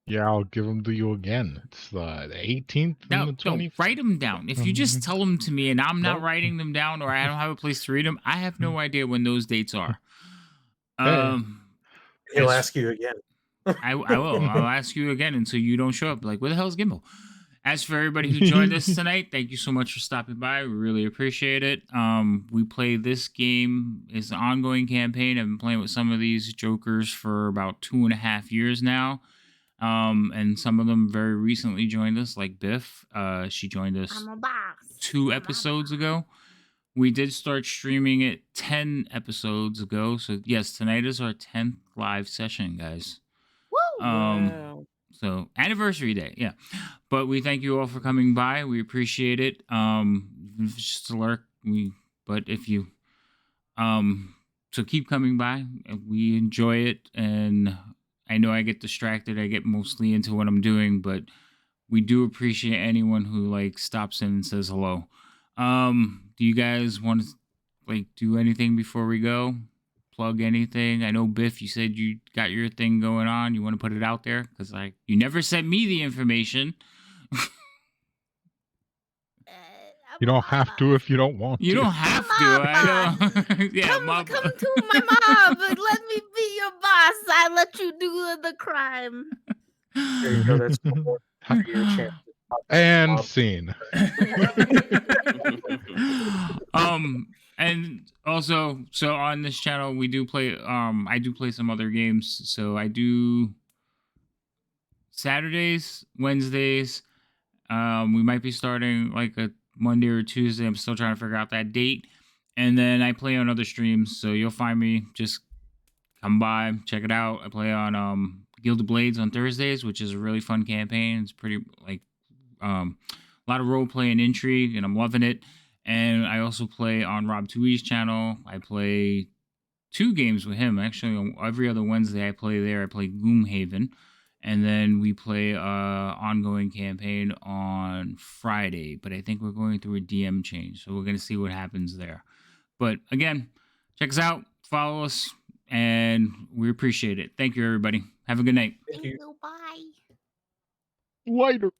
Yeah, I'll give them to you again. It's the 18th and the 20th. Write them down. If you just tell them to me and I'm not writing them down or I don't have a place to read them, I have no idea when those dates are. He'll ask you again. I will. I'll ask you again until you don't show up. Like, where the hell is Gimbal? As for everybody who joined us tonight, thank you so much for stopping by. We really appreciate it. We play this game. It's an ongoing campaign. I've been playing with some of these jokers for about 2.5 years now. And some of them very recently joined us, like Biff. She joined us 2 episodes ago. We did start streaming it 10 episodes ago. So yes, tonight is our 10th live session, guys. Woo! Wow. So anniversary day, yeah. But we thank you all for coming by. We appreciate it. If it's just a lurk, but if you so keep coming by. We enjoy it, and I know I get distracted. I get mostly into what I'm doing, but we do appreciate anyone who like stops in and says hello. Do you guys want to like do anything before we go? Plug anything? I know Biff, you said you got your thing going on. You want to put it out there because you never sent me the information. You don't have to if you don't want to. You don't have to. I know. Yeah, come to my mob. Let me be your boss. I let you do the crime. There you go. That's more your chance. And scene. And also, so on this channel we do play I do play some other games. So I do Saturdays, Wednesdays. We might be starting like a Monday or Tuesday. I'm still trying to figure out that date. And then I play on other streams, so you'll find me. Just come by, check it out. I play on Guild of Blades on Thursdays, which is a really fun campaign. It's pretty like a lot of role play and intrigue, and I'm loving it. And I also play on Rob Tui's channel. I play 2 games with him. Actually, on every other Wednesday I play there. I play Gloomhaven. And then we play ongoing campaign on Friday. But I think we're going through a DM change. So we're going to see what happens there. But again, check us out. Follow us. And we appreciate it. Thank you, everybody. Have a good night. Thank you. Bye. Later.